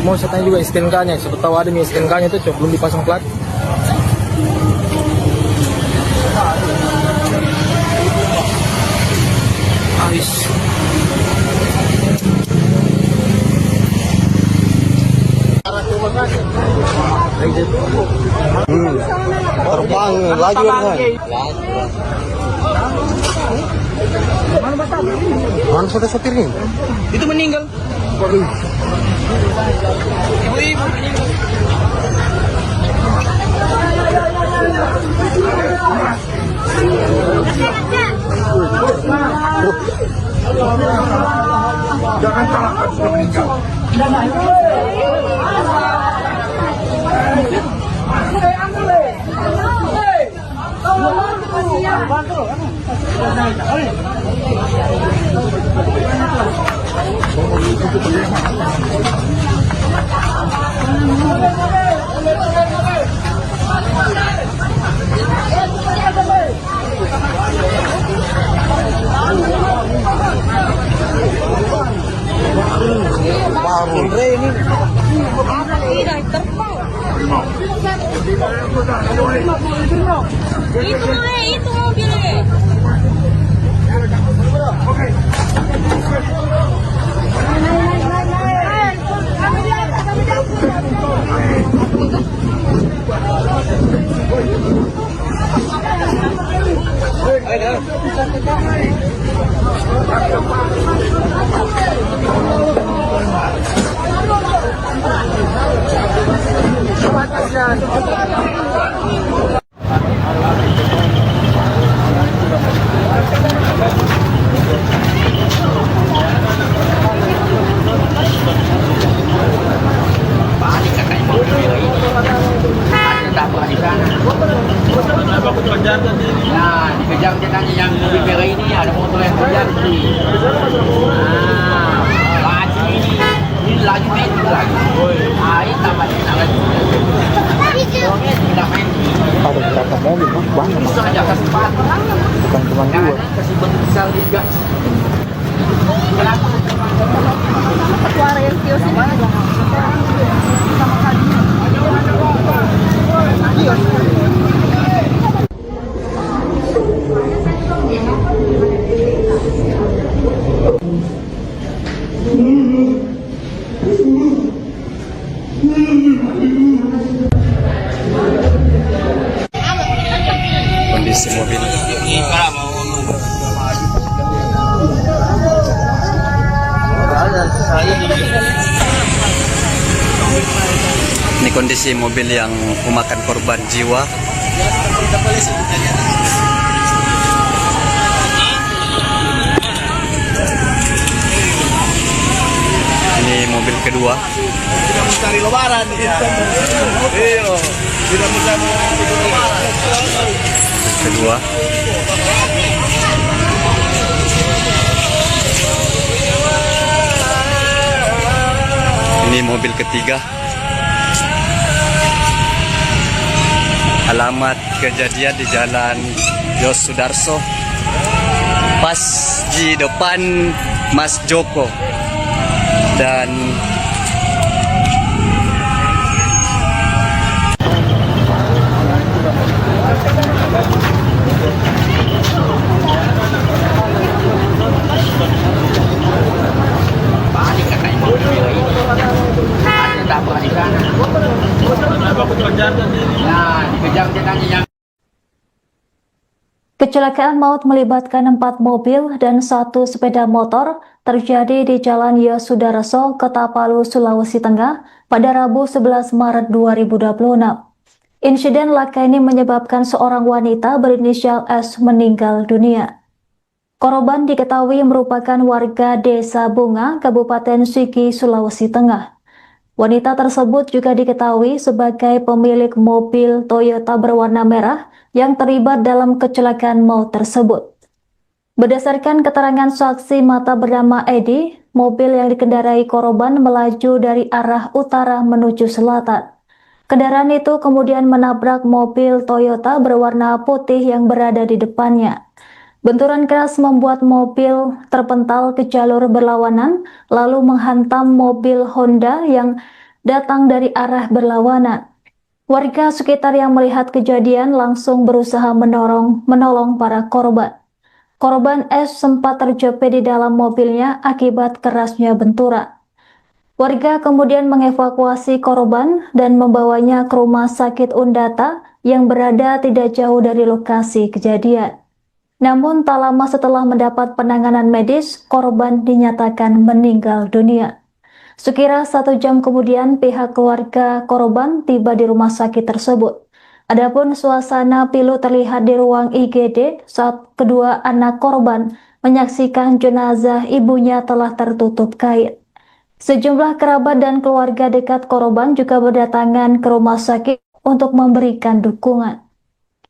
Mau saya tanya juga STNK-nya, siapa tahu ada nih STNK-nya itu belum dipasang plat. Ais. Terbang lagi kan? Mana sudah sopirnya? Itu meninggal. Ibu-ibu meninggal. Jangan salahkan sudah meninggal. Itu mobilnya. Nah, dikejar ceritanya yang mobil merah ini ada motor yang kejar nih. Nah, laju ini laju metik lagi. Ini tambah lagi. Ada berapa mobil? Banyak. Bisa aja kasih pat. Bukan cuma dua. Kasih bentuk besar juga. Suara yang kios ini. Kondisi mobil. Ini kondisi mobil yang memakan korban jiwa. Ini mobil kedua. Tidak mencari lebaran. Iya. Tidak mencari lebaran. Kedua. Ini mobil ketiga. Alamat kejadian di Jalan Yos Sudarso, pas di depan Mas Joko. Dan Kecelakaan maut melibatkan 4 mobil dan 1 sepeda motor terjadi di Jalan Yosudarso, Kota Palu, Sulawesi Tengah pada Rabu 11 Maret 2026. Insiden laka ini menyebabkan seorang wanita berinisial S meninggal dunia. Korban diketahui merupakan warga Desa Bunga, Kabupaten Sigi, Sulawesi Tengah. Wanita tersebut juga diketahui sebagai pemilik mobil Toyota berwarna merah yang terlibat dalam kecelakaan maut tersebut. Berdasarkan keterangan saksi mata bernama Edi, mobil yang dikendarai korban melaju dari arah utara menuju selatan. Kendaraan itu kemudian menabrak mobil Toyota berwarna putih yang berada di depannya. Benturan keras membuat mobil terpental ke jalur berlawanan, lalu menghantam mobil Honda yang datang dari arah berlawanan. Warga sekitar yang melihat kejadian langsung berusaha menolong para korban. Korban S sempat terjepit di dalam mobilnya akibat kerasnya benturan. Warga kemudian mengevakuasi korban dan membawanya ke rumah sakit Undata yang berada tidak jauh dari lokasi kejadian. Namun tak lama setelah mendapat penanganan medis, korban dinyatakan meninggal dunia. Sekira 1 jam kemudian pihak keluarga korban tiba di rumah sakit tersebut. Adapun suasana pilu terlihat di ruang IGD saat kedua anak korban menyaksikan jenazah ibunya telah tertutup kain. Sejumlah kerabat dan keluarga dekat korban juga berdatangan ke rumah sakit untuk memberikan dukungan.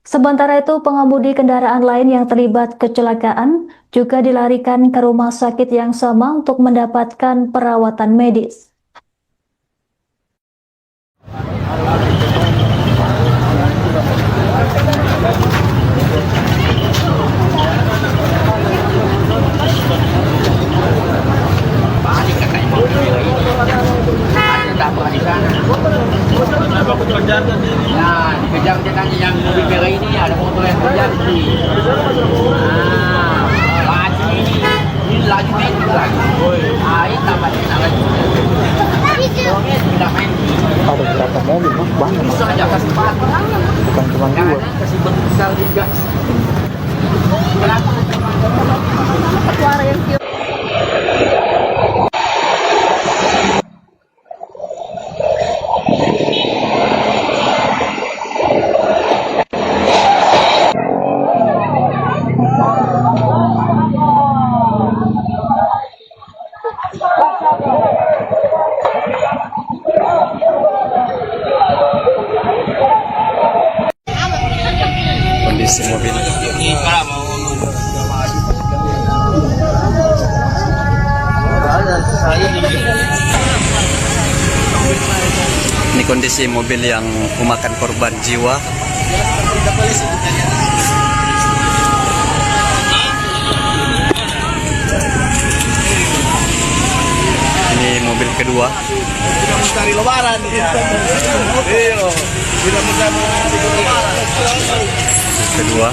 Sementara itu, pengemudi kendaraan lain yang terlibat kecelakaan juga dilarikan ke rumah sakit yang sama untuk mendapatkan perawatan medis. Balik kakak yang mobil merah ini. Ada tabrak di sana. Nah, dikejar dia tanya yang mobil merah ini ada motor yang kejar sih. Laju ini laju main lagi. Ini tambah lagi. Tidak main. Ada berapa mobil, Mas? Banyak, Mas. Bisa aja kasih cepat. Bukan cuma Jangan 2. kasih besar juga. Kenapa? Suara yang kios. Kondisi mobil. Ini kondisi mobil yang memakan korban jiwa. Ini mobil kedua. Tidak mencari lebaran. Iya. Tidak mencari lebaran. Kedua.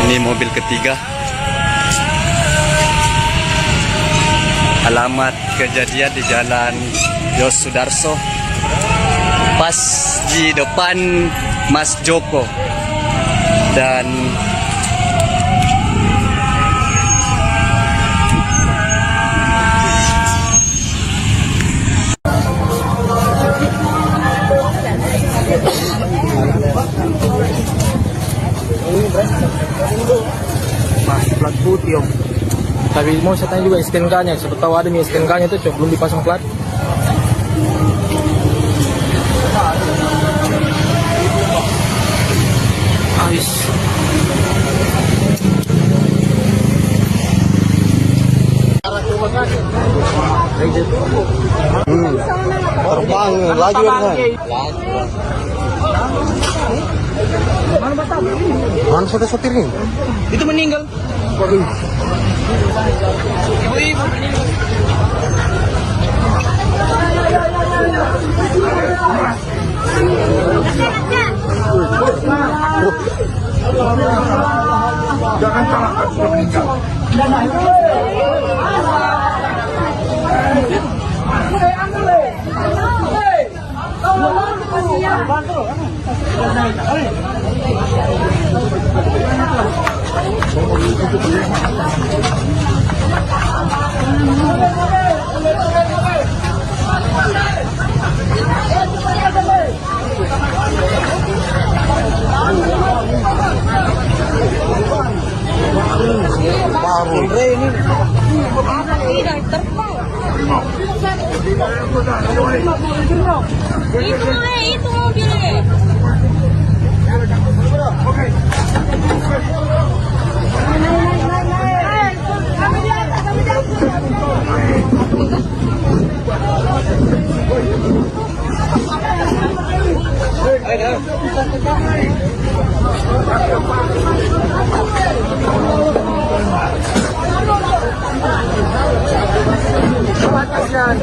Ini mobil ketiga. Alamat kejadian di Jalan Yos Sudarso, pas di depan Mas Joko. Dan Masih plat putih, Om. Tapi mau saya tanya juga STNK-nya. Siapa tahu ada nih STNK-nya itu, Cok. Belum dipasang plat. Habis. Terbang laju kan. Mana sudah sopir nih? Itu meninggal. Ibu-ibu meninggal. Jangan salahkan sudah meninggal. Itu mobilnya. kanan.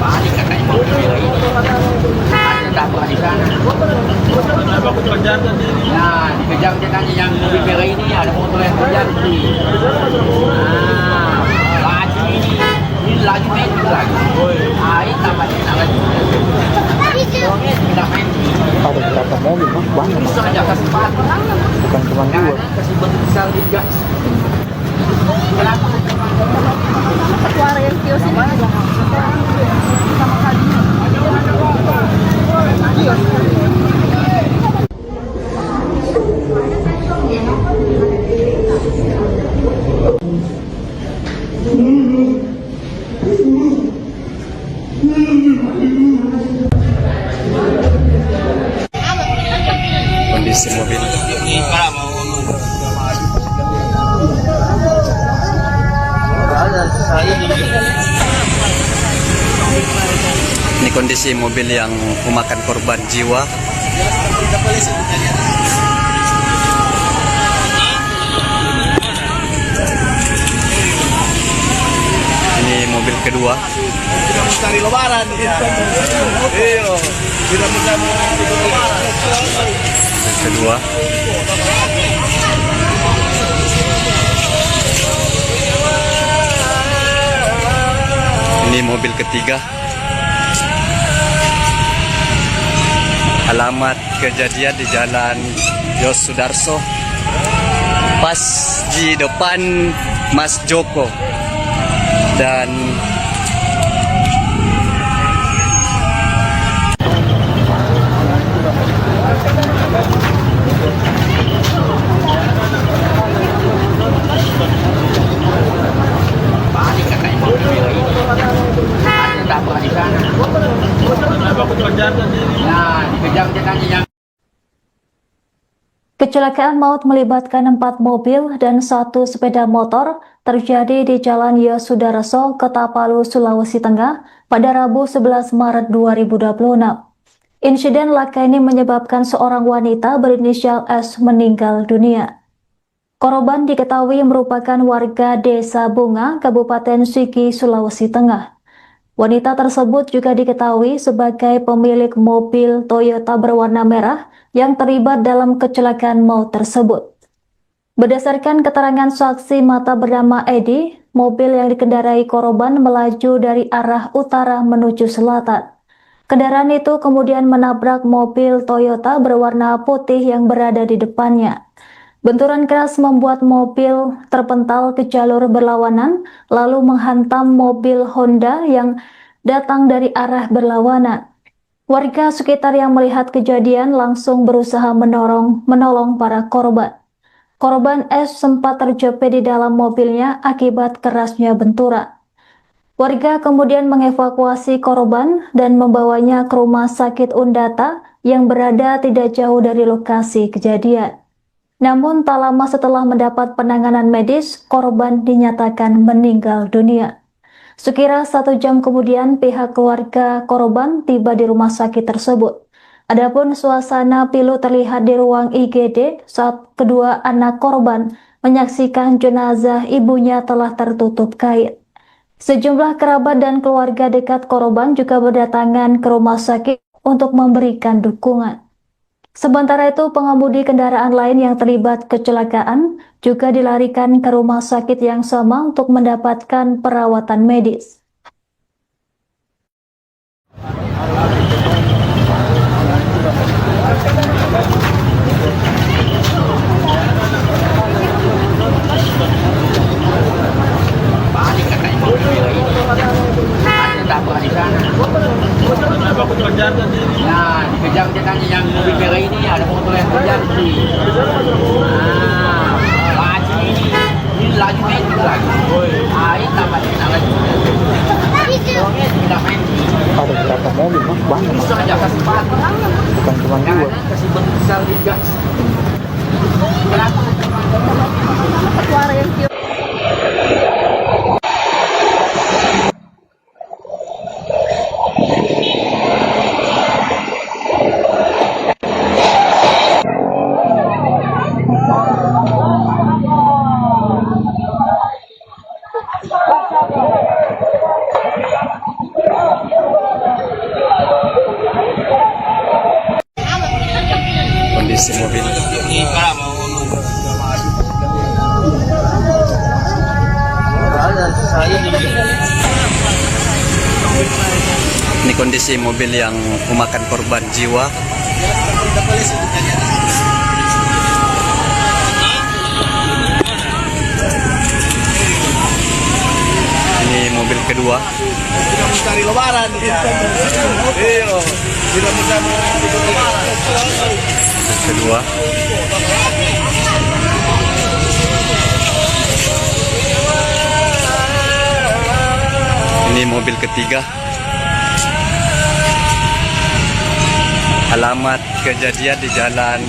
Balik katanya mobil merah ini. Ada tabrak di sana. Nah, dikejar dia tanya yang mobil merah ini ada motor yang kejar tadi. Laju ini. Ini laju main lagi. Ini tambah lagi. Tidak main. Ada beberapa mobil mas, banyak mas. Bisa aja kasih pat. Bukan cuma dua. Kasih bentuk besar juga. Kenapa? Suara yang kios ini. Kondisi mobil. Ini kondisi mobil yang memakan korban jiwa. Ini mobil kedua. Tidak mencari lebaran. Iya. Tidak mencari lebaran. Mobil kedua. Ini mobil ketiga. Alamat kejadian di Jalan Yos Sudarso, pas di depan Mas Joko. Dan Balik katanya mobil merah ini. Ada tabrak di sana. Nah, dikejar dia tanya yang Kecelakaan maut melibatkan 4 mobil dan 1 sepeda motor terjadi di Jalan Yosudarso, Kota-Palu, Sulawesi Tengah pada Rabu 11 Maret 2026. Insiden laka ini menyebabkan seorang wanita berinisial S meninggal dunia. Korban diketahui merupakan warga Desa Bunga, Kabupaten Sigi, Sulawesi Tengah. Wanita tersebut juga diketahui sebagai pemilik mobil Toyota berwarna merah yang terlibat dalam kecelakaan maut tersebut. Berdasarkan keterangan saksi mata bernama Edi, mobil yang dikendarai korban melaju dari arah utara menuju selatan. Kendaraan itu kemudian menabrak mobil Toyota berwarna putih yang berada di depannya. Benturan keras membuat mobil terpental ke jalur berlawanan, lalu menghantam mobil Honda yang datang dari arah berlawanan. Warga sekitar yang melihat kejadian langsung berusaha menolong para korban. Korban S sempat terjepit di dalam mobilnya akibat kerasnya benturan. Warga kemudian mengevakuasi korban dan membawanya ke rumah sakit Undata yang berada tidak jauh dari lokasi kejadian. Namun tak lama setelah mendapat penanganan medis, korban dinyatakan meninggal dunia. Sekira 1 jam kemudian pihak keluarga korban tiba di rumah sakit tersebut. Adapun suasana pilu terlihat di ruang IGD saat kedua anak korban menyaksikan jenazah ibunya telah tertutup kain. Sejumlah kerabat dan keluarga dekat korban juga berdatangan ke rumah sakit untuk memberikan dukungan. Sementara itu, pengemudi kendaraan lain yang terlibat kecelakaan juga dilarikan ke rumah sakit yang sama untuk mendapatkan perawatan medis. balik katanya mobil merah ini. Ada tabrak di sana. Nah, dikejar dia tanya yang mobil merah ini ada motor yang kejar tadi. Laju ini. Ini laju main lagi. Ini tambah lagi. Tidak main. Ada beberapa mobil mas, banyak mas. Bisa aja kasih pat. Bukan cuma dua. Kasih bentuk besar juga. Kenapa? Suara yang kios. Ini kondisi mobil yang memakan korban jiwa. Ini mobil kedua. Tidak mencari lebaran. Iya. Tidak mencari lebaran. Mobil kedua. Ini mobil ketiga. Alamat kejadian di Jalan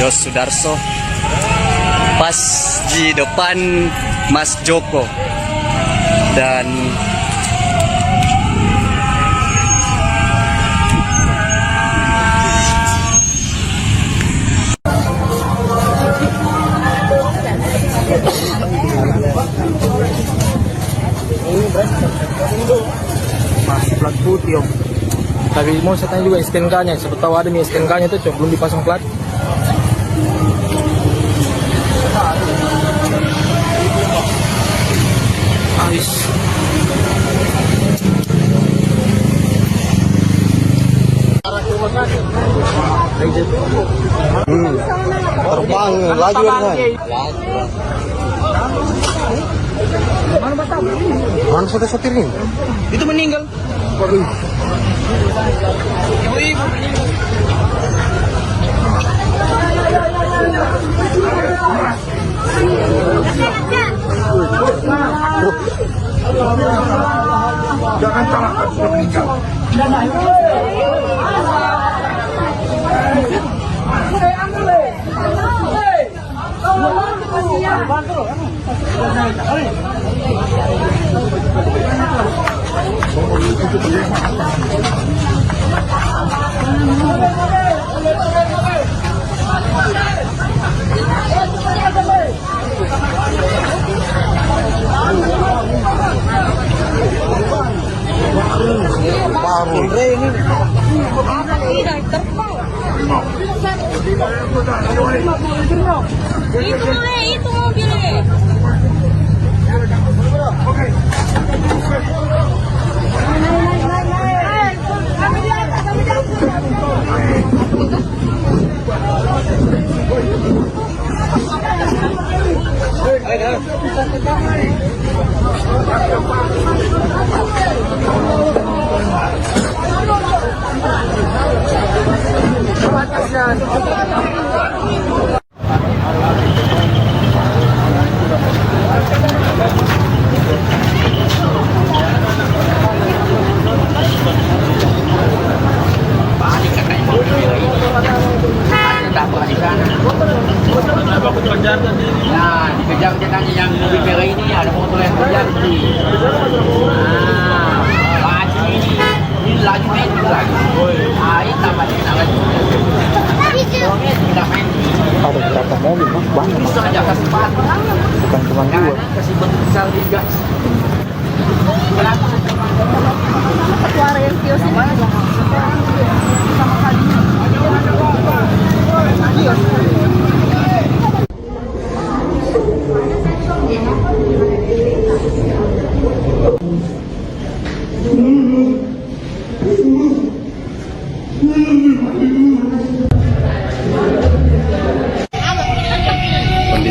Yos Sudarso, pas di depan Mas Joko. Dan masih plat putih om. Tapi mau saya tanya juga STNK-nya, siapa tahu ada nih STNK-nya itu belum dipasang plat. Ais. Terbang laju kan. Mana sudah sotirnya? Itu meninggal. Ibu-ibu meninggal. Jangan salahkan sudah meninggal. Itu mobilnya. Balik katanya mobil merah ini. Ada tak pernah di sana. Nah, dikejar katanya yang mobil merah ini ada motor yang terjadi. Laju ini laju metik lagi. Ini tambah lagi. Tidak main. Ada berapa mobil mas? Banyak mas. Bisa aja kasih sepatu. Bukan cuma dua. Kasih bentuk besar juga. Suara yang kios ini. Sama kali.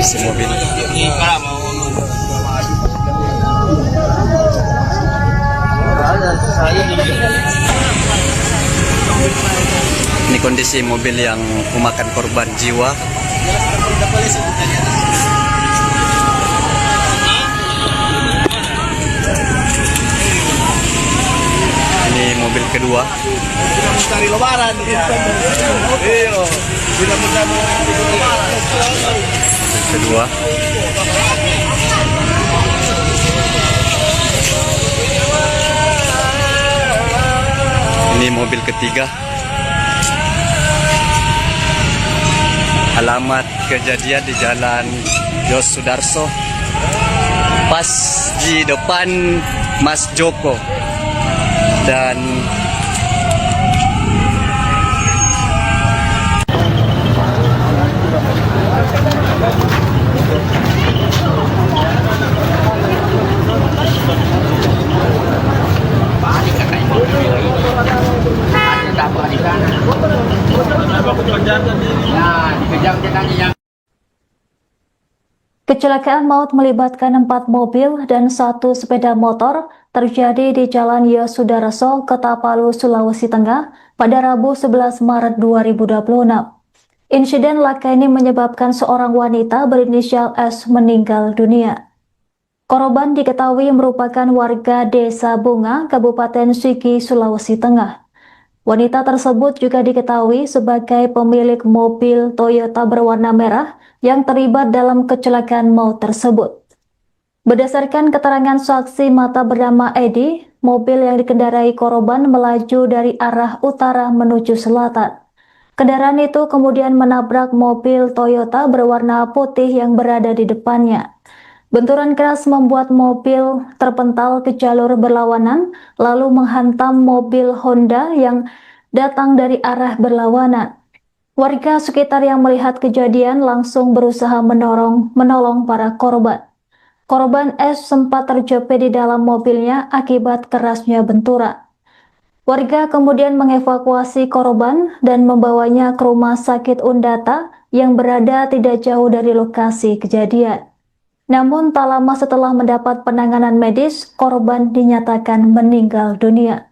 kondisi mobil. Ini kondisi mobil yang memakan korban jiwa. Ini mobil kedua. Tidak mencari lebaran. Iya. Tidak mencari lebaran. Mobil kedua. Ini mobil ketiga. Alamat kejadian di Jalan Yos Sudarso, pas di depan Mas Joko. Dan Balik katanya mobil merah ini. Nah, dikejar dia tadi yang Kecelakaan maut melibatkan 4 mobil dan 1 sepeda motor terjadi di Jalan Yosudarso, Kota-Palu, Sulawesi Tengah pada Rabu 11 Maret 2026. Insiden laka ini menyebabkan seorang wanita berinisial S meninggal dunia. Korban diketahui merupakan warga Desa Bunga, Kabupaten Sigi, Sulawesi Tengah. Wanita tersebut juga diketahui sebagai pemilik mobil Toyota berwarna merah yang terlibat dalam kecelakaan maut tersebut. Berdasarkan keterangan saksi mata bernama Edi, mobil yang dikendarai korban melaju dari arah utara menuju selatan. Kendaraan itu kemudian menabrak mobil Toyota berwarna putih yang berada di depannya. Benturan keras membuat mobil terpental ke jalur berlawanan, lalu menghantam mobil Honda yang datang dari arah berlawanan. Warga sekitar yang melihat kejadian langsung berusaha menolong para korban. Korban S sempat terjepit di dalam mobilnya akibat kerasnya benturan. Warga kemudian mengevakuasi korban dan membawanya ke rumah sakit Undata yang berada tidak jauh dari lokasi kejadian. Namun tak lama setelah mendapat penanganan medis, korban dinyatakan meninggal dunia.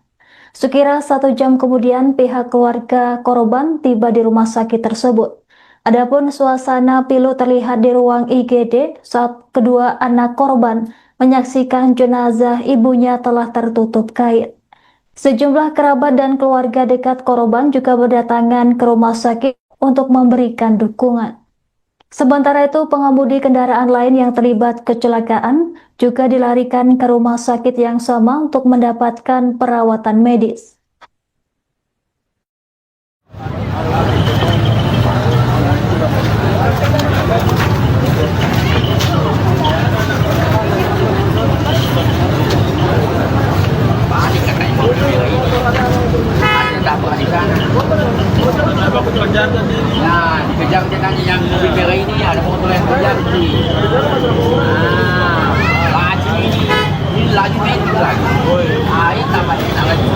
Sekira 1 jam kemudian pihak keluarga korban tiba di rumah sakit tersebut. Adapun suasana pilu terlihat di ruang IGD saat kedua anak korban menyaksikan jenazah ibunya telah tertutup kain. Sejumlah kerabat dan keluarga dekat korban juga berdatangan ke rumah sakit untuk memberikan dukungan. Sementara itu, pengemudi kendaraan lain yang terlibat kecelakaan juga dilarikan ke rumah sakit yang sama untuk mendapatkan perawatan medis. balik katanya mobil merah ini. Ada tabrak di sana. Nah, dikejar dia tadi yang mobil merah ini, ada motor yang kejar tadi. Laju ini laju main lagi. Air tambah lagi.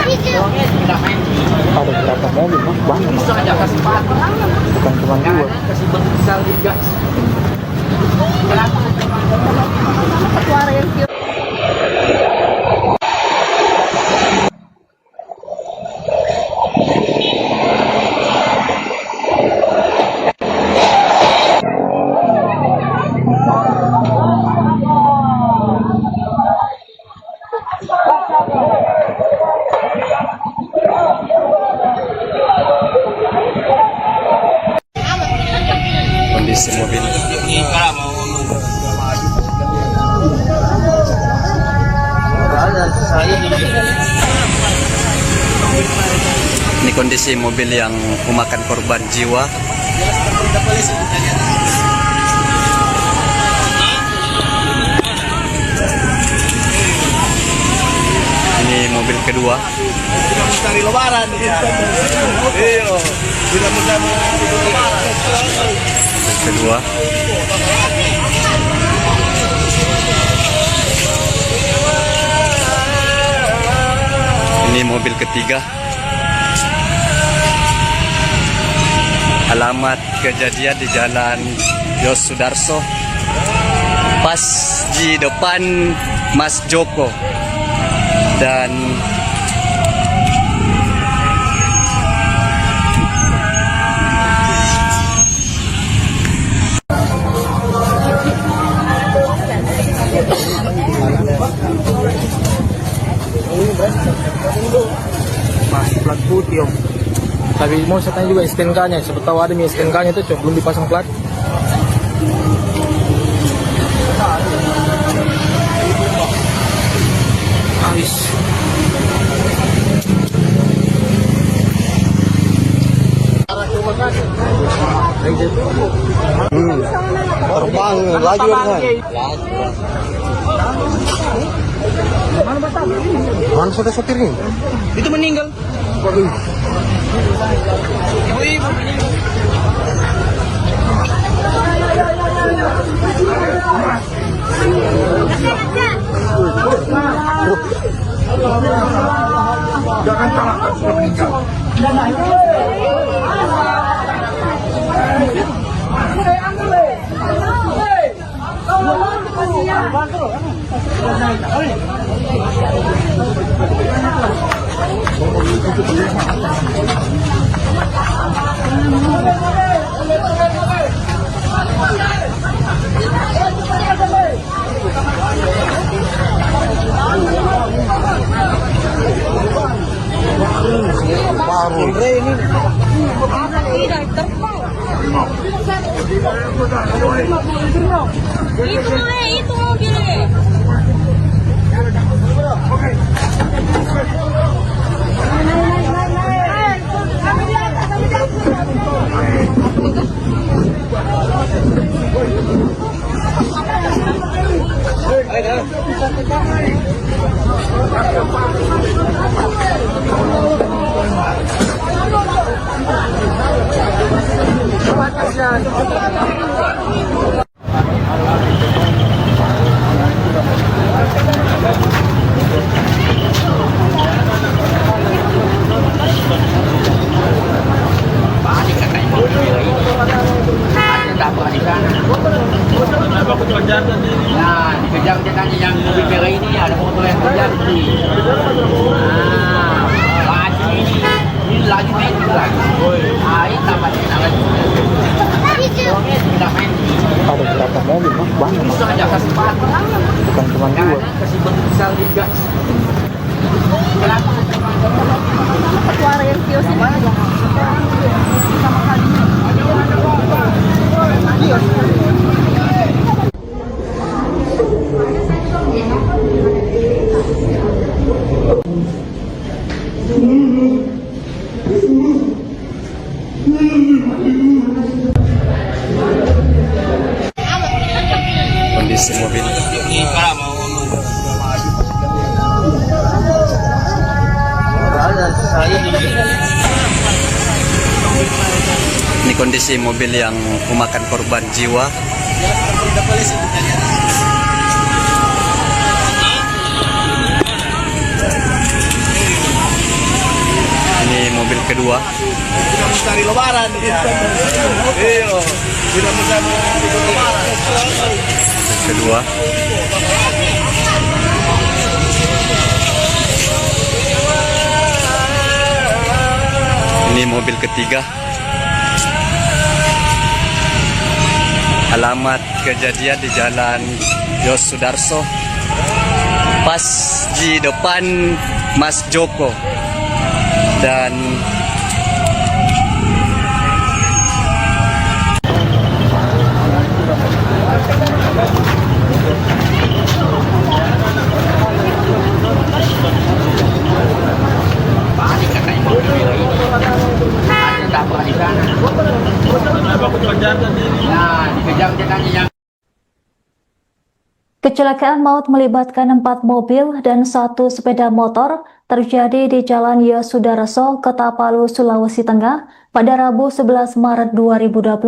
Tidak main. Ada berapa mobil, Mas? Banyak, Mas. Bisa aja kasih batu. Bukan cuma 2. Kasih batu besar juga. Kenapa? Suara yang tiup. Kondisi mobil. Ini kondisi mobil yang memakan korban jiwa. Ini mobil kedua. Cari lebaran. Iya. Tidak mudah lebaran. Mobil kedua. Ini mobil ketiga. Alamat kejadian di Jalan Yosudarso, pas di depan Mas Joko. Dan Mas, plat putih, Om. Tapi mau saya tanya juga STNK-nya. Siapa tahu ada nih STNK-nya itu, Cok. Belum dipasang plat. Habis. Terbang laju kan. Mana sudah sopirnya? Itu meninggal. Ibu-ibu meninggal. Jangan salahkan sudah meninggal. Itu mobilnya. Panik katanya mobil merah ini. Ada tabrak di sana. Nah, dikejar dia tanya yang mobil merah ini ada motor yang kejar sih. Laju ini laju metik lagi. Ini tampaknya nak laju. Tidak main. Ada berapa mobil, Mas? Banyak, Mas. Itu aja kasih pat. Bukan cuma dua. Jangan kasih bentuk besar juga. Suara yang kios ini. Kondisi mobil. Ini kondisi mobil yang memakan korban jiwa. Ini mobil kedua. Cari lebaran. Iya. Tidak mencari lebaran. Kedua. Ini mobil ketiga. Alamat kejadian di Jalan Yos Sudarso, pas di depan Mas Joko. Dan Panik katanya mobil merah ini. Ada tabrak di sana. Nah, dikejar dia tanya yang Kecelakaan maut melibatkan 4 mobil dan 1 sepeda motor terjadi di Jalan Yosudarso, Kota Palu, Sulawesi Tengah pada Rabu 11 Maret 2026.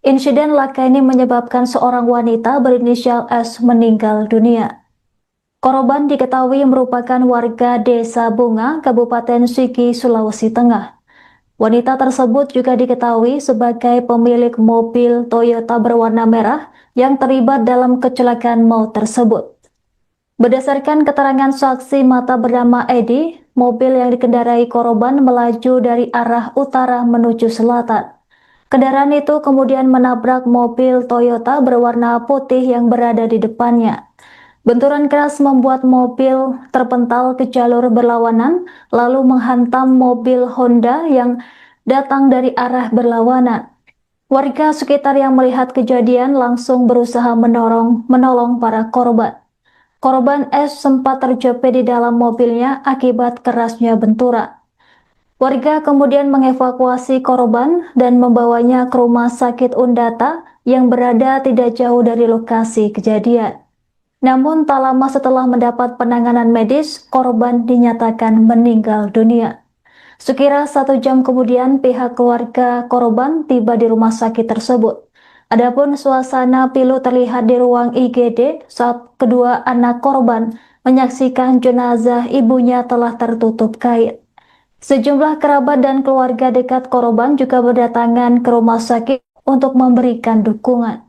Insiden laka ini menyebabkan seorang wanita berinisial S meninggal dunia. Korban diketahui merupakan warga Desa Bunga, Kabupaten Sigi, Sulawesi Tengah. Wanita tersebut juga diketahui sebagai pemilik mobil Toyota berwarna merah yang terlibat dalam kecelakaan maut tersebut. Berdasarkan keterangan saksi mata bernama Edi, mobil yang dikendarai korban melaju dari arah utara menuju selatan. Kendaraan itu kemudian menabrak mobil Toyota berwarna putih yang berada di depannya. Benturan keras membuat mobil terpental ke jalur berlawanan, lalu menghantam mobil Honda yang datang dari arah berlawanan. Warga sekitar yang melihat kejadian langsung berusaha menolong para korban. Korban S sempat terjepit di dalam mobilnya akibat kerasnya benturan. Warga kemudian mengevakuasi korban dan membawanya ke rumah sakit Undata yang berada tidak jauh dari lokasi kejadian. Namun tak lama setelah mendapat penanganan medis, korban dinyatakan meninggal dunia. Sekira 1 jam kemudian pihak keluarga korban tiba di rumah sakit tersebut. Adapun suasana pilu terlihat di ruang IGD saat kedua anak korban menyaksikan jenazah ibunya telah tertutup kain. Sejumlah kerabat dan keluarga dekat korban juga berdatangan ke rumah sakit untuk memberikan dukungan.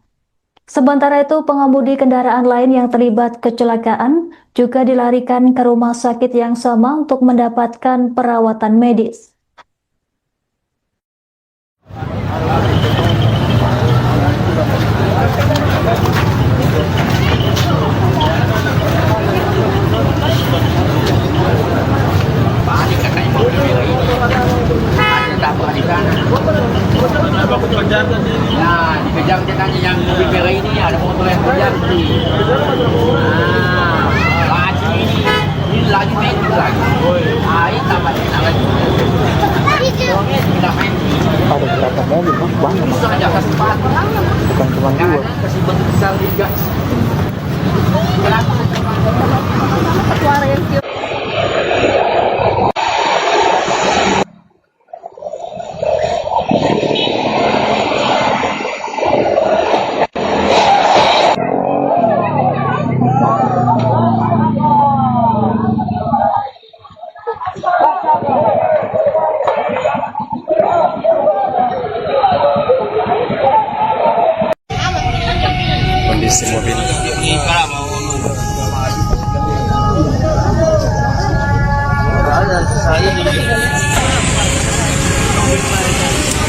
Sementara itu, pengemudi kendaraan lain yang terlibat kecelakaan juga dilarikan ke rumah sakit yang sama untuk mendapatkan perawatan medis. Balik katanya mobil merah ini. Ada tabrak di sana. Ya, dikejar katanya yang mobil merah ini ada motor yang terjadi. Laju ini laju metik lagi. Ini tambahnya lagi. Sudah main. Ada berapa mobil, Bang? Banyak, Bang. Itu aja kasih sepatu. Bukan cuma dua. Kasih bentuk besar juga. Ketua Rensio. Kondisi mobil.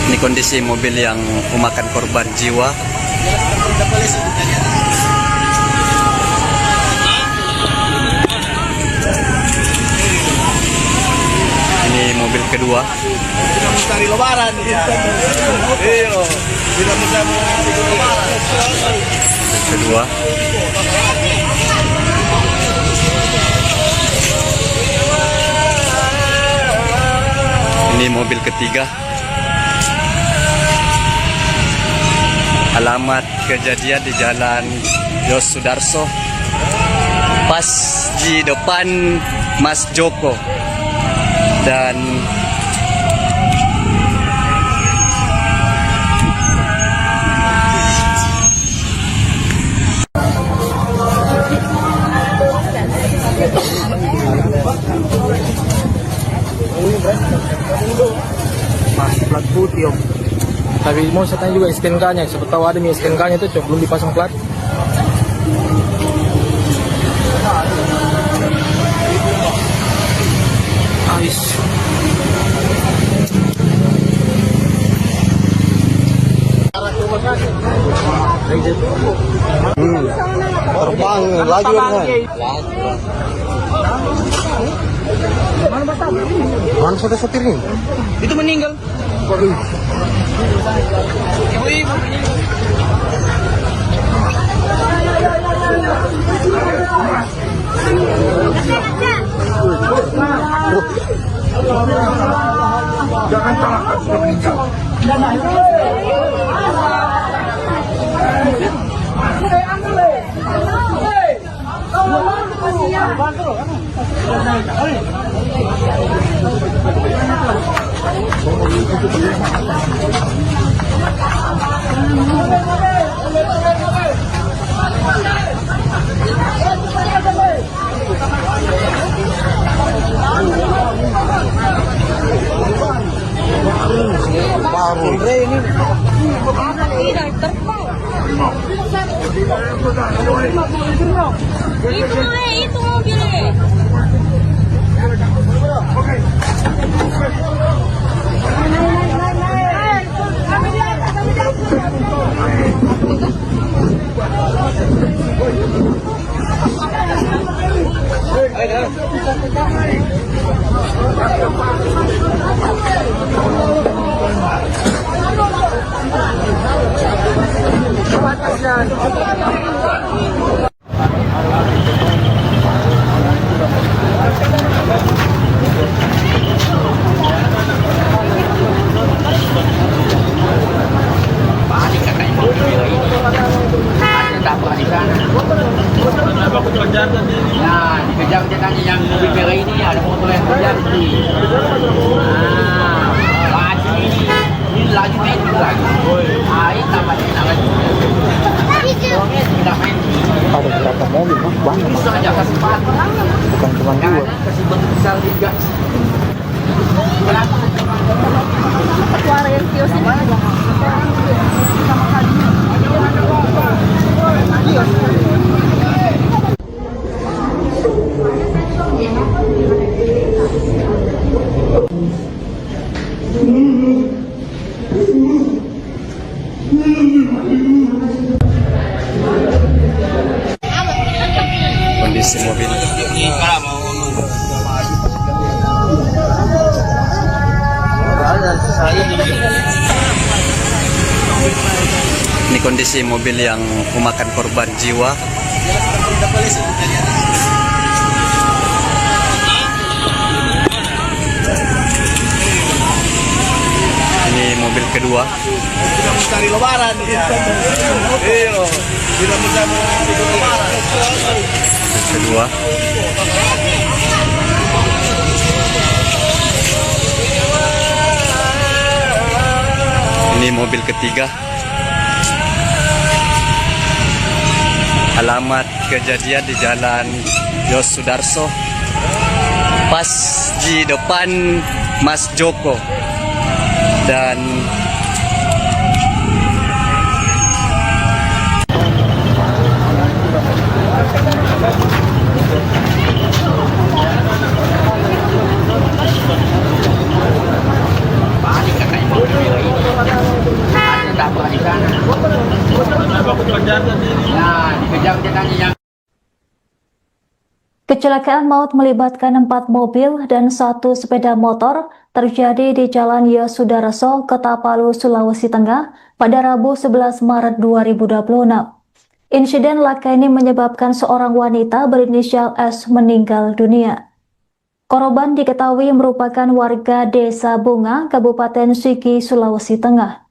Ini kondisi mobil yang memakan korban jiwa. Ini mobil kedua. Tidak mencari lebaran dia. Iya. Tidak mencari lebaran. Kedua. Ini mobil ketiga. Alamat kejadian di Jalan Yos Sudarso, pas di depan Mas Joko. Dan Masih plat putih, Om. Tapi mau saya tanya juga STNK-nya, siapa tahu ada nih STNK-nya itu, belum dipasang plat. Ais. Terbang laju kan. Mana sudah sotirnya? Itu meninggal. Ibu-ibu. Jangan salahkan sudah meninggal. Itu mobilnya. Balik katanya mobil merah ini. Ada tabrak di sana. Ya, dikejar katanya yang mobil merah ini ada motor yang terjadi. Laju ini laju metik lagi. Ini tambahnya lagi. Sudah main. Ada berapa mobil, Bang? Banyak, Bang. Itu aja kasih sepatu. Bukan cuma dua. Kasih bentuk besar juga. Petuara yang kios ini juga. Sama kali. Kondisi mobil. Ini kondisi mobil yang memakan korban jiwa. Ini mobil kedua. Tidak mencari lebaran. Iya. Tidak mencari lebaran. Mobil kedua. Ini mobil ketiga. Alamat kejadian di Jalan Yos Sudarso, pas di depan Mas Joko. Dan Balik katanya mobil merah ini. Ada tabrak di sana. Nah, dikejar katanya yang Kecelakaan maut melibatkan 4 mobil dan 1 sepeda motor terjadi di Jalan Yosudarso, Kota-Palu, Sulawesi Tengah pada Rabu 11 Maret 2026. Insiden laka ini menyebabkan seorang wanita berinisial S meninggal dunia. Korban diketahui merupakan warga Desa Bunga, Kabupaten Sigi, Sulawesi Tengah.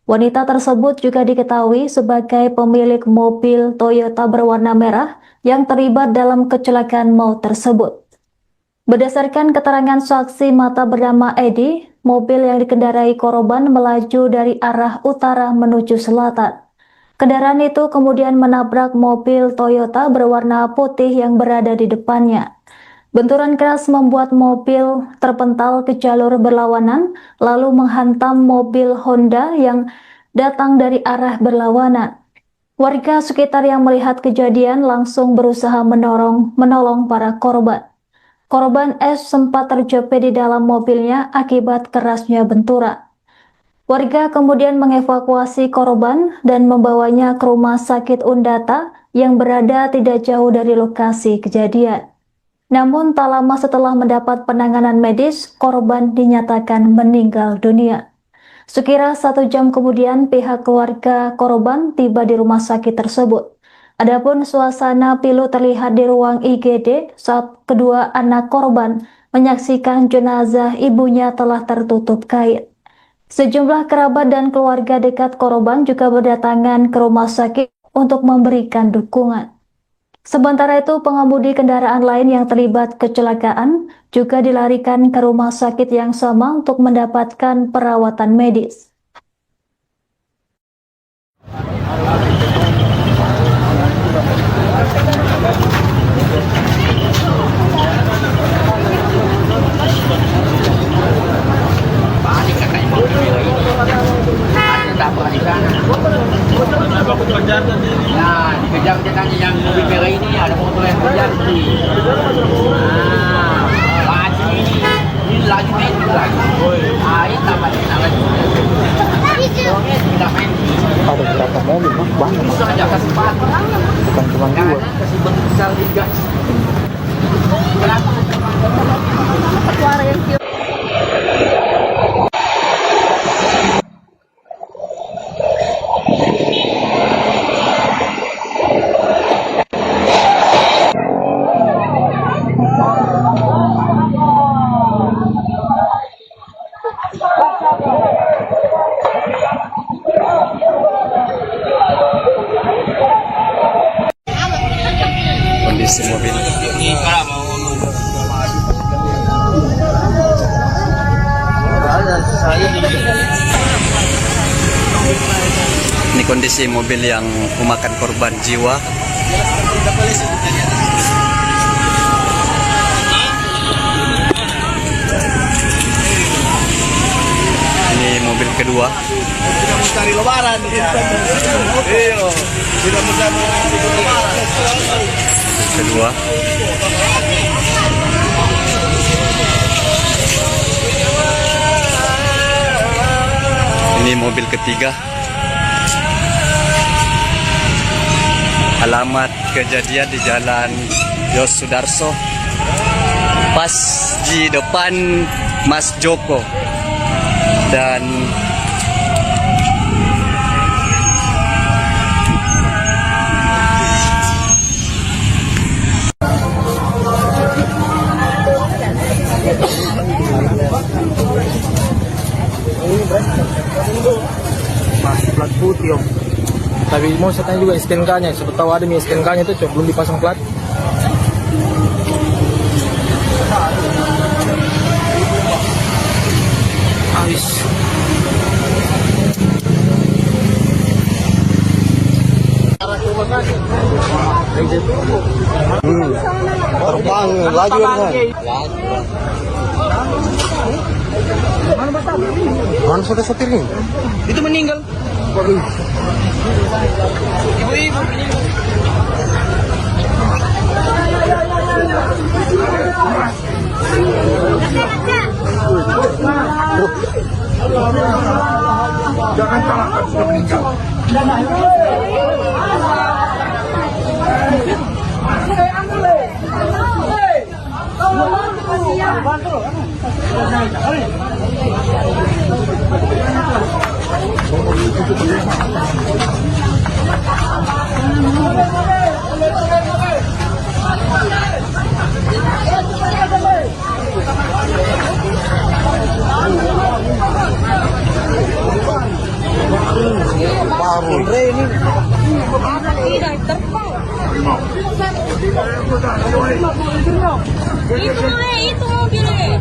Wanita tersebut juga diketahui sebagai pemilik mobil Toyota berwarna merah yang terlibat dalam kecelakaan maut tersebut. Berdasarkan keterangan saksi mata bernama Edi, mobil yang dikendarai korban melaju dari arah utara menuju selatan. Kendaraan itu kemudian menabrak mobil Toyota berwarna putih yang berada di depannya. Benturan keras membuat mobil terpental ke jalur berlawanan, lalu menghantam mobil Honda yang datang dari arah berlawanan. Warga sekitar yang melihat kejadian langsung berusaha menolong para korban. Korban S sempat terjepit di dalam mobilnya akibat kerasnya benturan. Warga kemudian mengevakuasi korban dan membawanya ke rumah sakit Undata yang berada tidak jauh dari lokasi kejadian. Namun tak lama setelah mendapat penanganan medis, korban dinyatakan meninggal dunia. Sekira 1 jam kemudian pihak keluarga korban tiba di rumah sakit tersebut. Adapun suasana pilu terlihat di ruang IGD saat kedua anak korban menyaksikan jenazah ibunya telah tertutup kain. Sejumlah kerabat dan keluarga dekat korban juga berdatangan ke rumah sakit untuk memberikan dukungan. Sementara itu, pengemudi kendaraan lain yang terlibat kecelakaan juga dilarikan ke rumah sakit yang sama untuk mendapatkan perawatan medis. balik katanya mobil merah ini. Ada tabrak di sana. Nah, dikejar katanya yang mobil merah ini. Ada motor yang kejar sih. Nah, laju ini. Ini laju main lagi. Ini tambahnya lagi. Tidak main. Ada berapa mobil, Mas? Banyak. Itu aja kasih sepatu. Bukan cuma dua. Kasih bentuk besar juga. Kenapa? Petuara yang kios. Kondisi mobil. Ini kondisi mobil yang memakan korban jiwa. Ini mobil kedua. Tidak mencari lebaran. Iya. Tidak mencari lebaran. Kedua. Ini mobil ketiga. Alamat kejadian di Jalan Yos Sudarso, pas di depan Mas Joko. Dan masih plat putih om. Tapi mau saya tanya juga STNK nya, siapa tahu ada nih STNK nya itu cok belum dipasang plat. Habis. Terbang laju kan. Mana sudah sopirnya? Itu meninggal. Ibu-ibu meninggal. Jangan salahkan sudah meninggal. Itu mobilnya.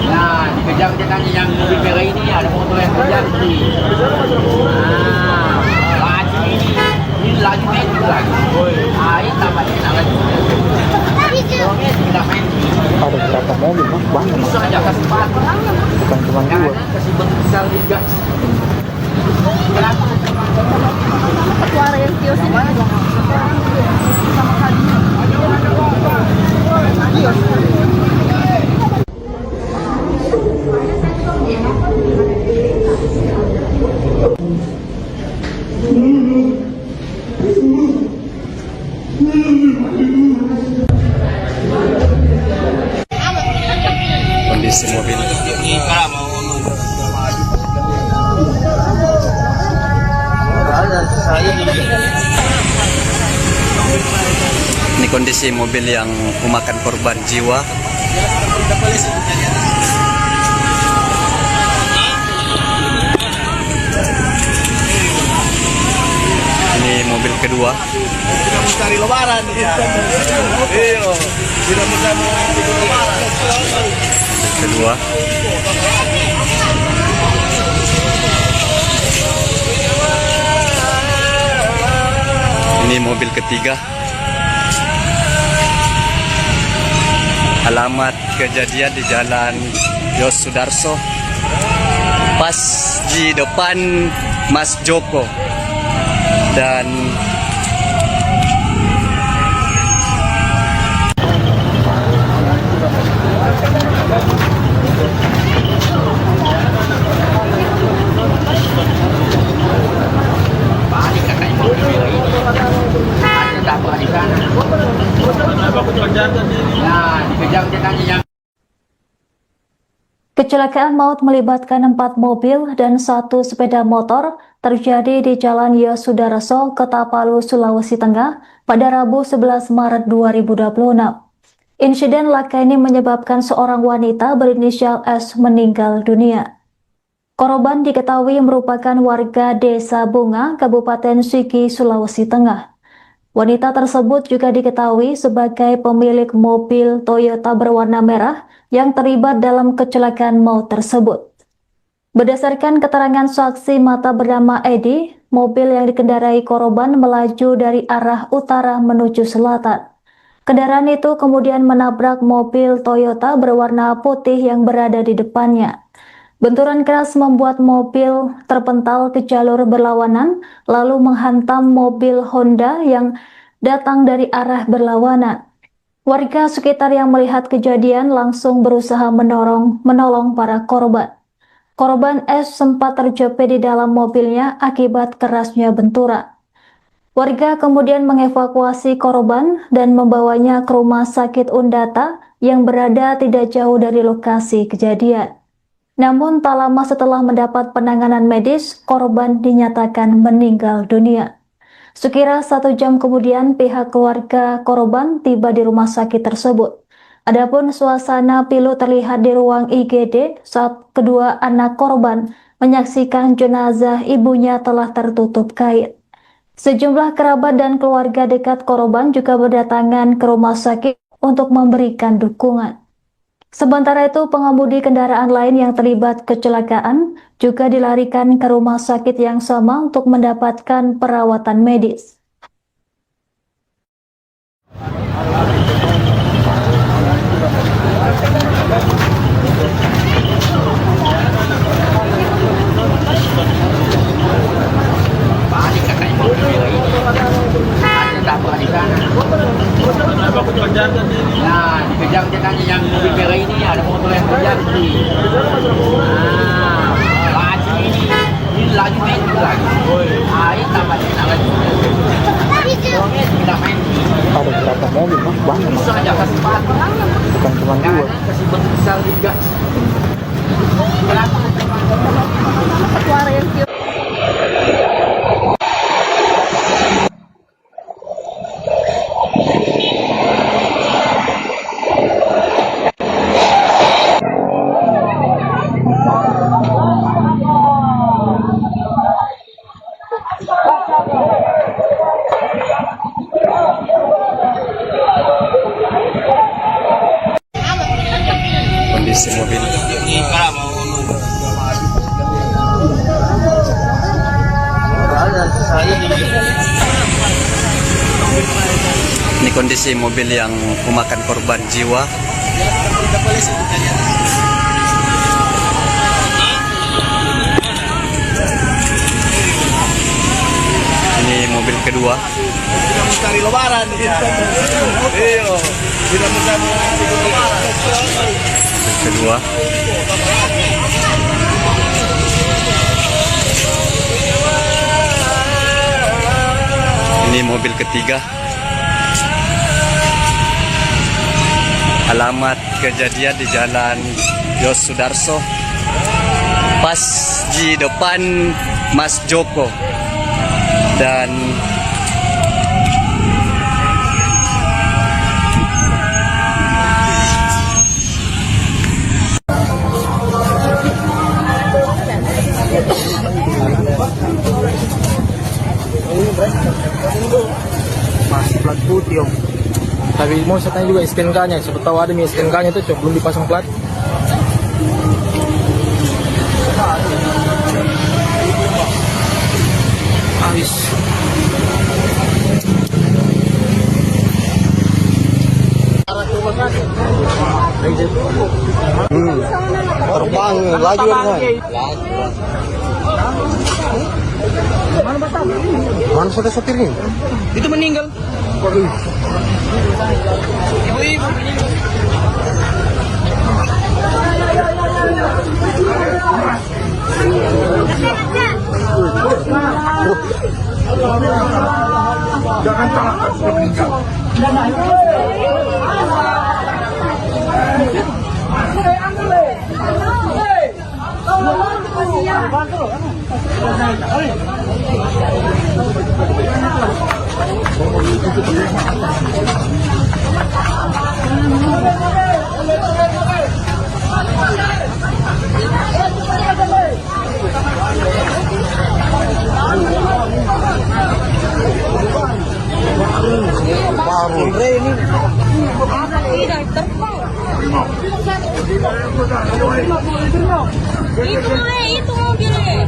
Nah, dikejar katanya yang mobil merah ini ada motor yang kejar sih. Laju ini laju metik lagi. Ini tambahnya lagi. Tidak main. Ada berapa mobil mas? Banyak mas. Bisa aja kasih pat. Bukan cuma dua. Kasih bentuk besar juga. Suara yang kios ini. kondisi mobil. Ini kondisi mobil yang memakan korban jiwa. Ini mobil kedua. Tidak mencari lebaran. Iya. Tidak mencari lebaran. Mobil kedua. Ini mobil ketiga. Alamat kejadian di Jalan Yos Sudarso, pas di depan Mas Joko. Dan Balik katanya mobil merah ini. Ada dapur di sana. Nah, dikejar katanya yang Kecelakaan maut melibatkan 4 mobil dan 1 sepeda motor terjadi di Jalan Yosudarso, Kota Sulawesi Tengah pada Rabu 11 Maret 2026. Insiden laka ini menyebabkan seorang wanita berinisial S meninggal dunia. Korban diketahui merupakan warga Desa Bunga, Kabupaten Sigi, Sulawesi Tengah. Wanita tersebut juga diketahui sebagai pemilik mobil Toyota berwarna merah yang terlibat dalam kecelakaan maut tersebut. Berdasarkan keterangan saksi mata bernama Edi, mobil yang dikendarai korban melaju dari arah utara menuju selatan. Kendaraan itu kemudian menabrak mobil Toyota berwarna putih yang berada di depannya. Benturan keras membuat mobil terpental ke jalur berlawanan, lalu menghantam mobil Honda yang datang dari arah berlawanan. Warga sekitar yang melihat kejadian langsung berusaha menolong para korban. Korban S sempat terjepit di dalam mobilnya akibat kerasnya benturan. Warga kemudian mengevakuasi korban dan membawanya ke rumah sakit Undata yang berada tidak jauh dari lokasi kejadian. Namun tak lama setelah mendapat penanganan medis, korban dinyatakan meninggal dunia. Sekira 1 jam kemudian pihak keluarga korban tiba di rumah sakit tersebut. Adapun suasana pilu terlihat di ruang IGD saat kedua anak korban menyaksikan jenazah ibunya telah tertutup kain. Sejumlah kerabat dan keluarga dekat korban juga berdatangan ke rumah sakit untuk memberikan dukungan. Sementara itu, pengemudi kendaraan lain yang terlibat kecelakaan juga dilarikan ke rumah sakit yang sama untuk mendapatkan perawatan medis. Balik katanya mobil merah ini. Ada dapat di sana. Nah, dikejar katanya yang mobil merah ini ada motor yang kejar sih. Laju ini laju naik lagi. Ini tambahnya lagi. Tidak main. Ada berapa mobil, Mas? Banyak, Mas. Bisa aja kasih batu. Bukan cuma dua. Kasih batu besar juga. Kondisi mobil. Ini kondisi mobil yang memakan korban jiwa. Ini mobil kedua. Tidak mencari lebaran. Iya. Tidak mencari lebaran. Mobil kedua. Ini mobil ketiga. Alamat kejadian di Jalan Yosudarso, pas di depan Mas Joko. Dan Masih plat putih, Om. Tapi mau saya tanya juga STNK-nya, siapa tahu ada nih STNK-nya itu, belum dipasang plat. Habis. Terbang laju kan. Mana sudah sopirnya? Itu meninggal. Ibu-ibu meninggal. Jangan salahkan sudah meninggal. Hey, Itu mobilnya.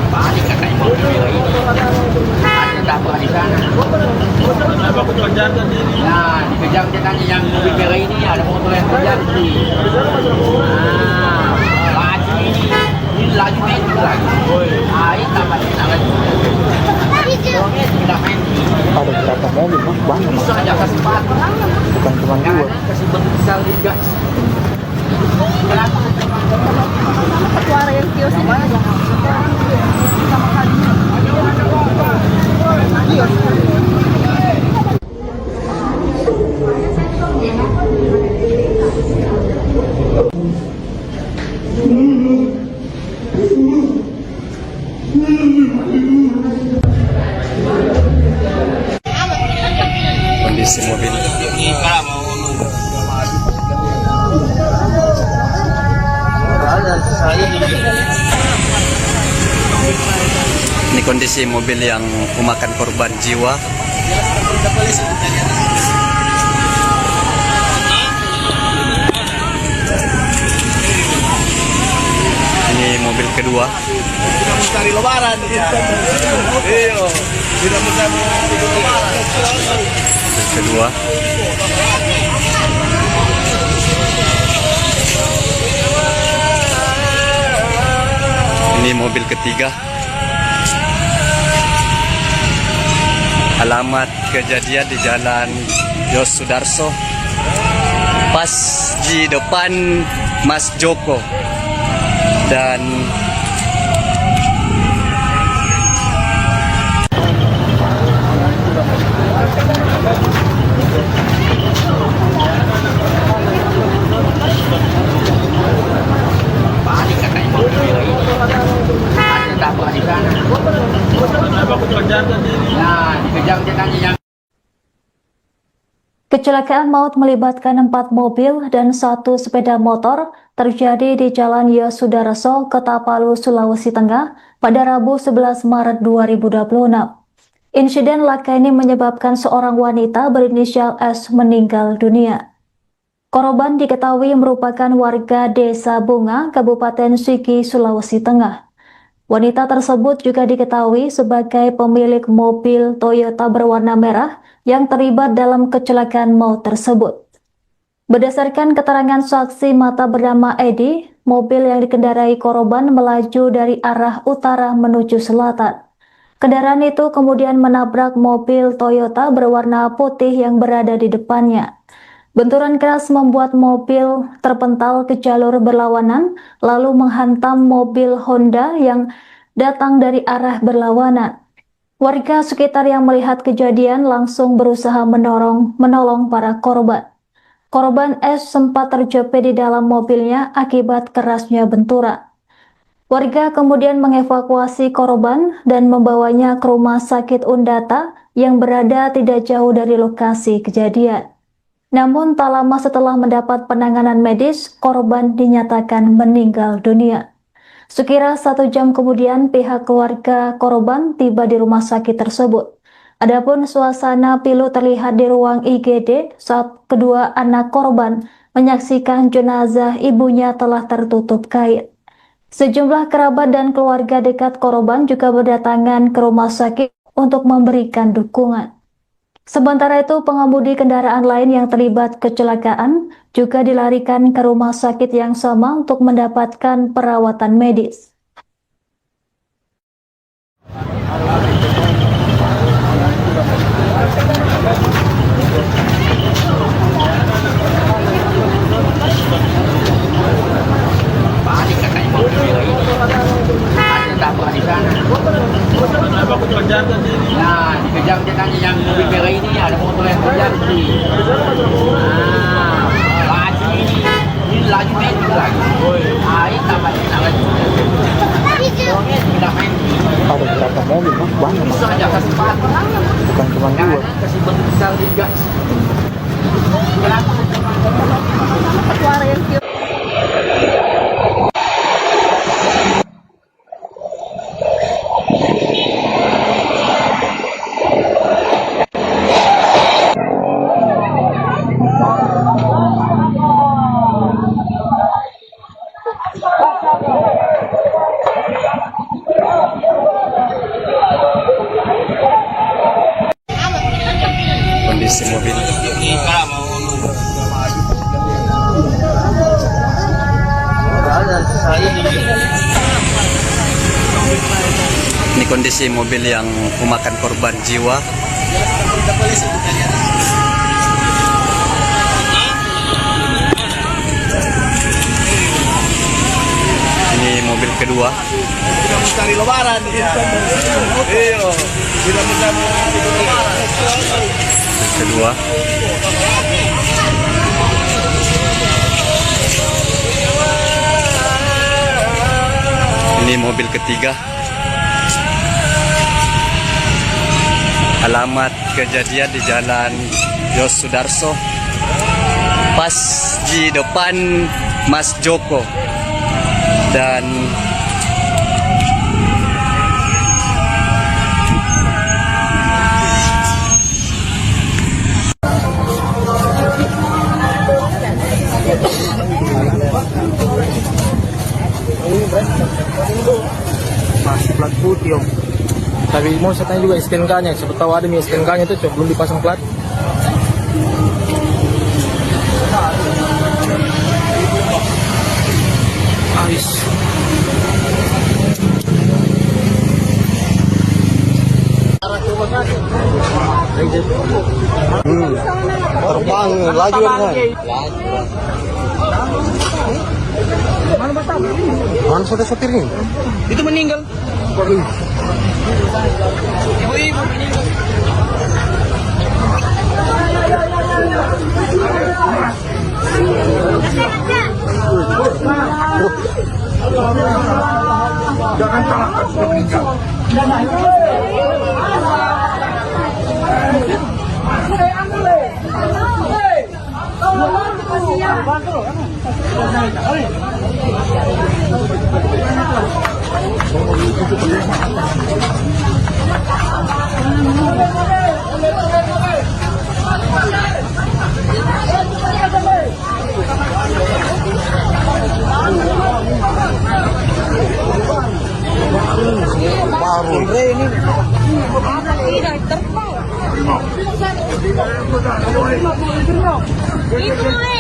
Balik katanya mobil merah ini. Ada tabrak di sana. Nah, dikejar dia tanya yang mobil merah ini ada motor yang kejar sih. Laju ini laju magic lagi. Ini tambah lagi. Orangnya tidak main. Ada berapa mobil mas? Banyak mas. Bisa aja kasih batu. Bukan cuma dua. Kasih bentuk besar juga. Suara yang kios ini aja. Sama kali. Kondisi mobil. Ini kondisi mobil yang memakan korban jiwa. Ini mobil kedua. Cari lebaran. Iya. Tidak mencari lebaran. Mobil kedua. Ini mobil ketiga. Alamat kejadian di Jalan Yos Sudarso, pas di depan Mas Joko. Dan Balik katanya mobil merah ini. Ada tabrak di sana. Nah, dikejar dia tanya yang Kecelakaan maut melibatkan 4 mobil dan 1 sepeda motor terjadi di Jalan Yosudarso, Kota Palu, Sulawesi Tengah pada Rabu 11 Maret 2026. Insiden laka ini menyebabkan seorang wanita berinisial S meninggal dunia. Korban diketahui merupakan warga Desa Bunga, Kabupaten Sigi, Sulawesi Tengah. Wanita tersebut juga diketahui sebagai pemilik mobil Toyota berwarna merah yang terlibat dalam kecelakaan maut tersebut. Berdasarkan keterangan saksi mata bernama Edi, mobil yang dikendarai korban melaju dari arah utara menuju selatan. Kendaraan itu kemudian menabrak mobil Toyota berwarna putih yang berada di depannya. Benturan keras membuat mobil terpental ke jalur berlawanan, lalu menghantam mobil Honda yang datang dari arah berlawanan. Warga sekitar yang melihat kejadian langsung berusaha menolong para korban. Korban S sempat terjepit di dalam mobilnya akibat kerasnya benturan. Warga kemudian mengevakuasi korban dan membawanya ke rumah sakit Undata yang berada tidak jauh dari lokasi kejadian. Namun tak lama setelah mendapat penanganan medis, korban dinyatakan meninggal dunia. Sekira 1 jam kemudian pihak keluarga korban tiba di rumah sakit tersebut. Adapun suasana pilu terlihat di ruang IGD saat kedua anak korban menyaksikan jenazah ibunya telah tertutup kain. Sejumlah kerabat dan keluarga dekat korban juga berdatangan ke rumah sakit untuk memberikan dukungan. Sementara itu, pengemudi kendaraan lain yang terlibat kecelakaan juga dilarikan ke rumah sakit yang sama untuk mendapatkan perawatan medis. Balik katanya mobil merah ini. Ada tabrak di sana. Nah, dikejar dia tanya yang mobil merah ini ada motor yang kejar tadi. Laju ini laju metik lagi. Ini tambah lagi. Tidak main. Ada berapa mobil, Mas? Banyak, Mas. Bisa aja kasih pat. Bukan cuma dua. Kasih bentuk besar juga. Kondisi mobil. Ini kondisi mobil yang memakan korban jiwa. Ini mobil kedua. Tidak mencari lebaran. Iya. Tidak mencari lebaran. Kedua. Ini mobil ketiga. Alamat kejadian di Jalan Yos Sudarso, pas di depan Mas Joko. Dan Mas, plat putih, Om. Tapi mau saya tanya juga STNK-nya, siapa tahu ada nih STNK-nya itu, Cok, belum dipasang plat. Ais. Terbang laju kan? Mana sudah sopirnya? Itu meninggal. Ibu-ibu meninggal. Jangan salahkan sudah meninggal.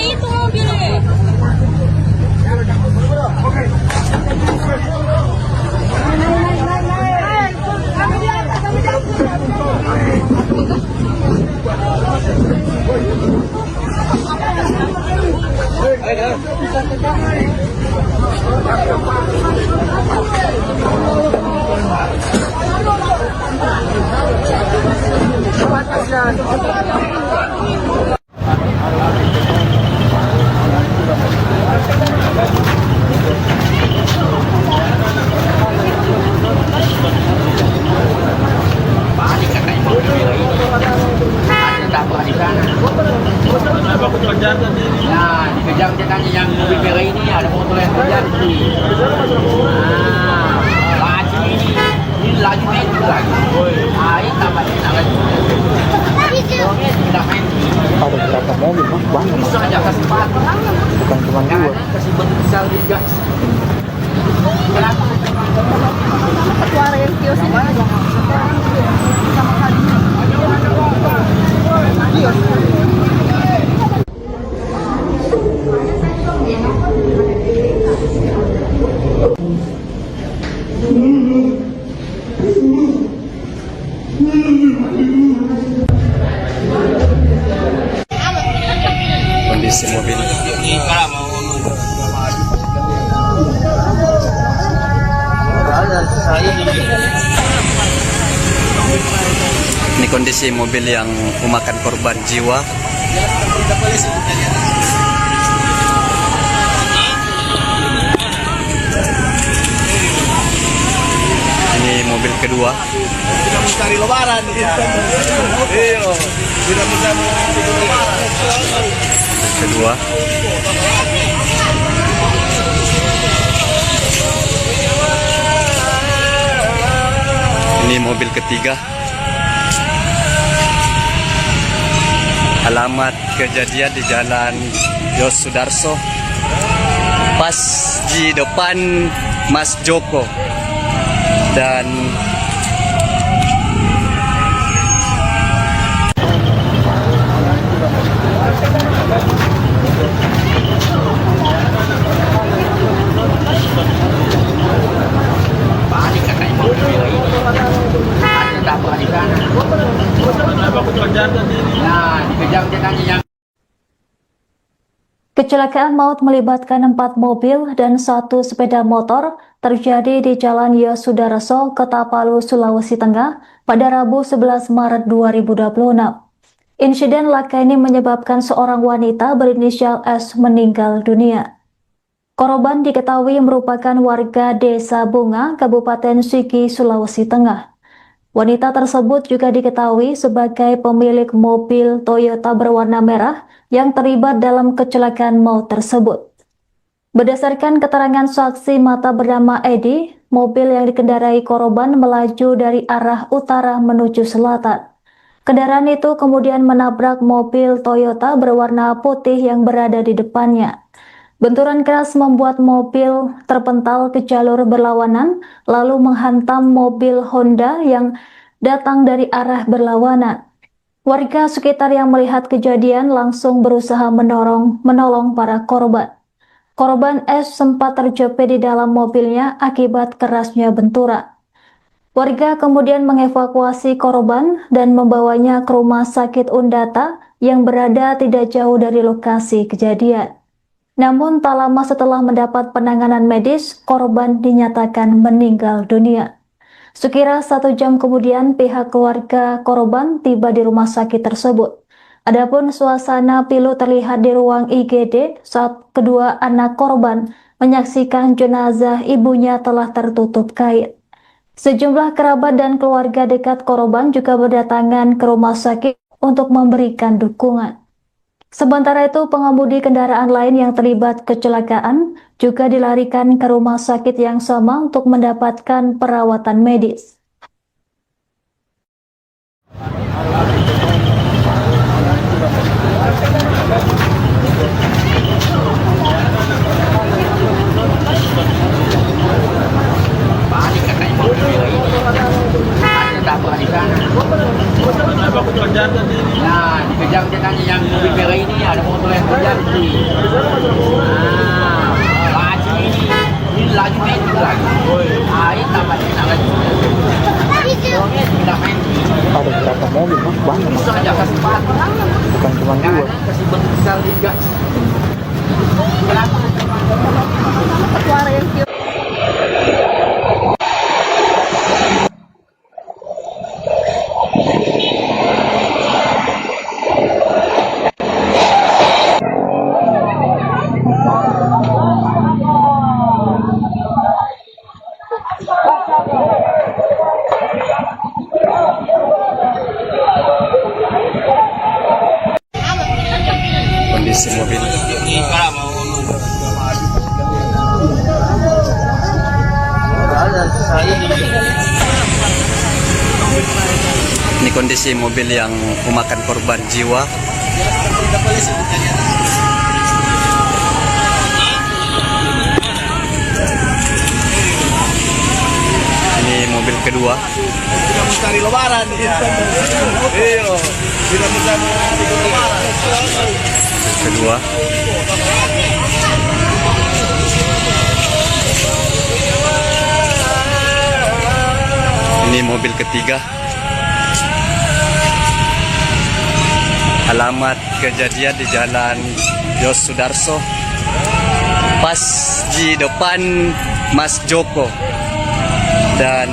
Itu mobilnya. Balik katanya mobil merah ini. Ada tabrak di sana. Nah, dikejar dia tanya yang mobil merah ini ada motor yang kejar tadi. Laju ini laju metik lagi. Ini tambah lagi. Tidak main. Ada berapa mobil, Mas? Banyak, Mas. Bisa aja kasih pat. Bukan cuma dua. Kasih bentuk besar juga. Suara yang kios ini. Kondisi mobil. Ini kondisi mobil yang memakan korban jiwa. Ini mobil kedua. Tidak mencari lebaran. Iya. Tidak mencari lebaran. Kedua. Ini mobil ketiga. Alamat kejadian di Jalan Yos Sudarso, pas di depan Mas Joko. Dan balik katanya mobil merah ini. Ada tak pernah di sana. Nah, dikejar katanya yang Kecelakaan maut melibatkan 4 mobil dan 1 sepeda motor terjadi di Jalan Yosudarso, Kota Palu, Sulawesi Tengah pada Rabu 11 Maret 2026. Insiden laka ini menyebabkan seorang wanita berinisial S meninggal dunia. Korban diketahui merupakan warga Desa Bunga, Kabupaten Sigi, Sulawesi Tengah. Wanita tersebut juga diketahui sebagai pemilik mobil Toyota berwarna merah yang terlibat dalam kecelakaan maut tersebut. Berdasarkan keterangan saksi mata bernama Edi, mobil yang dikendarai korban melaju dari arah utara menuju selatan. Kendaraan itu kemudian menabrak mobil Toyota berwarna putih yang berada di depannya. Benturan keras membuat mobil terpental ke jalur berlawanan, lalu menghantam mobil Honda yang datang dari arah berlawanan. Warga sekitar yang melihat kejadian langsung berusaha menolong para korban. Korban S sempat terjepit di dalam mobilnya akibat kerasnya benturan. Warga kemudian mengevakuasi korban dan membawanya ke rumah sakit Undata yang berada tidak jauh dari lokasi kejadian. Namun tak lama setelah mendapat penanganan medis, korban dinyatakan meninggal dunia. Sekira 1 jam kemudian pihak keluarga korban tiba di rumah sakit tersebut. Adapun suasana pilu terlihat di ruang IGD saat kedua anak korban menyaksikan jenazah ibunya telah tertutup kain. Sejumlah kerabat dan keluarga dekat korban juga berdatangan ke rumah sakit untuk memberikan dukungan. Sementara itu, pengemudi kendaraan lain yang terlibat kecelakaan juga dilarikan ke rumah sakit yang sama untuk mendapatkan perawatan medis. balik katanya mobil merah ini. Ada tak pernah di sana. Nah, dikejar katanya yang mobil merah ini, ada motor yang terjadi. Nah, laju ini laju metik lagi. Ini tambahnya lagi. Tidak main. Ada berapa mobil, Mas? Banyak, Mas. Bisa aja kasih sepatu. Bukan cuma 2. Kasih bentuk besar juga. Kenapa? Suara yang cium. kondisi mobil. Ini kondisi mobil yang memakan korban jiwa. Ini mobil kedua. Tidak mencari lebaran. Iya. Tidak mencari lebaran. Kedua. Ini mobil ketiga. Alamat kejadian di Jalan Yos Sudarso, pas di depan Mas Joko. Dan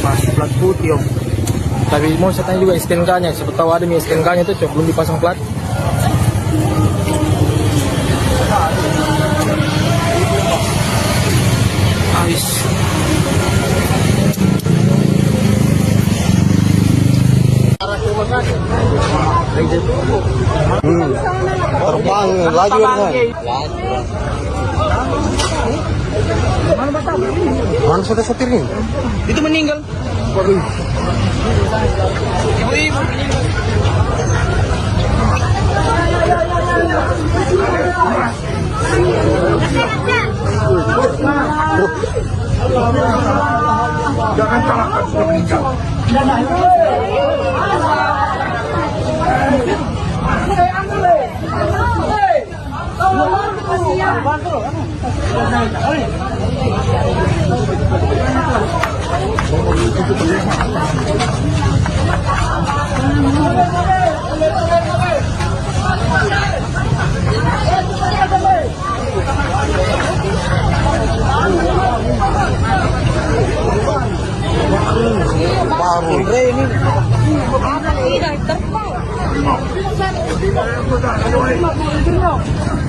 masih plat putih om. Tapi mau saya tanya juga STNK nya, siapa tahu ada nih STNK nya tuh cok belum dipasang plat. Habis. Terbang laju kan. Mana sudah sopirnya? Itu meninggal. Ibu-ibu. Jangan salahkan sudah meninggal.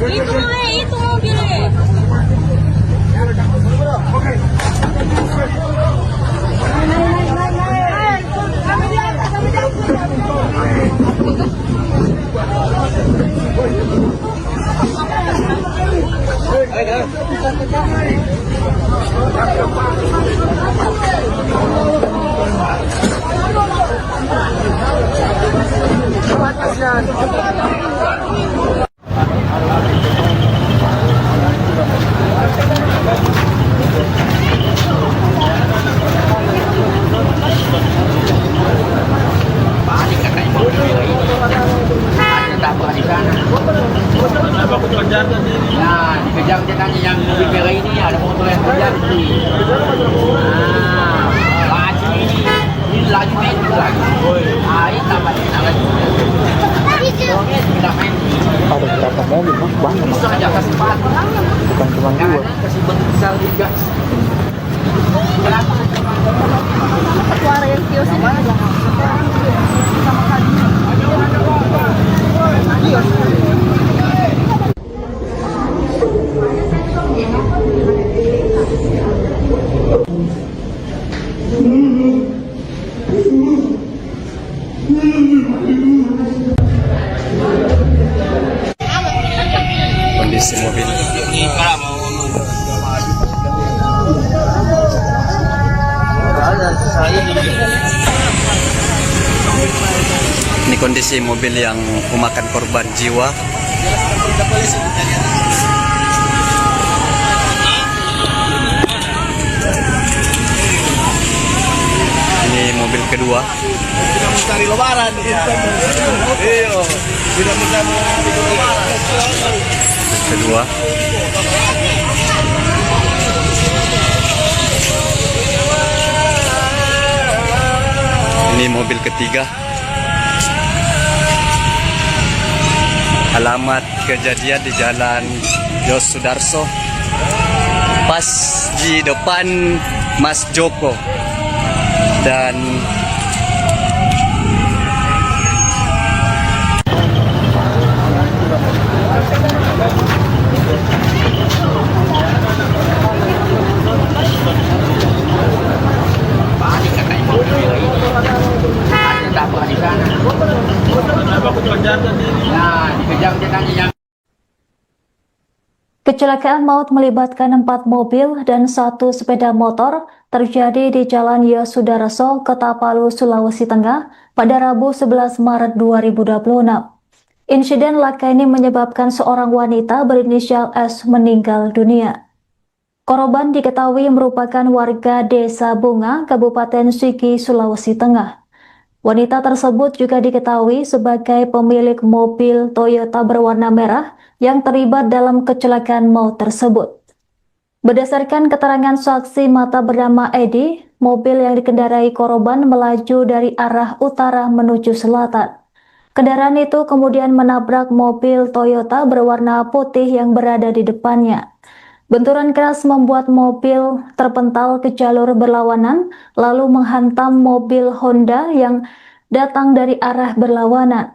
Itu mobilnya. Balik kakak yang mobil merah ini. Ada tabrak di sana. Nah, dikejar dia tanya yang mobil merah ini ada motor yang kejar sih. Laju ini laju metik lagi. Ini tambah lagi. Orangnya tidak main. Ada berapa mobil mas? Banyak mas. Bisa aja kasih pat. Bukan cuma dua. Kasih bentuk besar juga. Kenapa? Suara yang kios ini juga. Sama kali. kondisi mobil. Ini kondisi mobil yang memakan korban jiwa. Ini mobil kedua. Tidak mencari lebaran. Iya. Tidak mencari lebaran. Mobil kedua. Ini mobil ketiga. Alamat kejadian di Jalan Yos Sudarso, pas di depan Mas Joko. Dan Balik kakak yang mobil merah ini. Ada tabrak di sana. Nah, dikejar dia tanya yang Kecelakaan maut melibatkan 4 mobil dan 1 sepeda motor terjadi di Jalan Yosudarso, Kota Palu, Sulawesi Tengah pada Rabu 11 Maret 2026. Insiden laka ini menyebabkan seorang wanita berinisial S meninggal dunia. Korban diketahui merupakan warga Desa Bunga, Kabupaten Sigi, Sulawesi Tengah. Wanita tersebut juga diketahui sebagai pemilik mobil Toyota berwarna merah yang terlibat dalam kecelakaan maut tersebut. Berdasarkan keterangan saksi mata bernama Edi, mobil yang dikendarai korban melaju dari arah utara menuju selatan. Kendaraan itu kemudian menabrak mobil Toyota berwarna putih yang berada di depannya. Benturan keras membuat mobil terpental ke jalur berlawanan, lalu menghantam mobil Honda yang datang dari arah berlawanan.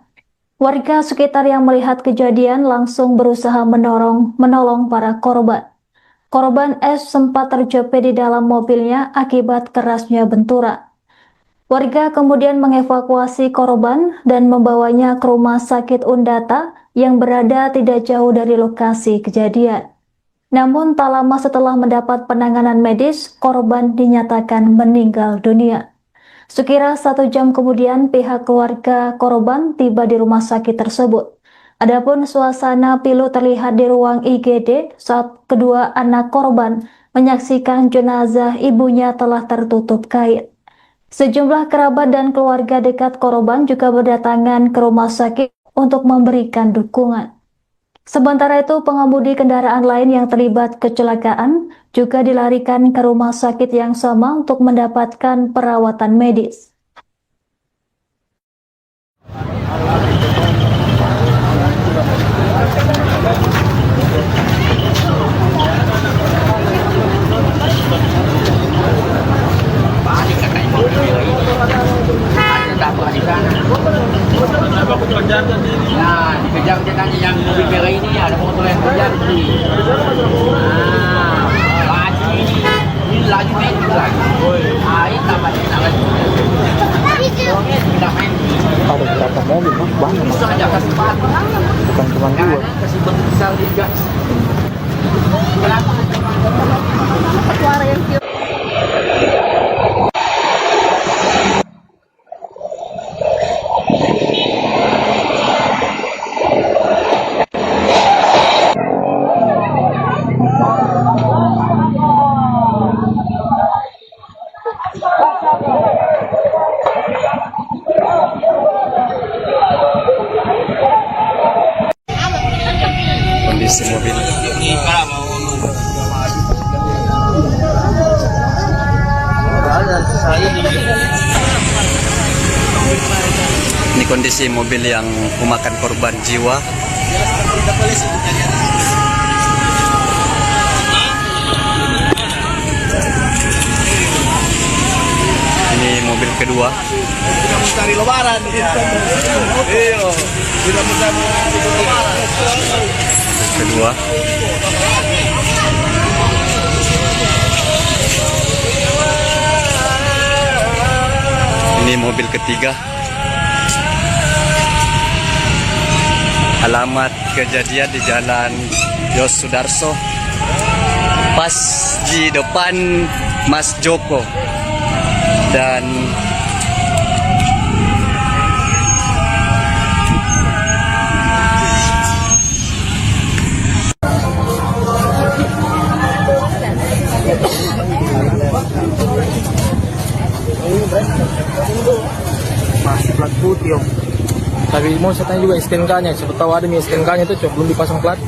Warga sekitar yang melihat kejadian langsung berusaha menolong para korban. Korban S sempat terjepit di dalam mobilnya akibat kerasnya benturan. Warga kemudian mengevakuasi korban dan membawanya ke rumah sakit Undata yang berada tidak jauh dari lokasi kejadian. Namun tak lama setelah mendapat penanganan medis, korban dinyatakan meninggal dunia. Sekira 1 jam kemudian pihak keluarga korban tiba di rumah sakit tersebut. Adapun suasana pilu terlihat di ruang IGD saat kedua anak korban menyaksikan jenazah ibunya telah tertutup kain. Sejumlah kerabat dan keluarga dekat korban juga berdatangan ke rumah sakit untuk memberikan dukungan. Sementara itu, pengemudi kendaraan lain yang terlibat kecelakaan juga dilarikan ke rumah sakit yang sama untuk mendapatkan perawatan medis. Balik katanya mobil merah ini. Ada dapat di sana. Nah, dikejar katanya yang mobil merah ini ada motor yang kejar sih. Laju ini laju main lagi. Ini tambahnya lagi. Tidak main. Ada berapa mobil, Mas? Banyak, Mas. Bisa aja kasih empat. Bukan cuma 2. Kasih bentuk besar juga. Suara yang kios. Kondisi mobil. Ini kondisi mobil yang memakan korban jiwa. Ini mobil kedua. Tidak mencari lebaran. Iya. Tidak mencari lebaran. Kedua. Ini mobil ketiga. Alamat kejadian di Jalan Yos Sudarso, pas di depan Mas Joko. Dan Masih plat putih, Om. Tapi mau saya tanya juga STNK-nya, siapa tahu ada nih STNK-nya itu, Cok, belum dipasang plat.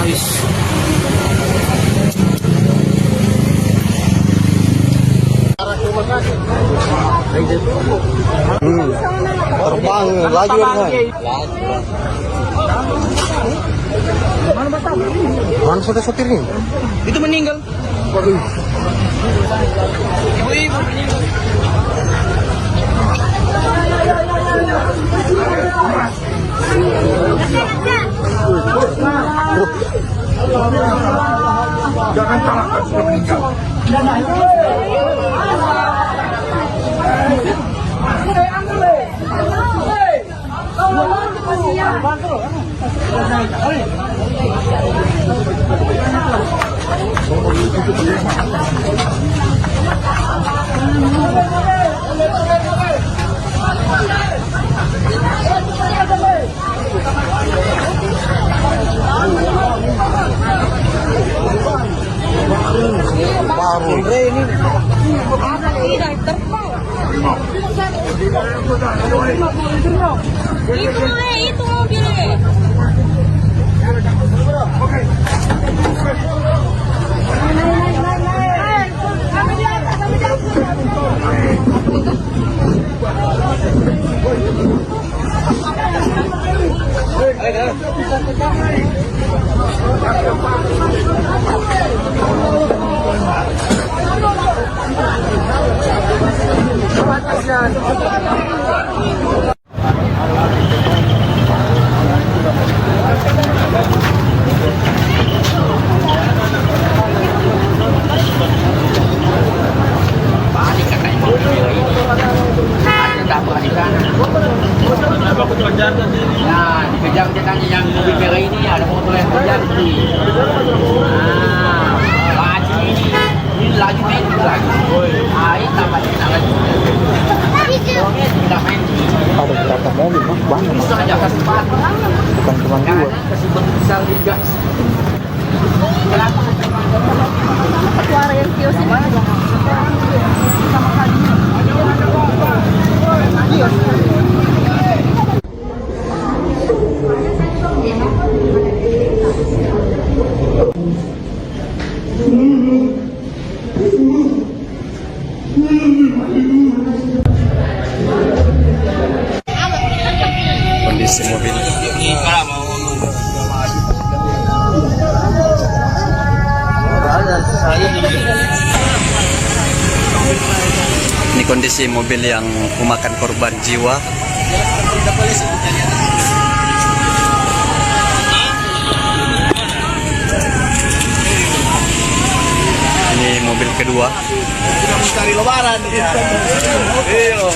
Ais. Terbang laju kan. Mana sudah sopirnya? Itu meninggal. Ibu-ibu meninggal. Jangan salahkan sudah meninggal. Itu mobilnya. Balik katanya mobil merah ini. Ada tabrak di sana. Nah, dikejar dia tanya yang mobil merah ini ada motor yang terjadi. Nah, laju ini laju main lagi. Ah, ini tampaknya nak laju. Tidak main. Ada berapa mobil bang? Banyak Bisa aja kasih cepat. bukan cuma dua. Kasih bentuk besar juga. Kenapa? Suara yang kios ini sama kali. Kondisi mobil. Ini kondisi mobil yang memakan korban jiwa. Ini mobil kedua. Tidak mencari lebaran dia. Iya.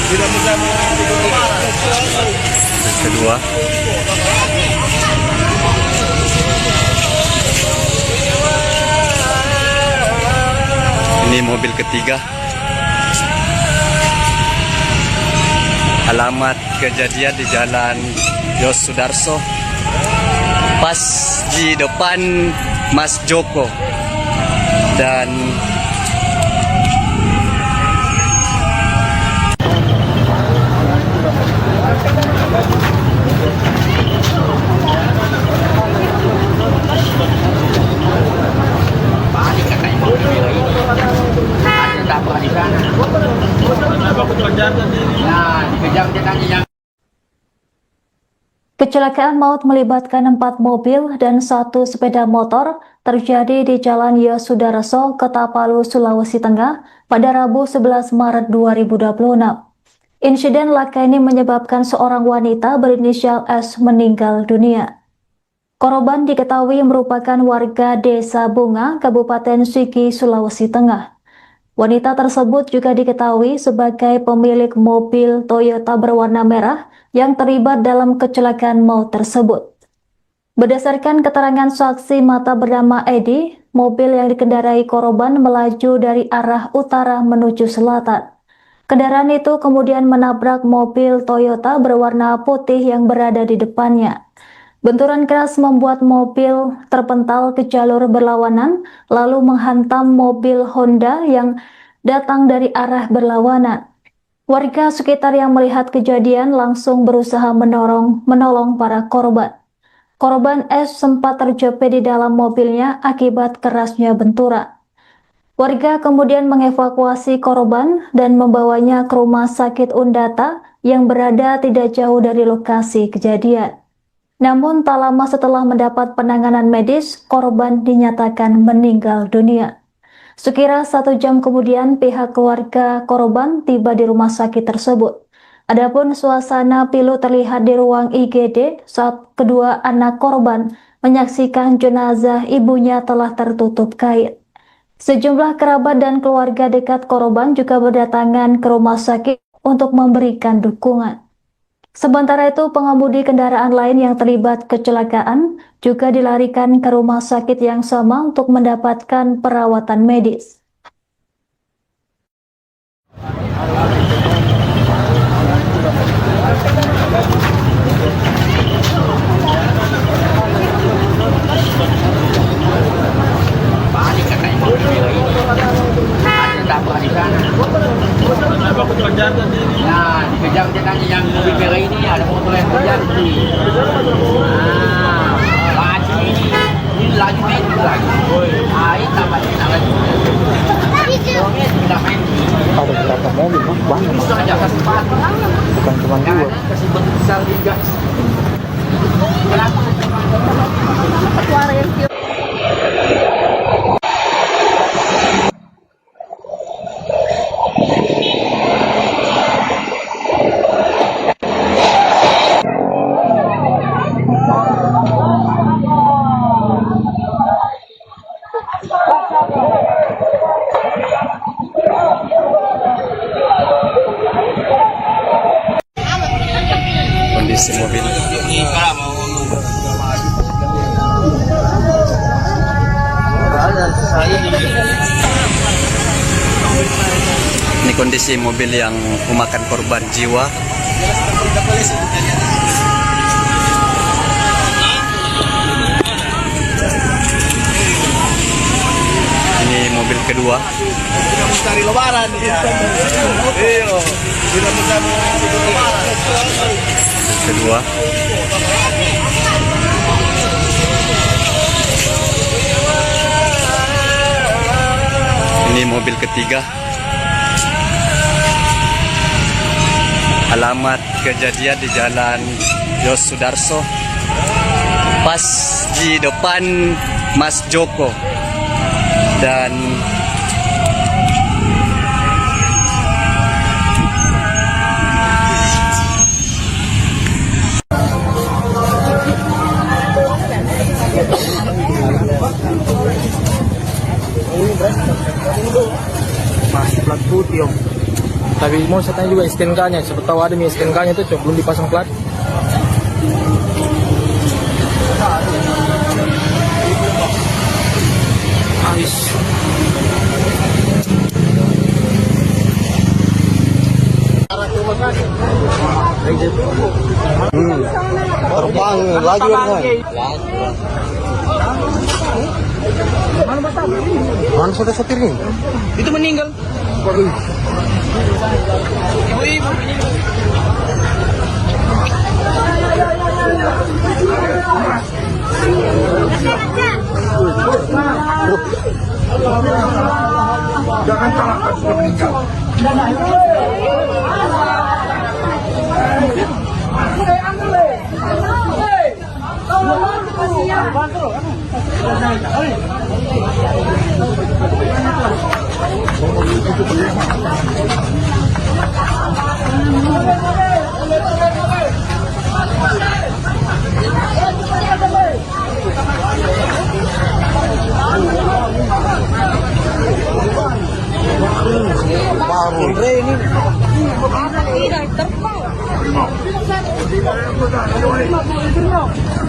Tidak mencari lebaran. Mobil kedua. Ini mobil ketiga. Alamat kejadian di Jalan Yos Sudarso, pas di depan Mas Joko. Dan Balik katanya mobil merah ini. Ada tabrak di sana. Nah, dikejar dia tanya yang Kecelakaan maut melibatkan 4 mobil dan 1 sepeda motor terjadi di Jalan Yosudarso, Kota Sulawesi Tengah pada Rabu 11 Maret 2026. Insiden laka ini menyebabkan seorang wanita berinisial S meninggal dunia. Korban diketahui merupakan warga Desa Bunga, Kabupaten Sigi, Sulawesi Tengah. Wanita tersebut juga diketahui sebagai pemilik mobil Toyota berwarna merah yang terlibat dalam kecelakaan maut tersebut. Berdasarkan keterangan saksi mata bernama Edi, mobil yang dikendarai korban melaju dari arah utara menuju selatan. Kendaraan itu kemudian menabrak mobil Toyota berwarna putih yang berada di depannya. Benturan keras membuat mobil terpental ke jalur berlawanan, lalu menghantam mobil Honda yang datang dari arah berlawanan. Warga sekitar yang melihat kejadian langsung berusaha menolong para korban. Korban S sempat terjepit di dalam mobilnya akibat kerasnya benturan. Warga kemudian mengevakuasi korban dan membawanya ke rumah sakit Undata yang berada tidak jauh dari lokasi kejadian. Namun tak lama setelah mendapat penanganan medis, korban dinyatakan meninggal dunia. Sekira 1 jam kemudian pihak keluarga korban tiba di rumah sakit tersebut. Adapun suasana pilu terlihat di ruang IGD saat kedua anak korban menyaksikan jenazah ibunya telah tertutup kain. Sejumlah kerabat dan keluarga dekat korban juga berdatangan ke rumah sakit untuk memberikan dukungan. Sementara itu, pengemudi kendaraan lain yang terlibat kecelakaan juga dilarikan ke rumah sakit yang sama untuk mendapatkan perawatan medis. balik katanya mobil merah ini. Ada tabrak di sana. Nah, dikejar dia tanya yang mobil merah ini ada motor yang kejar sih. Laju ini laju main lagi. Ini tambahnya lagi. Tidak main. Ada berapa mobil mas? Banyak mas. Bisa aja kasih cepat. Bukan cuma dua. Kasih bentuk besar juga. Kenapa? Suara yang kios. Kondisi mobil. Ini kondisi mobil yang memakan korban jiwa. Ini mobil kedua. Tidak mencari lebaran. Iya. Tidak mencari lebaran. Kedua. Ini mobil ketiga. Alamat kejadian di Jalan Yos Sudarso, pas di depan Mas Joko. Dan Masih plat putih om. Tapi mau saya tanya juga STNK-nya. Siapa tahu ada nih STNK-nya itu belum dipasang plat. Habis. Terbang laju kan. Mana sudah setirnya? Itu meninggal. Ibu-ibu. Jangan salahkan sudah meninggal.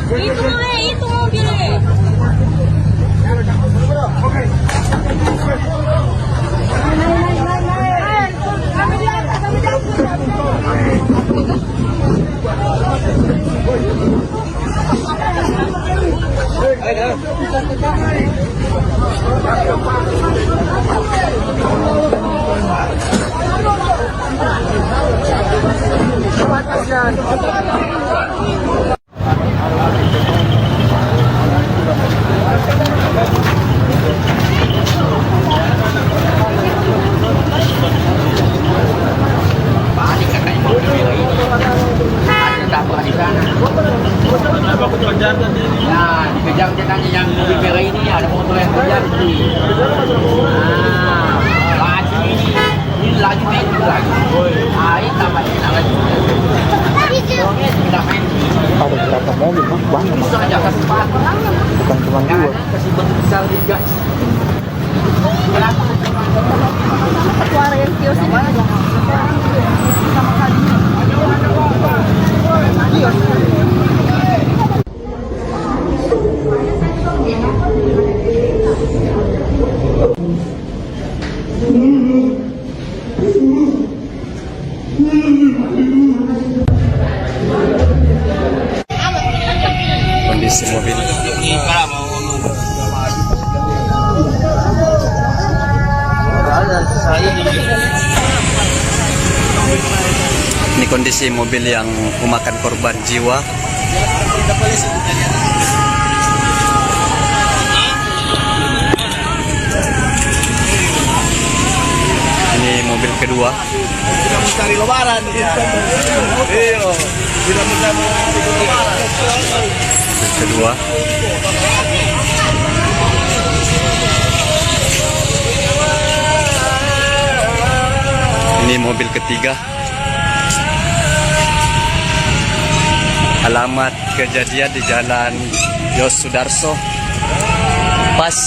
Itu mobilnya. Nah, dikejar dia tanya yang mobil merah ini ada motor yang kejar sih. Laju ini laju main lagi. Ini tambahnya lagi. Tidak main. Ada berapa mobil mas? Banyak mas. Bisa aja kasih cepat. Bukan cuma dua. Kasih bentuk besar juga. Kenapa? Suara yang kios ini. kondisi mobil. kondisi mobil yang memakan korban jiwa. Ini mobil kedua. Tidak mencari lebaran. Iya. Tidak mencari lebaran. Mobil kedua. Ini mobil ketiga. Alamat kejadian di Jalan Yos Sudarso, pas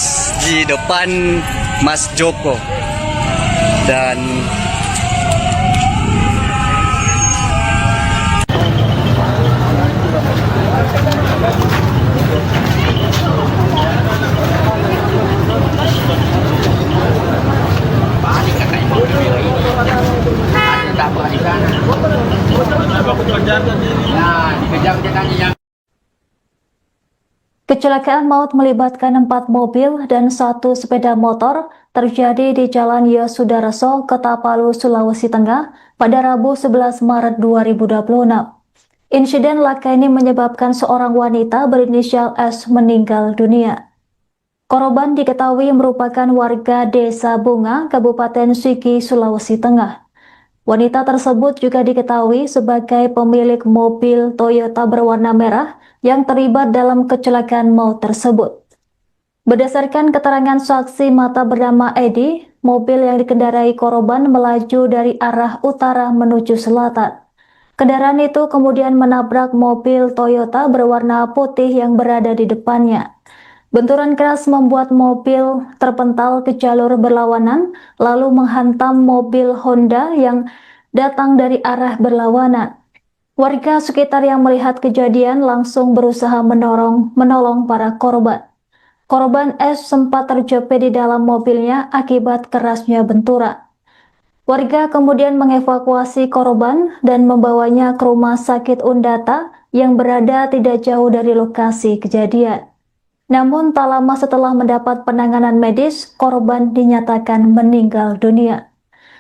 di depan Mas Joko. Dan Balik katanya mobil merah ini. Ada tabrak di sana. Nah, dikejar katanya yang Kecelakaan maut melibatkan 4 mobil dan 1 sepeda motor terjadi di Jalan Yosudarso, Kota Palu, Sulawesi Tengah pada Rabu 11 Maret 2026. Insiden laka ini menyebabkan seorang wanita berinisial S meninggal dunia. Korban diketahui merupakan warga Desa Bunga, Kabupaten Sigi, Sulawesi Tengah. Wanita tersebut juga diketahui sebagai pemilik mobil Toyota berwarna merah yang terlibat dalam kecelakaan maut tersebut. Berdasarkan keterangan saksi mata bernama Edi, mobil yang dikendarai korban melaju dari arah utara menuju selatan. Kendaraan itu kemudian menabrak mobil Toyota berwarna putih yang berada di depannya. Benturan keras membuat mobil terpental ke jalur berlawanan, lalu menghantam mobil Honda yang datang dari arah berlawanan. Warga sekitar yang melihat kejadian langsung berusaha menolong para korban. Korban S sempat terjepit di dalam mobilnya akibat kerasnya benturan. Warga kemudian mengevakuasi korban dan membawanya ke rumah sakit Undata yang berada tidak jauh dari lokasi kejadian. Namun tak lama setelah mendapat penanganan medis, korban dinyatakan meninggal dunia.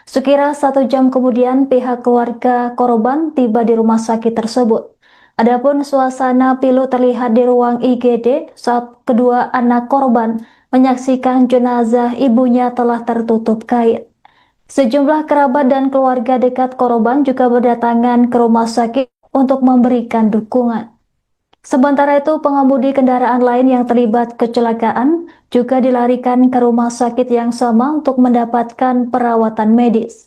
Sekira 1 jam kemudian pihak keluarga korban tiba di rumah sakit tersebut. Adapun suasana pilu terlihat di ruang IGD saat kedua anak korban menyaksikan jenazah ibunya telah tertutup kain. Sejumlah kerabat dan keluarga dekat korban juga berdatangan ke rumah sakit untuk memberikan dukungan. Sementara itu, pengemudi kendaraan lain yang terlibat kecelakaan juga dilarikan ke rumah sakit yang sama untuk mendapatkan perawatan medis.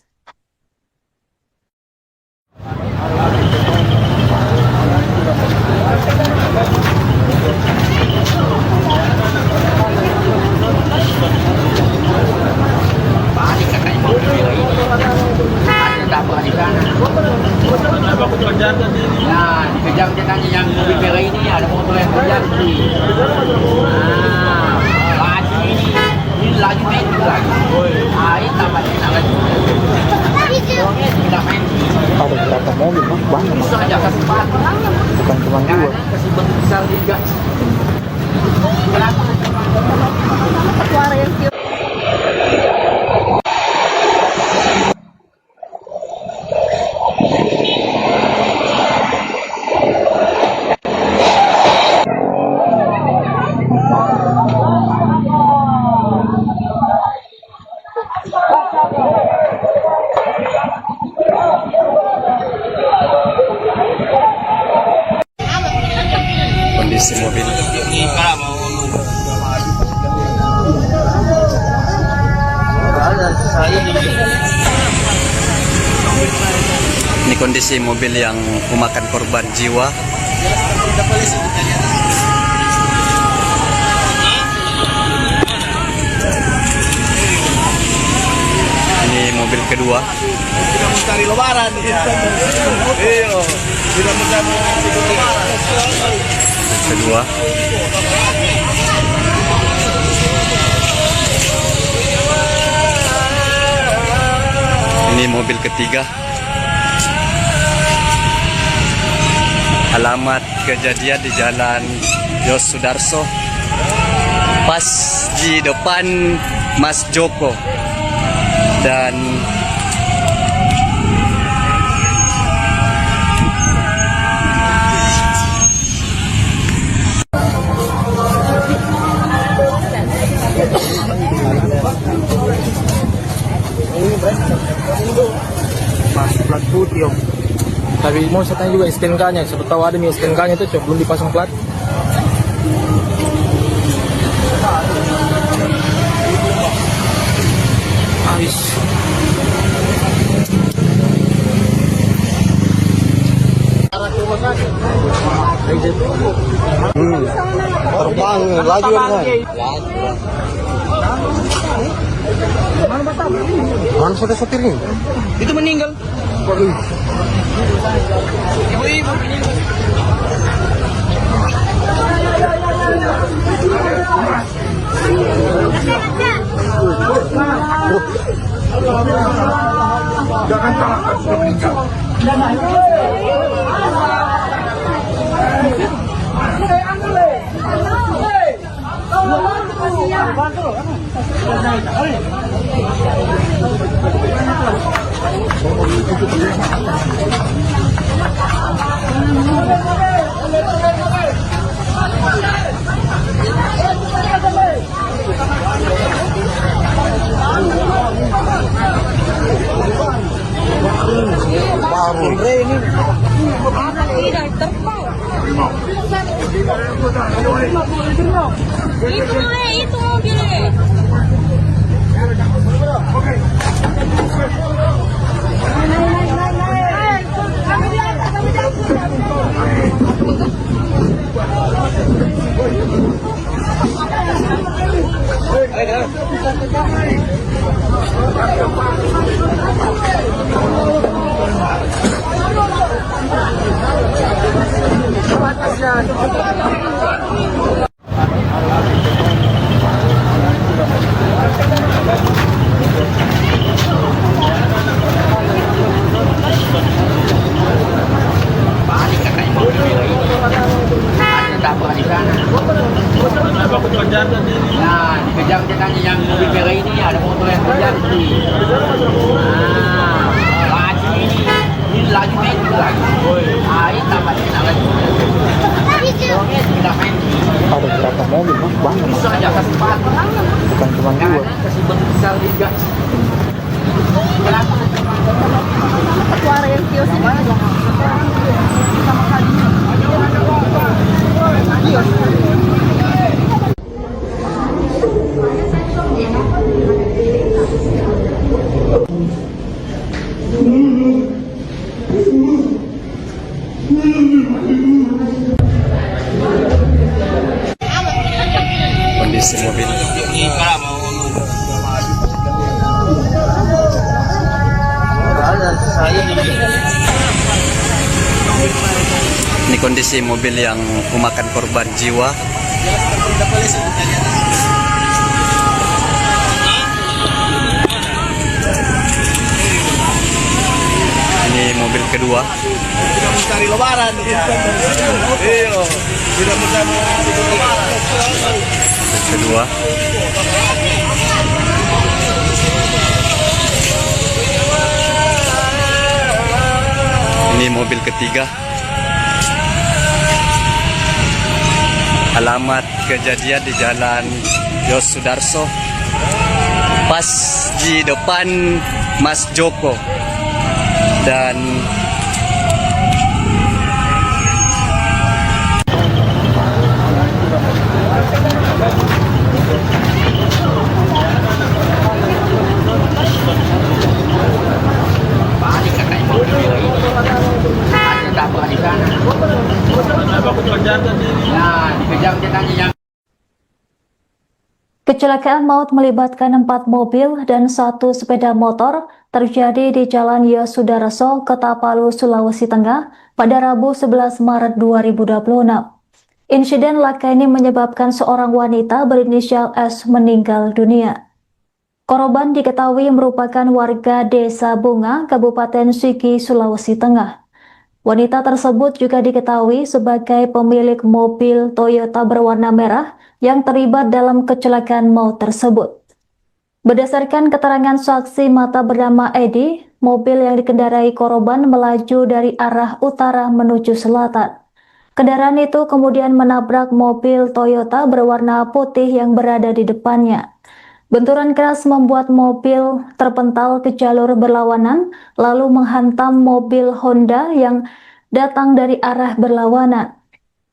balik katanya mobil merah ini. Ada tabrak di sana. Nah, dikejar katanya yang mobil merah ini. Ada motor yang kejar sih. Nah, laju ini. Ini laju main lagi. Ah, ini tambahnya lagi. Tidak main. Ada berapa mobil, Bang? Banyak, Bisa aja kasih ban. bukan cuma Jangan 2. kasih ban besar juga. Kenapa? Suara yang kios. kondisi mobil. Ini kondisi mobil yang memakan korban jiwa. Ini mobil kedua. Tidak mencari lebaran. Iya. Tidak mencari lebaran. Kedua. Ini mobil ketiga. Alamat kejadian di Jalan Yos Sudarso, pas di depan Mas Joko. Dan plat putih om. Tapi mau saya tanya juga STNK-nya, siapa tahu ada nih STNK-nya itu, belum dipasang plat. Habis. Terbang laju kan? Mana sudah sopirnya? Itu meninggal. Ibu-ibu meninggal. Jangan salahkan sudah meninggal. Itu mobilnya. Ada tabrak di sana. Nah, dikejar katanya yang mobil merah ini ada motor yang terjadi. Laju ini lagi main lagi. Ini tamatnya lagi. Sudah main. Ada berapa mobil bang? Banyak. Bisa aja kasih pat. Bukan cuma dua. Kasih bentuk besar juga. Suara yang kios ini juga. Sama kali. Kondisi mobil. Ini kondisi mobil yang memakan korban jiwa. Ini mobil kedua. Tidak mencari lebaran. Iya. Tidak mencari lebaran. Mobil kedua. Ini mobil ketiga. Alamat kejadian di Jalan Yos Sudarso, pas di depan Mas Joko. Dan Balik katanya mobil merah ini. Ada tabrak di sana. Nah, dikejar katanya yang Kecelakaan maut melibatkan 4 mobil dan 1 sepeda motor terjadi di Jalan Yosudarso, Kota-Palu, Sulawesi Tengah pada Rabu 11 Maret 2026. Insiden laka ini menyebabkan seorang wanita berinisial S meninggal dunia. Korban diketahui merupakan warga Desa Bunga, Kabupaten Sigi, Sulawesi Tengah. Wanita tersebut juga diketahui sebagai pemilik mobil Toyota berwarna merah yang terlibat dalam kecelakaan maut tersebut. Berdasarkan keterangan saksi mata bernama Edi, mobil yang dikendarai korban melaju dari arah utara menuju selatan. Kendaraan itu kemudian menabrak mobil Toyota berwarna putih yang berada di depannya. Benturan keras membuat mobil terpental ke jalur berlawanan, lalu menghantam mobil Honda yang datang dari arah berlawanan.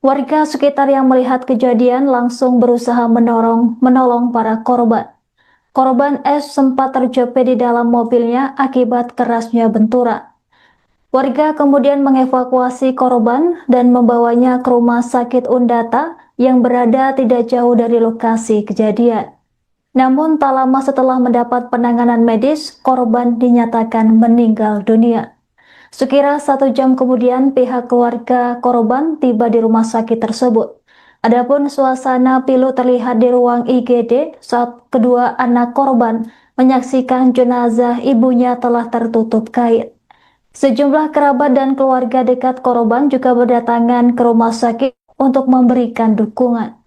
Warga sekitar yang melihat kejadian langsung berusaha menolong para korban. Korban S sempat terjepit di dalam mobilnya akibat kerasnya benturan. Warga kemudian mengevakuasi korban dan membawanya ke rumah sakit Undata yang berada tidak jauh dari lokasi kejadian. Namun tak lama setelah mendapat penanganan medis, korban dinyatakan meninggal dunia. Sekira 1 jam kemudian pihak keluarga korban tiba di rumah sakit tersebut. Adapun suasana pilu terlihat di ruang IGD saat kedua anak korban menyaksikan jenazah ibunya telah tertutup kain. Sejumlah kerabat dan keluarga dekat korban juga berdatangan ke rumah sakit untuk memberikan dukungan.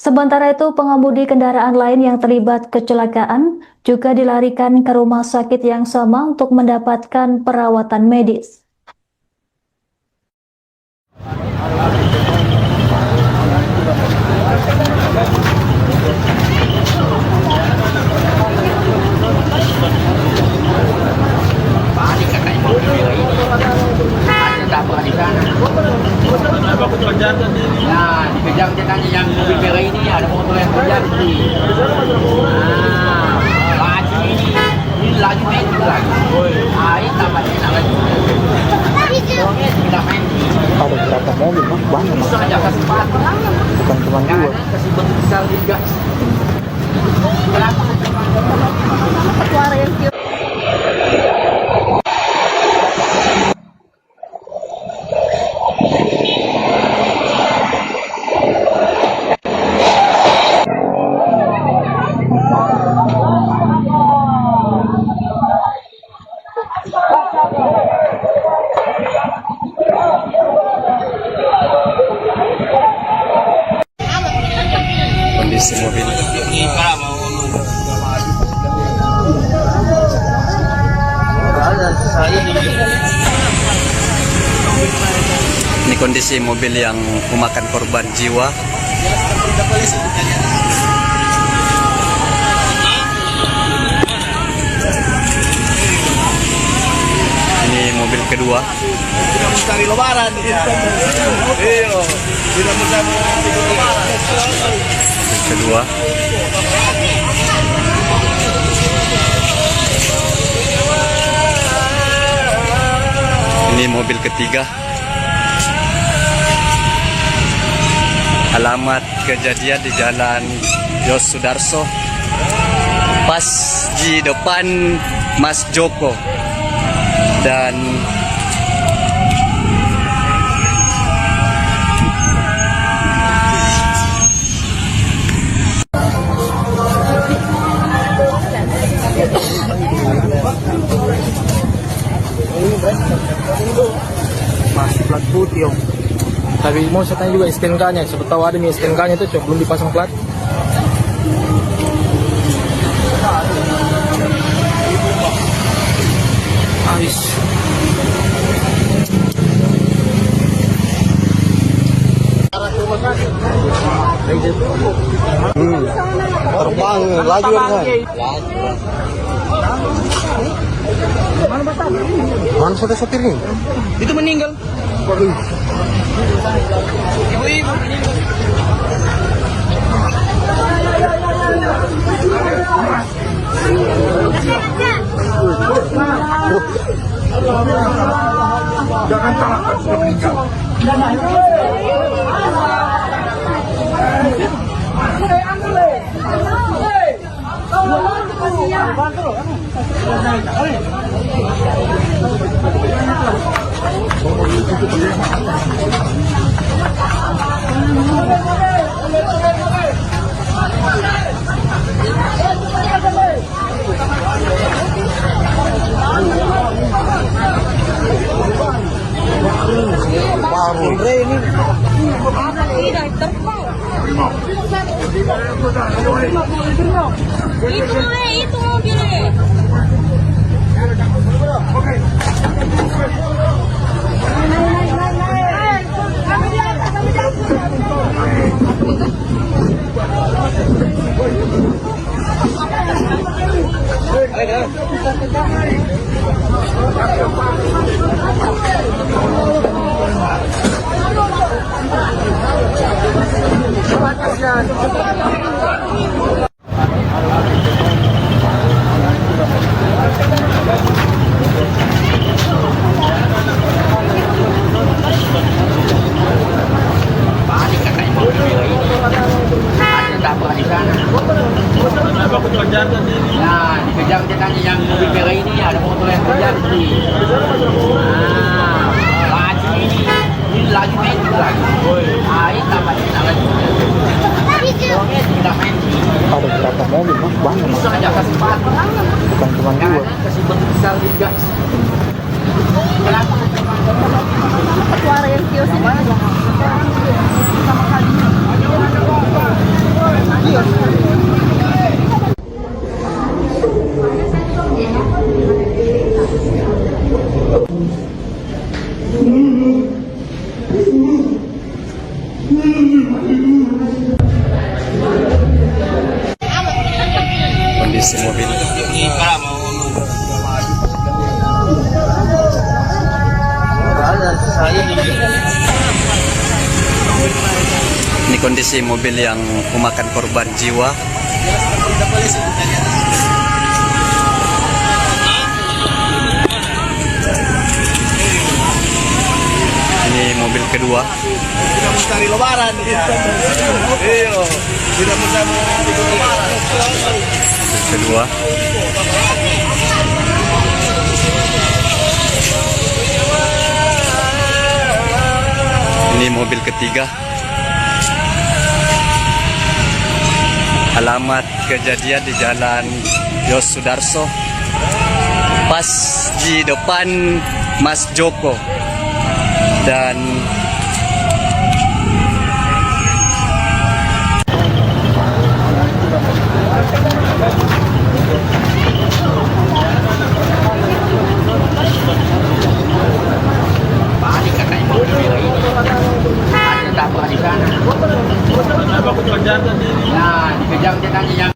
Sementara itu, pengemudi kendaraan lain yang terlibat kecelakaan juga dilarikan ke rumah sakit yang sama untuk mendapatkan perawatan medis. Panik kakak mobil merah ini. Ada tabrak di sana. Nah, dikejar katanya yang mobil merah ini ada motor yang kejar sih. Laju ini laju main lagi. Ini tamatnya nak lagi. Orangnya tidak main. Ada berapa mobil, Mas? Banyak, Mas. Bisa aja kasih sepatu. Bukan cuma dua. Kasih bentuk besar juga. Kenapa? Suara yang kios. Kondisi mobil. Ini kondisi mobil yang memakan korban jiwa. Ini mobil kedua. Tidak mencari lebaran. Iya. Tidak mencari lebaran. Mobil kedua. Ini mobil ketiga. Alamat kejadian di Jalan Yos Sudarso, pas di depan Mas Joko. Dan Masih plat putih, Om. Tapi mau saya tanya juga STNK-nya. Siapa tahu ada nih STNK-nya itu, Cok. Belum dipasang plat. Habis. Terbang laju kan. Mana sudah sopirnya? Itu meninggal. Ibu-ibu. Jangan salahkan sudah meninggal. Itu mobilnya. Kami di atas. Ini kondisi mobil yang memakan korban jiwa. Ini mobil kedua. Tidak mencari lebaran. Iya. Tidak mencari lebaran. Mobil kedua. Ini mobil ketiga. Alamat kejadian di Jalan Yos Sudarso, pas di depan Mas Joko. Dan Panik katanya mobil merah ini. Ada tabrak di sana. Nah, dikejar katanya yang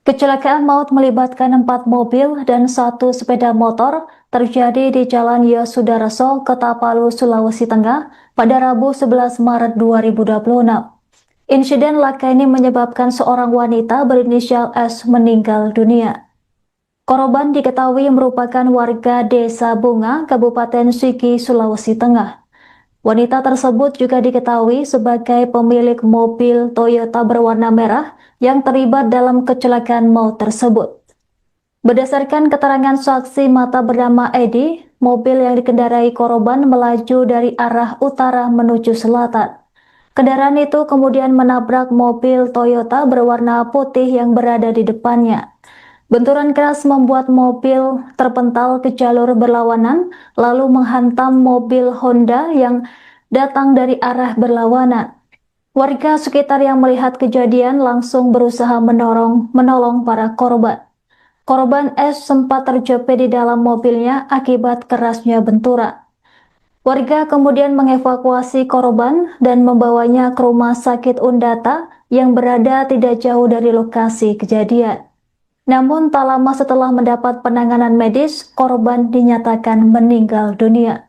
Kecelakaan maut melibatkan 4 mobil dan 1 sepeda motor terjadi di Jalan Yosudarso, Kota-Palu, Sulawesi Tengah pada Rabu 11 Maret 2026. Insiden laka ini menyebabkan seorang wanita berinisial S meninggal dunia. Korban diketahui merupakan warga Desa Bunga, Kabupaten Sigi, Sulawesi Tengah. Wanita tersebut juga diketahui sebagai pemilik mobil Toyota berwarna merah yang terlibat dalam kecelakaan maut tersebut. Berdasarkan keterangan saksi mata bernama Edi, mobil yang dikendarai korban melaju dari arah utara menuju selatan. Kendaraan itu kemudian menabrak mobil Toyota berwarna putih yang berada di depannya. Benturan keras membuat mobil terpental ke jalur berlawanan, lalu menghantam mobil Honda yang datang dari arah berlawanan. Warga sekitar yang melihat kejadian langsung berusaha menolong para korban. Korban S sempat terjepit di dalam mobilnya akibat kerasnya benturan. Warga kemudian mengevakuasi korban dan membawanya ke rumah sakit Undata yang berada tidak jauh dari lokasi kejadian. Namun tak lama setelah mendapat penanganan medis, korban dinyatakan meninggal dunia.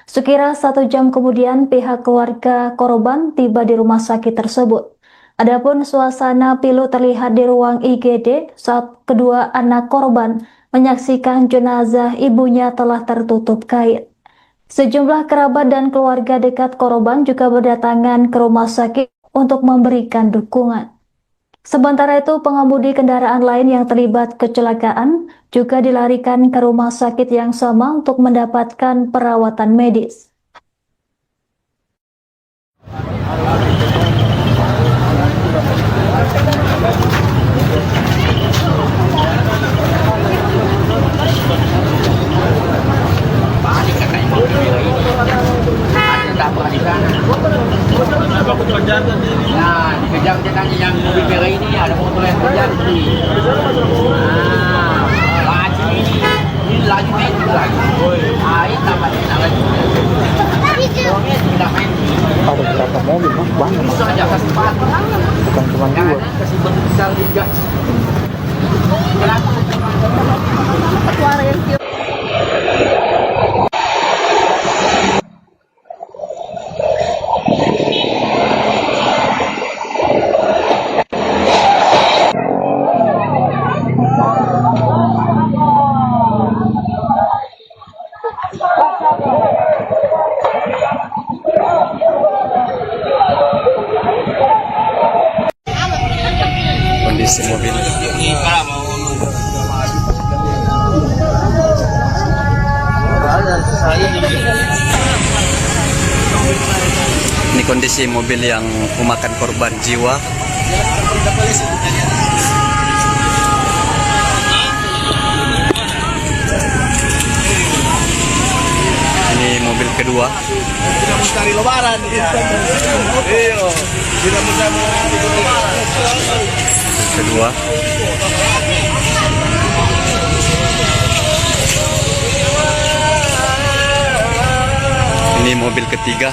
Sekira 1 jam kemudian pihak keluarga korban tiba di rumah sakit tersebut. Adapun suasana pilu terlihat di ruang IGD saat kedua anak korban menyaksikan jenazah ibunya telah tertutup kain. Sejumlah kerabat dan keluarga dekat korban juga berdatangan ke rumah sakit untuk memberikan dukungan. Sementara itu, pengemudi kendaraan lain yang terlibat kecelakaan juga dilarikan ke rumah sakit yang sama untuk mendapatkan perawatan medis. panik katanya mobil merah ini. Ada tabrak di sana. Nah, dikejar katanya yang mobil merah ini, ada motor yang terjadi. Nah, laju ini laju metik lagi. Ah, ini tambahnya lagi. Tidak main. Ada beberapa mobil banyak, Bisa aja kasih sepatu. bukan cuma Yang dua. ada kasih bentuk besar juga. Kenapa? Suara yang kios. kondisi mobil. Ini kondisi mobil yang memakan korban jiwa. Ini mobil kedua. Tidak mencari lebaran. Iya. Tidak mencari lebaran. Kedua. Ini mobil ketiga.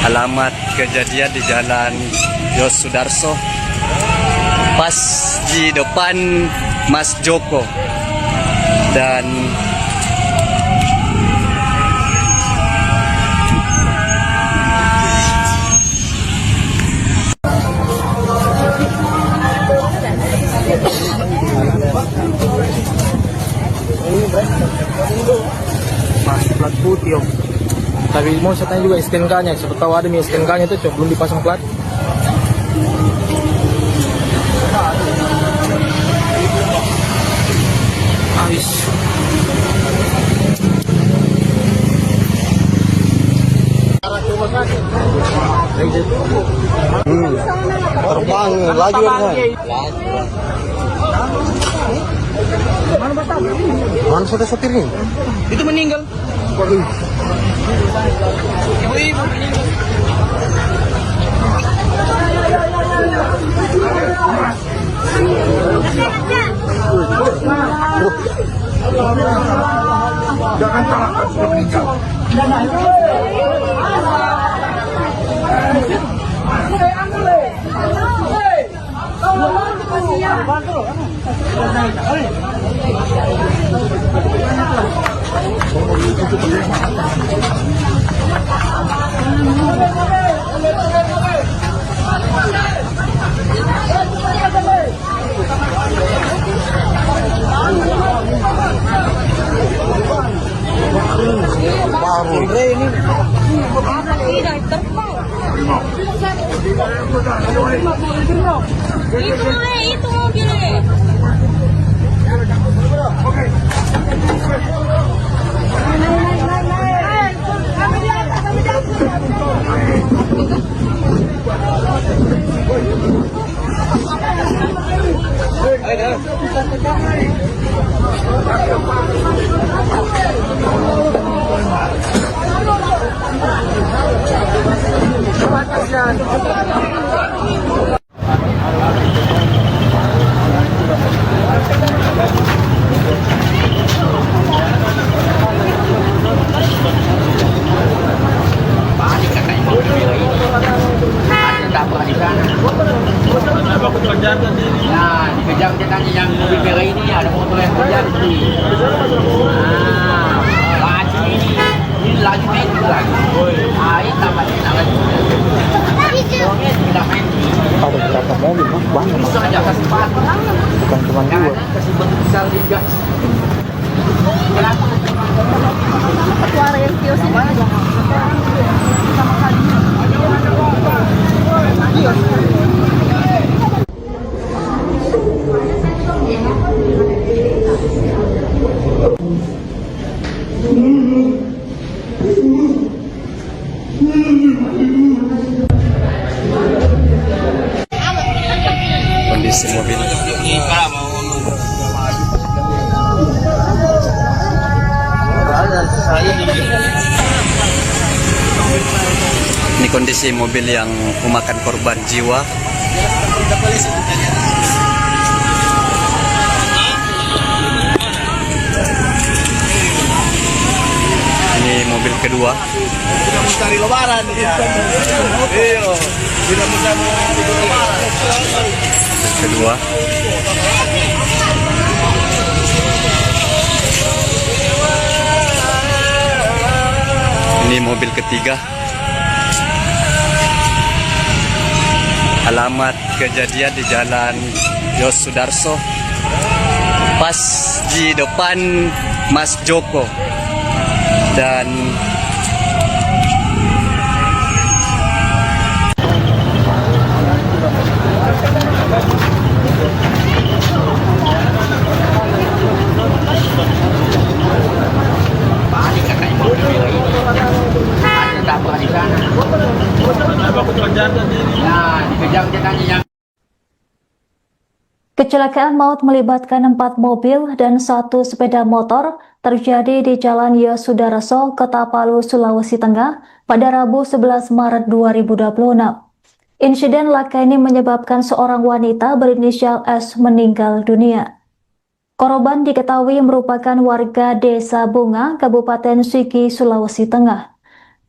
Alamat kejadian di Jalan Yos Sudarso, pas di depan Mas Joko. dan masih plat putih om. Tapi mau saya tanya juga STNK-nya, siapa tahu ada nih STNK-nya itu, belum dipasang plat. Habis. Terbang lagi kan? Mana sudah sopirnya? Itu meninggal. Ibu-ibu meninggal. Jangan salahkan sudah meninggal. Itu mobilnya. Balik katanya mobil merah ini. Ada dapur di sana. Nah, dikejar katanya yang mobil merah ini ada motor yang terjadi. Nah, laju ini laju metik lagi. Ah, ini tamatnya lagi. Soalnya tidak main. Ada berapa mobil banyak. Bisa aja kasih sepatu. Bukan cuma dua. Kasih bentuk besar juga. Keluar yang kios ini aja. kondisi mobil. Ini kondisi mobil yang memakan korban jiwa. Ini mobil kedua. Tidak mencari lebaran. Iya. Tidak mencari lebaran. Mobil kedua. Ini mobil ketiga. Alamat kejadian di Jalan Yos Sudarso, pas di depan Mas Joko. Dan Balik katanya mobil merah ini. Ada dapur di sana. Nah, dikejar katanya yang Kecelakaan maut melibatkan 4 mobil dan 1 sepeda motor terjadi di Jalan Yosudarso, Kota Palu, Sulawesi Tengah pada Rabu 11 Maret 2026. Insiden laka ini menyebabkan seorang wanita berinisial S meninggal dunia. Korban diketahui merupakan warga Desa Bunga, Kabupaten Sigi, Sulawesi Tengah.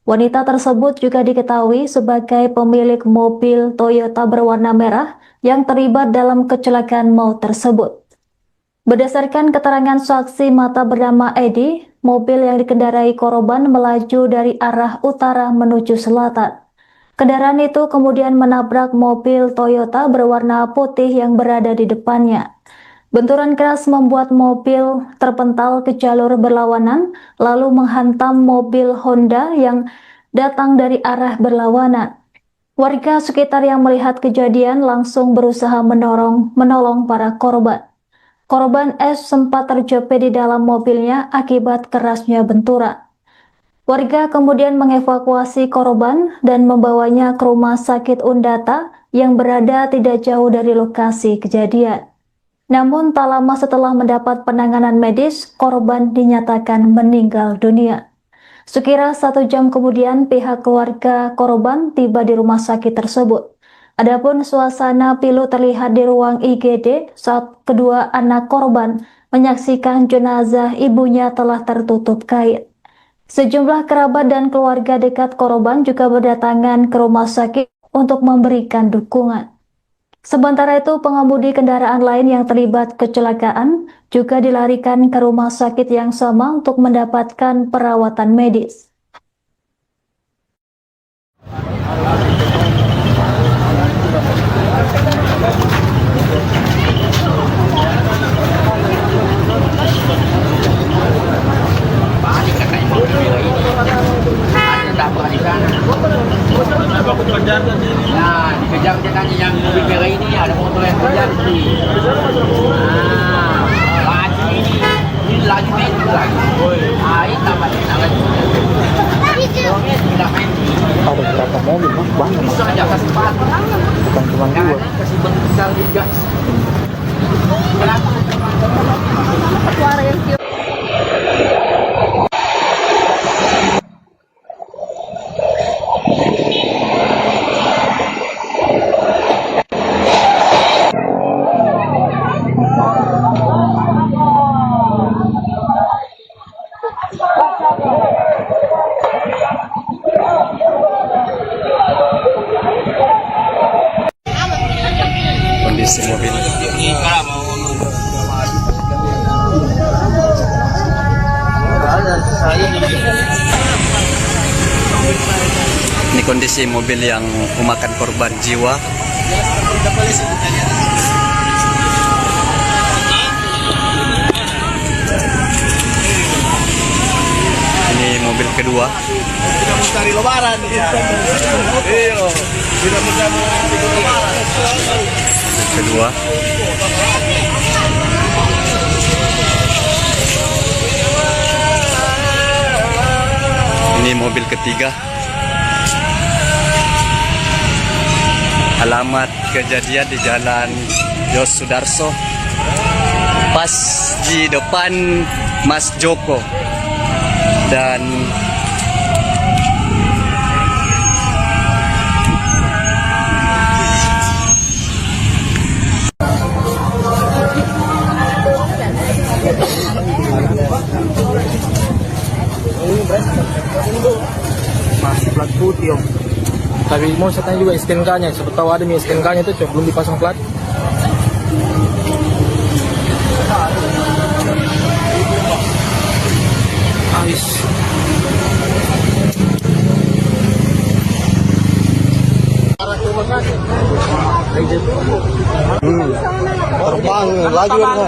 Wanita tersebut juga diketahui sebagai pemilik mobil Toyota berwarna merah yang terlibat dalam kecelakaan maut tersebut. Berdasarkan keterangan saksi mata bernama Edi, mobil yang dikendarai korban melaju dari arah utara menuju selatan. Kendaraan itu kemudian menabrak mobil Toyota berwarna putih yang berada di depannya. Benturan keras membuat mobil terpental ke jalur berlawanan, lalu menghantam mobil Honda yang datang dari arah berlawanan. Warga sekitar yang melihat kejadian langsung berusaha menolong para korban. Korban S sempat terjepit di dalam mobilnya akibat kerasnya benturan. Warga kemudian mengevakuasi korban dan membawanya ke rumah sakit Undata yang berada tidak jauh dari lokasi kejadian. Namun tak lama setelah mendapat penanganan medis, korban dinyatakan meninggal dunia. Sekira 1 jam kemudian pihak keluarga korban tiba di rumah sakit tersebut. Adapun suasana pilu terlihat di ruang IGD saat kedua anak korban menyaksikan jenazah ibunya telah tertutup kain. Sejumlah kerabat dan keluarga dekat korban juga berdatangan ke rumah sakit untuk memberikan dukungan. Sementara itu, pengemudi kendaraan lain yang terlibat kecelakaan juga dilarikan ke rumah sakit yang sama untuk mendapatkan perawatan medis. Balik katanya mobil merah ini. Ada tabrak di sana. Nah, dikejar katanya yang mobil merah ini ada motor yang kejar sih. Laju ini laju metik lagi. Ini tambah lagi. Orangnya tidak main. Ada berapa mobil, Mas? Banyak, Mas. Bisa aja kasih sepatu. Bukan cuma Jangan 2. kasih bentuk besar juga. Kenapa? Suara yang kios. Kondisi mobil. Ini kondisi mobil yang memakan korban jiwa. Ini mobil kedua. Tidak mencari lebaran dia. Iya. Tidak mencari lebaran. Mobil kedua. Ini mobil ketiga. Alamat kejadian di Jalan Yos Sudarso, pas di depan Mas Joko. Dan Masih plat putih, Om. Tapi mau saya tanya juga STNK-nya. Siapa tahu ada nih STNK-nya itu, Cok. Belum dipasang plat. Ais. Terbang laju kan.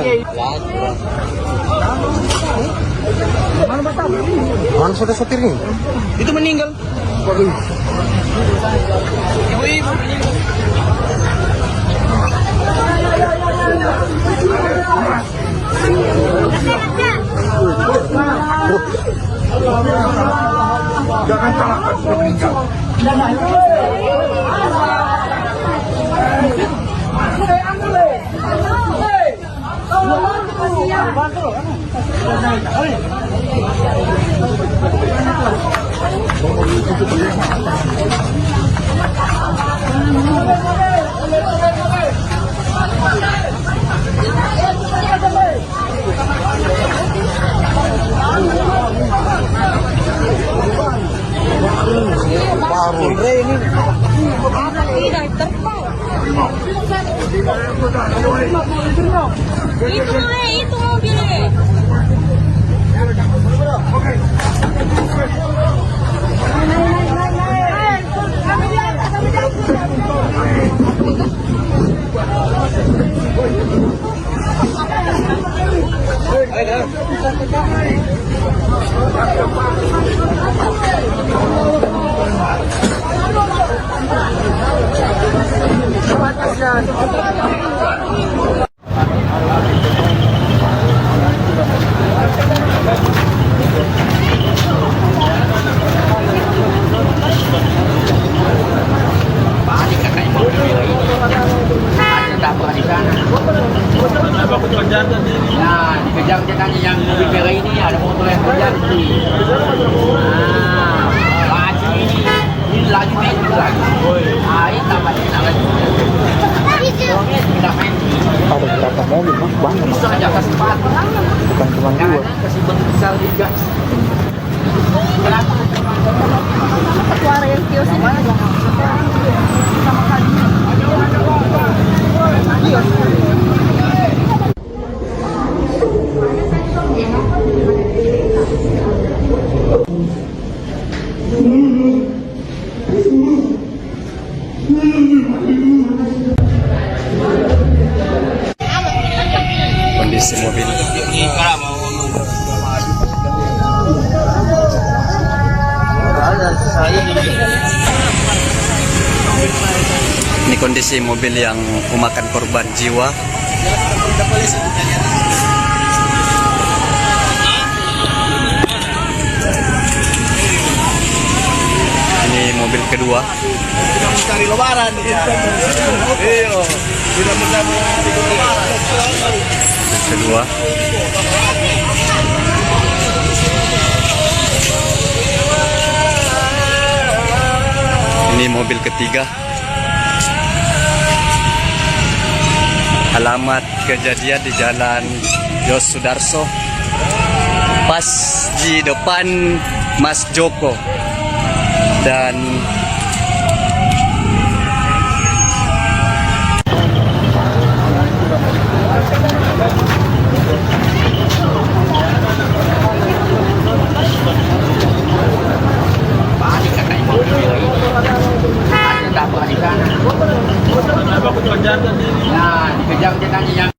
Mana sudah sotirnya? Itu meninggal. Ibu-ibu meninggal. Jangan salahkan sudah meninggal. Itu mobilnya. Balik katanya mobil merah ini. Ada tabrak di sana. Nah, dikejar katanya yang mobil merah ini ada motor yang terjadi. Laju ini laju main lagi. Ini tambahnya lagi. Tidak main. Ada berapa mobil mas? Banyak mas. Bisa aja kasih pat. Bukan cuma dua. Kasih bentuk besar juga. Kenapa? Suara yang kios ini sama kali. Kondisi mobil. Ini kondisi mobil yang memakan korban jiwa. Ini mobil kedua. Tidak mencari lebaran. Iya. Tidak mencari lebaran. Mobil kedua. Ini mobil ketiga. Alamat kejadian di Jalan Yos Sudarso, pas di depan Mas Joko. Dan Balik katanya mobil merah ini. Ada tabrak di sana. Nah, dikejar katanya yang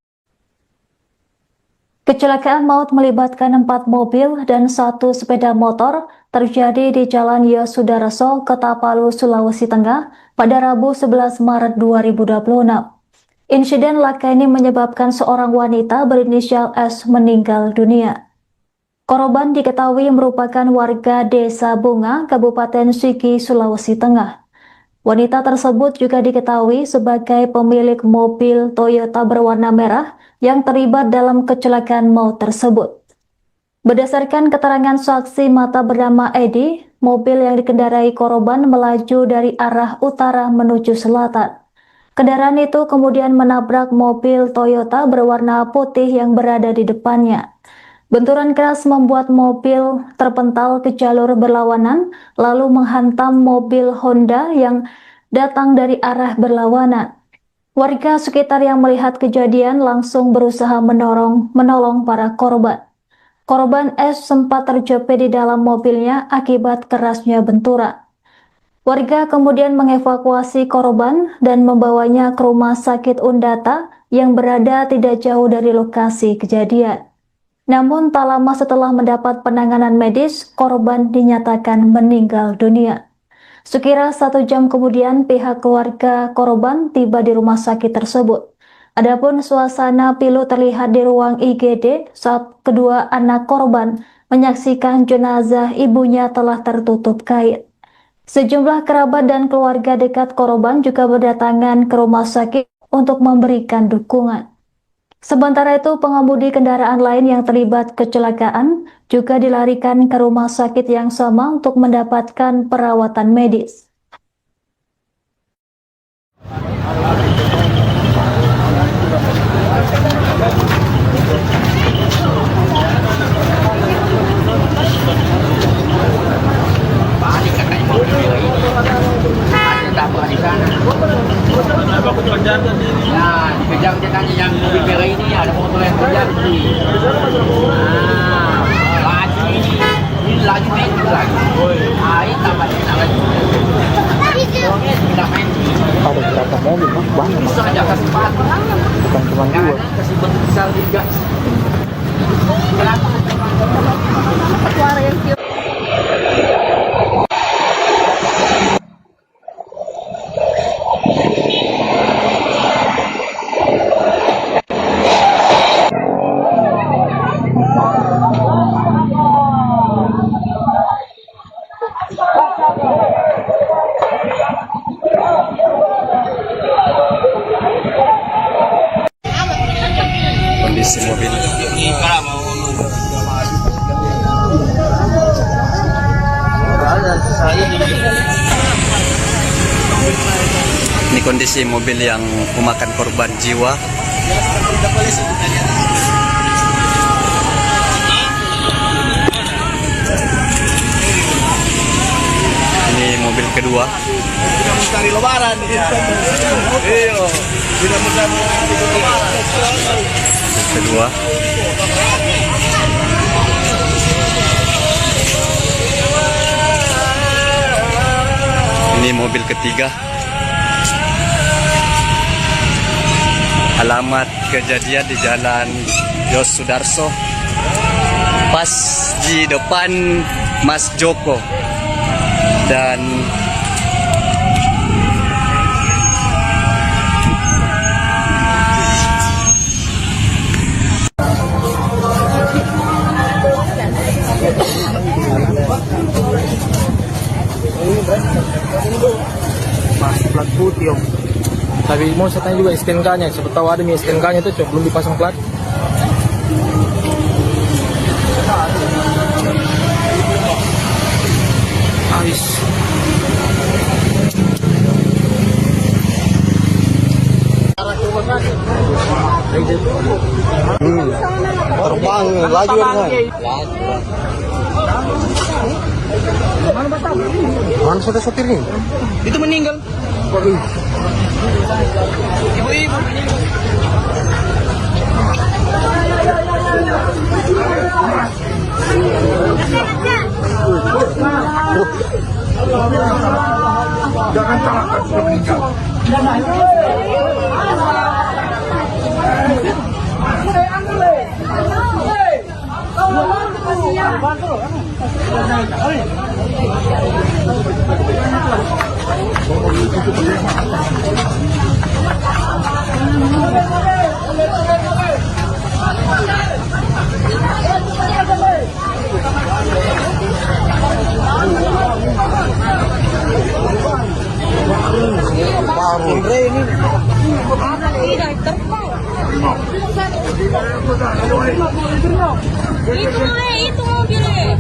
Kecelakaan maut melibatkan 4 mobil dan 1 sepeda motor terjadi di Jalan Yosudarso, Kota Sulawesi Tengah pada Rabu 11 Maret 2026. Insiden laka ini menyebabkan seorang wanita berinisial S meninggal dunia. Korban diketahui merupakan warga Desa Bunga, Kabupaten Sigi, Sulawesi Tengah. Wanita tersebut juga diketahui sebagai pemilik mobil Toyota berwarna merah yang terlibat dalam kecelakaan maut tersebut. Berdasarkan keterangan saksi mata bernama Edi, mobil yang dikendarai korban melaju dari arah utara menuju selatan. Kendaraan itu kemudian menabrak mobil Toyota berwarna putih yang berada di depannya. Benturan keras membuat mobil terpental ke jalur berlawanan, lalu menghantam mobil Honda yang datang dari arah berlawanan. Warga sekitar yang melihat kejadian langsung berusaha menolong para korban. Korban S sempat terjepit di dalam mobilnya akibat kerasnya benturan. Warga kemudian mengevakuasi korban dan membawanya ke rumah sakit Undata yang berada tidak jauh dari lokasi kejadian. Namun tak lama setelah mendapat penanganan medis, korban dinyatakan meninggal dunia. Sekira 1 jam kemudian pihak keluarga korban tiba di rumah sakit tersebut. Adapun suasana pilu terlihat di ruang IGD saat kedua anak korban menyaksikan jenazah ibunya telah tertutup kain. Sejumlah kerabat dan keluarga dekat korban juga berdatangan ke rumah sakit untuk memberikan dukungan. Sementara itu, pengemudi kendaraan lain yang terlibat kecelakaan juga dilarikan ke rumah sakit yang sama untuk mendapatkan perawatan medis. balik katanya mobil merah ini. Ada tabrak di sana. Nah, dikejar katanya yang mobil merah ini ada motor yang Laju ini laju naik lagi. Ini tambahnya lagi. Tidak main. Ada berapa mobil Bang? Banyak Bang. Bisa aja kasih empat. Bukan cuma dua. Kasih bentuk besar juga. Suara yang kios. Kondisi mobil. Ini kondisi mobil yang memakan korban jiwa. Ini mobil kedua. Tidak mencari lebaran dia. Iya. Tidak mencari lebaran. Kedua. Ini mobil ketiga. Alamat kejadian di Jalan Yos Sudarso, pas di depan Mas Joko. Dan Masih plat putih Om. Tapi mau saya tanya juga STNK-nya, siapa tahu ada nih STNK-nya itu belum dipasang plat. Ais. Terbang laju kan. Mana sudah sopirnya? Itu meninggal. Ibu-ibu. Jangan salahkan sudah meninggal. Itu mobilnya.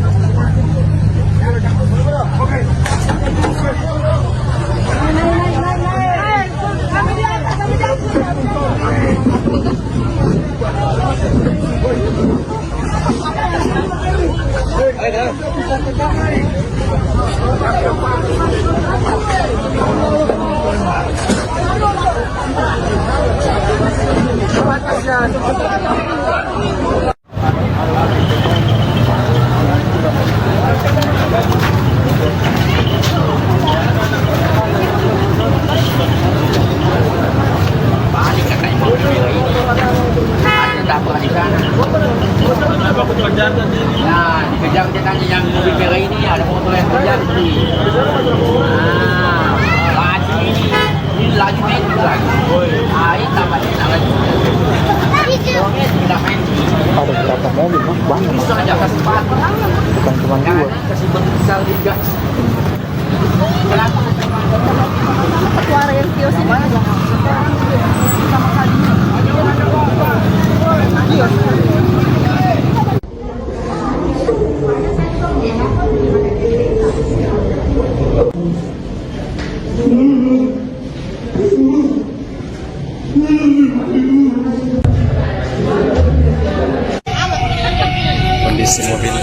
Balik katanya mobil merah ini. Ada dapur di sana. Nah, dikejar katanya yang mobil merah ini ada motor yang kejar nih. Laju ini laju naik lagi. Ini tambahnya lagi. Tidak main. Ada berapa mobil Bang? Banyak Bang. Bisa aja kasih empat. Bukan cuma dua. Kasih bentuk besar juga. Suara yang kios ini. kondisi mobil.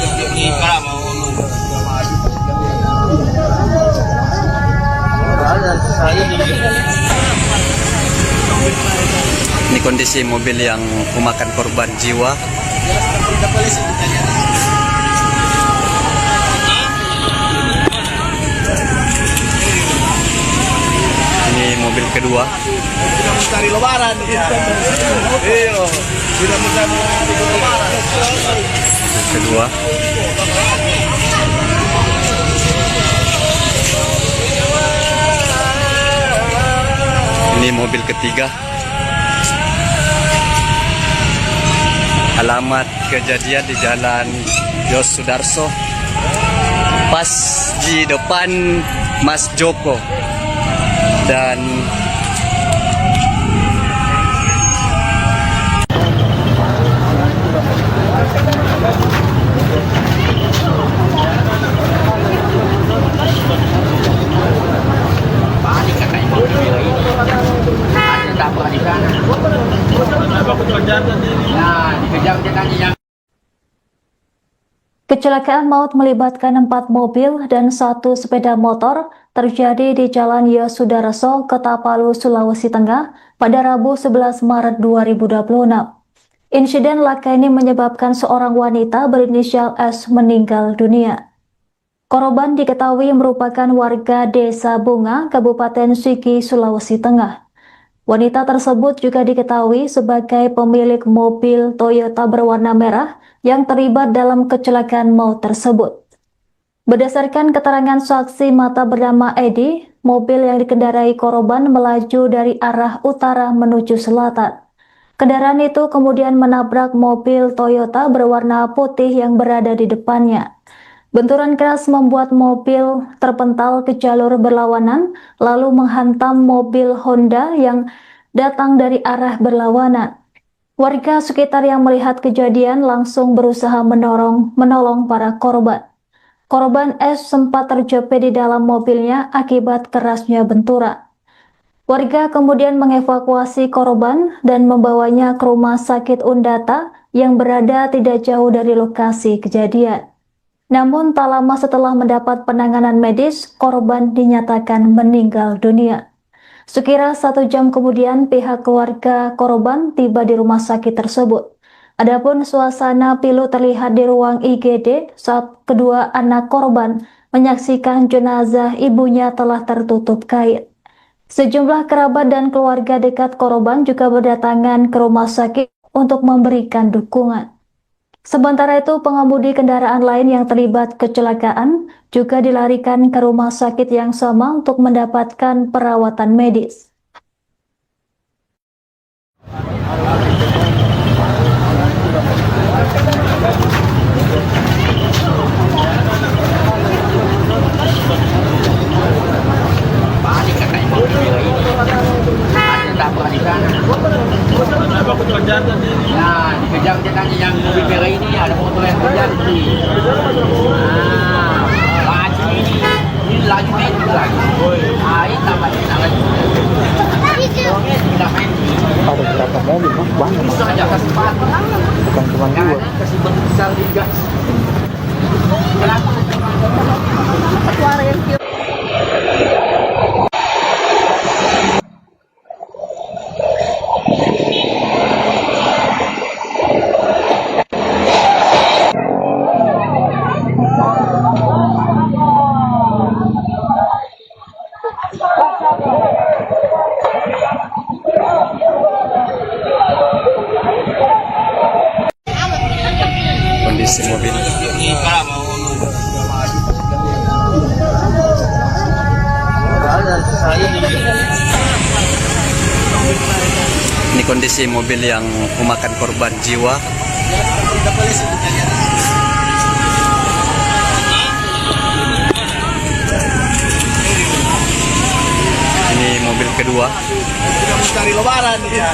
Ini kondisi mobil yang memakan korban jiwa. Ini mobil kedua. Tidak mencari lebaran. Iya. Tidak mencari lebaran. Mobil kedua. Ini mobil ketiga. Alamat kejadian di Jalan Yos Sudarso, pas di depan Mas Joko. Dan Balik katanya mobil merah ini. Ada tabrak di sana. Nah, dikejar dia tanya yang Kecelakaan maut melibatkan 4 mobil dan 1 sepeda motor terjadi di Jalan Yosudarso, Kota-Palu, Sulawesi Tengah pada Rabu 11 Maret 2026. Insiden laka ini menyebabkan seorang wanita berinisial S meninggal dunia. Korban diketahui merupakan warga Desa Bunga, Kabupaten Sigi, Sulawesi Tengah. Wanita tersebut juga diketahui sebagai pemilik mobil Toyota berwarna merah yang terlibat dalam kecelakaan maut tersebut. Berdasarkan keterangan saksi mata bernama Edi, mobil yang dikendarai korban melaju dari arah utara menuju selatan. Kendaraan itu kemudian menabrak mobil Toyota berwarna putih yang berada di depannya. Benturan keras membuat mobil terpental ke jalur berlawanan, lalu menghantam mobil Honda yang datang dari arah berlawanan. Warga sekitar yang melihat kejadian langsung berusaha menolong para korban. Korban S sempat terjepit di dalam mobilnya akibat kerasnya benturan. Warga kemudian mengevakuasi korban dan membawanya ke rumah sakit Undata yang berada tidak jauh dari lokasi kejadian. Namun tak lama setelah mendapat penanganan medis, korban dinyatakan meninggal dunia. Sekira 1 jam kemudian pihak keluarga korban tiba di rumah sakit tersebut. Adapun suasana pilu terlihat di ruang IGD saat kedua anak korban menyaksikan jenazah ibunya telah tertutup kain. Sejumlah kerabat dan keluarga dekat korban juga berdatangan ke rumah sakit untuk memberikan dukungan. Sementara itu, pengemudi kendaraan lain yang terlibat kecelakaan juga dilarikan ke rumah sakit yang sama untuk mendapatkan perawatan medis. balik katanya mobil merah ini. Ada tabrak di sana. Nah, dikejar dia tanya yang mobil merah ini, ada motor yang kejar ini. Nah, laju ini laju main lagi. Ini tamatnya lagi. Tidak main. Ada berapa mobil, Mas? Banyak, Mas. Bisa aja kasih bantu. Bukan cuma 2. Kadang kasih bantu besar di gas. Kenapa? Suara yang cute. Kondisi mobil. Ini kondisi mobil yang memakan korban jiwa. Ini mobil kedua. Tidak mencari lebaran. Iya.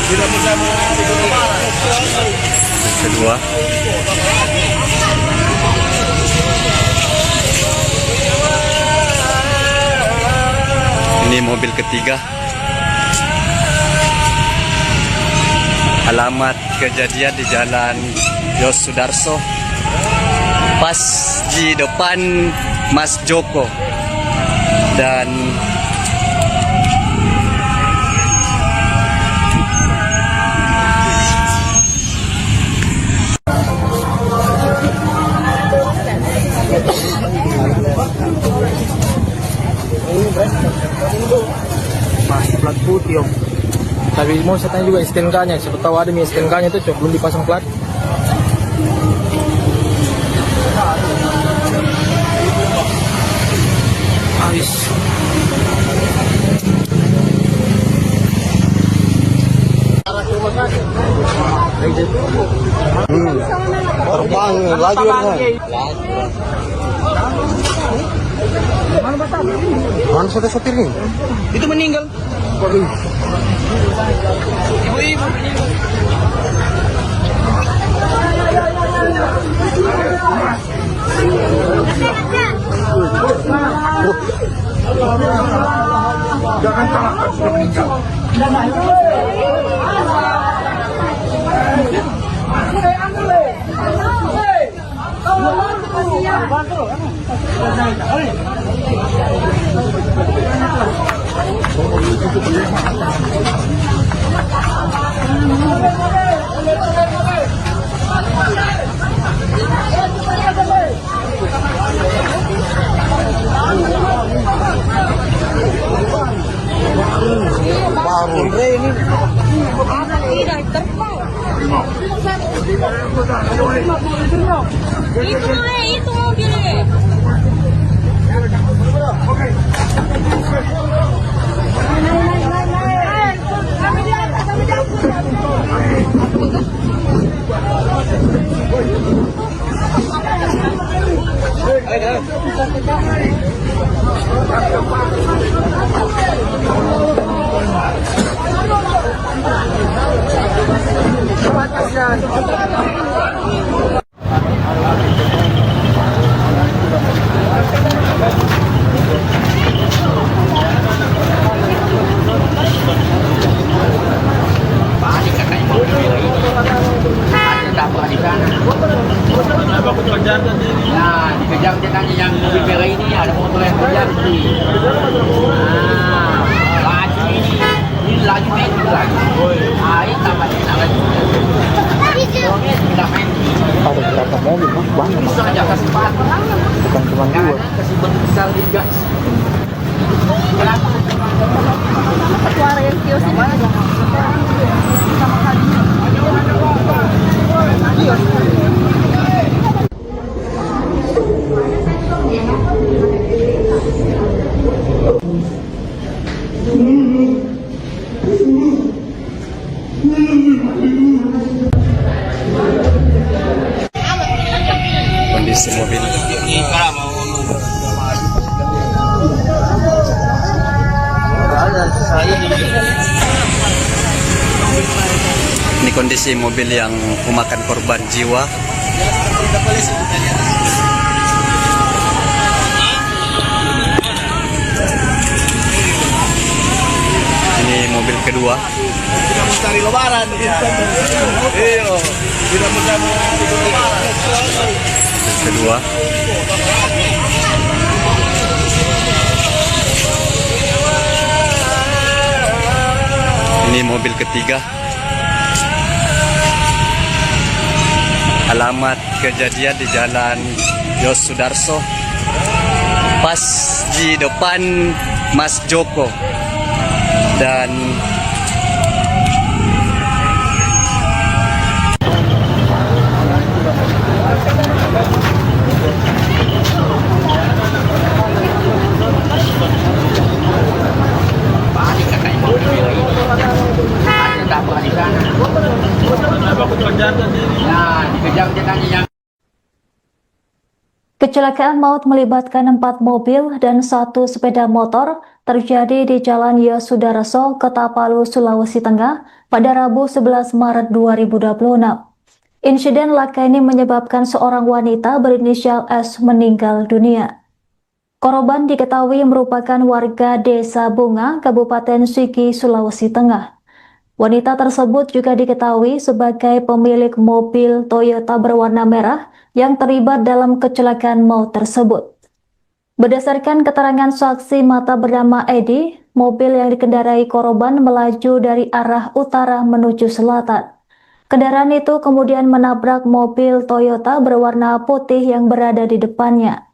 Tidak mencari lebaran. Mobil kedua. Ini mobil ketiga. Alamat kejadian di Jalan Yos Sudarso, pas di depan Mas Joko. Dan mau saya tanya juga STNK-nya, siapa tahu ada nih STNK-nya itu cok belum dipasang plat. Habis. Terbang laju kan. Mana sopir nih? Itu meninggal. Ibu-ibu meninggal. Jangan salahkan sudah meninggal. Itu mobilnya. Panik katanya mobil merah ini. Ada tabrak di sana. Nah, dikejar dia tanya yang mobil merah ini ada motor yang kejar sih. Laju ini laju metik lagi. Air tambah enak lagi. Tidak main. Ada berapa mobil mas? Banyak mas. Bisa aja kasih sepatu. Bukan cuma dua. Kasih besar di gas. Suara yang kios ini. Kondisi mobil. Ini kondisi mobil yang memakan korban jiwa. Ini mobil kedua. Tidak mencari lebaran. Iya. Tidak mencari lebaran. Kedua. Ini mobil ketiga. Alamat kejadian di Jalan Yos Sudarso, pas di depan Mas Joko. Dan Panik katanya mobil merah ini. Ada tabrak di sana. Nah, dikejar dia tanya yang Kecelakaan maut melibatkan 4 mobil dan 1 sepeda motor terjadi di Jalan Yosudarso, Kota Palu, Sulawesi Tengah pada Rabu 11 Maret 2026. Insiden laka ini menyebabkan seorang wanita berinisial S meninggal dunia. Korban diketahui merupakan warga Desa Bunga, Kabupaten Sigi, Sulawesi Tengah. Wanita tersebut juga diketahui sebagai pemilik mobil Toyota berwarna merah yang terlibat dalam kecelakaan maut tersebut. Berdasarkan keterangan saksi mata bernama Edi, mobil yang dikendarai korban melaju dari arah utara menuju selatan. Kendaraan itu kemudian menabrak mobil Toyota berwarna putih yang berada di depannya.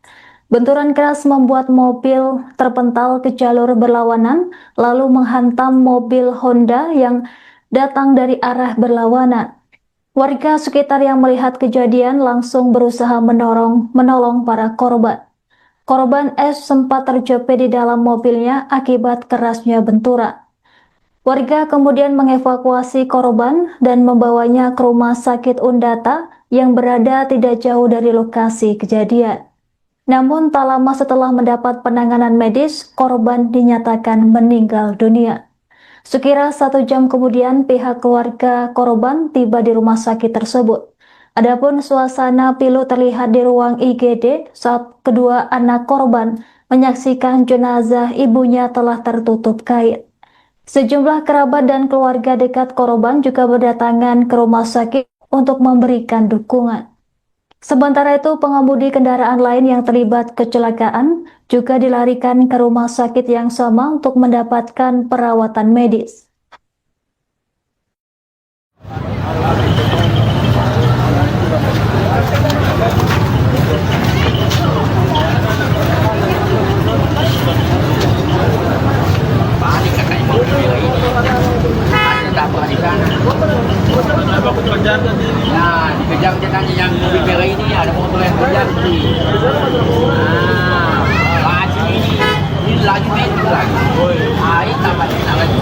Benturan keras membuat mobil terpental ke jalur berlawanan, lalu menghantam mobil Honda yang datang dari arah berlawanan. Warga sekitar yang melihat kejadian langsung berusaha menolong para korban. Korban S sempat terjepit di dalam mobilnya akibat kerasnya benturan. Warga kemudian mengevakuasi korban dan membawanya ke rumah sakit Undata yang berada tidak jauh dari lokasi kejadian. Namun tak lama setelah mendapat penanganan medis, korban dinyatakan meninggal dunia. Sekira 1 jam kemudian pihak keluarga korban tiba di rumah sakit tersebut. Adapun suasana pilu terlihat di ruang IGD saat kedua anak korban menyaksikan jenazah ibunya telah tertutup kain. Sejumlah kerabat dan keluarga dekat korban juga berdatangan ke rumah sakit untuk memberikan dukungan. Sementara itu, pengemudi kendaraan lain yang terlibat kecelakaan juga dilarikan ke rumah sakit yang sama untuk mendapatkan perawatan medis. Balik katanya mobil merah ini. Ada dapur di sana. Nah, dikejar katanya yang mobil merah ini ada motor yang kejar nih. Laju ini laju metik lagi. Ini tambah lagi.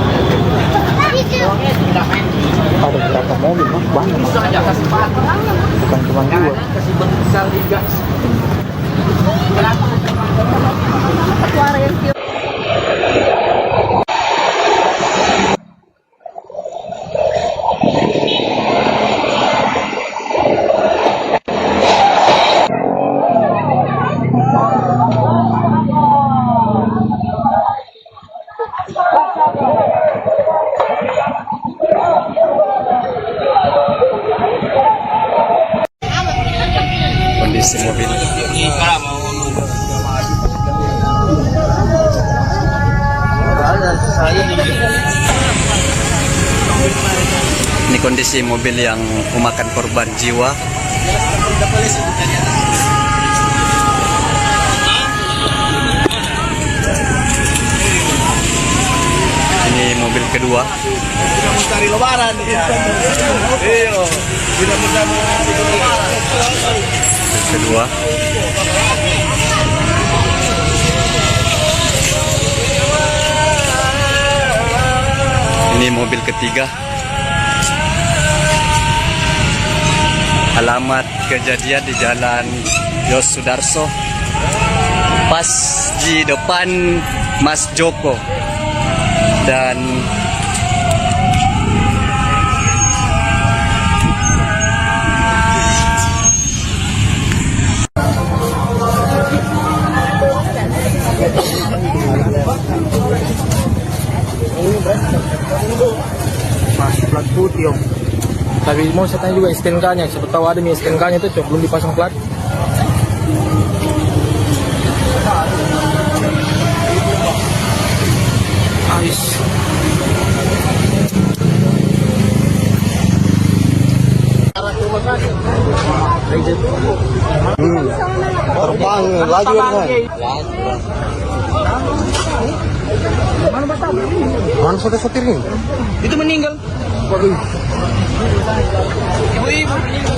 Ada berapa mobil, Mas? Banyak, Mas. Bisa aja kasih batu. Bukan cuma dua. Kasih bentuk besar juga. Suara yang kios. Kondisi mobil. Ini kondisi mobil yang memakan korban jiwa. Ini mobil kedua. Kita mencari lebaran. Iya. Kita mencari lebaran. Mobil kedua. Ini mobil ketiga. Alamat kejadian di Jalan Yos Sudarso, pas di depan Mas Joko. Dan Masih plat putih, Om. Tapi mau saya tanya juga STNK-nya, siapa tahu ada nih STNK-nya itu, belum dipasang plat. Ais. Terbang laju kan. Mana sudah sopirin? Itu meninggal. Ibu-ibu meninggal.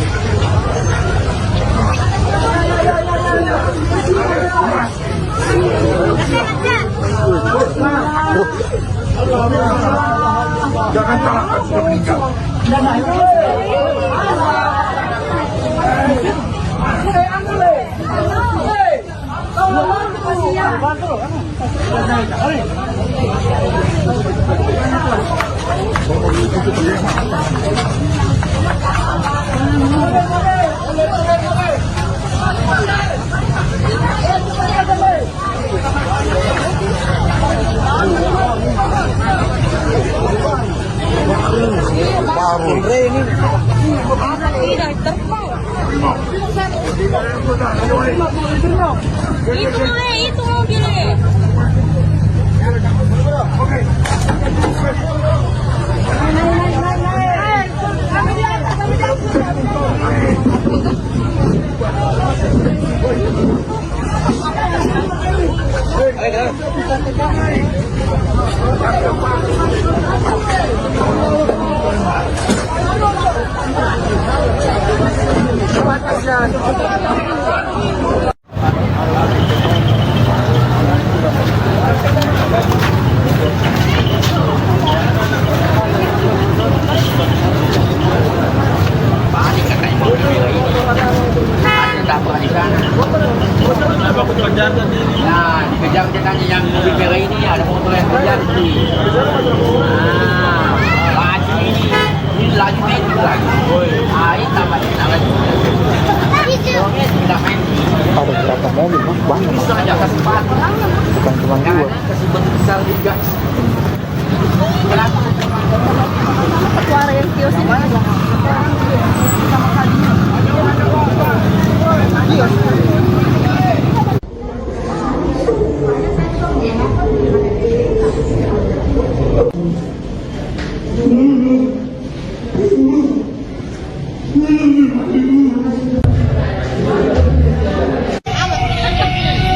Jangan salahkan sudah meninggal. Itu mobilnya. Balik katanya mobil merah ini. Ada dapur di sana. Nah, dikejar katanya yang mobil merah ini ada motor yang terjadi. Laju ini laju metik lagi. Ini tambah lagi. Tidak main. Ada berapa mobil mas? Banyak mas. Bisa aja kasih sepatu. Bukan cuma Karena dua. kasih bentuk besar juga. Kenapa? Suara yang kios ini juga. Sama kalinya.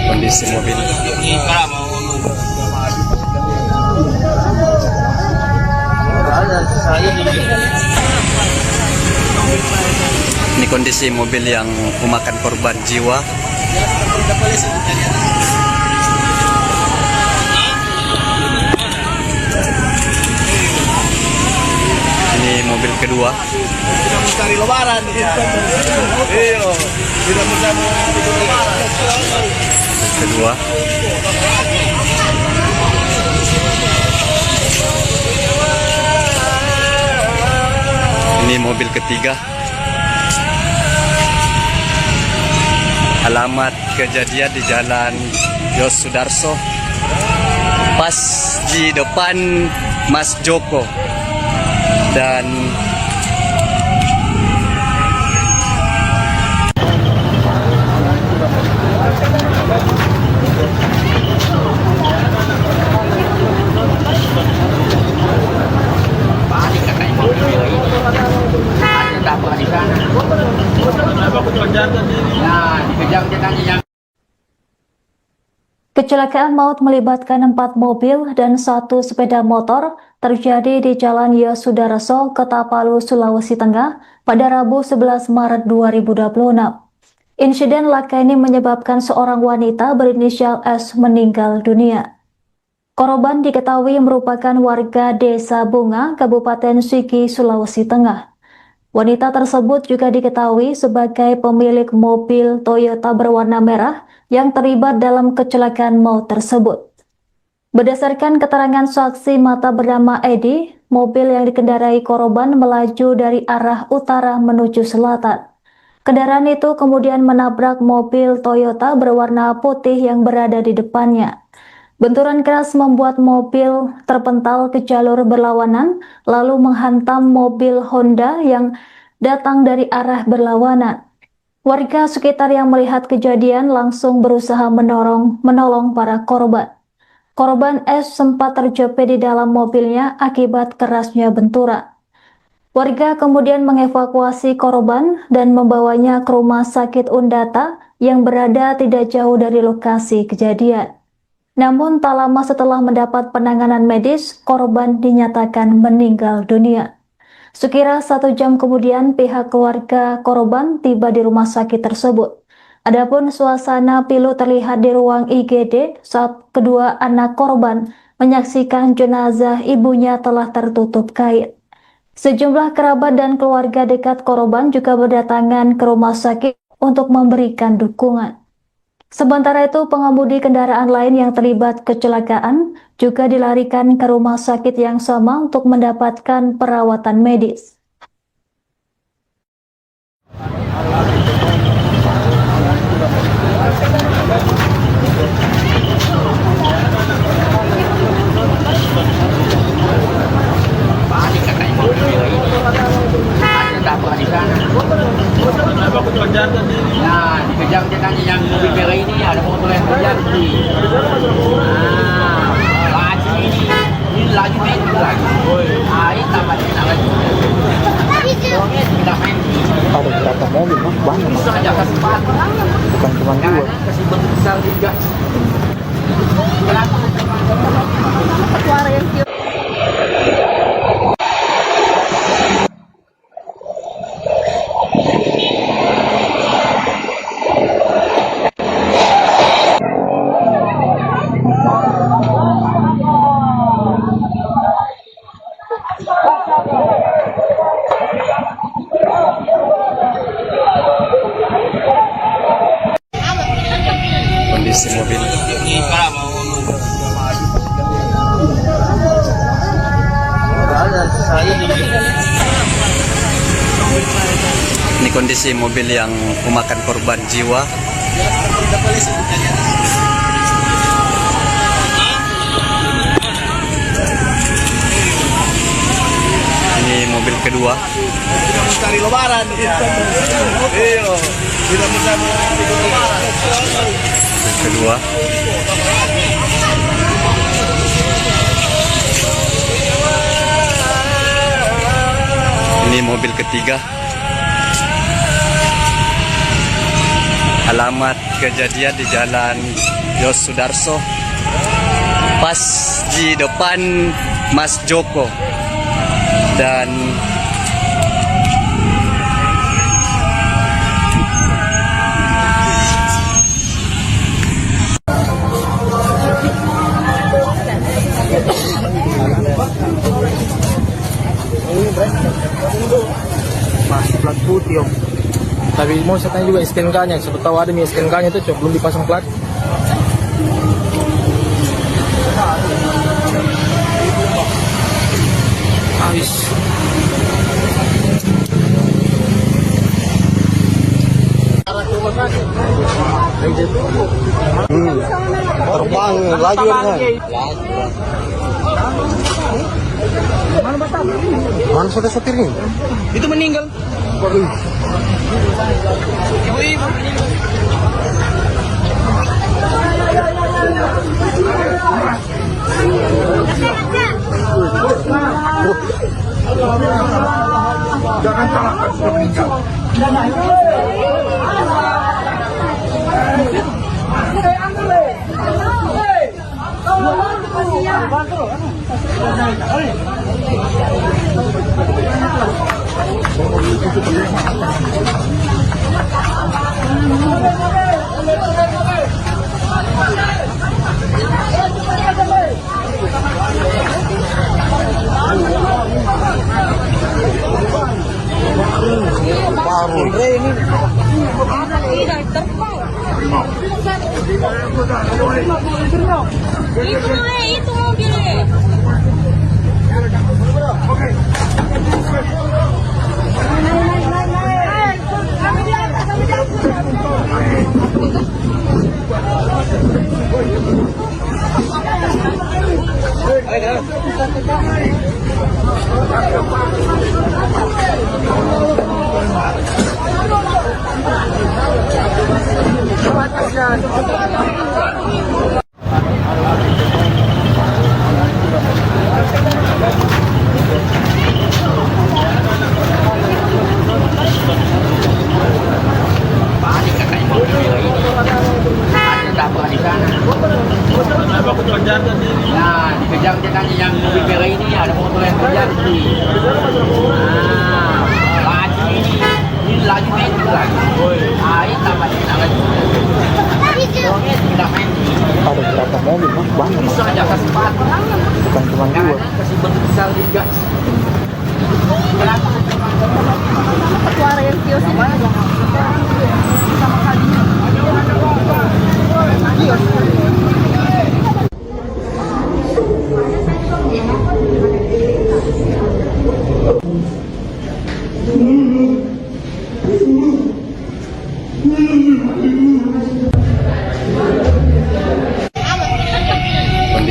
Kondisi mobil. Ini kondisi mobil yang memakan korban jiwa. Ini mobil kedua. Cari lebaran. Iya. Tidak mencari lebaran. Mobil kedua. Ini mobil ketiga. Alamat kejadian di Jalan Yos Sudarso, pas di depan Mas Joko. Dan Balik katanya mobil merah ini. Ada dapur di sana. Nah, dikejar katanya yang Kecelakaan maut melibatkan 4 mobil dan 1 sepeda motor terjadi di Jalan Yosudarso, Kota-Palu, Sulawesi Tengah pada Rabu 11 Maret 2026. Insiden laka ini menyebabkan seorang wanita berinisial S meninggal dunia. Korban diketahui merupakan warga Desa Bunga, Kabupaten Sigi, Sulawesi Tengah. Wanita tersebut juga diketahui sebagai pemilik mobil Toyota berwarna merah yang terlibat dalam kecelakaan maut tersebut. Berdasarkan keterangan saksi mata bernama Edi, mobil yang dikendarai korban melaju dari arah utara menuju selatan. Kendaraan itu kemudian menabrak mobil Toyota berwarna putih yang berada di depannya. Benturan keras membuat mobil terpental ke jalur berlawanan, lalu menghantam mobil Honda yang datang dari arah berlawanan. Warga sekitar yang melihat kejadian langsung berusaha menolong para korban. Korban S sempat terjepit di dalam mobilnya akibat kerasnya benturan. Warga kemudian mengevakuasi korban dan membawanya ke rumah sakit Undata yang berada tidak jauh dari lokasi kejadian. Namun tak lama setelah mendapat penanganan medis, korban dinyatakan meninggal dunia. Sekira 1 jam kemudian pihak keluarga korban tiba di rumah sakit tersebut. Adapun suasana pilu terlihat di ruang IGD saat kedua anak korban menyaksikan jenazah ibunya telah tertutup kain. Sejumlah kerabat dan keluarga dekat korban juga berdatangan ke rumah sakit untuk memberikan dukungan. Sementara itu, pengemudi kendaraan lain yang terlibat kecelakaan juga dilarikan ke rumah sakit yang sama untuk mendapatkan perawatan medis. balik katanya mobil merah ini. Ada dapur di sana. Nah, dikejar katanya yang mobil merah ini ada motor yang terjadi. Laju ini laju metik lagi. Ini tambah lagi. Tidak main. Ada berapa mobil mas? Banyak mas. Bisa aja kasih sepatu. Bukan cuma Karena dua. kasih bentuk besar juga. Kenapa? Suara yang kios. Kondisi mobil. Ini kondisi mobil yang memakan korban jiwa. Ini mobil kedua. Tidak mencari lebaran. Iya. Tidak mencari lebaran. Mobil kedua. Ini mobil ketiga. Alamat kejadian di Jalan Yos Sudarso, pas di depan Mas Joko. Dan masih plat putih om. Tapi mau saya tanya juga STNK-nya, siapa tahu ada nih STNK-nya itu cok belum dipasang plat. Habis. Terbang lagi kan? Mana sudah sopir ini? Itu meninggal. Jangan salahkan sudah meninggal. Itu mobilnya. Nah, dikejar katanya yang mobil merah ini ada motor yang kejar sih. Laju ini laju main lagi. Ini tambahnya lagi. Tidak main. Ada berapa mobil mas? Banyak mas. Bisa aja kasih empat. Bukan cuma dua. Kasih bentuk besar juga. Suara yang kios ini sama kalinya.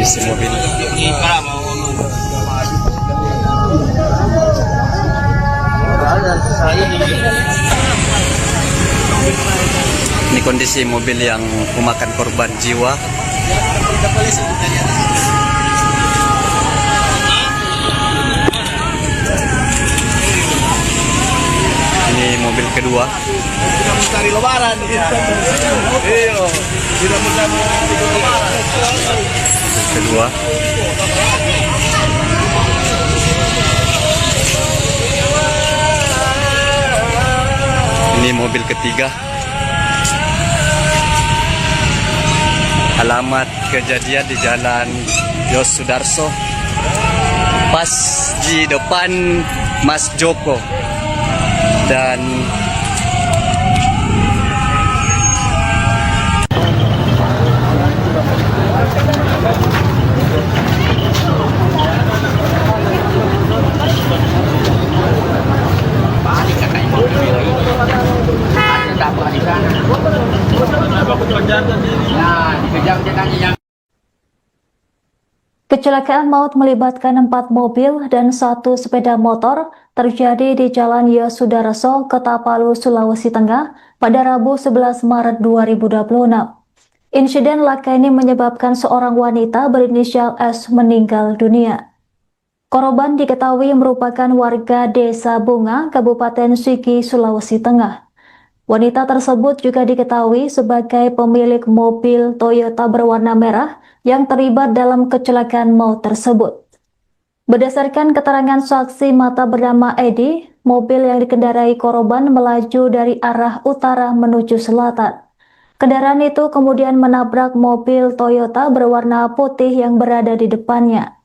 kondisi mobil. Ini kondisi mobil yang memakan korban jiwa. Ini mobil kedua. Tidak mencari lebaran. Iya. Tidak mencari lebaran. Mobil kedua. Ini mobil ketiga. Alamat kejadian di Jalan Yos Sudarso, pas di depan Mas Joko. Dan Nah, dikejar dia tanya yang Kecelakaan maut melibatkan 4 mobil dan 1 sepeda motor terjadi di Jalan Yosudarso, Kota-Palu, Sulawesi Tengah pada Rabu 11 Maret 2026. Insiden laka ini menyebabkan seorang wanita berinisial S meninggal dunia. Korban diketahui merupakan warga Desa Bunga, Kabupaten Sigi, Sulawesi Tengah. Wanita tersebut juga diketahui sebagai pemilik mobil Toyota berwarna merah yang terlibat dalam kecelakaan maut tersebut. Berdasarkan keterangan saksi mata bernama Edi, mobil yang dikendarai korban melaju dari arah utara menuju selatan. Kendaraan itu kemudian menabrak mobil Toyota berwarna putih yang berada di depannya.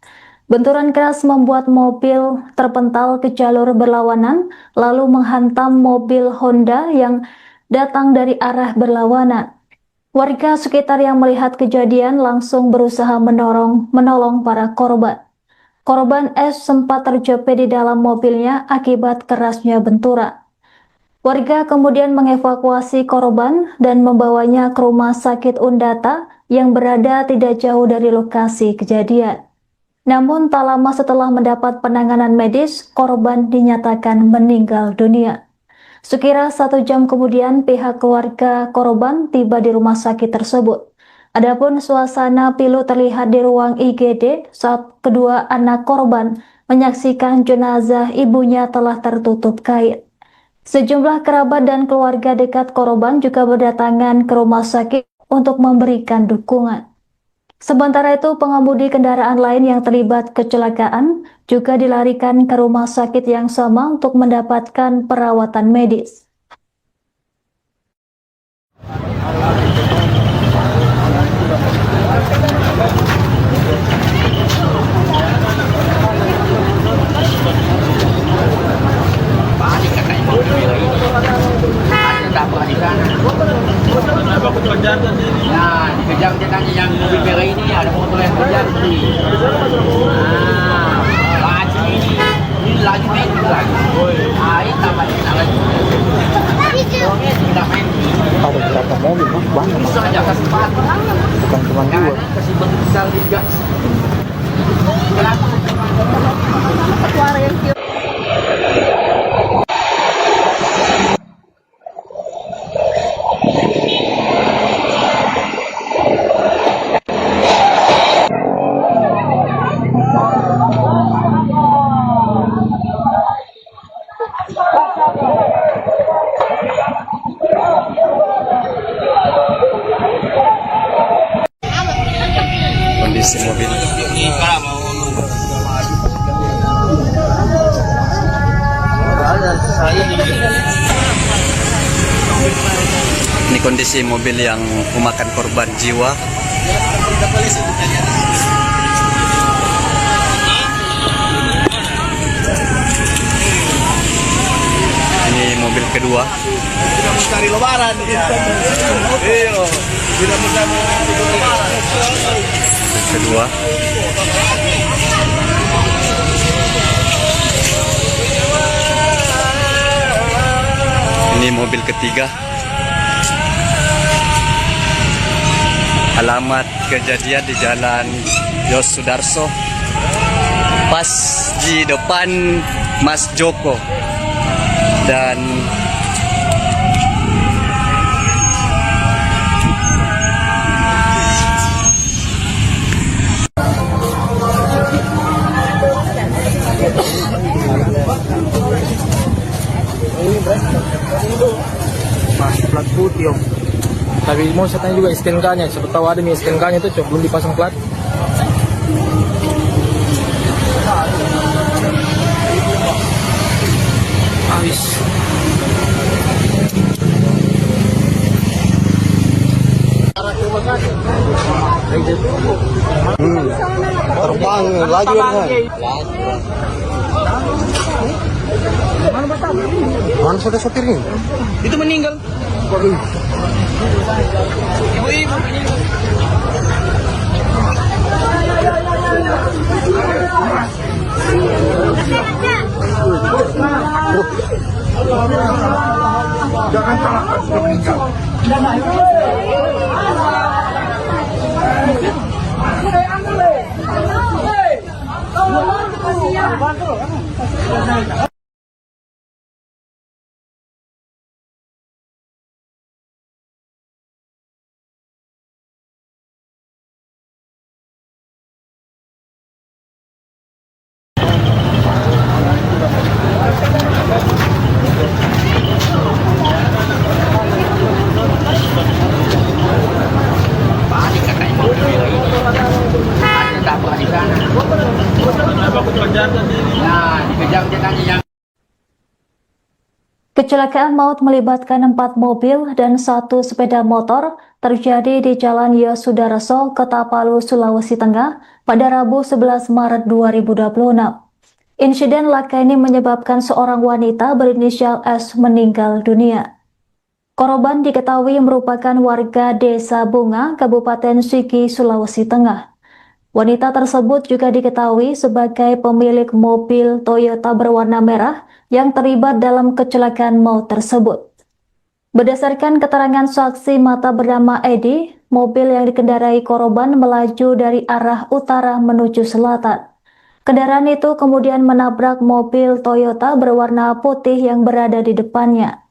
Benturan keras membuat mobil terpental ke jalur berlawanan, lalu menghantam mobil Honda yang datang dari arah berlawanan. Warga sekitar yang melihat kejadian langsung berusaha menolong para korban. Korban S sempat terjepit di dalam mobilnya akibat kerasnya benturan. Warga kemudian mengevakuasi korban dan membawanya ke rumah sakit Undata yang berada tidak jauh dari lokasi kejadian. Namun tak lama setelah mendapat penanganan medis, korban dinyatakan meninggal dunia. Sekira 1 jam kemudian pihak keluarga korban tiba di rumah sakit tersebut. Adapun suasana pilu terlihat di ruang IGD saat kedua anak korban menyaksikan jenazah ibunya telah tertutup kain. Sejumlah kerabat dan keluarga dekat korban juga berdatangan ke rumah sakit untuk memberikan dukungan. Sementara itu, pengemudi kendaraan lain yang terlibat kecelakaan juga dilarikan ke rumah sakit yang sama untuk mendapatkan perawatan medis. balik katanya mobil merah ini. Ada dapur di sana. Nah, dikejar dia tanya yang mobil merah ini ada motor yang kejar nih. Nah, laju ini laju main lagi. Ini tambahin lagi. Sudah main. Ada berapa mobil banyak, Bisa aja kasih pat. bukan cuma dua. Kasih bentuk besar juga. Suara yang cute. Kondisi mobil. Ini kondisi mobil yang memakan korban jiwa. Ini mobil kedua. Tidak mencari lebaran. Iya. Tidak mencari lebaran. Kedua. Ini mobil ketiga. Alamat kejadian di Jalan Yosudarso, pas di depan Mas Joko. Dan Masih plat putih om. Tapi mau saya tanya juga STNK-nya, siapa tahu ada nih STNK-nya itu belum dipasang plat. Habis. Terbang lagi kan. Mana sudah sopirnya? Itu meninggal. Ibu-ibu meninggal. Jangan salahkan sudah meninggal. Balik katanya mobil merah ini. Ada tabrak di sana. Nah, dikejar dia tanya yang Kecelakaan maut melibatkan 4 mobil dan 1 sepeda motor terjadi di Jalan Yosudarso, Kota Palu, Sulawesi Tengah pada Rabu 11 Maret 2026. Insiden laka ini menyebabkan seorang wanita berinisial S meninggal dunia. Korban diketahui merupakan warga Desa Bunga, Kabupaten Sigi, Sulawesi Tengah. Wanita tersebut juga diketahui sebagai pemilik mobil Toyota berwarna merah yang terlibat dalam kecelakaan maut tersebut. Berdasarkan keterangan saksi mata bernama Edi, mobil yang dikendarai korban melaju dari arah utara menuju selatan. Kendaraan itu kemudian menabrak mobil Toyota berwarna putih yang berada di depannya.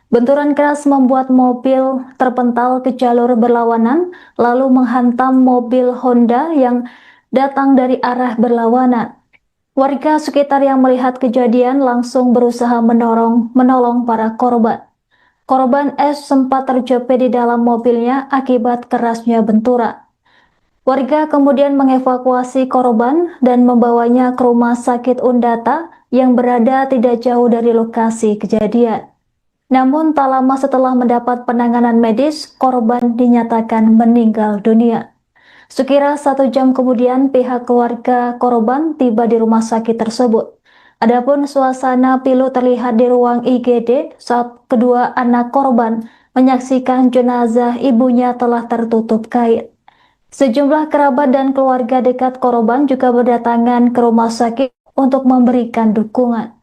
Benturan keras membuat mobil terpental ke jalur berlawanan, lalu menghantam mobil Honda yang datang dari arah berlawanan. Warga sekitar yang melihat kejadian langsung berusaha menolong para korban. Korban S sempat terjepit di dalam mobilnya akibat kerasnya benturan. Warga kemudian mengevakuasi korban dan membawanya ke rumah sakit Undata yang berada tidak jauh dari lokasi kejadian. Namun tak lama setelah mendapat penanganan medis, korban dinyatakan meninggal dunia. Sekira 1 jam kemudian pihak keluarga korban tiba di rumah sakit tersebut. Adapun suasana pilu terlihat di ruang IGD saat kedua anak korban menyaksikan jenazah ibunya telah tertutup kain. Sejumlah kerabat dan keluarga dekat korban juga berdatangan ke rumah sakit untuk memberikan dukungan.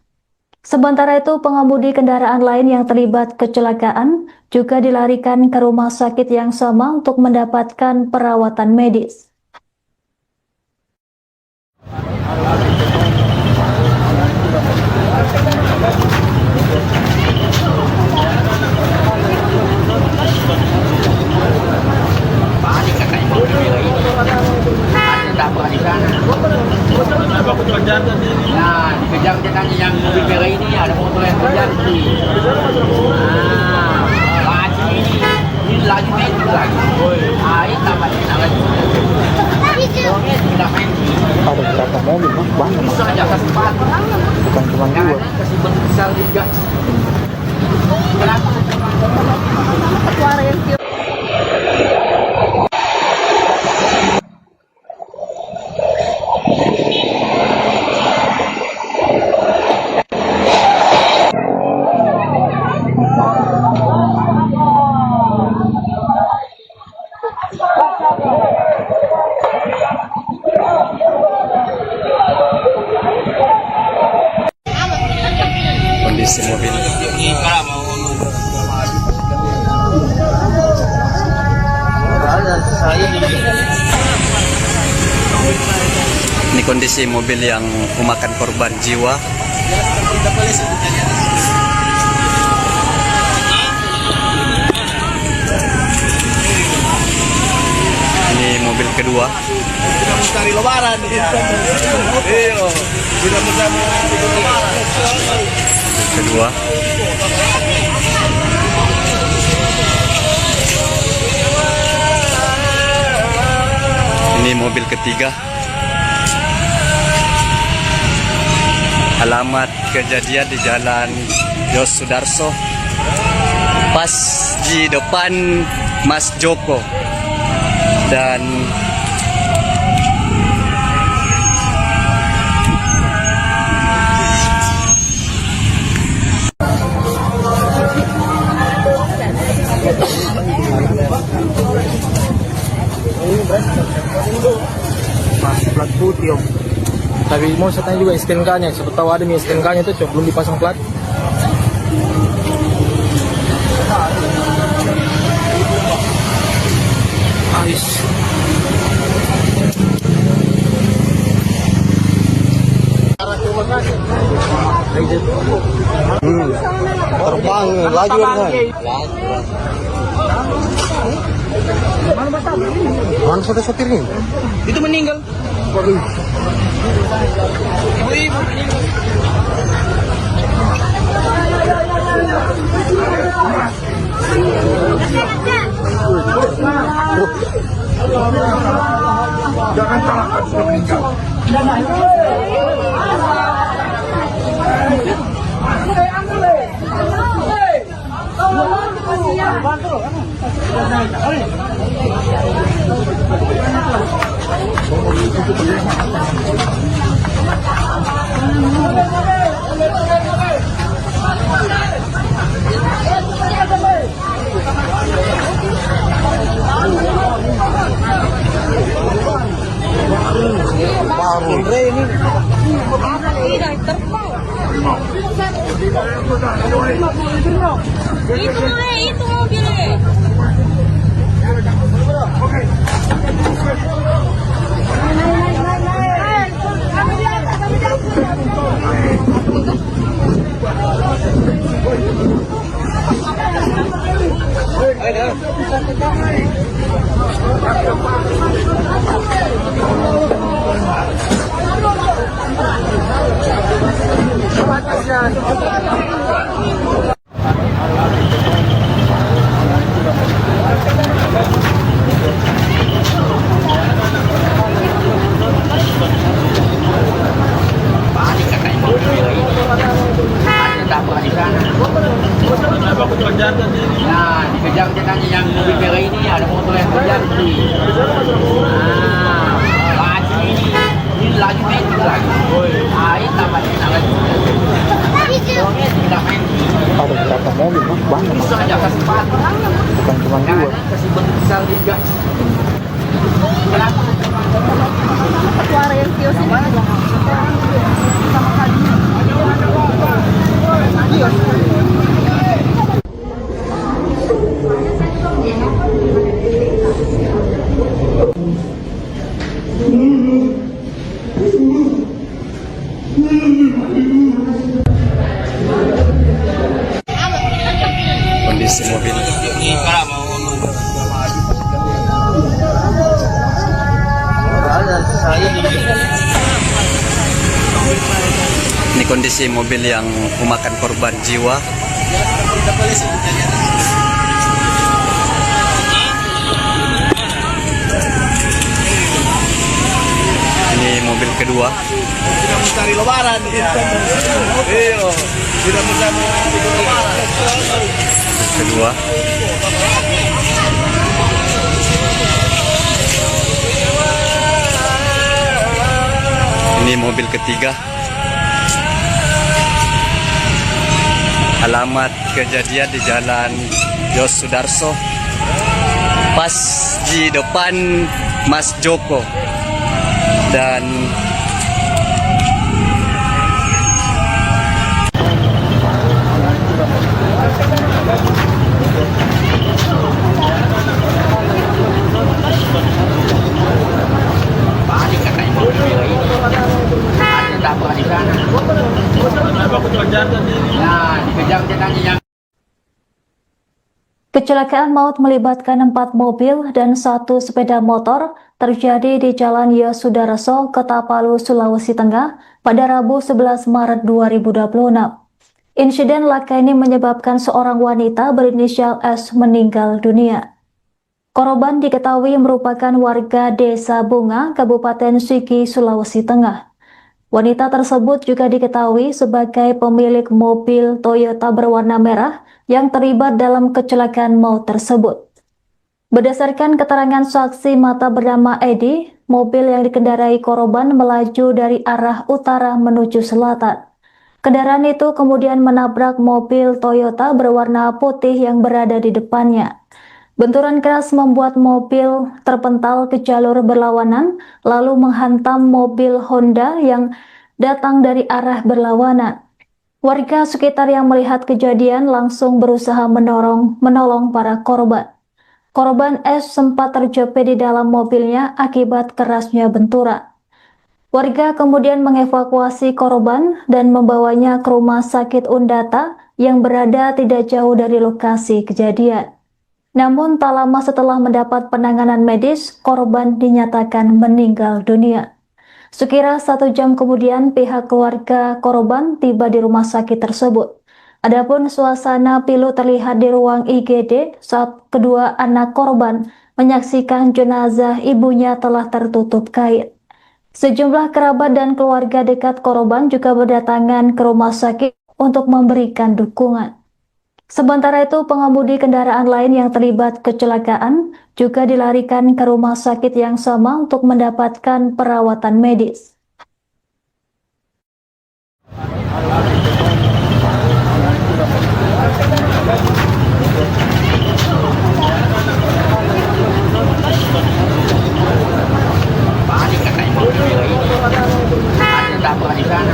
Sementara itu, pengemudi kendaraan lain yang terlibat kecelakaan juga dilarikan ke rumah sakit yang sama untuk mendapatkan perawatan medis. balik katanya mobil merah ini. Ada tabrak di sana. Nah, dikejar dia tanya yang mobil merah ini, ada motor yang terjadi. Laju ini laju metik lagi. Ini tambahnya lagi. Tidak main. Ada berapa mobil, Mas? Banyak, Mas. Bisa aja kasih pan. Bukan cuma Yang 2. ada kasih ban besar juga. Kenapa? Suara yang kios. Kondisi mobil. Ini kondisi mobil yang memakan korban jiwa. Ini mobil kedua. Cari lebaran. Iya. Tidak bersama lebaran. Kedua. Ini mobil ketiga. Alamat kejadian di Jalan Yosudarso, pas di depan Mas Joko. Dan Mas, plat putih, Om. Tapi mau saya tanya juga STNK-nya. Siapa tahu ada nih STNK-nya itu, Cok. Belum dipasang plat. Ais. laju kan? Mana sudah sopirnya? Itu meninggal. Ibu-ibu meninggal. Jangan salahkan sudah meninggal. Itu mobilnya. Panik katanya mobil merah ini. Ada tabrak di sana. Nah, dikejar katanya yang mobil merah ini ada motor yang terjadi. Laju ini laju metik lagi. Ini tambahnya lagi. Tidak main. Ada beberapa mobil banyak, Bisa aja kasih sepatu. bukan cuma Jangan dua. kasih bentuk besar juga. Kenapa? Suara yang kios ini juga sama kali. Kondisi mobil. Ini kondisi mobil yang memakan korban jiwa. Ini mobil kedua. Tidak mencari lebaran. Iya. Tidak mencari lebaran. Kedua. Ini mobil ketiga. Alamat kejadian di Jalan Yos Sudarso, pas di depan Mas Joko. Dan Panik katanya mobil merah ini. Ada tabrak di sana. Nah, dikejar katanya yang Kecelakaan maut melibatkan 4 mobil dan 1 sepeda motor terjadi di Jalan Yosudarso, Kota Palu, Sulawesi Tengah pada Rabu 11 Maret 2026. Insiden laka ini menyebabkan seorang wanita berinisial S meninggal dunia. Korban diketahui merupakan warga Desa Bunga, Kabupaten Sigi, Sulawesi Tengah. Wanita tersebut juga diketahui sebagai pemilik mobil Toyota berwarna merah yang terlibat dalam kecelakaan maut tersebut. Berdasarkan keterangan saksi mata bernama Edi, mobil yang dikendarai korban melaju dari arah utara menuju selatan. Kendaraan itu kemudian menabrak mobil Toyota berwarna putih yang berada di depannya. Benturan keras membuat mobil terpental ke jalur berlawanan, lalu menghantam mobil Honda yang datang dari arah berlawanan. Warga sekitar yang melihat kejadian langsung berusaha menolong para korban. Korban S sempat terjepit di dalam mobilnya akibat kerasnya benturan. Warga kemudian mengevakuasi korban dan membawanya ke Rumah Sakit Undata yang berada tidak jauh dari lokasi kejadian. Namun tak lama setelah mendapat penanganan medis, korban dinyatakan meninggal dunia. Sekira 1 jam kemudian pihak keluarga korban tiba di rumah sakit tersebut. Adapun suasana pilu terlihat di ruang IGD saat kedua anak korban menyaksikan jenazah ibunya telah tertutup kain. Sejumlah kerabat dan keluarga dekat korban juga berdatangan ke rumah sakit untuk memberikan dukungan. Sementara itu, pengemudi kendaraan lain yang terlibat kecelakaan juga dilarikan ke rumah sakit yang sama untuk mendapatkan perawatan medis. Balik katanya mobil merah ini. Ada dapat di sana.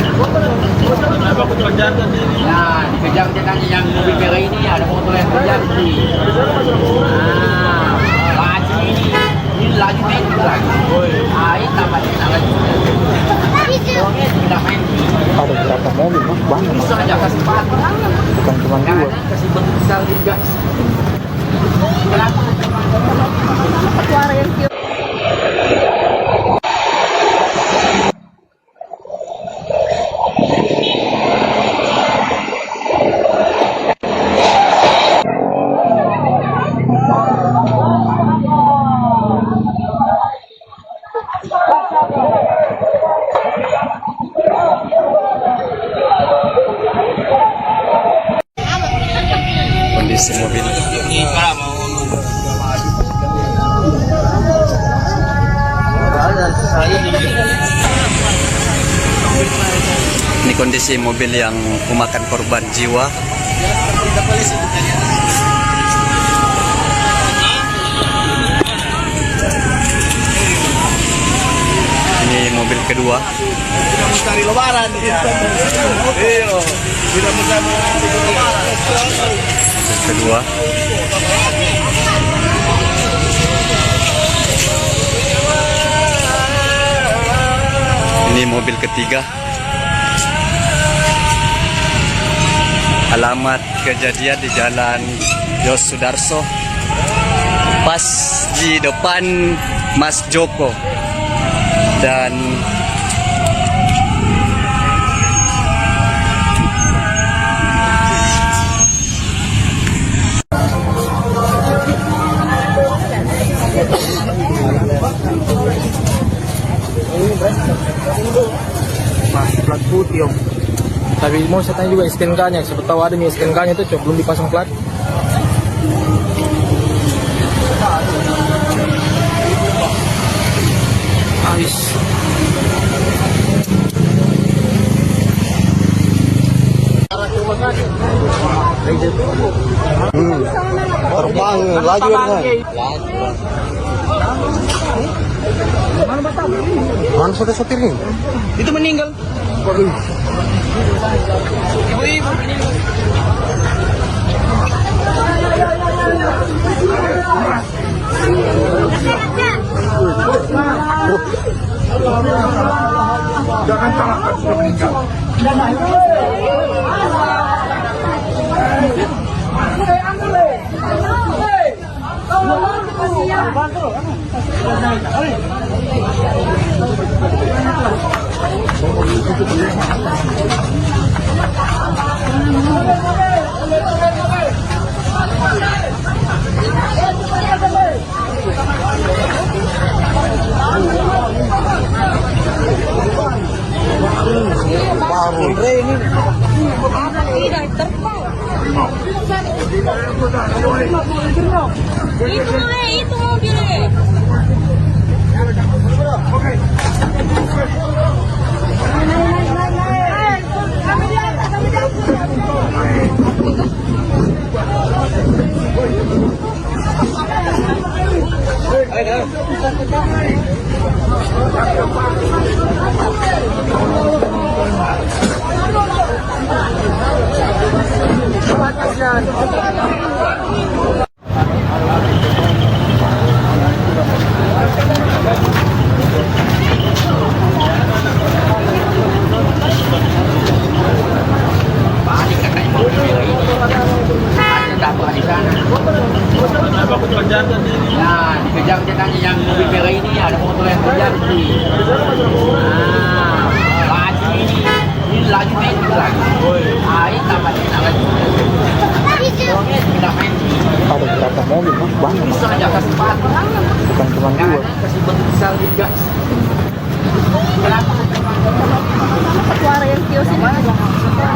Nah, dikejar katanya yang mobil merah ini ada motor yang kejar sih. Laju ini laju naik lagi. Ini tambahnya lagi. Soalnya tidak main. Ada berapa mobil, Mas? Banyak. Bisa aja kasih sepatu. Bukan cuma Jangan 2. kasih bentuk besar juga. Suara yang kios. Kondisi mobil. Ini kondisi mobil yang memakan korban jiwa. Ini mobil kedua. Tidak mencari lebaran. Iya. Tidak mencari lebaran. Mobil kedua. Ini mobil ketiga. Alamat kejadian di Jalan Yos Sudarso, pas di depan Mas Joko. Dan Masih plat putih, Om. Tapi mau saya tanya juga STNK-nya, siapa tahu ada nih STNK-nya itu, belum dipasang plat. Habis. Terbang laju kan? Mana sudah sopirnya? Itu meninggal. Ibu-ibu meninggal. Jangan salahkan sudah meninggal. Itu mobilnya. Balik katanya mobil merah ini. Nah, dikejar katanya yang mobil merah ini ada motor yang kejar sih. Laju ini laju main lagi. Ini tambah lagi. Tidak main. Ada berapa mobil mas? Banyak mas. Bisa aja kasih empat. Bukan cuma dua. Kasih bentuk besar juga. Kenapa? Suara yang kios ini juga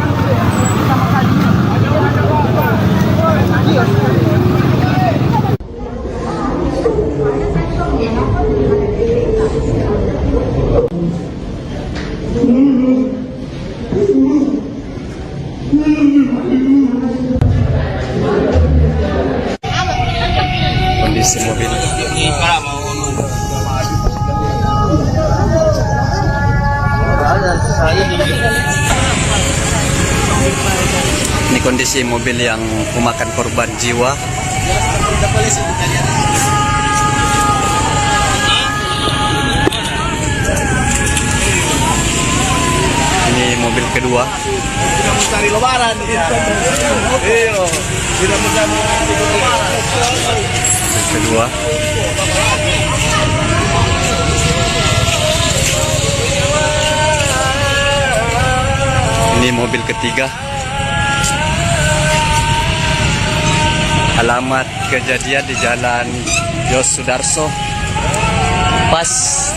sama kali. Kondisi mobil. Ini kondisi mobil yang memakan korban jiwa. Ini mobil kedua. Tidak mencari lebaran. Iya. Tidak mencari lebaran. Mobil kedua. Ini mobil ketiga. Alamat kejadian di Jalan Yos Sudarso, pas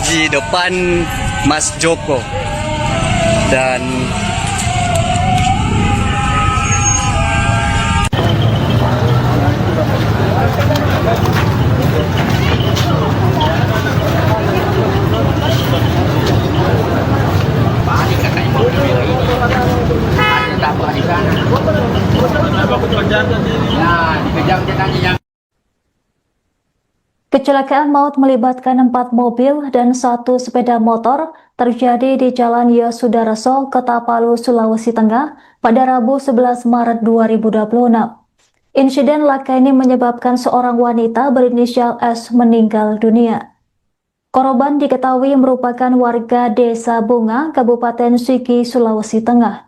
di depan Mas Joko. Dan Balik katanya mobil merah ini. Ada tabrak di sana. Nah, dikejar katanya yang Kecelakaan maut melibatkan 4 mobil dan 1 sepeda motor terjadi di Jalan Yosudarso, Kota Palu, Sulawesi Tengah pada Rabu 11 Maret 2026. Insiden laka ini menyebabkan seorang wanita berinisial S meninggal dunia. Korban diketahui merupakan warga Desa Bunga, Kabupaten Sigi, Sulawesi Tengah.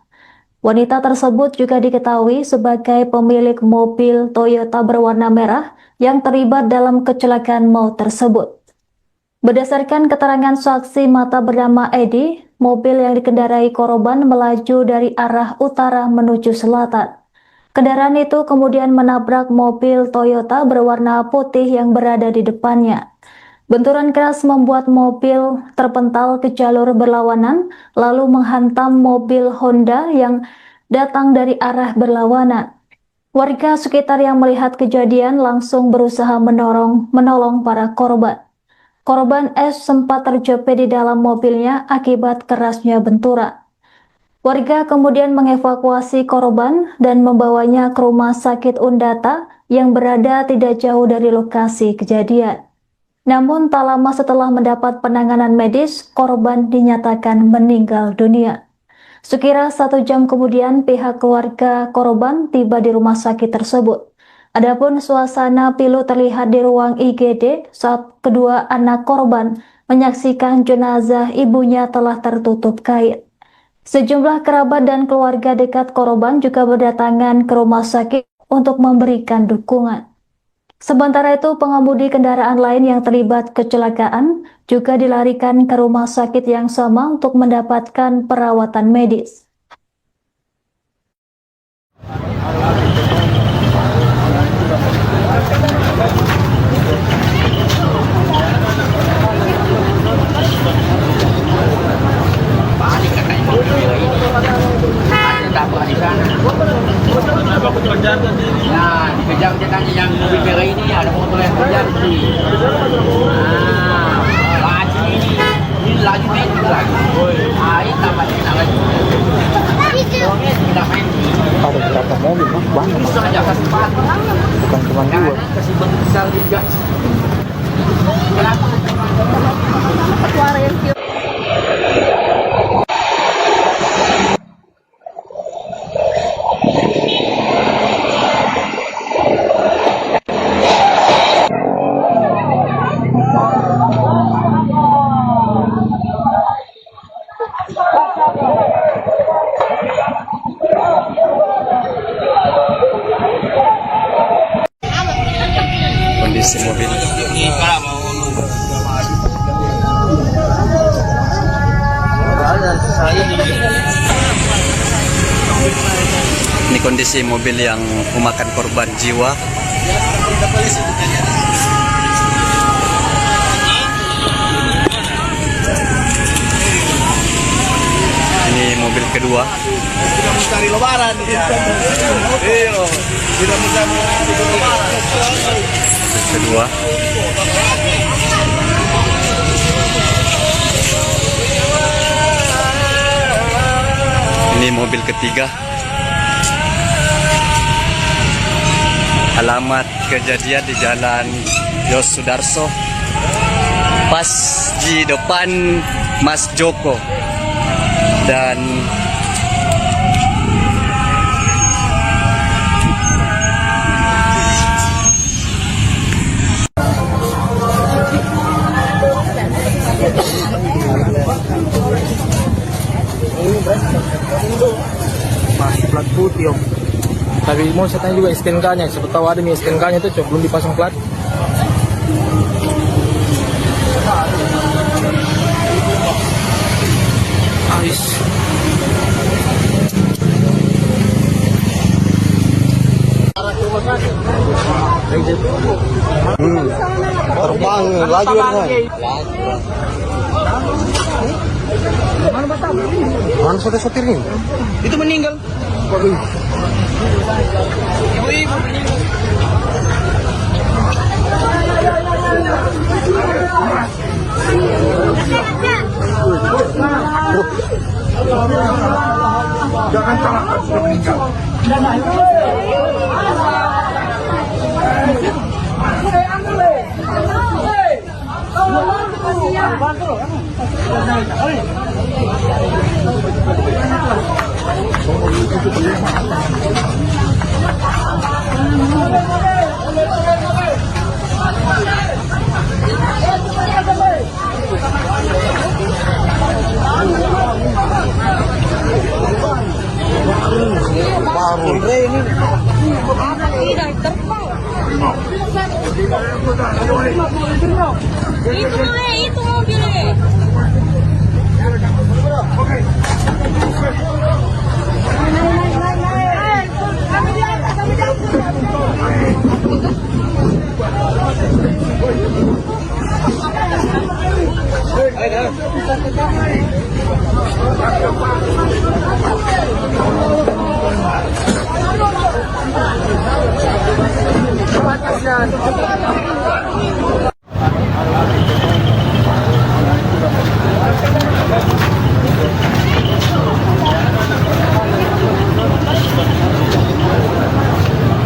Wanita tersebut juga diketahui sebagai pemilik mobil Toyota berwarna merah yang terlibat dalam kecelakaan maut tersebut. Berdasarkan keterangan saksi mata bernama Edi, mobil yang dikendarai korban melaju dari arah utara menuju selatan. Kendaraan itu kemudian menabrak mobil Toyota berwarna putih yang berada di depannya. Benturan keras membuat mobil terpental ke jalur berlawanan, lalu menghantam mobil Honda yang datang dari arah berlawanan. Warga sekitar yang melihat kejadian langsung berusaha menolong para korban. Korban S sempat terjepit di dalam mobilnya akibat kerasnya benturan. Warga kemudian mengevakuasi korban dan membawanya ke rumah sakit Undata yang berada tidak jauh dari lokasi kejadian. Namun tak lama setelah mendapat penanganan medis, korban dinyatakan meninggal dunia. Sekira 1 jam kemudian pihak keluarga korban tiba di rumah sakit tersebut. Adapun suasana pilu terlihat di ruang IGD saat kedua anak korban menyaksikan jenazah ibunya telah tertutup kain. Sejumlah kerabat dan keluarga dekat korban juga berdatangan ke rumah sakit untuk memberikan dukungan. Sementara itu, pengemudi kendaraan lain yang terlibat kecelakaan juga dilarikan ke rumah sakit yang sama untuk mendapatkan perawatan medis. balik katanya mobil merah ini. Ada tabrak di sana. Nah, dikejar katanya yang mobil merah ini ada motor yang kejar sih. Laju ini laju main lagi. Ini tambah lagi. Tidak main. Ada berapa mobil mas? Banyak mas. Bisa aja kasih empat. Bukan cuma dua. Kasih bentuk besar juga. Kenapa? Suara yang kios. kondisi mobil. Ini kondisi mobil yang memakan korban jiwa. Ini mobil kedua. Tidak mencari lebaran. Iya. Tidak mencari lebaran. Mobil kedua. Ini mobil ketiga. Alamat kejadian di Jalan Yos Sudarso, pas di depan Mas Joko. Dan masih plat putih om. Tapi mau saya tanya juga STNK-nya, siapa tahu ada nih STNK-nya itu cok belum dipasang plat. Ais. Terbang laju kan. Mana sotir ini? Itu meninggal. Ibu-ibu meninggal. Jangan salahkan sudah meninggal. Itu mobilnya.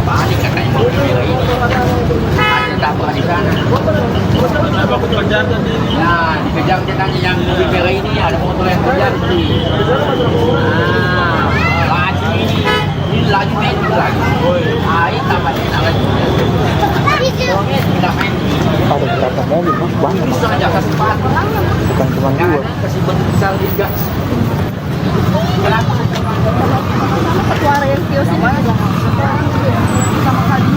Panik katanya mobil merah ini. Ada tabrak di sana. Nah, dikejar katanya yang mobil merah ini ada motor yang terjadi. Nah, laju ini laju meter lagi. Ah, ini tambahnya lagi. Tidak main. Ada beberapa mobil banyak. Bisa aja kasih sepatu. Bukan cuma dua. Kasih bentuk besar juga. Kenapa? Suara yang kios ini aja. Sama kali.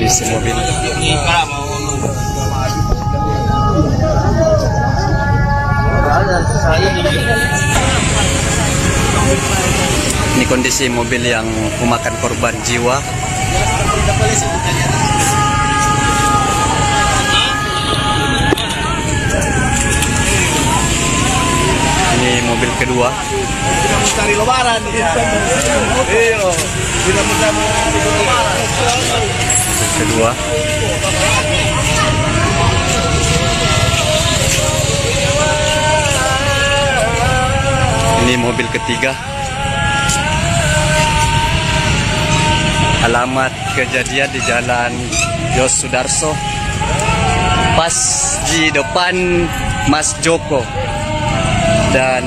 kondisi mobil. Ini kondisi mobil yang memakan korban jiwa. Ini mobil kedua. Tidak mencari lebaran. Iya. Tidak mencari lebaran. Mobil kedua. Ini mobil ketiga. Alamat kejadian di Jalan Yos Sudarso, pas di depan Mas Joko. Dan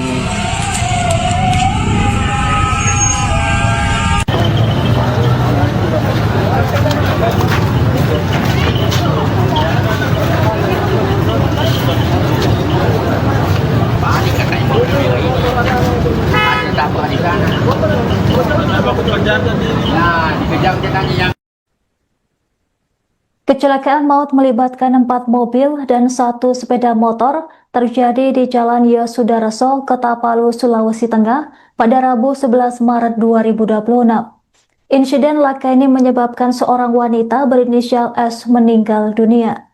Nah, dikejar dia tanya yang Kecelakaan maut melibatkan 4 mobil dan 1 sepeda motor terjadi di Jalan Yosudarso, Kota Palu, Sulawesi Tengah pada Rabu 11 Maret 2026. Insiden laka ini menyebabkan seorang wanita berinisial S meninggal dunia.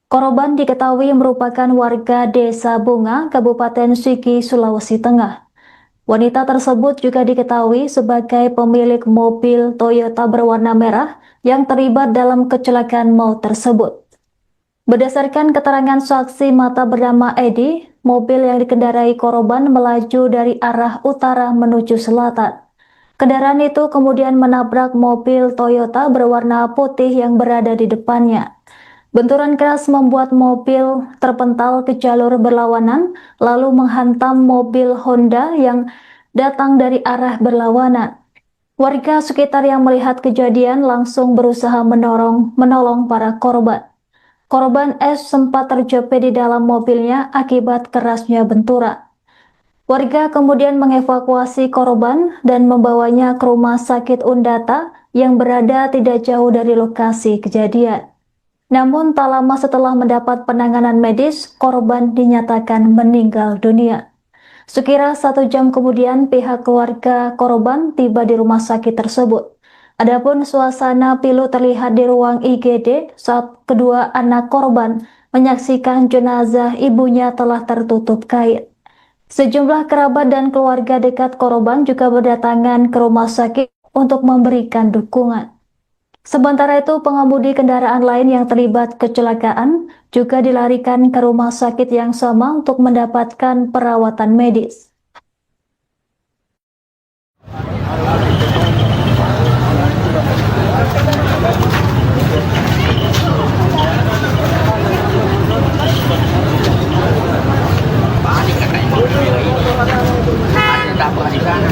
Korban diketahui merupakan warga Desa Bunga, Kabupaten Sigi, Sulawesi Tengah. Wanita tersebut juga diketahui sebagai pemilik mobil Toyota berwarna merah yang terlibat dalam kecelakaan maut tersebut. Berdasarkan keterangan saksi mata bernama Edi, mobil yang dikendarai korban melaju dari arah utara menuju selatan. Kendaraan itu kemudian menabrak mobil Toyota berwarna putih yang berada di depannya. Benturan keras membuat mobil terpental ke jalur berlawanan, lalu menghantam mobil Honda yang datang dari arah berlawanan. Warga sekitar yang melihat kejadian langsung berusaha menolong para korban. Korban S sempat terjepit di dalam mobilnya akibat kerasnya benturan. Warga kemudian mengevakuasi korban dan membawanya ke rumah sakit Undata yang berada tidak jauh dari lokasi kejadian. Namun tak lama setelah mendapat penanganan medis, korban dinyatakan meninggal dunia. Sekira 1 jam kemudian pihak keluarga korban tiba di rumah sakit tersebut. Adapun suasana pilu terlihat di ruang IGD saat kedua anak korban menyaksikan jenazah ibunya telah tertutup kain. Sejumlah kerabat dan keluarga dekat korban juga berdatangan ke rumah sakit untuk memberikan dukungan. Sementara itu, pengemudi kendaraan lain yang terlibat kecelakaan juga dilarikan ke rumah sakit yang sama untuk mendapatkan perawatan medis. panik katanya mobil merah ini. Ada tabrak di sana.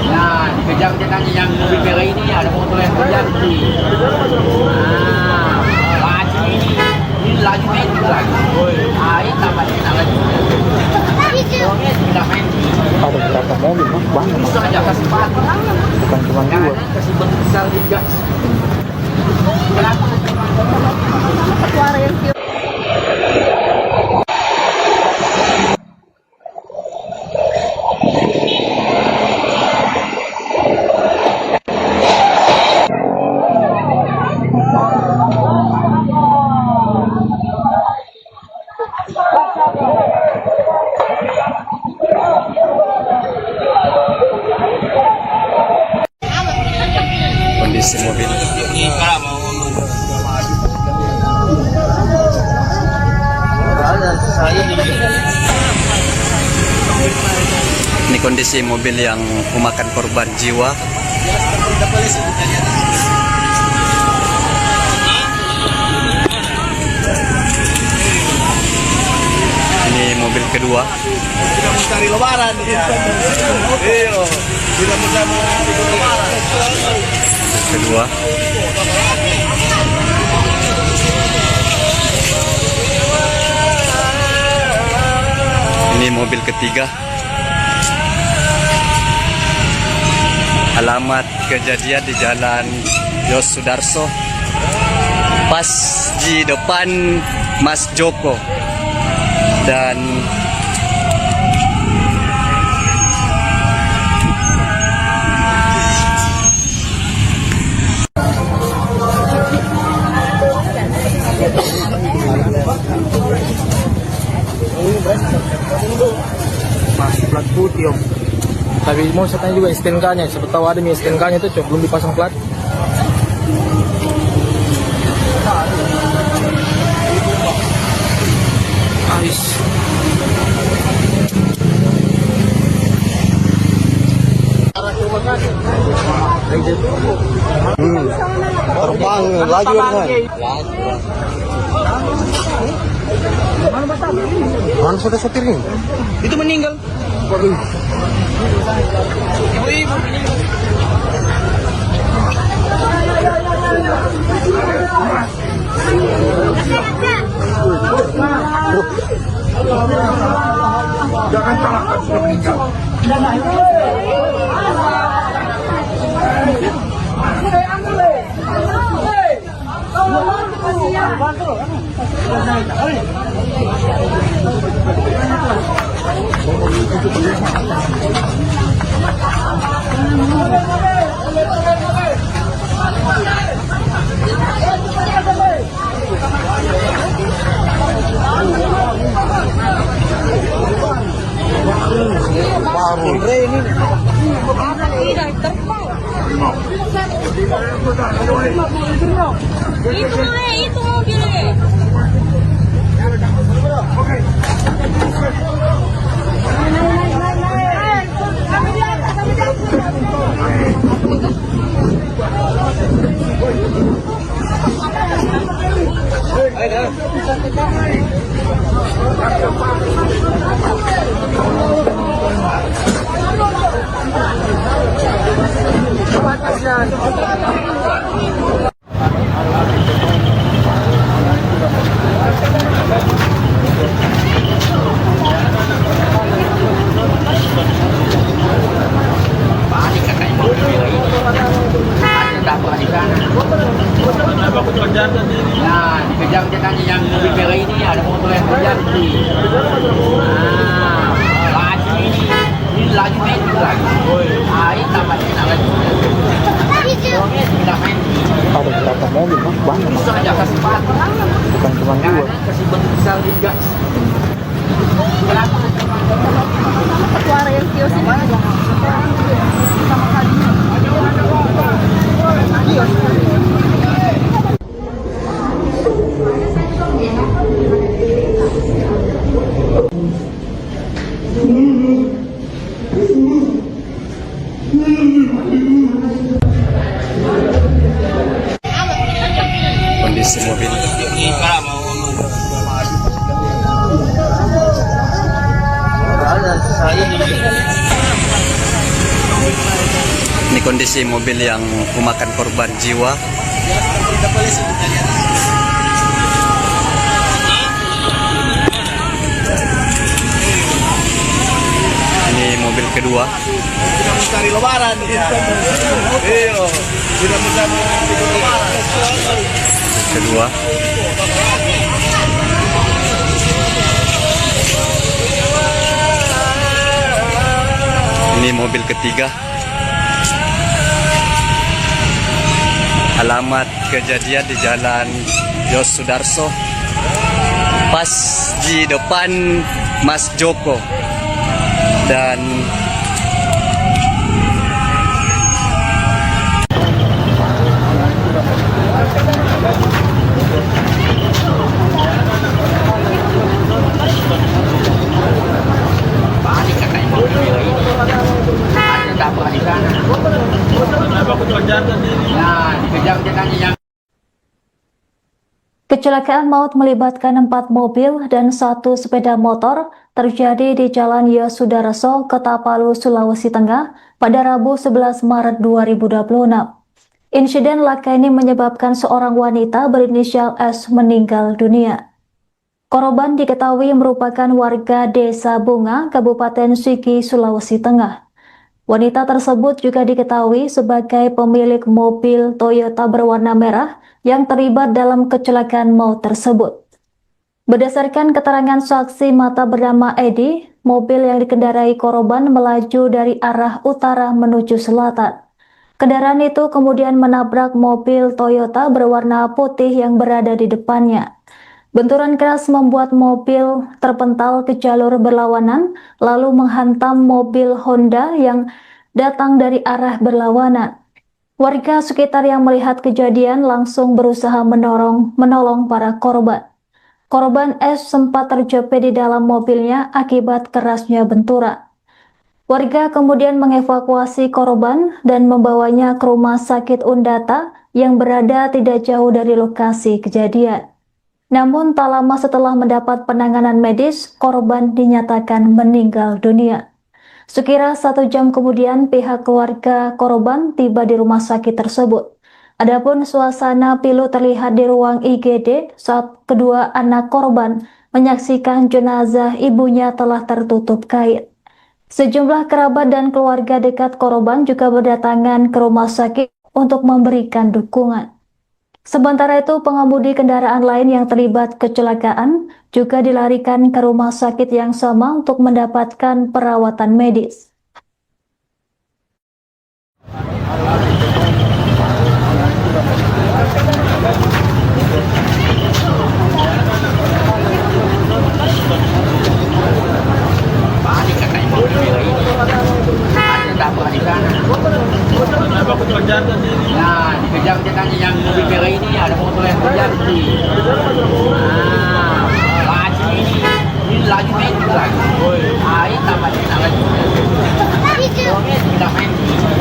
Nah, dikejar dia tanya yang mobil merah ini ada motor yang kejar sih. Laju ini laju metik lagi. Ini tambahnya lagi. Soalnya tidak main. Ada berapa mobil, Mas? Banyak. Bisa aja kasih padu. Bukan cuma 2. Kasih bentuk besar juga. Suara yang kios. Kondisi mobil. Ini kondisi mobil yang memakan korban jiwa. Ini mobil kedua. Tidak mencari lebaran. Iya. Tidak mencari lebaran. Kedua. Ini mobil ketiga. Alamat kejadian di Jalan Yosudarso, pas di depan Mas Joko. Dan Masih plat putih, Om. Tapi mau saya tanya juga STNK-nya. Siapa tahu ada nih STNK-nya itu, Cok. Belum dipasang plat. Habis. Terbang laju kan? Mana sudah sotirnya? Itu meninggal. Ibu-ibu. Jangan salahkan sudah meninggal. Itu mobilnya. Balik kakak yang mobil merah ini. Ada dapur di sana. Nah, dikejar katanya yang mobil merah ini ada motor yang kejar sih. Laju ini laju main lagi. Ini tambah lagi. Tidak main. Ada berapa mobil, Mas? Banyak, Mas. Bisa aja kasih batu. Bukan cuma Jangan dua. kasih bentuk besar juga. Berapa? Suara yang kios ini juga sama kali. Kondisi mobil. Ini kondisi mobil yang memakan korban jiwa. Ini mobil kedua. Tidak mencari lebaran. Iya. Tidak mencari lebaran. Kedua. Ini mobil ketiga. Alamat kejadian di Jalan Yos Sudarso, pas di depan Mas Joko. Dan Balik kakak yang mobil merah ini. Ada dapur di sana. Nah, dikejar katanya yang Kecelakaan maut melibatkan 4 mobil dan 1 sepeda motor terjadi di Jalan Yosudarso, Kota Palu, Sulawesi Tengah pada Rabu 11 Maret 2026. Insiden laka ini menyebabkan seorang wanita berinisial S meninggal dunia. Korban diketahui merupakan warga Desa Bunga, Kabupaten Sigi, Sulawesi Tengah. Wanita tersebut juga diketahui sebagai pemilik mobil Toyota berwarna merah yang terlibat dalam kecelakaan maut tersebut. Berdasarkan keterangan saksi mata bernama Edi, mobil yang dikendarai korban melaju dari arah utara menuju selatan. Kendaraan itu kemudian menabrak mobil Toyota berwarna putih yang berada di depannya. Benturan keras membuat mobil terpental ke jalur berlawanan, lalu menghantam mobil Honda yang datang dari arah berlawanan. Warga sekitar yang melihat kejadian langsung berusaha menolong para korban. Korban S sempat terjepit di dalam mobilnya akibat kerasnya benturan. Warga kemudian mengevakuasi korban dan membawanya ke rumah sakit Undata yang berada tidak jauh dari lokasi kejadian. Namun tak lama setelah mendapat penanganan medis, korban dinyatakan meninggal dunia. Sekira 1 jam kemudian pihak keluarga korban tiba di rumah sakit tersebut. Adapun suasana pilu terlihat di ruang IGD saat kedua anak korban menyaksikan jenazah ibunya telah tertutup kain. Sejumlah kerabat dan keluarga dekat korban juga berdatangan ke rumah sakit untuk memberikan dukungan. Sementara itu, pengemudi kendaraan lain yang terlibat kecelakaan juga dilarikan ke rumah sakit yang sama untuk mendapatkan perawatan medis. Panik katanya mobil merah ini. Ada dapur di sana. Nah, dikejar katanya yang mobil merah ini ada motor yang kejar sih. Laju ini laju main lagi. Air tambahnya lagi. Tidak main.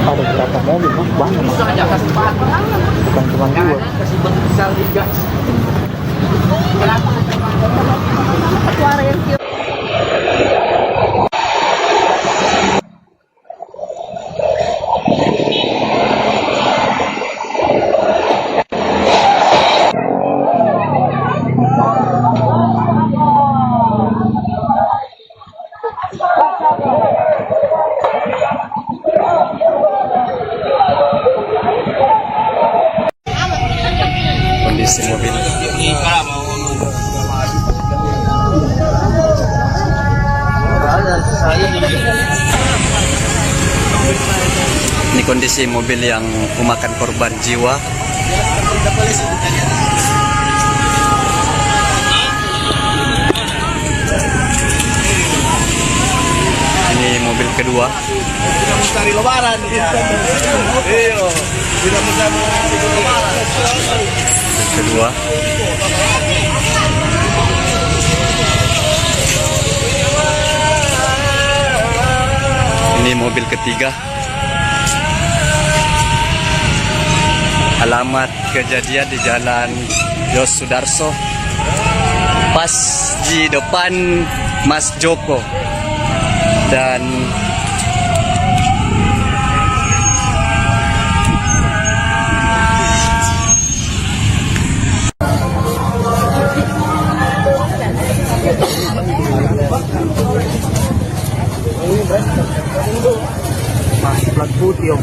Ada berapa mobil, Mas? Banyak, Mas. Itu aja kasih empat. Bukan cuma Jangan dua. kasih bentuk besar juga. Kenapa? Suara yang kios. Kondisi mobil. Ini kondisi mobil yang memakan korban jiwa. Ini mobil kedua. Tidak mencari lebaran. Iya. Tidak mencari lebaran. Mobil kedua. Ini mobil ketiga. Alamat kejadian di Jalan Yos Sudarso, pas di depan Mas Joko. Dan Masih plat putih, Om.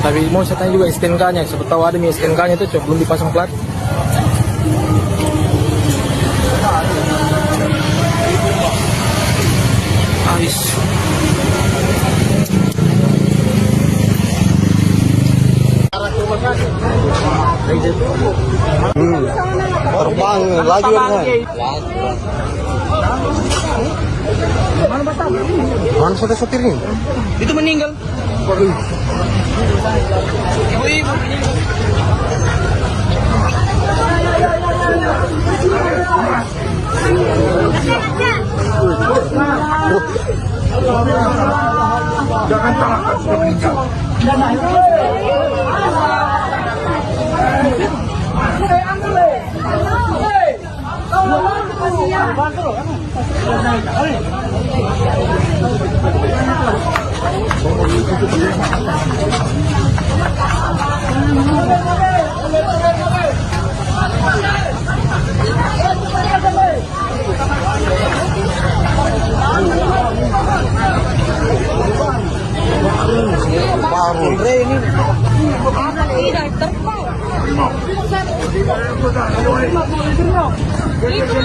Tapi mau saya tanya juga STNK-nya. Siapa tahu ada nih STNK-nya itu, Cok. Belum dipasang plat. Habis. Terbang lagi kan? Mana sudah sopirnya? Itu meninggal.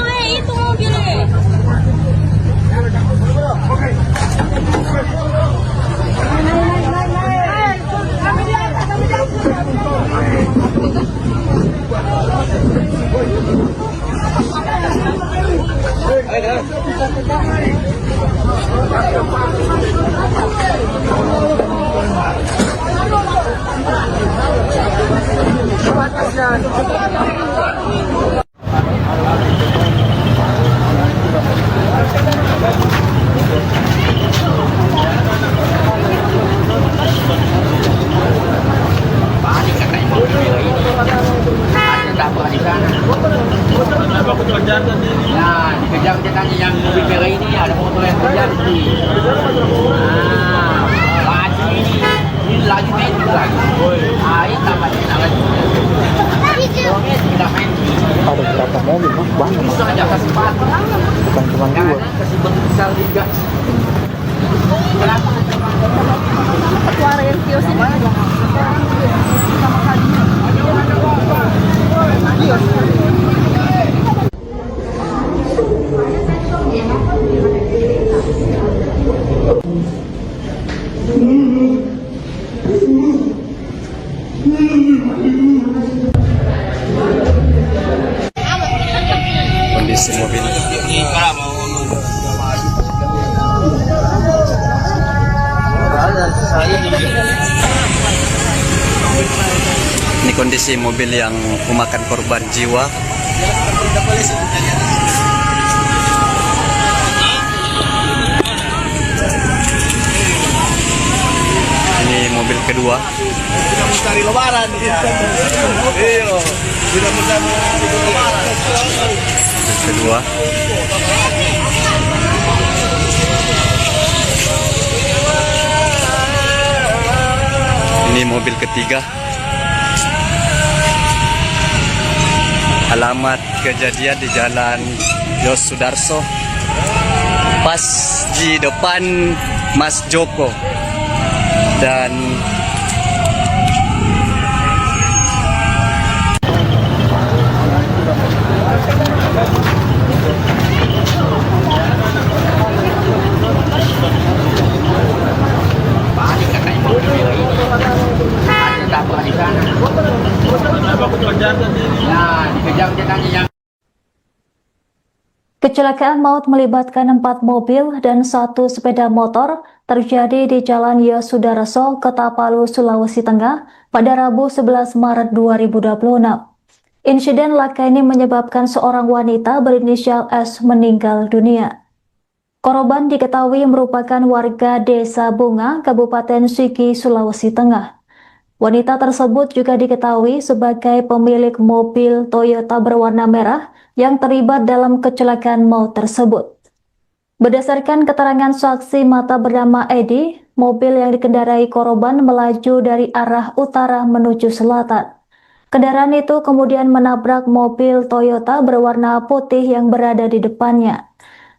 Itu mobilnya. Panik katanya mobil merah ini. Ada dapur di sana. Nah, dikejar katanya yang mobil merah ini ada motor yang kejar sih. Laju ini laju main lagi. Air tambahnya lagi. Tidak main. Ada berapa mobil, Mas? Banyak, Mas. Itu aja kasih empat. Bukan cuma Jangan dua. kasih bentuk besar juga. Kenapa? Suara yang kios ini. Ini kondisi mobil yang memakan korban jiwa. Ini mobil kedua. Sudah mencari lebaran. Iya. Sudah mencari lebaran. Mobil kedua. Ini mobil ketiga. Alamat kejadian di Jalan Yos Sudarso, pas di depan Mas Joko. Dan Balik katanya mobil merah ini. Ada tabrak di sana. Nah, dikejar katanya yang Kecelakaan maut melibatkan 4 mobil dan 1 sepeda motor terjadi di Jalan Yosudarso, Kota-Palu, Sulawesi Tengah pada Rabu 11 Maret 2026. Insiden laka ini menyebabkan seorang wanita berinisial S meninggal dunia. Korban diketahui merupakan warga Desa Bunga, Kabupaten Sigi, Sulawesi Tengah. Wanita tersebut juga diketahui sebagai pemilik mobil Toyota berwarna merah yang terlibat dalam kecelakaan maut tersebut. Berdasarkan keterangan saksi mata bernama Edi, mobil yang dikendarai korban melaju dari arah utara menuju selatan. Kendaraan itu kemudian menabrak mobil Toyota berwarna putih yang berada di depannya.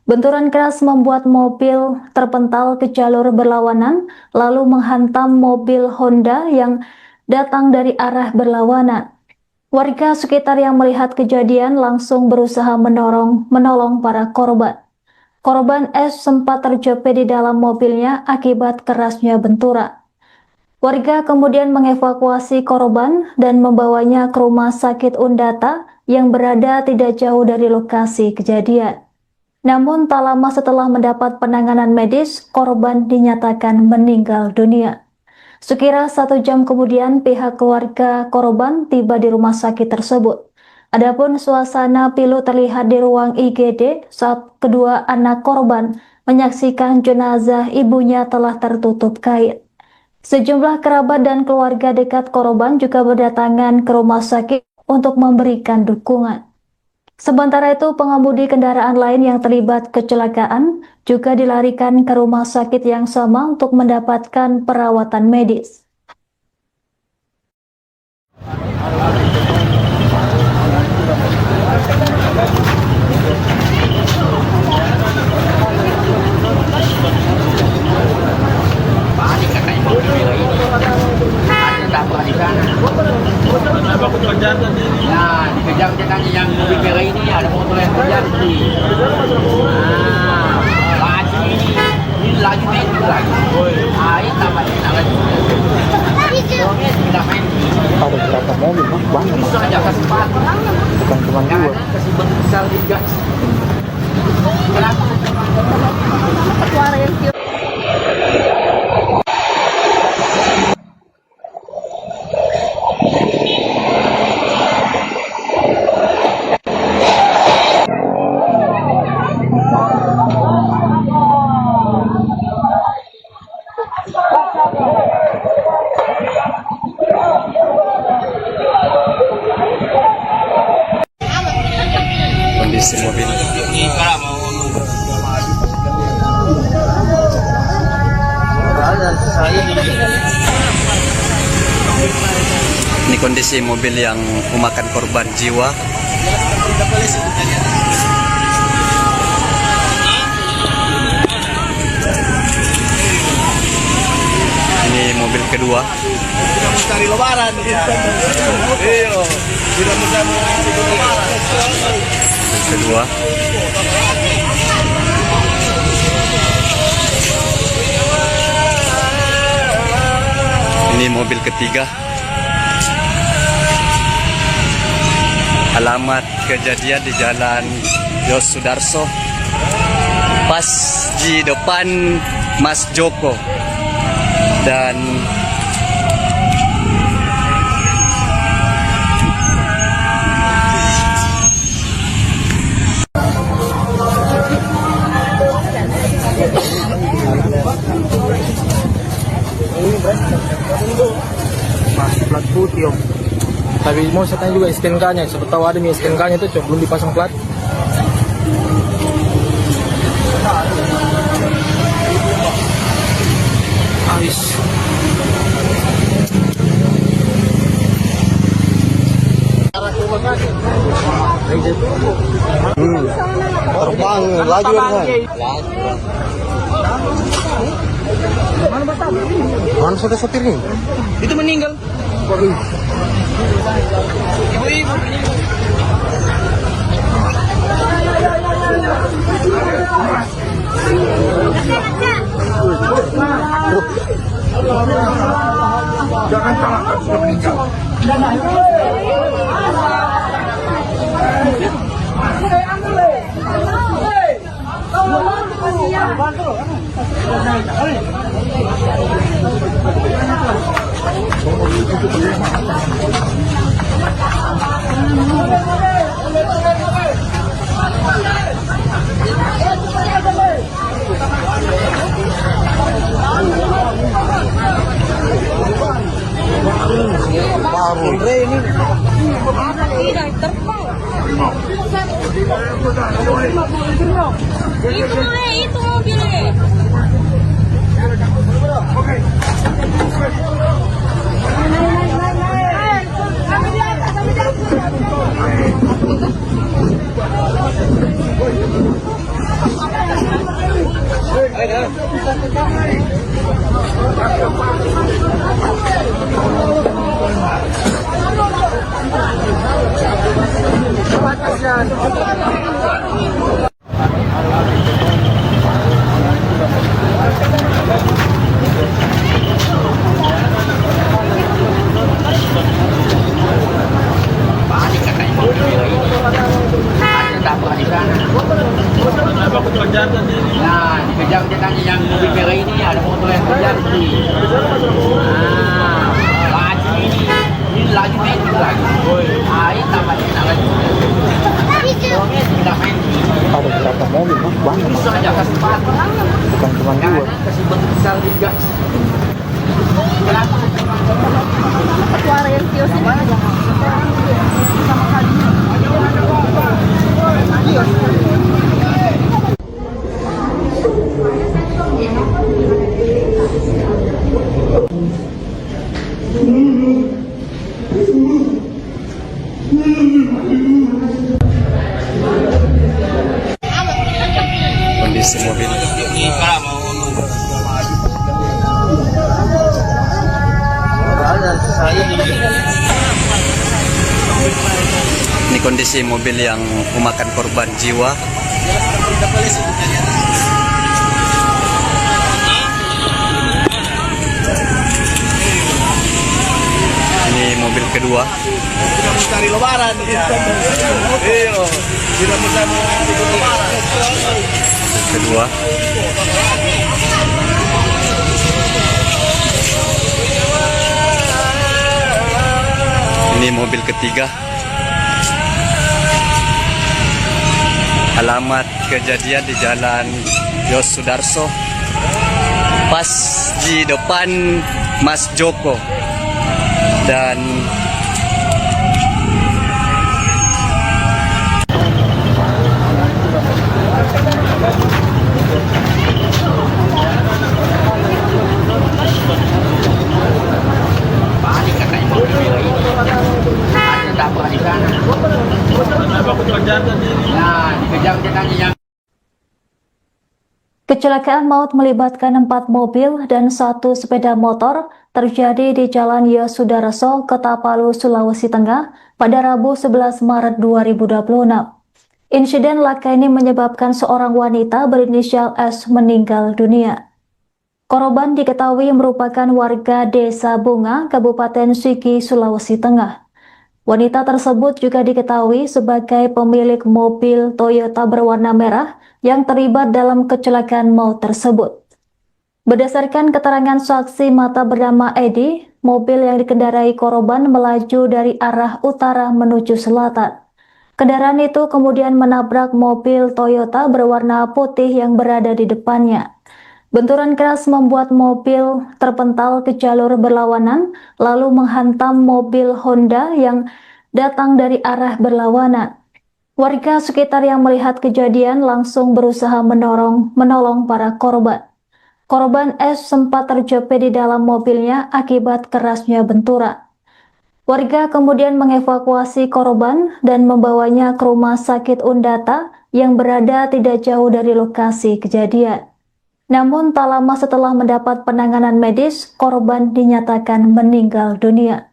Benturan keras membuat mobil terpental ke jalur berlawanan, lalu menghantam mobil Honda yang datang dari arah berlawanan. Warga sekitar yang melihat kejadian langsung berusaha menolong para korban. Korban S sempat terjepit di dalam mobilnya akibat kerasnya benturan. Warga kemudian mengevakuasi korban dan membawanya ke rumah sakit Undata yang berada tidak jauh dari lokasi kejadian. Namun tak lama setelah mendapat penanganan medis, korban dinyatakan meninggal dunia. Sekira 1 jam kemudian pihak keluarga korban tiba di rumah sakit tersebut. Adapun suasana pilu terlihat di ruang IGD saat kedua anak korban menyaksikan jenazah ibunya telah tertutup kain. Sejumlah kerabat dan keluarga dekat korban juga berdatangan ke rumah sakit untuk memberikan dukungan. Sementara itu, pengemudi kendaraan lain yang terlibat kecelakaan juga dilarikan ke rumah sakit yang sama untuk mendapatkan perawatan medis. balik katanya mobil merah ini. Ada tabrak di sana. Nah, dikejar katanya yang mobil merah ini, ada motor yang terjadi. Nah, laju ini laju main lagi. Air tambah lagi. Sudah main. Ada berapa mobil, Bang? Banyak, Bisa Bang. aja kesempatan. Bukan cuma 2. Kasih besar juga. Kenapa? Suara yang kios. kondisi mobil. Ini kondisi mobil yang memakan korban jiwa. Ini mobil kedua. Sudah mencari lebaran. Iya. Sudah mencari lebaran. Mobil kedua. Ini mobil ketiga. Alamat kejadian di Jalan Yos Sudarso, pas di depan Mas Joko. Dan plat putih om. Tapi mau saya tanya juga STNK-nya, siapa tahu ada nih STNK-nya itu belum dipasang plat. Habis. Terbang laju kan? Mana sudah sopirnya? Itu meninggal. Ibu-ibu meninggal. Itu mobilnya. Panik katanya mobil merah ini. Ada tabrak di sana. Nah, dikejar dia tanya yang mobil merah ini ada motor yang kejar sih. Laju ini laju main lagi. Ini tampaknya nak laju. Orangnya tidak main. Ada berapa mobil mas? Banyak mas. Bisa aja kasih cepat. Bukan cuma dua. Kadang kasih besar juga. Kenapa? Suara yang kios ini sama kali. Kondisi mobil. Ini kondisi mobil yang memakan korban jiwa. Ini mobil kedua. Tidak mencari lebaran. Iya. Tidak mencari lebaran. Kedua. Ini mobil ketiga. Alamat kejadian di Jalan Yos Sudarso, pas di depan Mas Joko. Dan Panik katanya mobil merah ini. Ada tabrak di sana. Nah, dikejar dia tanya yang Kecelakaan maut melibatkan 4 mobil dan 1 sepeda motor terjadi di Jalan Yosudarso, Kota Palu, Sulawesi Tengah pada Rabu 11 Maret 2026. Insiden laka ini menyebabkan seorang wanita berinisial S meninggal dunia. Korban diketahui merupakan warga Desa Bunga, Kabupaten Sigi, Sulawesi Tengah. Wanita tersebut juga diketahui sebagai pemilik mobil Toyota berwarna merah yang terlibat dalam kecelakaan maut tersebut. Berdasarkan keterangan saksi mata bernama Edi, mobil yang dikendarai korban melaju dari arah utara menuju selatan. Kendaraan itu kemudian menabrak mobil Toyota berwarna putih yang berada di depannya. Benturan keras membuat mobil terpental ke jalur berlawanan, lalu menghantam mobil Honda yang datang dari arah berlawanan. Warga sekitar yang melihat kejadian langsung berusaha menolong para korban. Korban S sempat terjepit di dalam mobilnya akibat kerasnya benturan. Warga kemudian mengevakuasi korban dan membawanya ke rumah sakit Undata yang berada tidak jauh dari lokasi kejadian. Namun tak lama setelah mendapat penanganan medis, korban dinyatakan meninggal dunia.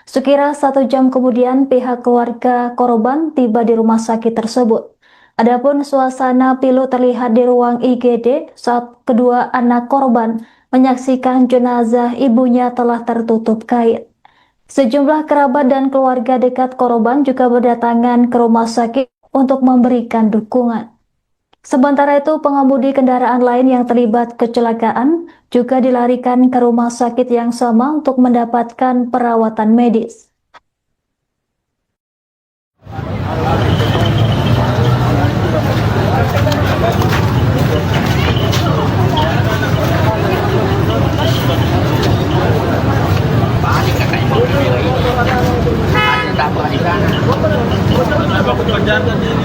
Sekira 1 jam kemudian pihak keluarga korban tiba di rumah sakit tersebut. Adapun suasana pilu terlihat di ruang IGD saat kedua anak korban menyaksikan jenazah ibunya telah tertutup kain. Sejumlah kerabat dan keluarga dekat korban juga berdatangan ke rumah sakit untuk memberikan dukungan. Sementara itu, pengemudi kendaraan lain yang terlibat kecelakaan juga dilarikan ke rumah sakit yang sama untuk mendapatkan perawatan medis. Balik katanya mobil merah ini. Ada tabrak di sana.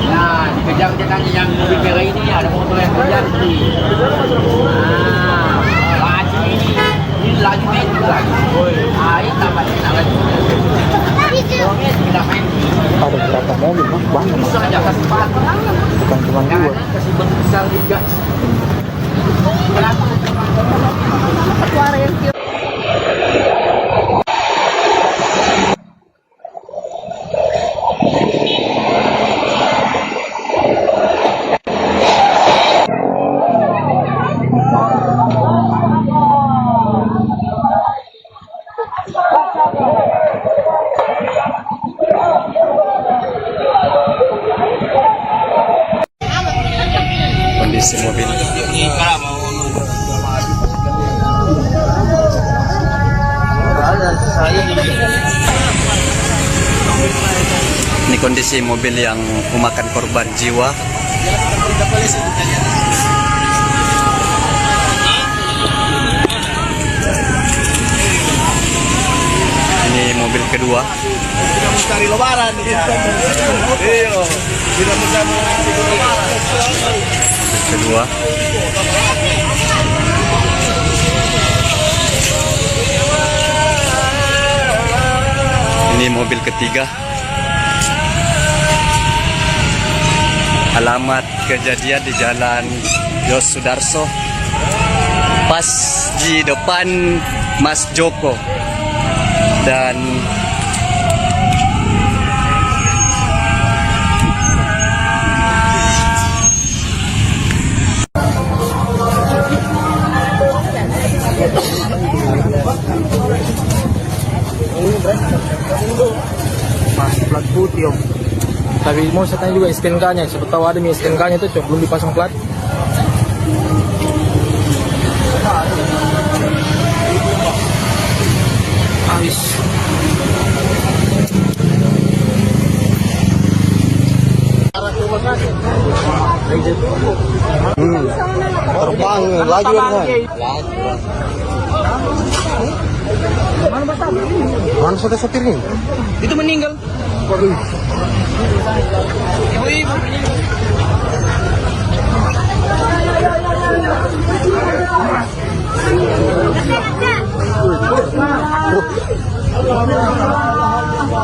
Nah, dikejar katanya yang mobil merah ini ada motor yang kejar sih. Laju ini laju meter lagi. Ini tambahnya lagi. Kita main. Ada berapa mobil, Mas? Banyak, Mas. Bisa aja kasih pat. Bukan cuma Jangan 2. kasih bentuk besar juga. Suara yang kios. Kondisi mobil. Ini kondisi mobil yang memakan korban jiwa. Ini mobil kedua. Tidak mencari lebaran. Iya. Tidak mencari lebaran. Mobil kedua. Ini mobil ketiga. Alamat kejadian di Jalan Yos Sudarso, pas di depan Mas Joko. Dan Masih plat putih, Om. Tapi mau saya tanya juga STNK-nya, siapa tahu ada nih STNK-nya itu, Cok, belum dipasang plat. Habis. Terbang laju kan? Mana sudah sopirnya? Itu meninggal. Ibu-ibu meninggal.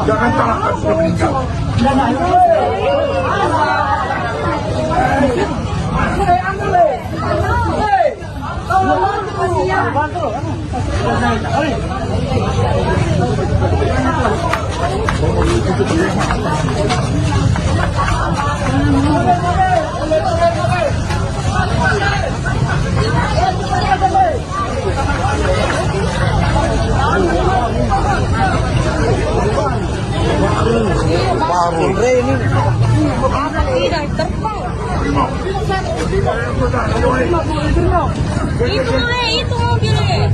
Jangan salahkan sudah meninggal. Itu mobilnya.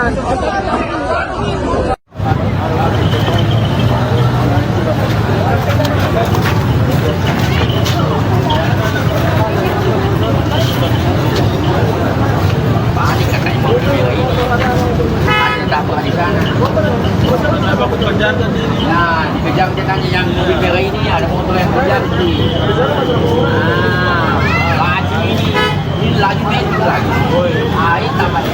Balik katanya mobil merah ini. Ada tabrak di sana. Nah, dikejar katanya yang mobil merah ini ada motor yang terjadi. Nah, laju ini laju meter lagi. Ini tambah lagi.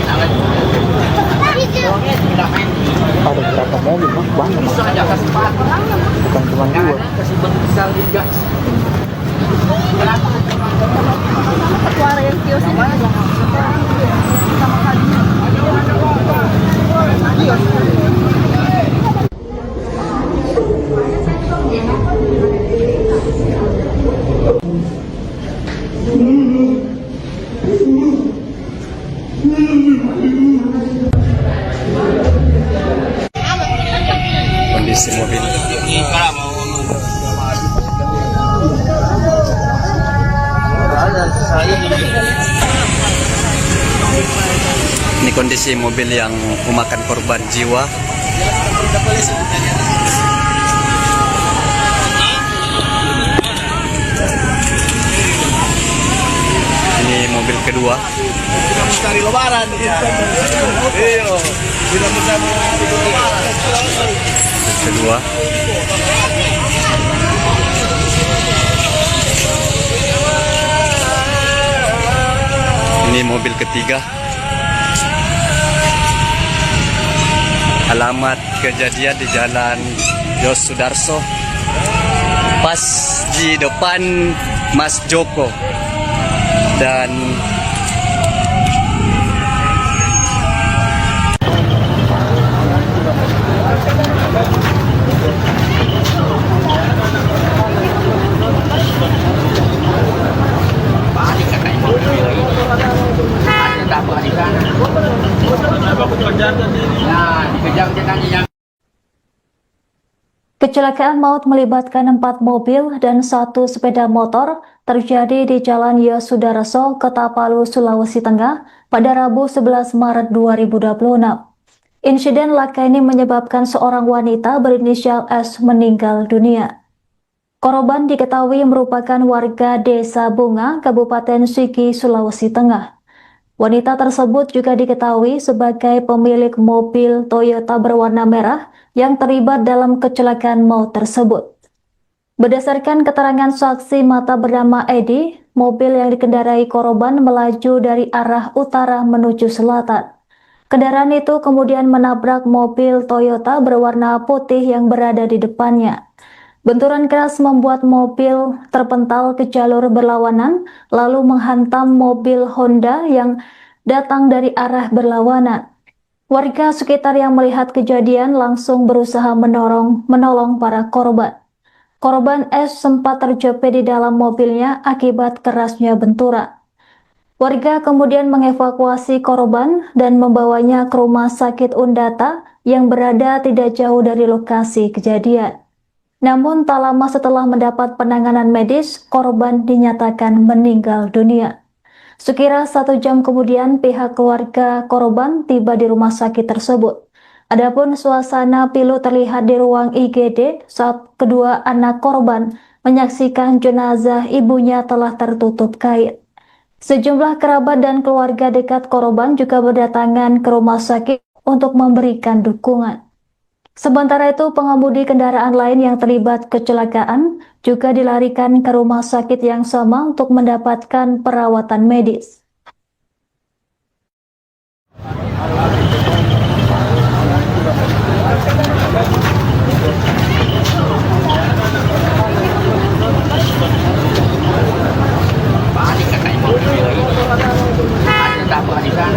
Sudah main. Ada berapa mobil mas? Banyak mas. Bisa aja kasih batu. Bukan cuma dua. Kasih batu besar juga. Suara yang kios ini juga. Sama kali. Kondisi mobil. Ini kondisi mobil yang memakan korban jiwa. Ini mobil kedua. Tidak mencari lebaran. Iya. Tidak mencari lebaran. Mobil kedua. Ini mobil ketiga. Alamat kejadian di Jalan Yos Sudarso, pas di depan Mas Joko. Dan Balik katanya mobil merah ini. Ada tabrak di sana. Nah, dikejar katanya yang Kecelakaan maut melibatkan 4 mobil dan 1 sepeda motor terjadi di Jalan Yosudarso, Kota-Palu, Sulawesi Tengah pada Rabu 11 Maret 2026. Insiden laka ini menyebabkan seorang wanita berinisial S meninggal dunia. Korban diketahui merupakan warga Desa Bunga, Kabupaten Sigi, Sulawesi Tengah. Wanita tersebut juga diketahui sebagai pemilik mobil Toyota berwarna merah yang terlibat dalam kecelakaan maut tersebut. Berdasarkan keterangan saksi mata bernama Edi, mobil yang dikendarai korban melaju dari arah utara menuju selatan. Kendaraan itu kemudian menabrak mobil Toyota berwarna putih yang berada di depannya. Benturan keras membuat mobil terpental ke jalur berlawanan, lalu menghantam mobil Honda yang datang dari arah berlawanan. Warga sekitar yang melihat kejadian langsung berusaha menolong para korban. Korban S sempat terjepit di dalam mobilnya akibat kerasnya benturan. Warga kemudian mengevakuasi korban dan membawanya ke rumah sakit Undata yang berada tidak jauh dari lokasi kejadian. Namun tak lama setelah mendapat penanganan medis, korban dinyatakan meninggal dunia. Sekira 1 jam kemudian pihak keluarga korban tiba di rumah sakit tersebut. Adapun suasana pilu terlihat di ruang IGD saat kedua anak korban menyaksikan jenazah ibunya telah tertutup kain. Sejumlah kerabat dan keluarga dekat korban juga berdatangan ke rumah sakit untuk memberikan dukungan. Sementara itu, pengemudi kendaraan lain yang terlibat kecelakaan juga dilarikan ke rumah sakit yang sama untuk mendapatkan perawatan medis. balik katanya mobil merah ini. Ada tabrak di sana.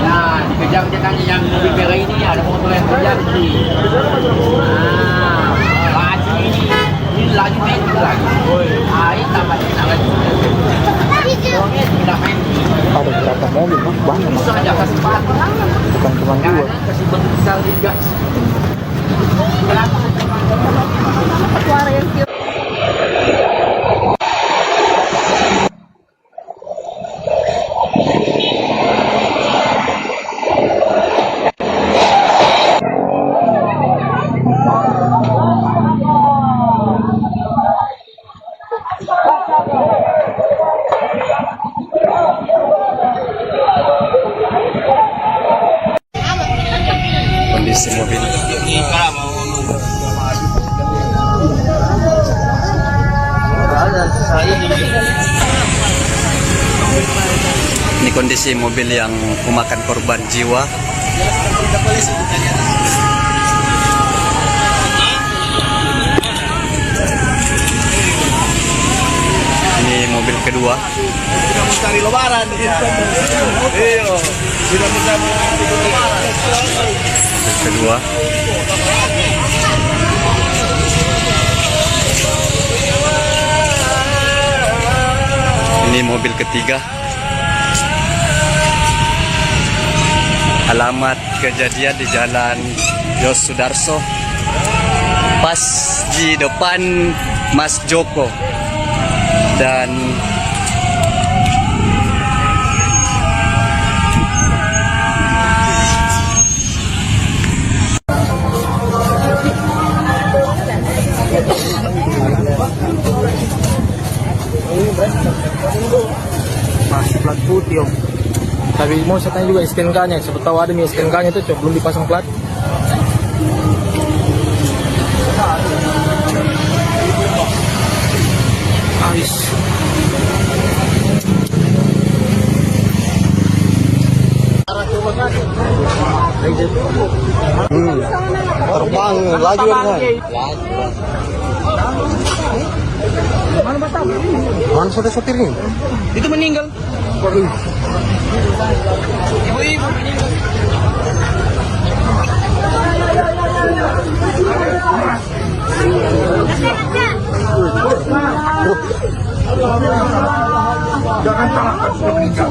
Nah, dikejar katanya yang mobil merah ini ada motor yang terjadi. Nah, laju ini laju meter lagi. Ini tambah lagi. Sudah main. Ada berapa mobil mas? Banyak mas. Bisa aja kasih batu. Bukan cuma dua. Kasih batu besar juga. Suara yang kios. Ini kondisi mobil yang memakan korban jiwa. Ini mobil kedua. Sudah mencari lebaran. Iya. Sudah mencari lebaran. Mobil kedua. Ini mobil ketiga. Alamat kejadian di Jalan Yos Sudarso, pas di depan Mas Joko. Dan masih plat putih om. Tapi mau saya tanya juga STNK-nya, siapa tahu ada nih STNK-nya itu cok belum dipasang plat. Habis. Terbang laju kan. Mana sudah sopirnya? Itu meninggal. Ibu-ibu meninggal. Jangan salahkan sudah meninggal.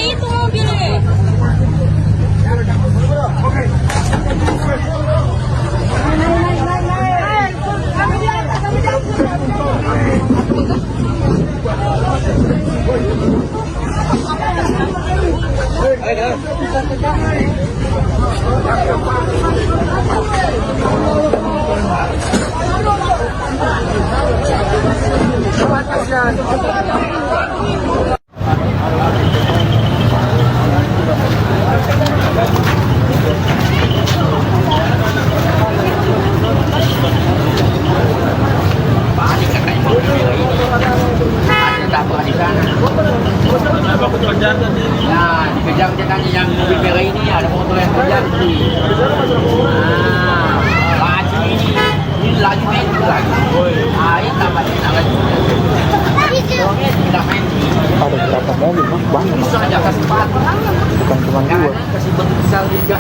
Itu mobilnya. Nah, dikejar ceritanya yang mobil merah ini ada motor yang kejar sih. Laju ini laju main lagi. Ini tambahnya lagi. Tidak main. Ada berapa mobil mas? Banyak mas. Bisa aja kasih pat. Bukan cuma dua. Kasih bentuk besar juga.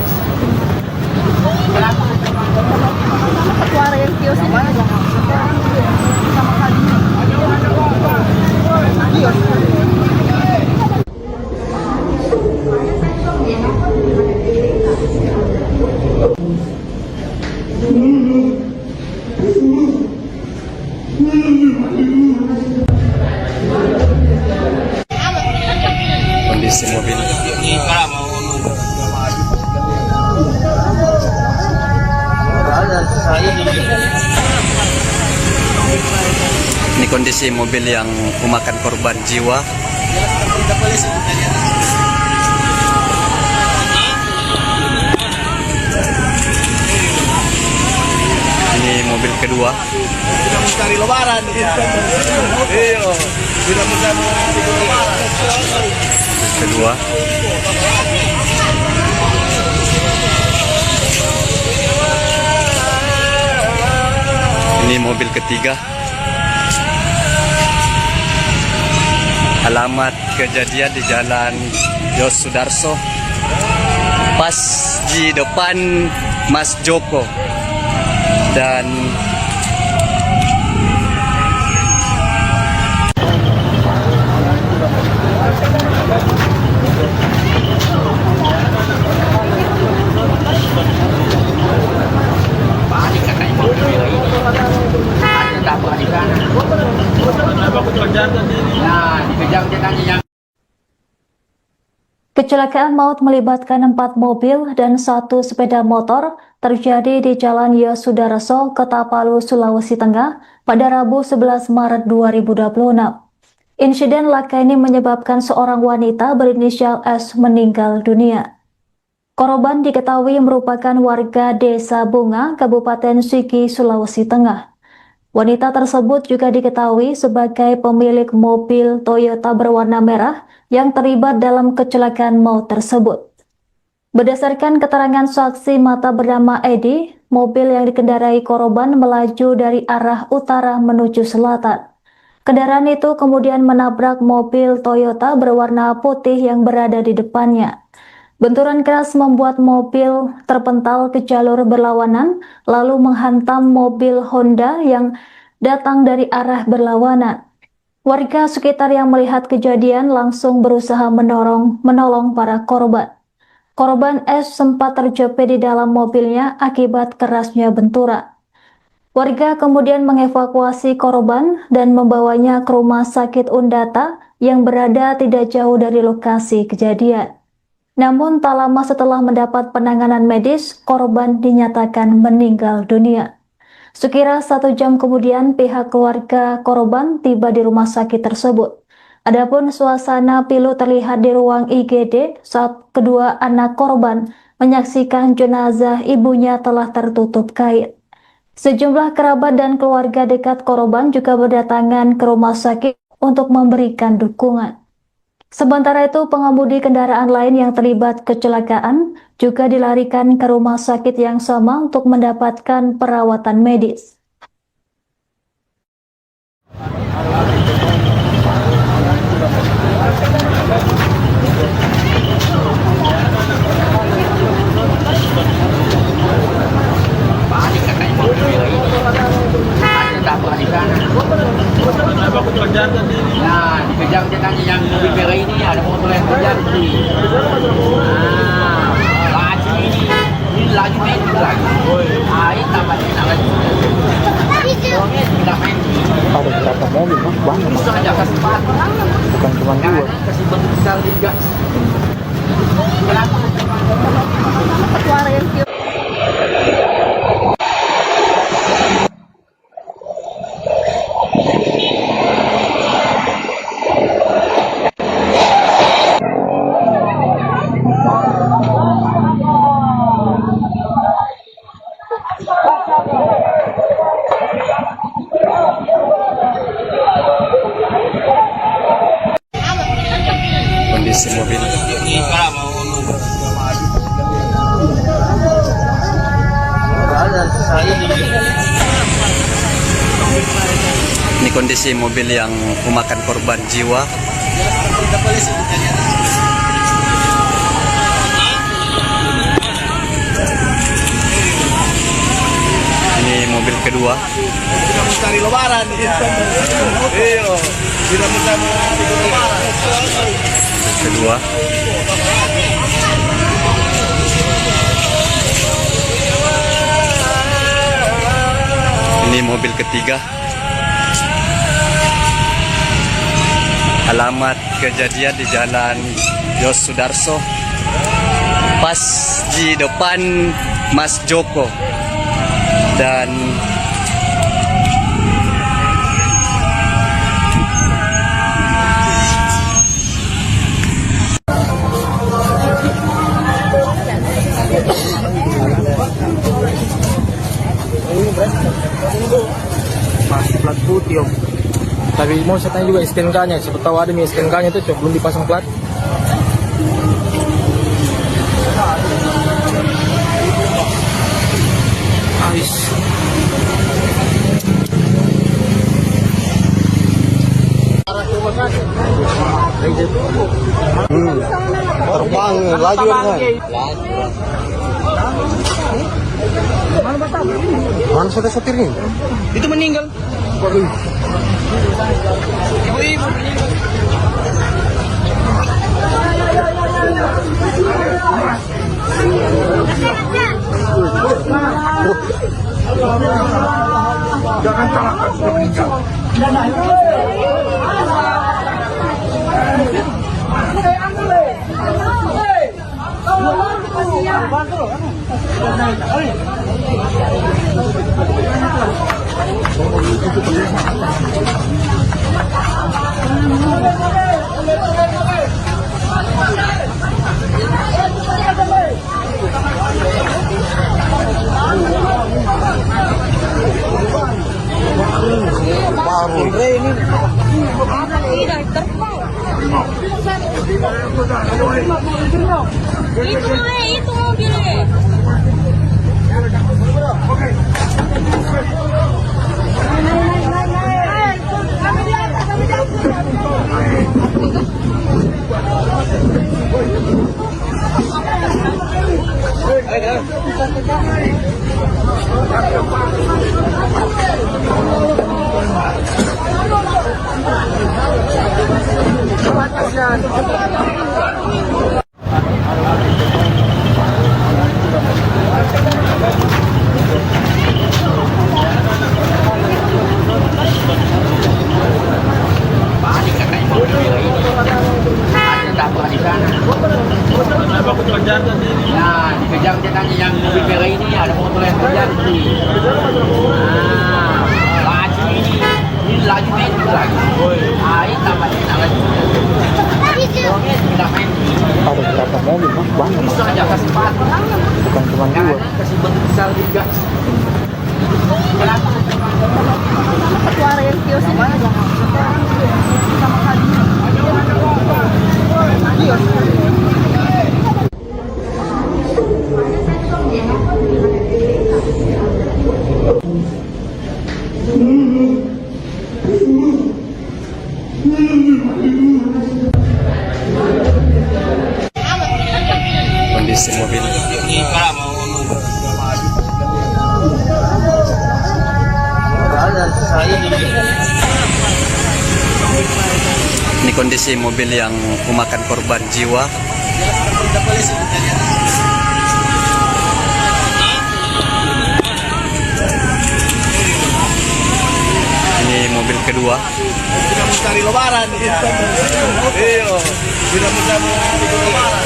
Kenapa? Suara yang kios ini. Sama kali. kondisi mobil. Ini kondisi mobil yang memakan korban jiwa. Ini mobil kedua. Sudah mencari lebaran. Iya. Sudah mencari lebaran. Mobil kedua. Ini mobil ketiga. Alamat kejadian di Jalan Yos Sudarso, pas di depan Mas Joko. Dan Kecelakaan maut melibatkan 4 mobil dan 1 sepeda motor terjadi di Jalan Yosudarso, Kota Palu, Sulawesi Tengah pada Rabu 11 Maret 2026. Insiden laka ini menyebabkan seorang wanita berinisial S meninggal dunia. Korban diketahui merupakan warga Desa Bunga, Kabupaten Sigi, Sulawesi Tengah. Wanita tersebut juga diketahui sebagai pemilik mobil Toyota berwarna merah yang terlibat dalam kecelakaan maut tersebut. Berdasarkan keterangan saksi mata bernama Edi, mobil yang dikendarai korban melaju dari arah utara menuju selatan. Kendaraan itu kemudian menabrak mobil Toyota berwarna putih yang berada di depannya. Benturan keras membuat mobil terpental ke jalur berlawanan, lalu menghantam mobil Honda yang datang dari arah berlawanan. Warga sekitar yang melihat kejadian langsung berusaha menolong para korban. Korban S sempat terjepit di dalam mobilnya akibat kerasnya benturan. Warga kemudian mengevakuasi korban dan membawanya ke rumah sakit Undata yang berada tidak jauh dari lokasi kejadian. Namun tak lama setelah mendapat penanganan medis, korban dinyatakan meninggal dunia. Sekira 1 jam kemudian pihak keluarga korban tiba di rumah sakit tersebut. Adapun suasana pilu terlihat di ruang IGD saat kedua anak korban menyaksikan jenazah ibunya telah tertutup kain. Sejumlah kerabat dan keluarga dekat korban juga berdatangan ke rumah sakit untuk memberikan dukungan. Sementara itu, pengemudi kendaraan lain yang terlibat kecelakaan juga dilarikan ke rumah sakit yang sama untuk mendapatkan perawatan medis. Panik katanya mobil merah ini. Ada tabrak di sana. Nah, dikejar katanya yang mobil merah ini ada motor yang terjadi. Laju ini laju main lagi. Ini tambahnya lagi. Tidak main. Ada beberapa mobil banyak, Bisa aja kasih cepat. bukan cuma dua. Kasih bentuk besar juga. Suara yang kios. Kondisi mobil. Ini kondisi mobil yang memakan korban jiwa. Ini mobil kedua. Tidak mencari lebaran. Iya. Tidak mencari lebaran. Kedua. Ini mobil ketiga. Alamat kejadian di Jalan Yosudarso, pas di depan Mas Joko. Dan Masih plat putih om. Tapi mau saya tanya juga STNK-nya, siapa tahu ada nih STNK-nya itu belum dipasang plat. Ais. Terbang laju kan. Mana sudah sotirnya? Itu meninggal. Ibu-ibu meninggal. Jangan salahkan sudah meninggal. Itu mobilnya. Panik katanya mobil merah ini. Ada dapur di sana. Ya, dikejar dia tanya yang mobil merah ini ada motor yang terjadi. Laju ini laju metik lagi. Ini tambahnya lagi. Tidak main. Ada berapa mobil Mas? Banyak Mas. Bisa aja kasih sepatu. Bukan cuma dua. Kasih bentuk besar juga. Suara yang kios ini aja. Kondisi mobil. Ini kondisi mobil yang memakan korban jiwa. Ini mobil kedua. Tidak mencari lebaran. Iya. Tidak mencari lebaran.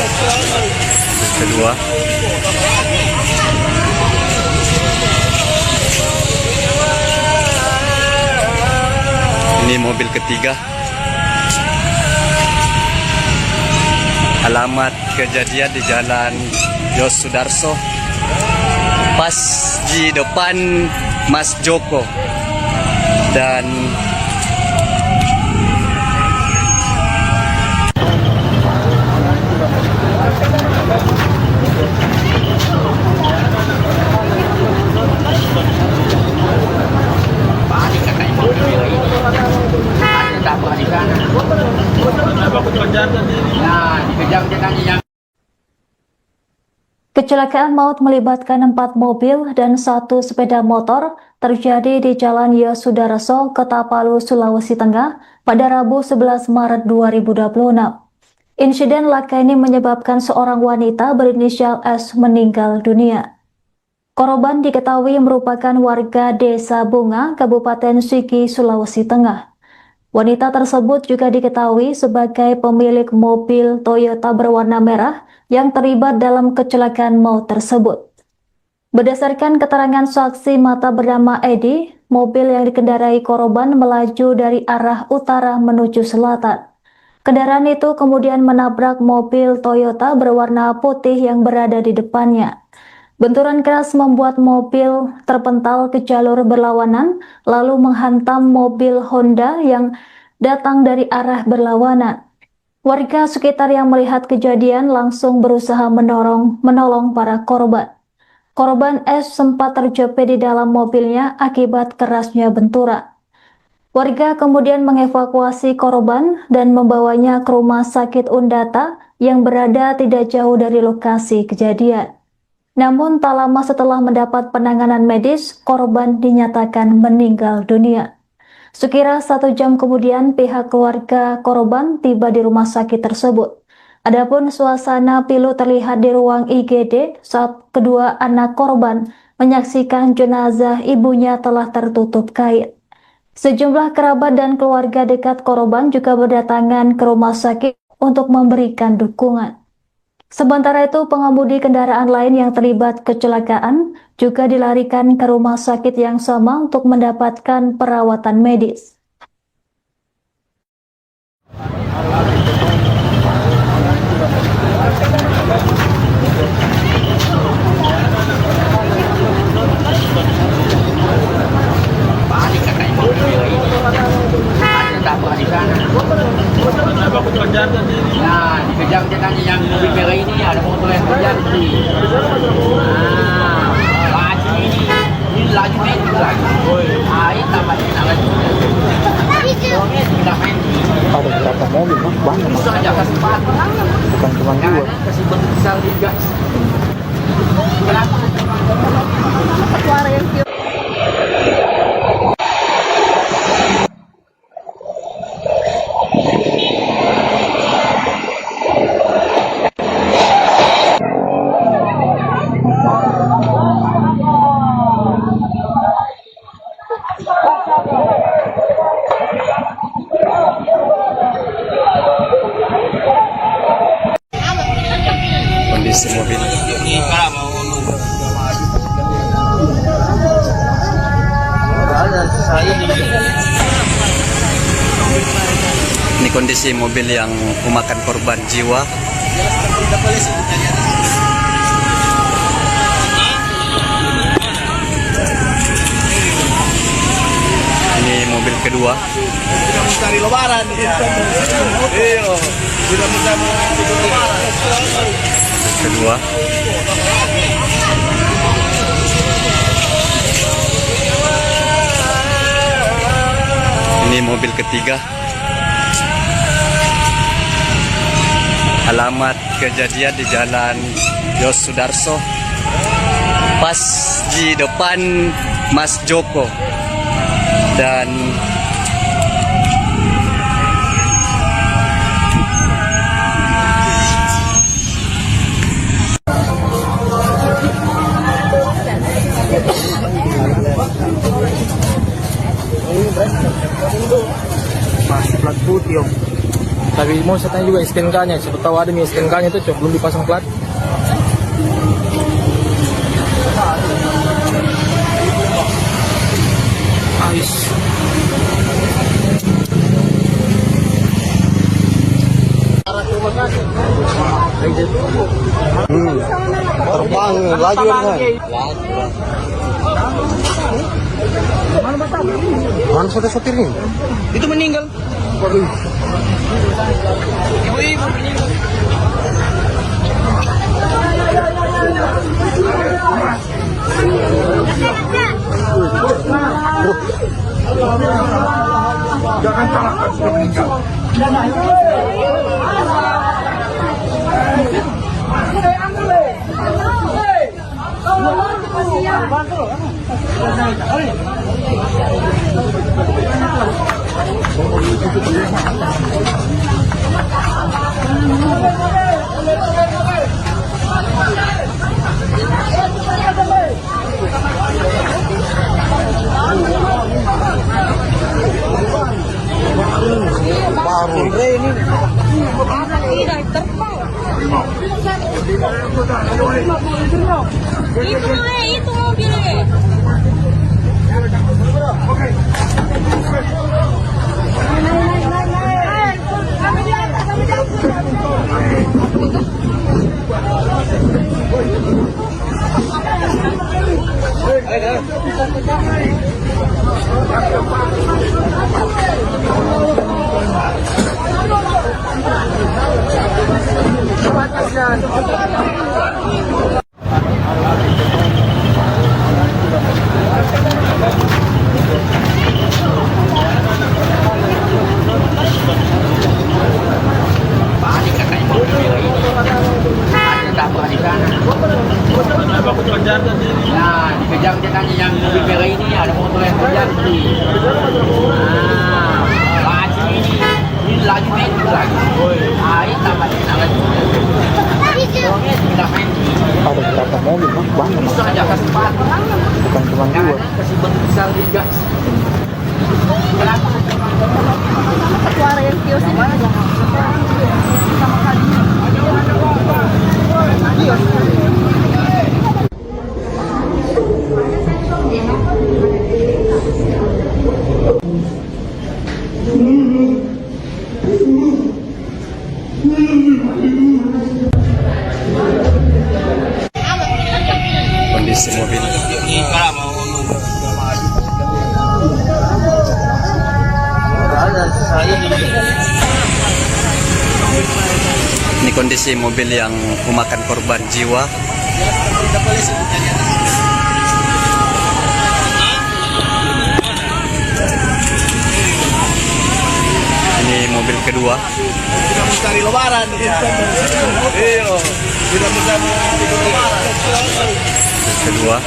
Kedua. Ini mobil ketiga. Alamat kejadian di Jalan Yos Sudarso, pas di depan Mas Joko. Dan Panik katanya mobil merah ini. Ada dapur di sana. Ya, dikejar dia tanya yang Kecelakaan maut melibatkan 4 mobil dan 1 sepeda motor terjadi di Jalan Yosudarso, Kota-Palu, Sulawesi Tengah pada Rabu 11 Maret 2026. Insiden laka ini menyebabkan seorang wanita berinisial S meninggal dunia. Korban diketahui merupakan warga Desa Bunga, Kabupaten Sigi, Sulawesi Tengah. Wanita tersebut juga diketahui sebagai pemilik mobil Toyota berwarna merah yang terlibat dalam kecelakaan maut tersebut. Berdasarkan keterangan saksi mata bernama Edi, mobil yang dikendarai korban melaju dari arah utara menuju selatan. Kendaraan itu kemudian menabrak mobil Toyota berwarna putih yang berada di depannya. Benturan keras membuat mobil terpental ke jalur berlawanan, lalu menghantam mobil Honda yang datang dari arah berlawanan. Warga sekitar yang melihat kejadian langsung berusaha menolong para korban. Korban S sempat terjepit di dalam mobilnya akibat kerasnya benturan. Warga kemudian mengevakuasi korban dan membawanya ke rumah sakit Undata yang berada tidak jauh dari lokasi kejadian. Namun tak lama setelah mendapat penanganan medis, korban dinyatakan meninggal dunia. Sekira 1 jam kemudian pihak keluarga korban tiba di rumah sakit tersebut. Adapun suasana pilu terlihat di ruang IGD saat kedua anak korban menyaksikan jenazah ibunya telah tertutup kain. Sejumlah kerabat dan keluarga dekat korban juga berdatangan ke rumah sakit untuk memberikan dukungan. Sementara itu, pengemudi kendaraan lain yang terlibat kecelakaan juga dilarikan ke rumah sakit yang sama untuk mendapatkan perawatan medis. Balik kakak yang mobil merah ini. Ada tabrak di sana. Nah, dikejar katanya yang mobil merah ini ada motor yang terjadi. Laju ini laju metik lagi. Air tambah lagi. Soalnya tidak main. Ada berapa mobil, Mas? Banyak, Mas. Susah aja kasih patah. Bukan cuma Yang dua. ada kasih bentuk besar juga. Kenapa? Suara yang kios. Kondisi mobil. Ini kondisi mobil yang memakan korban jiwa. Ini mobil kedua. Tidak mencari lebaran. Iya. Tidak mencari lebaran. Kedua. Ini mobil ketiga. Alamat kejadian di Jalan Yos Sudarso, pas di depan Mas Joko. Dan Masih plat putih, Om. Tapi mau saya tanya juga STNK-nya. Siapa tahu ada nih STNK-nya itu, Cok. Belum dipasang plat. Ais. Terbang laju kan. Mana sudah sotirnya? Itu meninggal. Ibu-ibu meninggal. Jangan salahkan sudah meninggal. Itu mobilnya. Balik kakak yang mobil merah ini. Ada tabrak di sana. Nah, dikejar katanya yang mobil merah ini ada motor yang terjadi. Laju ini laju metik lagi. Air tambah lagi. Soalnya tidak main. Ada berapa mobil, Mas? Banyak, Mas. Susah aja kasih patah. Bukan cuma Yang dua. ada kasih bentuk besar juga. Kenapa? Suara yang kios ini. Kondisi mobil. Ini kondisi mobil yang memakan korban jiwa. Ini mobil kedua. Tidak mencari lebaran. Iya. Tidak mencari lebaran. Mobil kedua.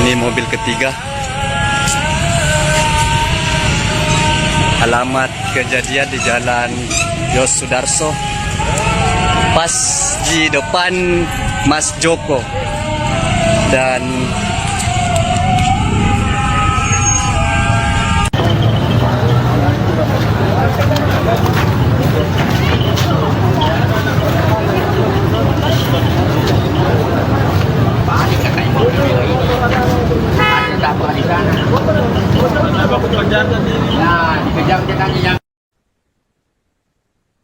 Ini mobil ketiga. Alamat kejadian di Jalan Yos Sudarso, pas di depan Mas Joko. Dan balik katanya mobil merah ini. Ada dapat di sana. Nah, dikejar dia tanya yang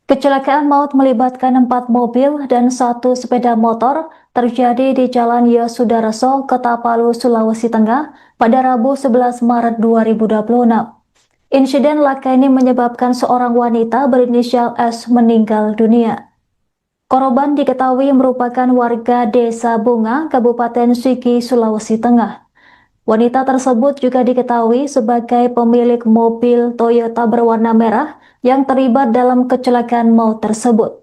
Kecelakaan maut melibatkan 4 mobil dan 1 sepeda motor terjadi di Jalan Yosudarso, Kota-Palu, Sulawesi Tengah pada Rabu 11 Maret 2026. Insiden laka ini menyebabkan seorang wanita berinisial S meninggal dunia. Korban diketahui merupakan warga Desa Bunga, Kabupaten Sigi, Sulawesi Tengah. Wanita tersebut juga diketahui sebagai pemilik mobil Toyota berwarna merah yang terlibat dalam kecelakaan maut tersebut.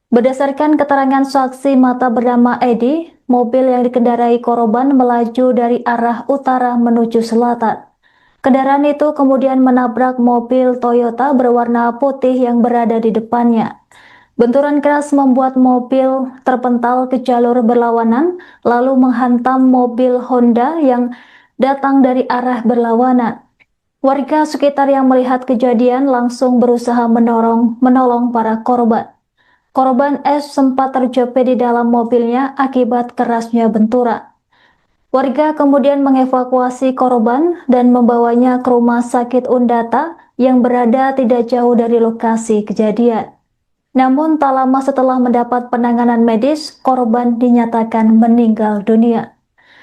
Berdasarkan keterangan saksi mata bernama Edi, mobil yang dikendarai korban melaju dari arah utara menuju selatan. Kendaraan itu kemudian menabrak mobil Toyota berwarna putih yang berada di depannya. Benturan keras membuat mobil terpental ke jalur berlawanan, lalu menghantam mobil Honda yang datang dari arah berlawanan. Warga sekitar yang melihat kejadian langsung berusaha menolong para korban. Korban S sempat terjepit di dalam mobilnya akibat kerasnya benturan. Warga kemudian mengevakuasi korban dan membawanya ke rumah sakit Undata yang berada tidak jauh dari lokasi kejadian. Namun tak lama setelah mendapat penanganan medis, korban dinyatakan meninggal dunia.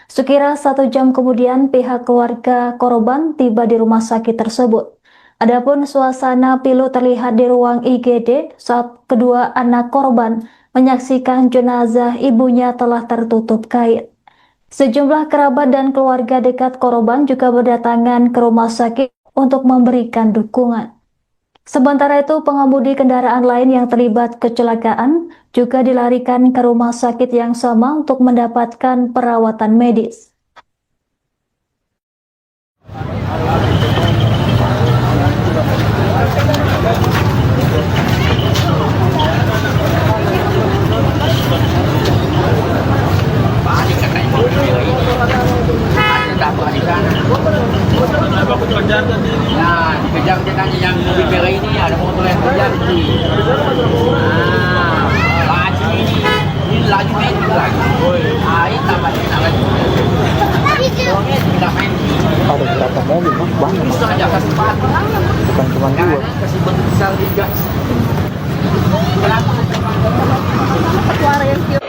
Sekira 1 jam kemudian pihak keluarga korban tiba di rumah sakit tersebut. Adapun suasana pilu terlihat di ruang IGD saat kedua anak korban menyaksikan jenazah ibunya telah tertutup kain. Sejumlah kerabat dan keluarga dekat korban juga berdatangan ke rumah sakit untuk memberikan dukungan. Sementara itu, pengemudi kendaraan lain yang terlibat kecelakaan juga dilarikan ke rumah sakit yang sama untuk mendapatkan perawatan medis. balik katanya mobil merah ini. Ada dapat di sana. Nah, dikejar dia tanya yang mobil merah ini, ada motor yang terjadi. Nah, laju ini laju metik lagi. Ini tambahnya lagi. Tidak main. Ada berapa mobil, Bang? Banyak. Itu aja kasih batu. Bukan cuma dua. Kasih bentuk besar juga. Suara yang kios.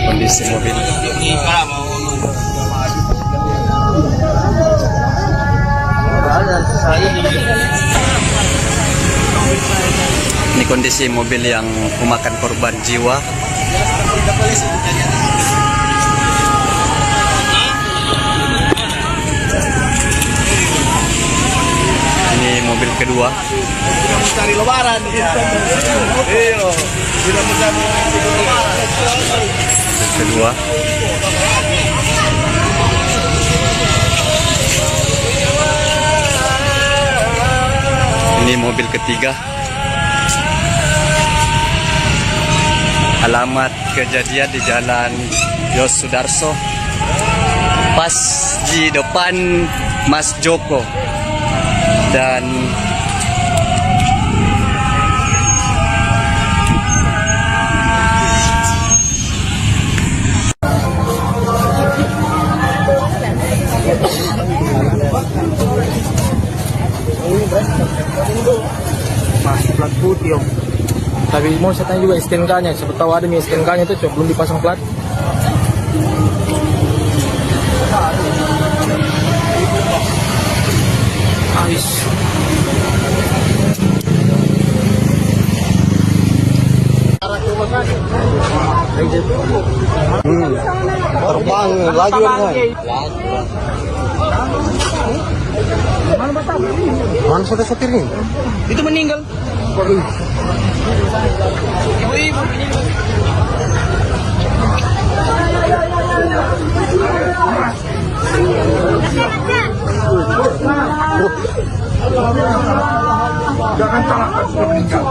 Kondisi mobil. Ini kondisi mobil yang memakan korban jiwa. Ini mobil kedua. Tidak mencari lebaran. Iya. Tidak mengganggu libur lebaran. Kedua. Ini mobil ketiga. Alamat kejadian di Jalan Yos Sudarso, pas di depan Mas Joko. Dan masih plat putih om. Tapi mau saya tanya juga STNK-nya, siapa tahu ada nih STNK-nya itu belum dipasang plat. Habis. Terbang laju kan. Mana sudah sopirnya? Itu meninggal. Jangan salahkan sudah meninggal.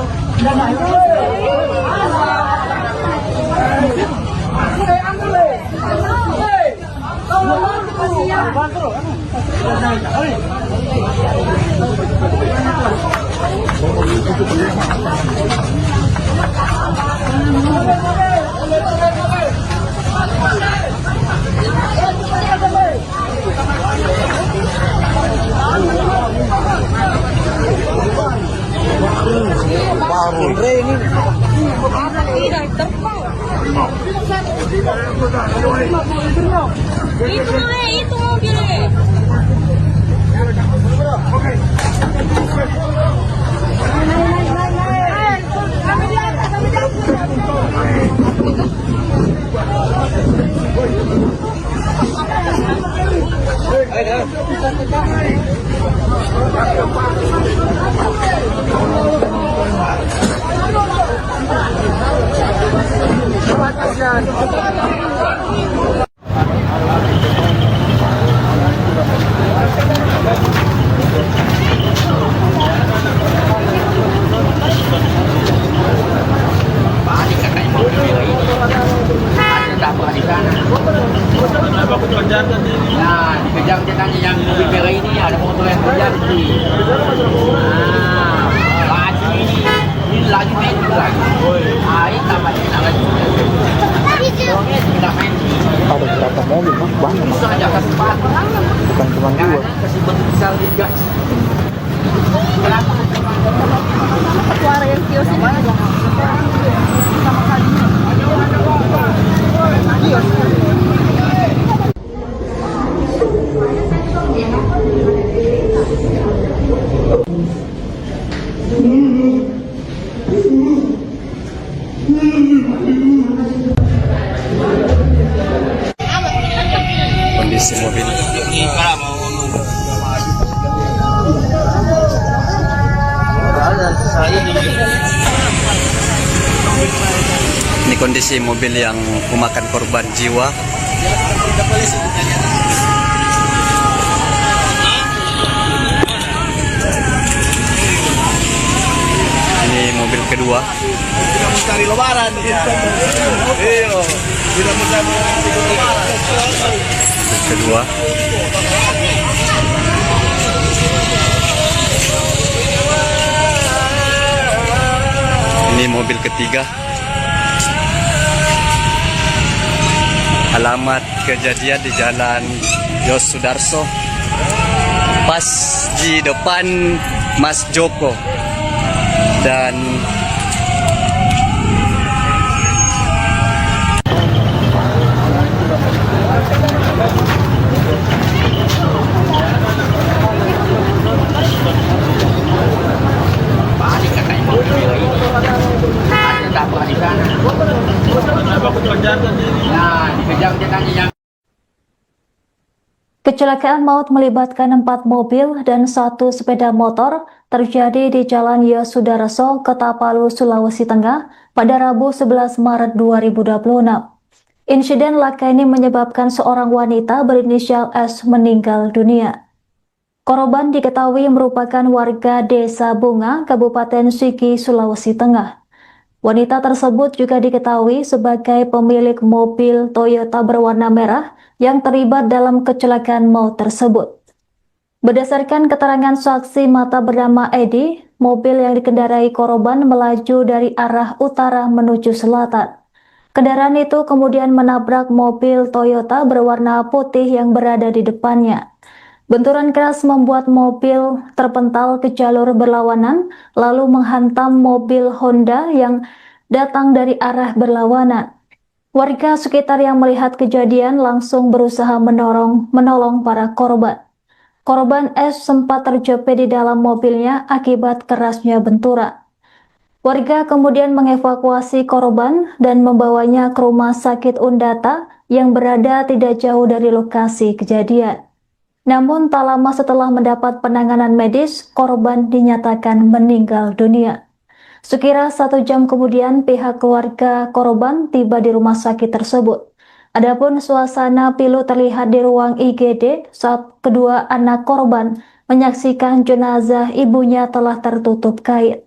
Itu mobilnya. Balik katanya mobil merah ini. Ada dapur di sana. Nah, dikejar katanya yang mobil merah ini ada motor yang kejar sih. Nah, laju ini laju metik lagi. Ini tambahnya lagi. Tidak main. Ada berapa mobil mas? Banyak mas. Bisa aja kasih sepatu. Bukan cuma dua. Kasih bentuk besar juga. Suara yang kios ini juga. Sama kali. kondisi mobil. Ini kondisi mobil yang memakan korban jiwa. Ini mobil kedua. Tidak mencari lebaran. Iya. Tidak mencari libur lebaran. Mobil kedua. Ini mobil ketiga. Alamat kejadian di Jalan Yos Sudarso, pas di depan Mas Joko. Dan Balik katanya mobil merah ini. Ada dapur di sana. Nah, dikejar katanya yang Kecelakaan maut melibatkan 4 mobil dan 1 sepeda motor terjadi di Jalan Yosudarso, Kota-Palu, Sulawesi Tengah pada Rabu 11 Maret 2026. Insiden laka ini menyebabkan seorang wanita berinisial S meninggal dunia. Korban diketahui merupakan warga Desa Bunga, Kabupaten Sigi, Sulawesi Tengah. Wanita tersebut juga diketahui sebagai pemilik mobil Toyota berwarna merah yang terlibat dalam kecelakaan maut tersebut. Berdasarkan keterangan saksi mata bernama Edi, mobil yang dikendarai korban melaju dari arah utara menuju selatan. Kendaraan itu kemudian menabrak mobil Toyota berwarna putih yang berada di depannya. Benturan keras membuat mobil terpental ke jalur berlawanan, lalu menghantam mobil Honda yang datang dari arah berlawanan. Warga sekitar yang melihat kejadian langsung berusaha menolong para korban. Korban S sempat terjepit di dalam mobilnya akibat kerasnya benturan. Warga kemudian mengevakuasi korban dan membawanya ke rumah sakit Undata yang berada tidak jauh dari lokasi kejadian. Namun tak lama setelah mendapat penanganan medis, korban dinyatakan meninggal dunia. Sekira 1 jam kemudian pihak keluarga korban tiba di rumah sakit tersebut. Adapun suasana pilu terlihat di ruang IGD saat kedua anak korban menyaksikan jenazah ibunya telah tertutup kain.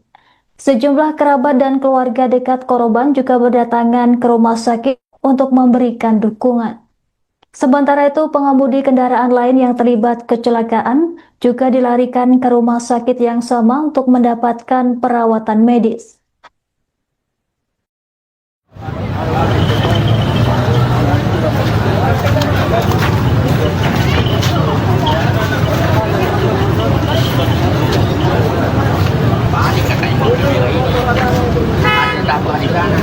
Sejumlah kerabat dan keluarga dekat korban juga berdatangan ke rumah sakit untuk memberikan dukungan. Sementara itu, pengemudi kendaraan lain yang terlibat kecelakaan juga dilarikan ke rumah sakit yang sama untuk mendapatkan perawatan medis. Balik katanya mobil merah ini. Ada tabrak di sana.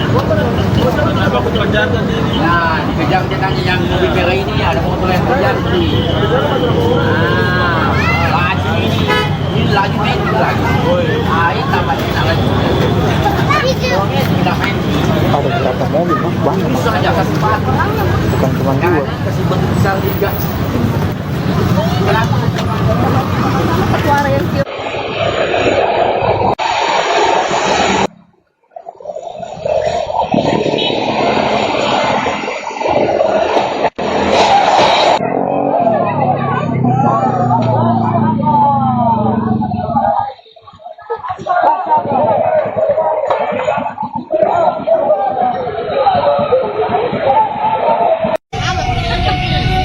Nah, dikejar katanya yang mobil merah ini ada motor yang kejar sih. Laju ini laju main lagi. Ini tampaknya lagi. Tidak main. Ada berapa mobil, Mas? Banyak, Mas. Bisa aja kasih cepat. Bukan cuma 2. Kasih bentuk besar juga. Kenapa? Suara yang kios.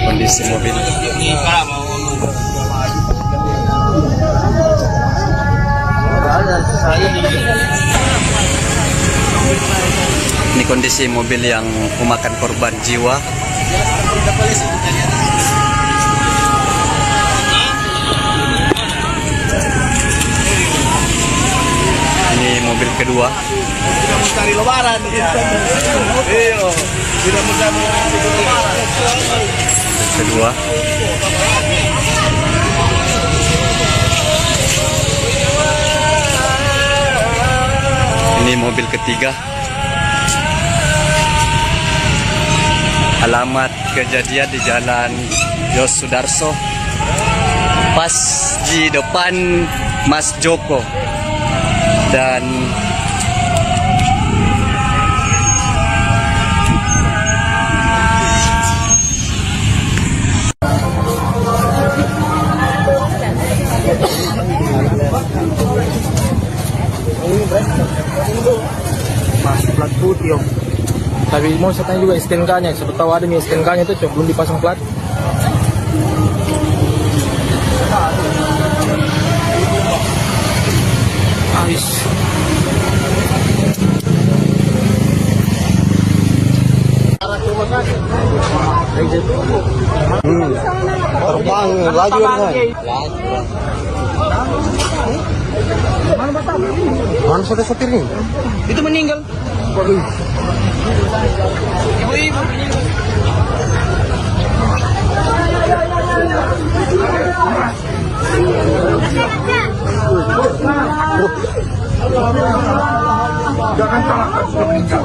Kondisi mobil. Ini kondisi mobil yang memakan korban jiwa. Ini mobil kedua. Tidak mencari lebaran. Iya. Tidak mencari lebaran. Kedua. Ini mobil ketiga. Alamat kejadian di Jalan Yosudarso, pas di depan Mas Joko. Dan Masih plat putih, Om. Tapi mau saya tanya juga STNK-nya. Siapa tahu ada nih STNK-nya itu, Cok. Belum dipasang plat. Habis. Terbang laju kan. Mana sudah sopir ini? Itu meninggal. Ibu-ibu meninggal. Jangan salahkan sudah meninggal.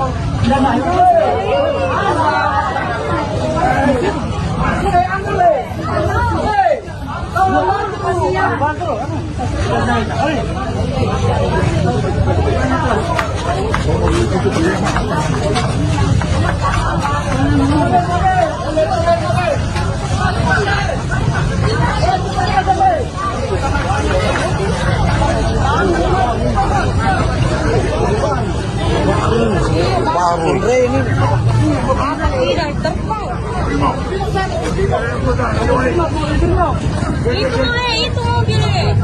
Itu mobilnya.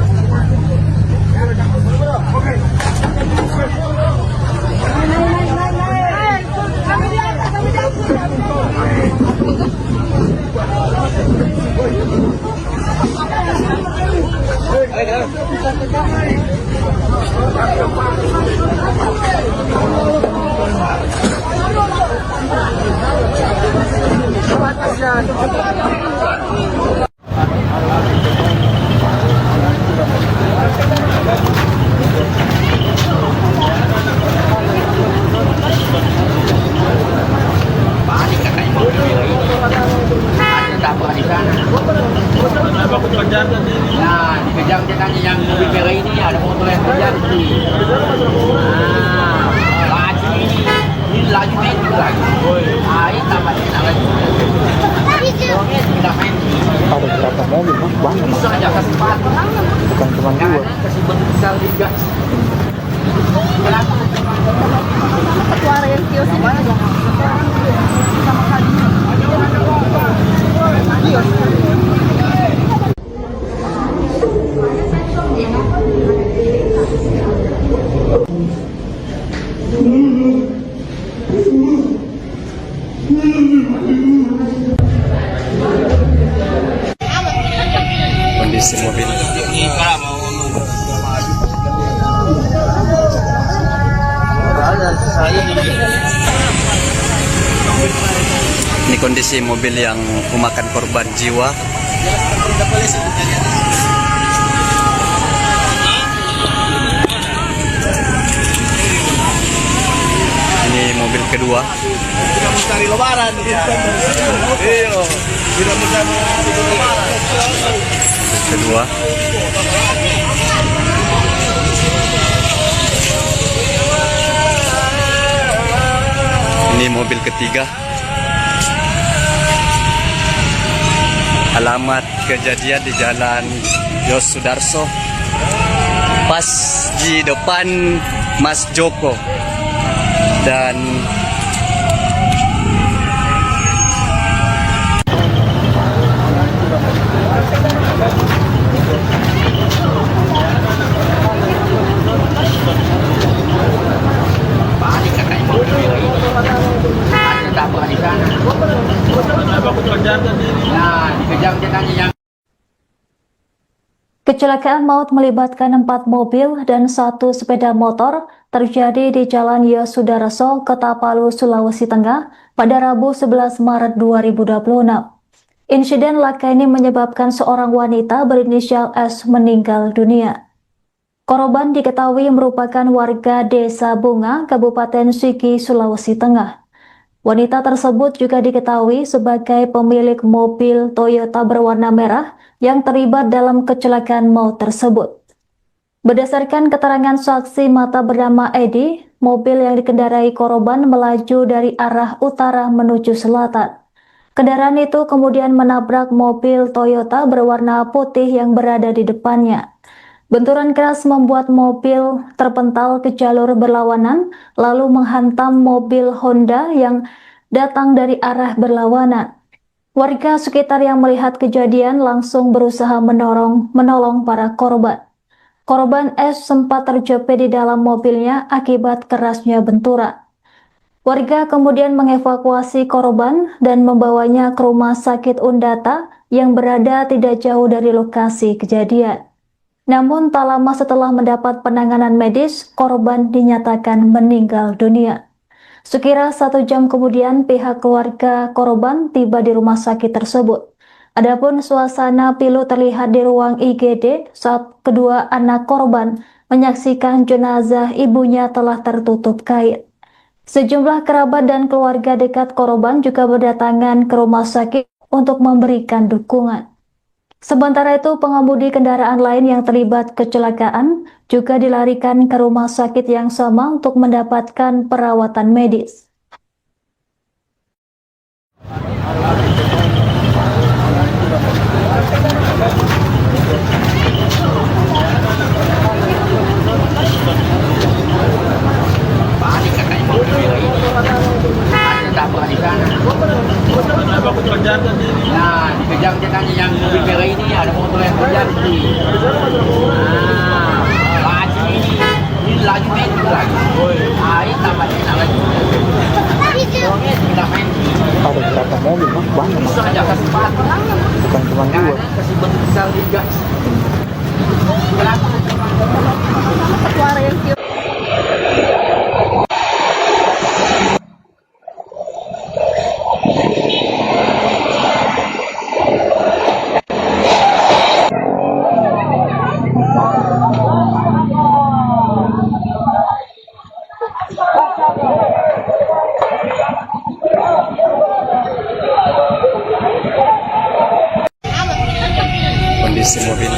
Panik katanya mobil merah ini. Ada tabrak di sana. Nah, dikejar dia tanya yang mobil merah ini ada motor yang kejar sih. Laju ini laju metik lagi. Air tambah enak lagi. Tidak main. Ada berapa mobil mas? Banyak mas. Bisa aja kasih sepatu. Bukan cuma dua. Kadang kasih besar juga. Suara yang kios ini aja. Sama kali. Kondisi mobil. Ini kondisi mobil yang memakan korban jiwa. Ini mobil kedua. Tidak mencari lebaran. Iya. Tidak mencari lebaran. Kedua. Ini mobil ketiga. Alamat kejadian di Jalan Yos Sudarso, pas di depan Mas Joko. Dan Panik katanya mobil merah ini. Ada tabrak di sana. Nah, dikejar dia tanya yang Kecelakaan maut melibatkan 4 mobil dan 1 sepeda motor terjadi di Jalan Yosudarso, Kota Palu, Sulawesi Tengah pada Rabu 11 Maret 2026. Insiden laka ini menyebabkan seorang wanita berinisial S meninggal dunia. Korban diketahui merupakan warga Desa Bunga, Kabupaten Sigi, Sulawesi Tengah. Wanita tersebut juga diketahui sebagai pemilik mobil Toyota berwarna merah yang terlibat dalam kecelakaan maut tersebut. Berdasarkan keterangan saksi mata bernama Edi, mobil yang dikendarai korban melaju dari arah utara menuju selatan. Kendaraan itu kemudian menabrak mobil Toyota berwarna putih yang berada di depannya. Benturan keras membuat mobil terpental ke jalur berlawanan, lalu menghantam mobil Honda yang datang dari arah berlawanan. Warga sekitar yang melihat kejadian langsung berusaha menolong para korban. Korban S sempat terjepit di dalam mobilnya akibat kerasnya benturan. Warga kemudian mengevakuasi korban dan membawanya ke rumah sakit Undata yang berada tidak jauh dari lokasi kejadian. Namun tak lama setelah mendapat penanganan medis, korban dinyatakan meninggal dunia. Sekira 1 jam kemudian pihak keluarga korban tiba di rumah sakit tersebut. Adapun suasana pilu terlihat di ruang IGD saat kedua anak korban menyaksikan jenazah ibunya telah tertutup kain. Sejumlah kerabat dan keluarga dekat korban juga berdatangan ke rumah sakit untuk memberikan dukungan. Sementara itu, pengemudi kendaraan lain yang terlibat kecelakaan juga dilarikan ke rumah sakit yang sama untuk mendapatkan perawatan medis. panik katanya mobil merah ini. Ada tabrak di sana. Nah, dikejar jangan yang mobil merah ini ada motor yang kejar nih. Laju ini laju metik lagi. Ini tambahnya lagi. Soalnya tidak main. Ada berapa mobil mas? Banyak mas. Bisa aja kasih sepatu. Bukan cuma dua. Kasih bentuk besar juga. Suara yang kios. Kondisi mobil.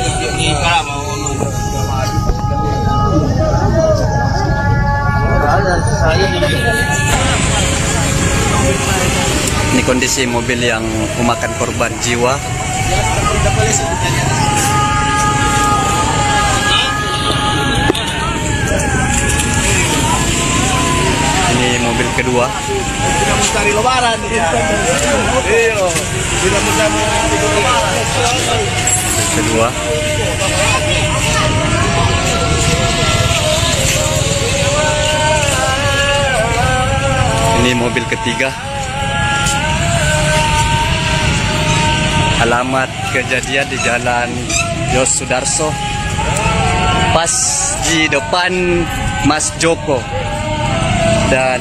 Ini kondisi mobil yang memakan korban jiwa. Ini mobil kedua. Tidak mencari lebaran. Iya. Tidak mencari lebaran. Mobil kedua. Ini mobil ketiga. Alamat kejadian di Jalan Yos Sudarso, pas di depan Mas Joko. Dan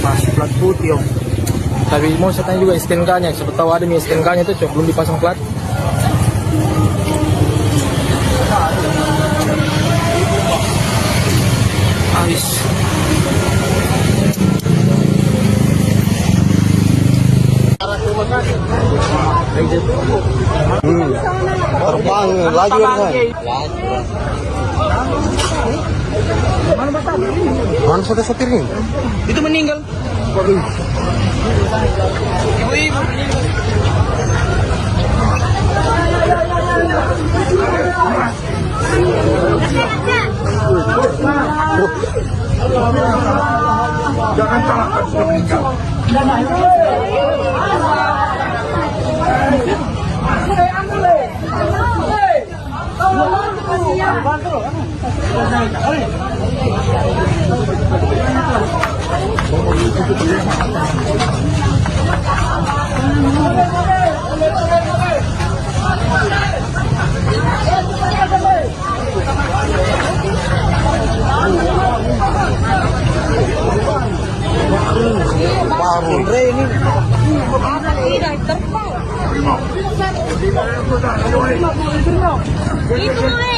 Masih plat putih om. Tapi mau saya tanya juga STNK-nya, siapa tahu ada nih STNK-nya itu belum dipasang plat. Habis. Terbang laju kan. Mana sudah sopirnya? Itu meninggal. Ibu-ibu. Jangan salahkan sudah meninggal.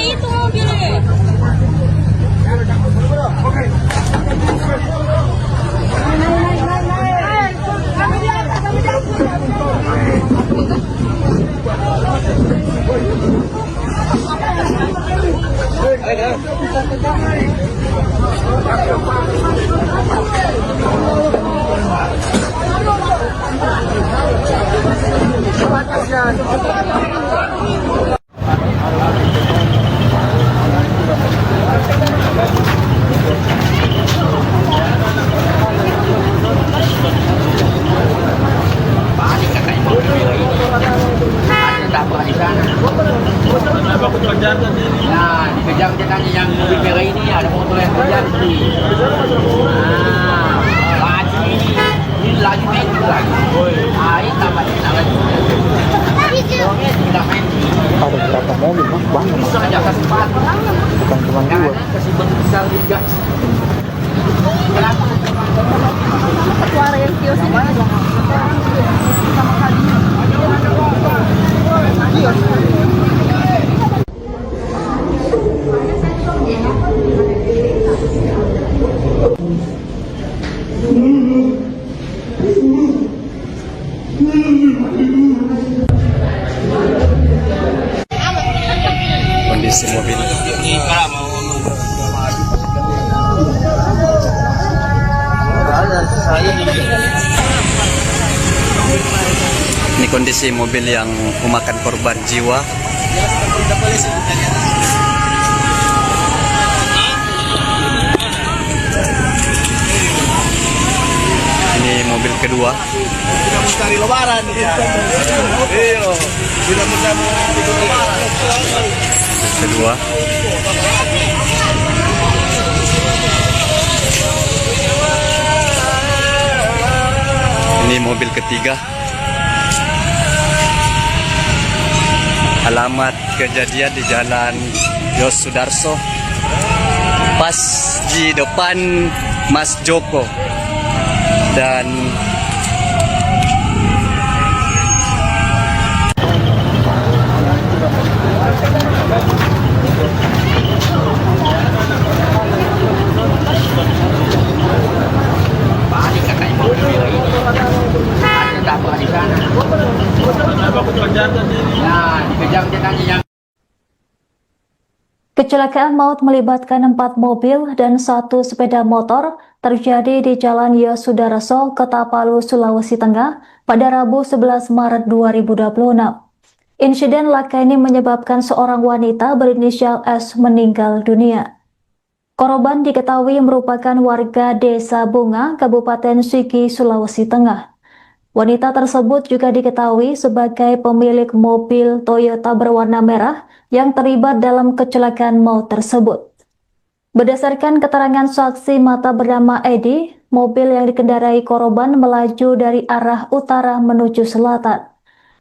Itu mobilnya. Nah, dikejar jangan yang mobil merah ini ada motor yang kejar nih. Laju ini laju metik lagi. Ini tambahnya lagi. Soalnya tidak main. Ada berapa mobil mas? Banyak mas. Bisa aja kasih sepatu. Bukan cuma dua. Kasih bentuk besar juga. Suara yang kios ini juga. Sama kali. Kondisi mobil. Saya Ini kondisi mobil yang memakan korban jiwa. Ini mobil kedua. Tidak mencari lebaran. Iya. Tidak mencari lebaran. Mobil kedua. Ini mobil ketiga. Alamat kejadian di Jalan Yos Sudarso, pas di depan Mas Joko. Dan balik katanya mobil merah ini. Ada tabrak di sana. Nah, dikejar dia tadi yang Kecelakaan maut melibatkan 4 mobil dan 1 sepeda motor terjadi di Jalan Yosudarso, Kota-Palu, Sulawesi Tengah pada Rabu 11 Maret 2026. Insiden laka ini menyebabkan seorang wanita berinisial S meninggal dunia. Korban diketahui merupakan warga Desa Bunga, Kabupaten Sigi, Sulawesi Tengah. Wanita tersebut juga diketahui sebagai pemilik mobil Toyota berwarna merah yang terlibat dalam kecelakaan maut tersebut. Berdasarkan keterangan saksi mata bernama Edi, mobil yang dikendarai korban melaju dari arah utara menuju selatan.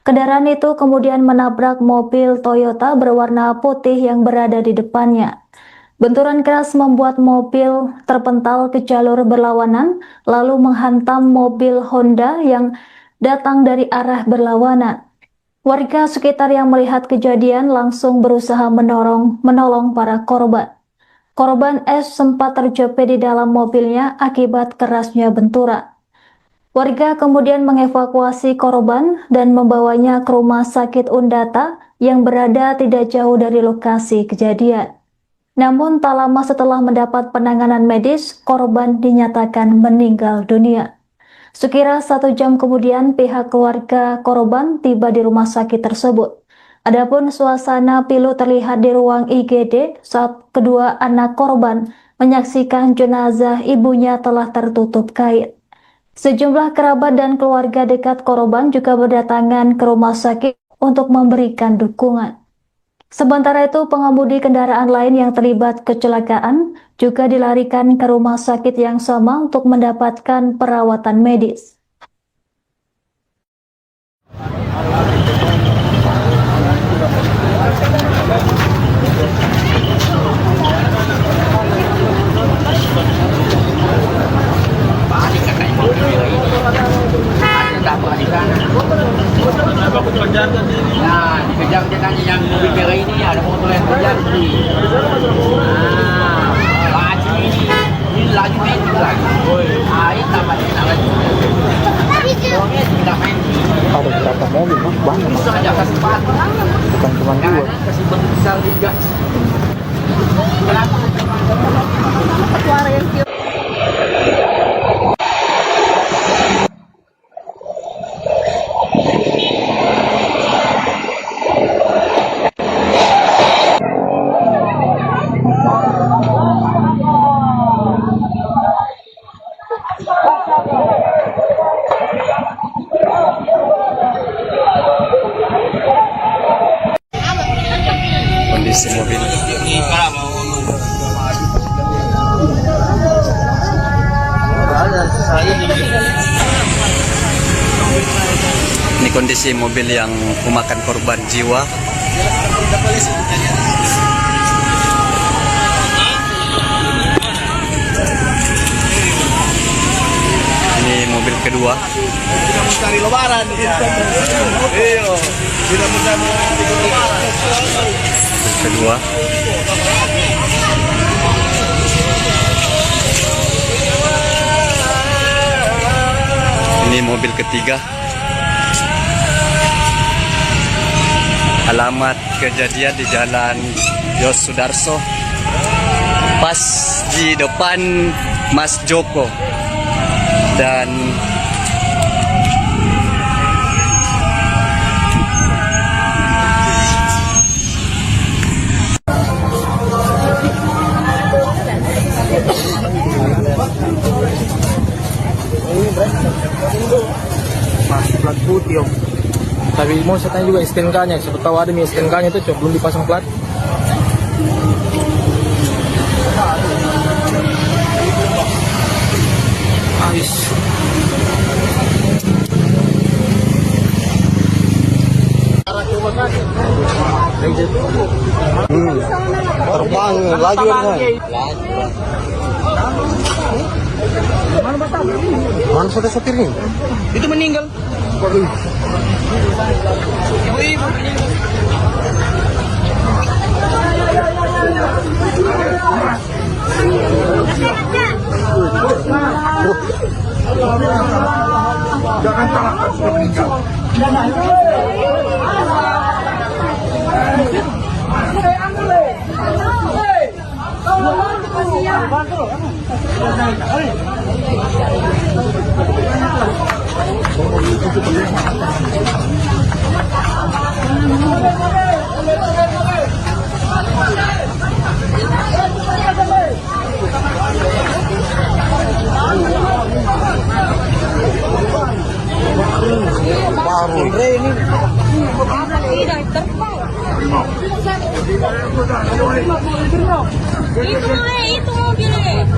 Kendaraan itu kemudian menabrak mobil Toyota berwarna putih yang berada di depannya. Benturan keras membuat mobil terpental ke jalur berlawanan, lalu menghantam mobil Honda yang datang dari arah berlawanan. Warga sekitar yang melihat kejadian langsung berusaha menolong para korban. Korban S sempat terjepit di dalam mobilnya akibat kerasnya benturan. Warga kemudian mengevakuasi korban dan membawanya ke rumah sakit Undata yang berada tidak jauh dari lokasi kejadian. Namun tak lama setelah mendapat penanganan medis, korban dinyatakan meninggal dunia. Sekira 1 jam kemudian pihak keluarga korban tiba di rumah sakit tersebut. Adapun suasana pilu terlihat di ruang IGD saat kedua anak korban menyaksikan jenazah ibunya telah tertutup kain. Sejumlah kerabat dan keluarga dekat korban juga berdatangan ke rumah sakit untuk memberikan dukungan. Sementara itu, pengemudi kendaraan lain yang terlibat kecelakaan juga dilarikan ke rumah sakit yang sama untuk mendapatkan perawatan medis. balik katanya mobil merah ini. Ada tabrak di sana. Nah, dikejar dia tadi yang mobil merah ini, ada motor yang kejar tadi. Nah, laju ini laju main lagi. Ini tambah lagi. Orangnya tidak main. Ada berapa mobil mas? Banyak mas. Bisa aja kasih batu. Bukan cuma 2. Kadang kasih batu besar juga. Kenapa? Suara yang kios. kondisi mobil. Ini kondisi mobil yang memakan korban jiwa. Ini mobil kedua. Tidak mencari lebaran. Iya. Tidak mencari lebaran. Mobil kedua. Ini mobil ketiga. Alamat kejadian di Jalan Yos Sudarso, pas di depan Mas Joko. Dan pas plat putih om. Tapi mau saya tanya juga STNK-nya, siapa tahu ada nih STNK-nya itu cok belum dipasang plat. Habis. Terbang laju kan. Mana sudah sopirnya? Itu meninggal. Jangan salahkan sudah meninggal. Itu mobilnya.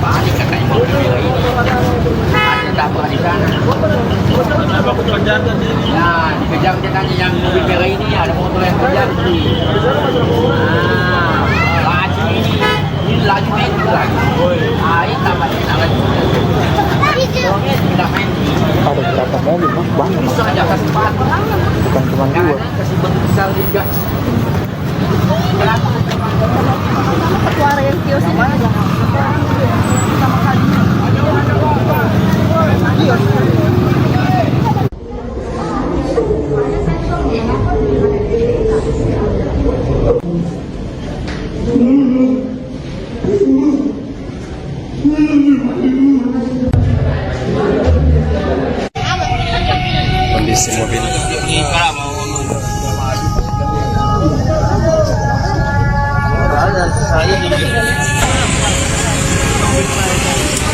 Panik katanya mobil merah ini. Ada dapur di sana. Nah, dikejar dia tanya yang mobil merah ini ada motor yang kejar sih. Laju ini laju main lagi. Ini tambahnya lagi. Tidak main. Ada berapa mobil mas? Banyak mas. Bisa aja kasih empat. Bukan cuma dua. Kasih besar juga. Suara yang kios ini juga. Kondisi mobil.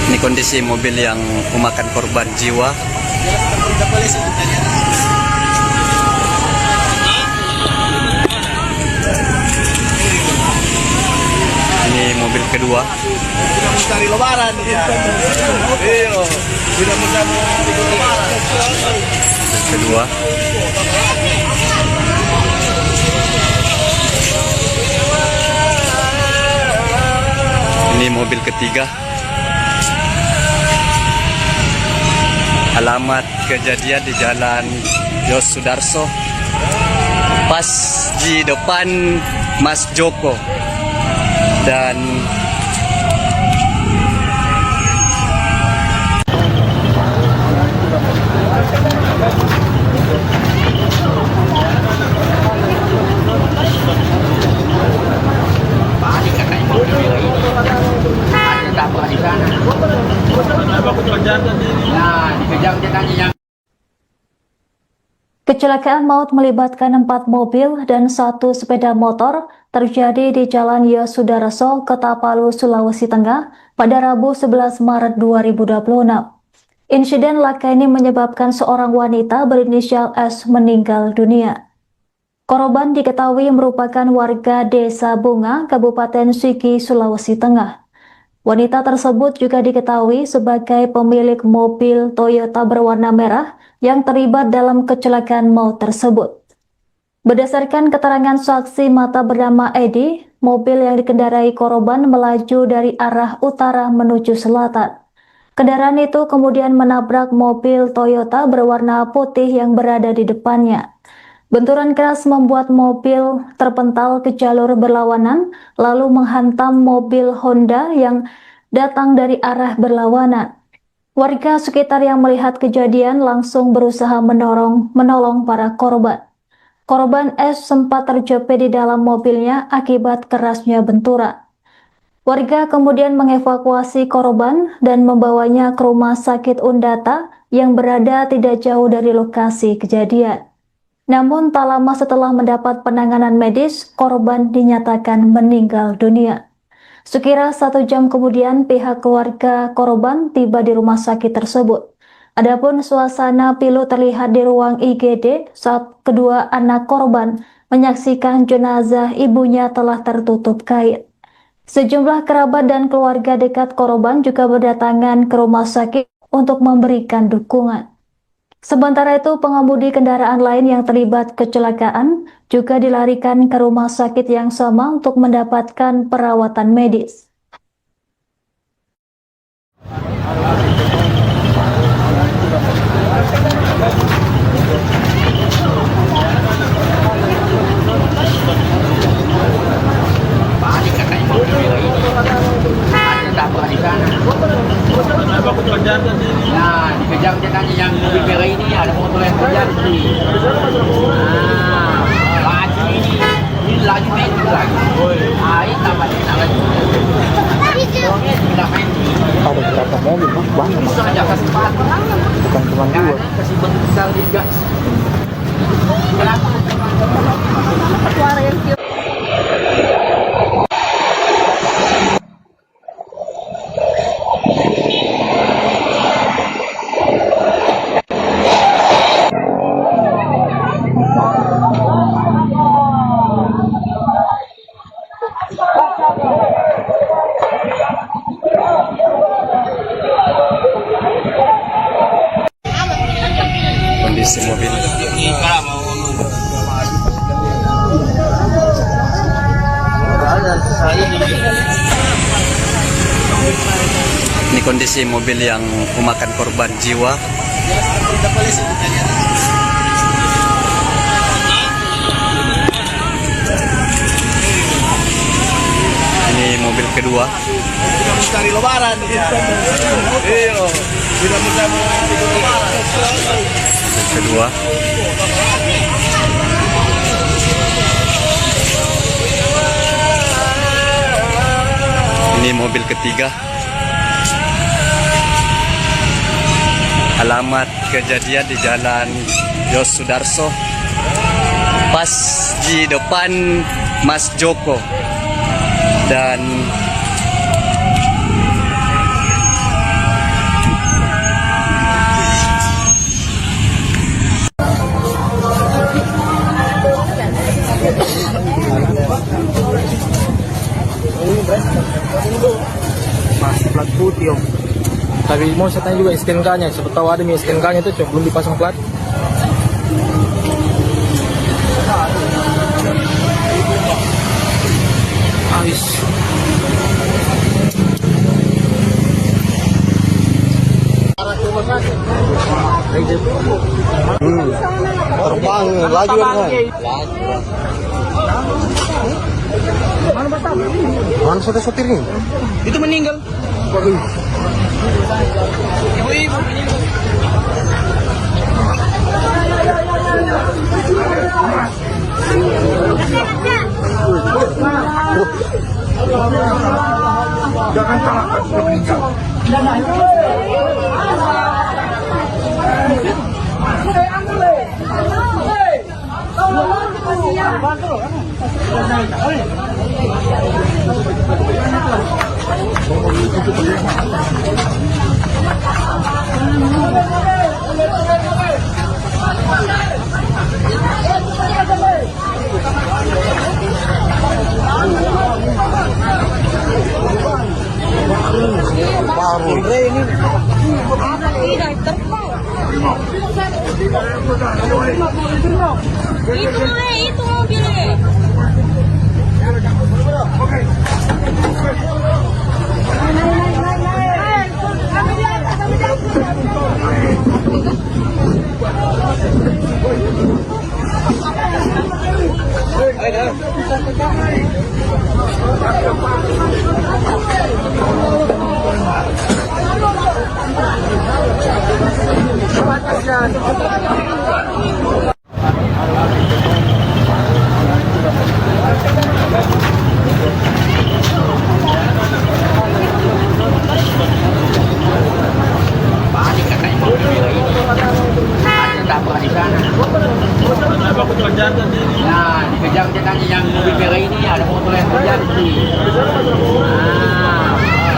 Ini kondisi mobil yang memakan korban jiwa. Ini mobil kedua. Tidak mencari lebaran. Iya. Tidak mencari lebaran. Mobil kedua. Ini mobil ketiga. Alamat kejadian di Jalan Yos Sudarso, pas di depan Mas Joko. Dan Panik katanya mobil merah ini. Ada dapur di sana. Nah, dikejar dia tanya yang Kecelakaan maut melibatkan 4 mobil dan 1 sepeda motor terjadi di Jalan Yosudarso, Kota Palu, Sulawesi Tengah pada Rabu 11 Maret 2026. Insiden laka ini menyebabkan seorang wanita berinisial S meninggal dunia. Korban diketahui merupakan warga Desa Bunga, Kabupaten Sigi, Sulawesi Tengah. Wanita tersebut juga diketahui sebagai pemilik mobil Toyota berwarna merah yang terlibat dalam kecelakaan maut tersebut. Berdasarkan keterangan saksi mata bernama Edi, mobil yang dikendarai korban melaju dari arah utara menuju selatan. Kendaraan itu kemudian menabrak mobil Toyota berwarna putih yang berada di depannya. Benturan keras membuat mobil terpental ke jalur berlawanan, lalu menghantam mobil Honda yang datang dari arah berlawanan. Warga sekitar yang melihat kejadian langsung berusaha menolong para korban. Korban S sempat terjepit di dalam mobilnya akibat kerasnya benturan. Warga kemudian mengevakuasi korban dan membawanya ke rumah sakit Undata yang berada tidak jauh dari lokasi kejadian. Namun tak lama setelah mendapat penanganan medis, korban dinyatakan meninggal dunia. Sekira 1 jam kemudian pihak keluarga korban tiba di rumah sakit tersebut. Adapun suasana pilu terlihat di ruang IGD saat kedua anak korban menyaksikan jenazah ibunya telah tertutup kain. Sejumlah kerabat dan keluarga dekat korban juga berdatangan ke rumah sakit untuk memberikan dukungan. Sementara itu, pengemudi kendaraan lain yang terlibat kecelakaan juga dilarikan ke rumah sakit yang sama untuk mendapatkan perawatan medis. Balik katanya mobil merah ini. Ada dapur di sana. Ya, dikejar katanya yang mobil merah ini ada motor yang kejar sih. Laju ini laju metik lagi. Ini tambah lagi. Tidak main. Ada berapa mobil banyak, Bisa aja kasih pat. bukan cuma dua. Kasih bentuk besar juga. Suara yang kios. Kondisi mobil. Ini kondisi mobil yang memakan korban jiwa. Ini mobil kedua. Tidak mencari lebaran dia. Iya. Tidak mencari lebaran. Mobil kedua. Ini mobil ketiga. Alamat kejadian di Jalan Yos Sudarso, pas di depan Mas Joko. Dan Masih plat putih om. Tapi mau saya tanya juga STNK-nya, siapa tahu ada nih STNK-nya itu belum dipasang plat. Habis. Terbang laju kan? Mana sudah sopirnya? Itu meninggal. Ibu-ibu meninggal. Jangan salahkan sudah meninggal. Itu mobilnya.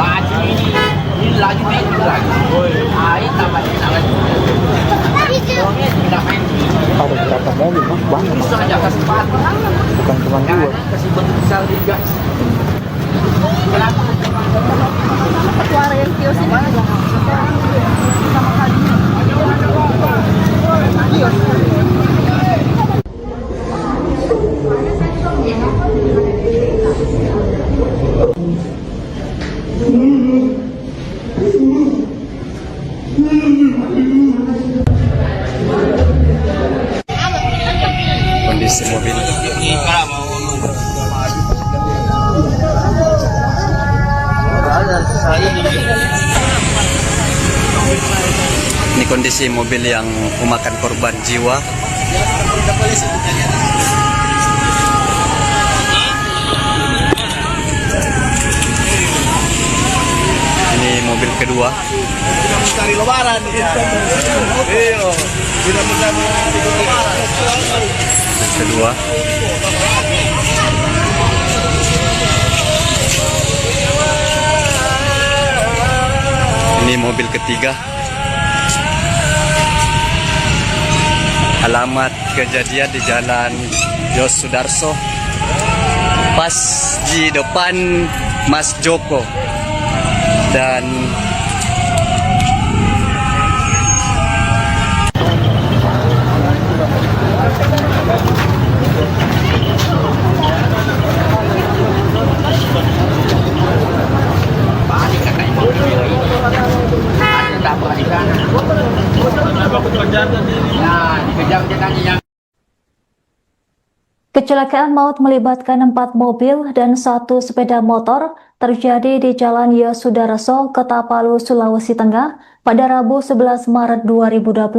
Laju ini laju itu lagi. Ini tambah lagi. Tidak main. Ada berapa mobil mas? Banyak mas. Bisa aja kasih sepatu. Bukan cuma dua. Kasih bentuk besar juga. Kenapa? Suara yang kios ini juga sama kali. Kondisi mobil. Ini kondisi mobil yang memakan korban jiwa. Ini mobil kedua. Kita mencari lebaran. Iya. Kita mencari lebaran. Kedua. Ini mobil ketiga. Alamat kejadian di Jalan Yos Sudarso, pas di depan Mas Joko. Dan Balik katanya mobil merah ini. Ada tabrak di sana. Nah, dikejar katanya yang Kecelakaan maut melibatkan 4 mobil dan 1 sepeda motor terjadi di Jalan Yosudarso, Kota-Palu, Sulawesi Tengah pada Rabu 11 Maret 2026.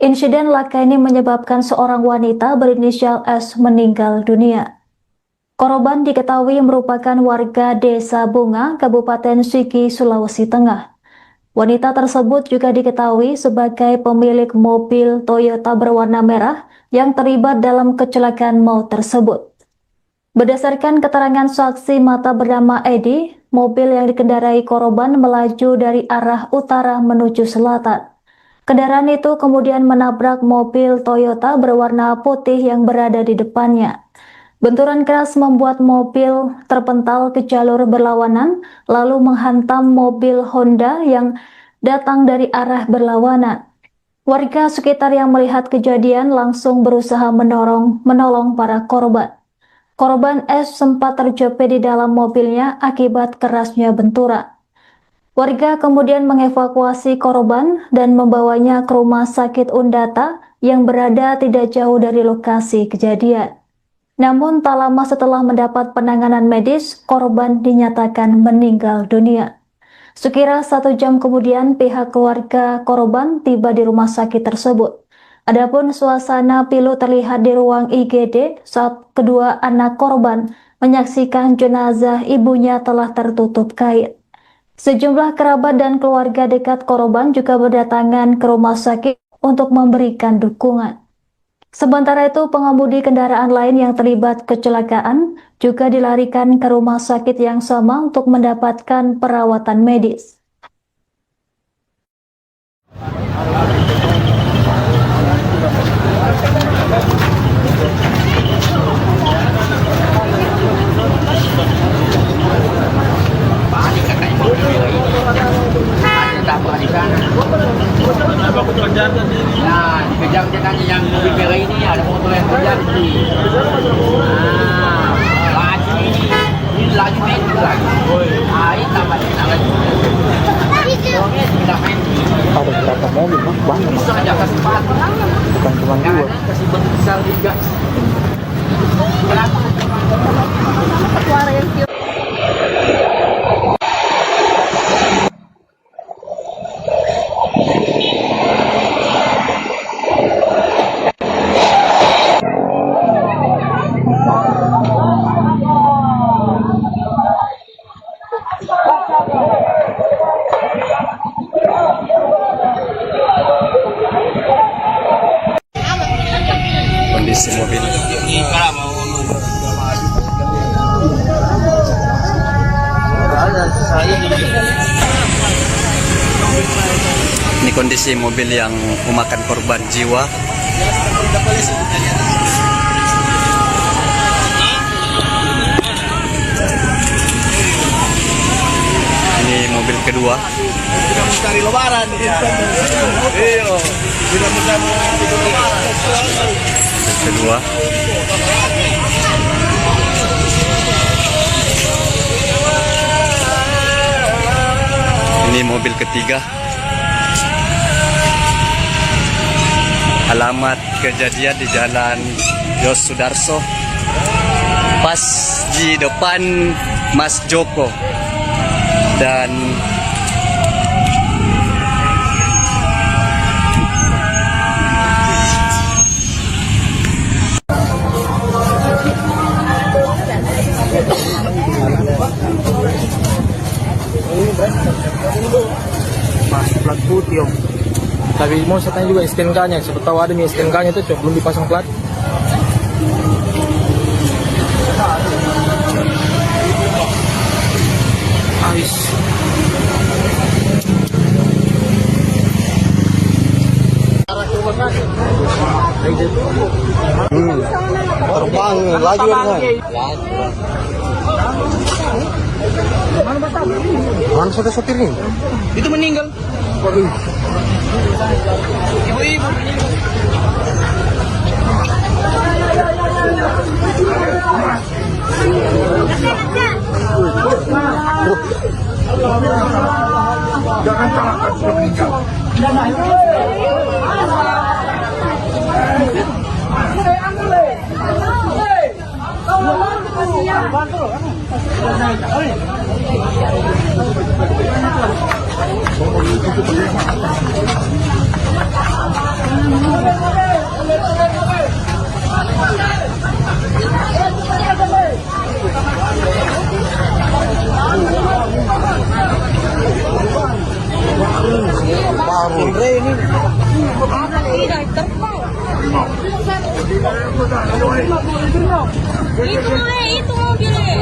Insiden laka ini menyebabkan seorang wanita berinisial S meninggal dunia. Korban diketahui merupakan warga Desa Bunga, Kabupaten Sigi, Sulawesi Tengah. Wanita tersebut juga diketahui sebagai pemilik mobil Toyota berwarna merah yang terlibat dalam kecelakaan maut tersebut. Berdasarkan keterangan saksi mata bernama Edi, mobil yang dikendarai korban melaju dari arah utara menuju selatan. Kendaraan itu kemudian menabrak mobil Toyota berwarna putih yang berada di depannya. Benturan keras membuat mobil terpental ke jalur berlawanan, lalu menghantam mobil Honda yang datang dari arah berlawanan. Warga sekitar yang melihat kejadian langsung berusaha menolong para korban. Korban S sempat terjepit di dalam mobilnya akibat kerasnya benturan. Warga kemudian mengevakuasi korban dan membawanya ke rumah sakit Undata yang berada tidak jauh dari lokasi kejadian. Namun tak lama setelah mendapat penanganan medis, korban dinyatakan meninggal dunia. Sekira 1 jam kemudian pihak keluarga korban tiba di rumah sakit tersebut. Adapun suasana pilu terlihat di ruang IGD saat kedua anak korban menyaksikan jenazah ibunya telah tertutup kain. Sejumlah kerabat dan keluarga dekat korban juga berdatangan ke rumah sakit untuk memberikan dukungan. Sementara itu, pengemudi kendaraan lain yang terlibat kecelakaan juga dilarikan ke rumah sakit yang sama untuk mendapatkan perawatan medis. balik katanya mobil merah ini. Ada tabrak di sana. Nah, dikejar katanya yang mobil merah ini, ada motor yang terjadi. Laju ini laju itu lagi. Ini tambah lagi. Tidak main. Ada berapa mobil mas? Banyak mas. Bisa aja kasih sepatu. Bukan cuma dua. Kasih bentuk besar juga. Kenapa? Suara yang kios. Kondisi mobil. Ini kondisi mobil yang memakan korban jiwa. Ini mobil kedua. Tidak mencari lebaran. Iya. Tidak mencari lebaran. Mobil kedua. Ini mobil ketiga. Alamat kejadian di Jalan Yos Sudarso, pas di depan Mas Joko. Dan Mas plat putih om. Tapi mau saya tanya juga STNK-nya, siapa tahu ada nih STNK-nya itu cok belum dipasang plat. Ais. Terbang laju kan. Mana sudah sopir ini? Itu meninggal. Ibu-ibu. Jangan salahkan sudah meninggal. Itu mobilnya.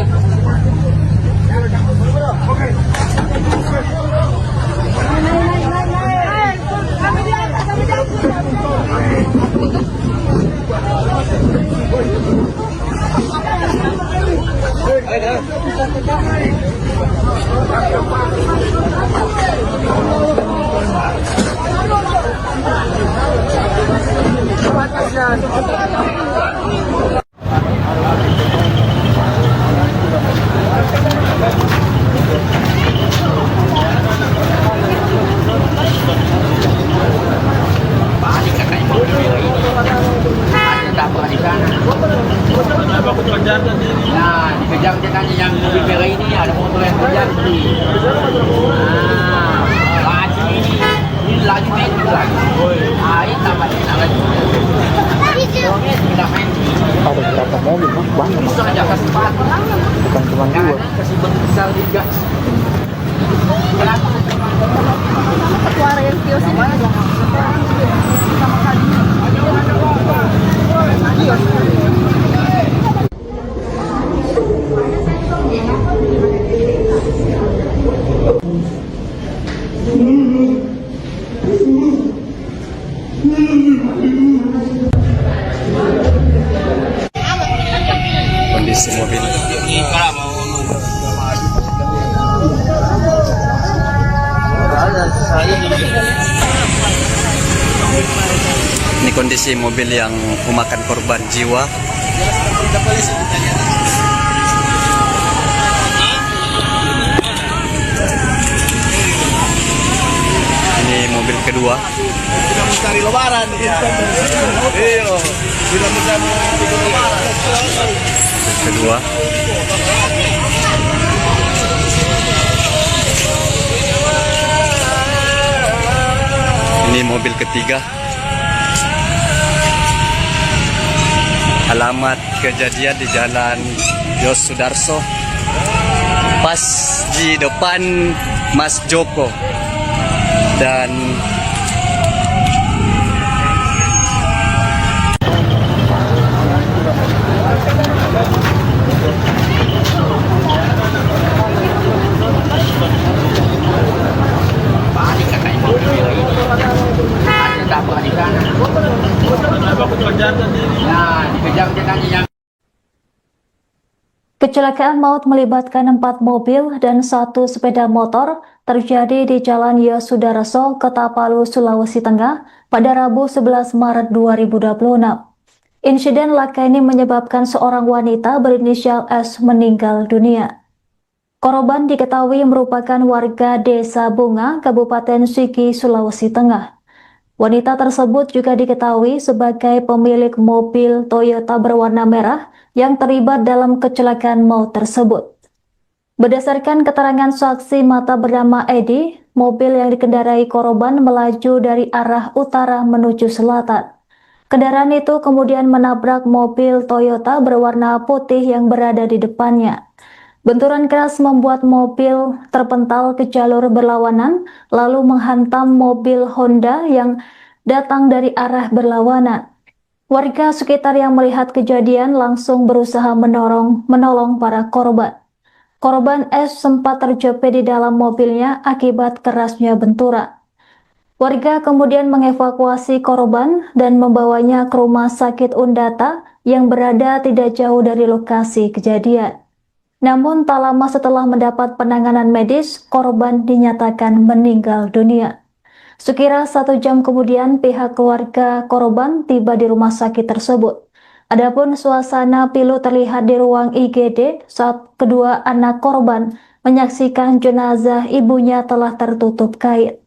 Nah, dikejar katanya yang mobil merah ini ada motor yang kejar nih. Laju ini laju main lagi. Ini tambahnya lagi. Sudah main. Ada berapa mobil mas? Banyak mas. Itu aja kasih pat. Bukan cuma dua. Kasih besar juga. Suara yang kios ini. kondisi mobil. Ini kondisi mobil yang memakan korban jiwa. Ini mobil kedua. Tidak mencari lebaran. Iya. Tidak mencari lebaran. Mobil kedua. Ini mobil ketiga. Alamat kejadian di Jalan Yos Sudarso, pas di depan Mas Joko. Dan Kecelakaan maut melibatkan 4 mobil dan 1 sepeda motor terjadi di Jalan Yosudarso, Kota Palu, Sulawesi Tengah pada Rabu 11 Maret 2026. Insiden laka ini menyebabkan seorang wanita berinisial S meninggal dunia. Korban diketahui merupakan warga Desa Bunga, Kabupaten Sigi, Sulawesi Tengah. Wanita tersebut juga diketahui sebagai pemilik mobil Toyota berwarna merah yang terlibat dalam kecelakaan maut tersebut. Berdasarkan keterangan saksi mata bernama Edi, mobil yang dikendarai korban melaju dari arah utara menuju selatan. Kendaraan itu kemudian menabrak mobil Toyota berwarna putih yang berada di depannya. Benturan keras membuat mobil terpental ke jalur berlawanan, lalu menghantam mobil Honda yang datang dari arah berlawanan. Warga sekitar yang melihat kejadian langsung berusaha menolong para korban. Korban S sempat terjepit di dalam mobilnya akibat kerasnya benturan. Warga kemudian mengevakuasi korban dan membawanya ke rumah sakit Undata yang berada tidak jauh dari lokasi kejadian. Namun tak lama setelah mendapat penanganan medis, korban dinyatakan meninggal dunia. Sekira 1 jam kemudian pihak keluarga korban tiba di rumah sakit tersebut. Adapun suasana pilu terlihat di ruang IGD saat kedua anak korban menyaksikan jenazah ibunya telah tertutup kain.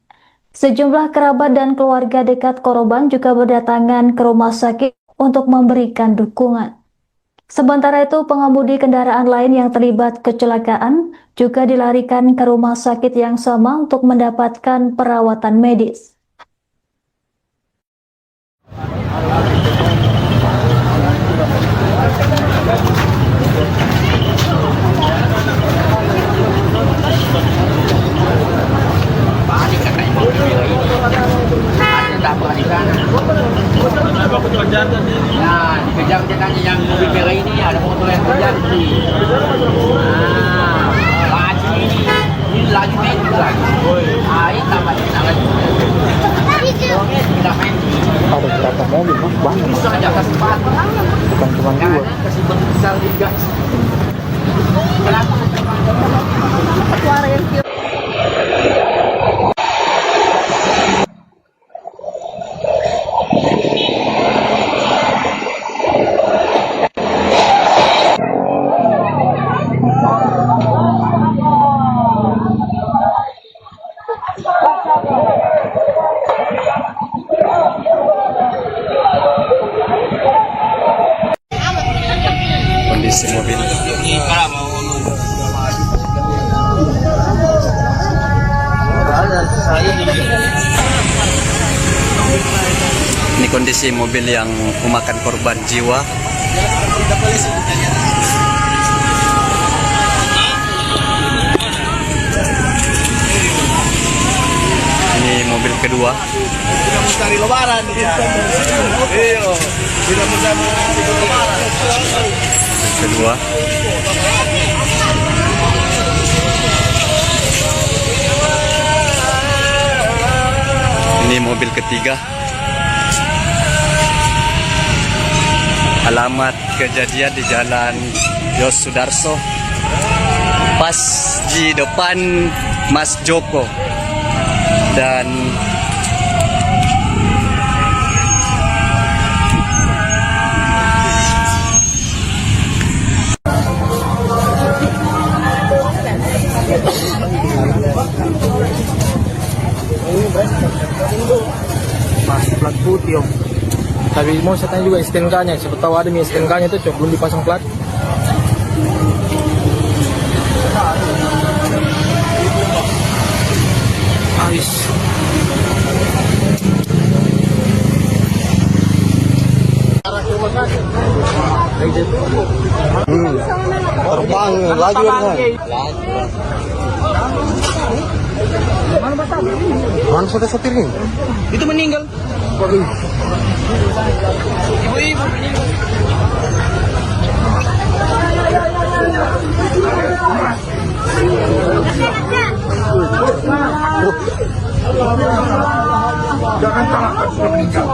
Sejumlah kerabat dan keluarga dekat korban juga berdatangan ke rumah sakit untuk memberikan dukungan. Sementara itu, pengemudi kendaraan lain yang terlibat kecelakaan juga dilarikan ke rumah sakit yang sama untuk mendapatkan perawatan medis. Balik katanya mobil merah ini. Ada dapat di sana. Nah, dikejar katanya yang mobil merah ini ada motor yang terjadi. Laju ini laju metik lagi. Ini tambah lagi. Tidak main. Ada berapa mobil, Mas? Banyak. Bisa aja kasih sepatu. Bukan cuma 2. Kasih bentuk besar juga. Kenapa? Suara yang kios. Kondisi mobil. Ini kondisi mobil yang memakan korban jiwa. Ini mobil kedua. Tidak mencari lebaran. Iya. Tidak mencari lebaran. Mobil kedua. Ini mobil ketiga. Alamat kejadian di Jalan Yosudarso, pas di depan Mas Joko. Dan Masih plat putih, Om. Tapi mau saya tanya juga STNK-nya, siapa tahu ada nih STNK-nya itu, belum dipasang plat. Ais. Terbang laju kan? Mana sudah sopirnya? Itu meninggal. Ibu-ibu meninggal. Jangan salahkan sudah meninggal.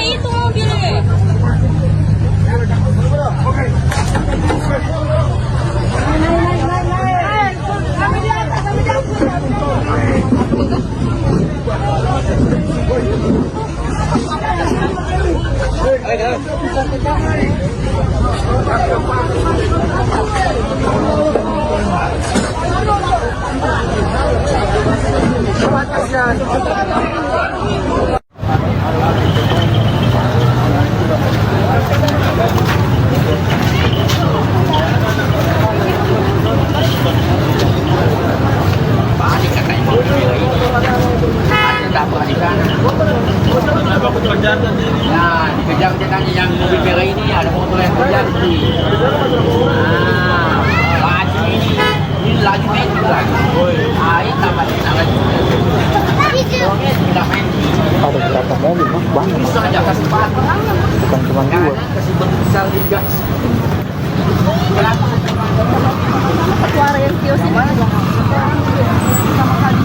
Itu mobilnya. Balik katanya mobil merah ini. Ada dapur di sana. Nah, dikejar dia tanya yang mobil merah ini ada motor yang kejar sih. Laju ini laju main lagi. Ini tambah lagi. Tidak main. Ada berapa mobil mas? Banyak mas. Bisa aja kasih batu. Bukan cuma dua. Kasih bentuk besar juga. Kenapa? Suara yang kios ini juga sama kali.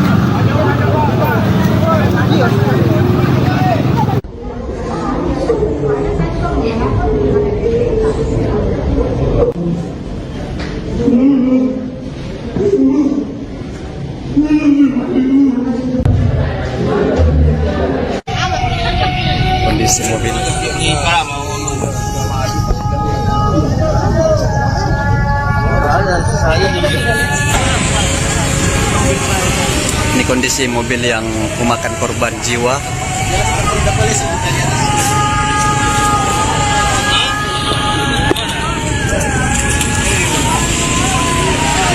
Kondisi mobil. Ini kondisi mobil yang memakan korban jiwa.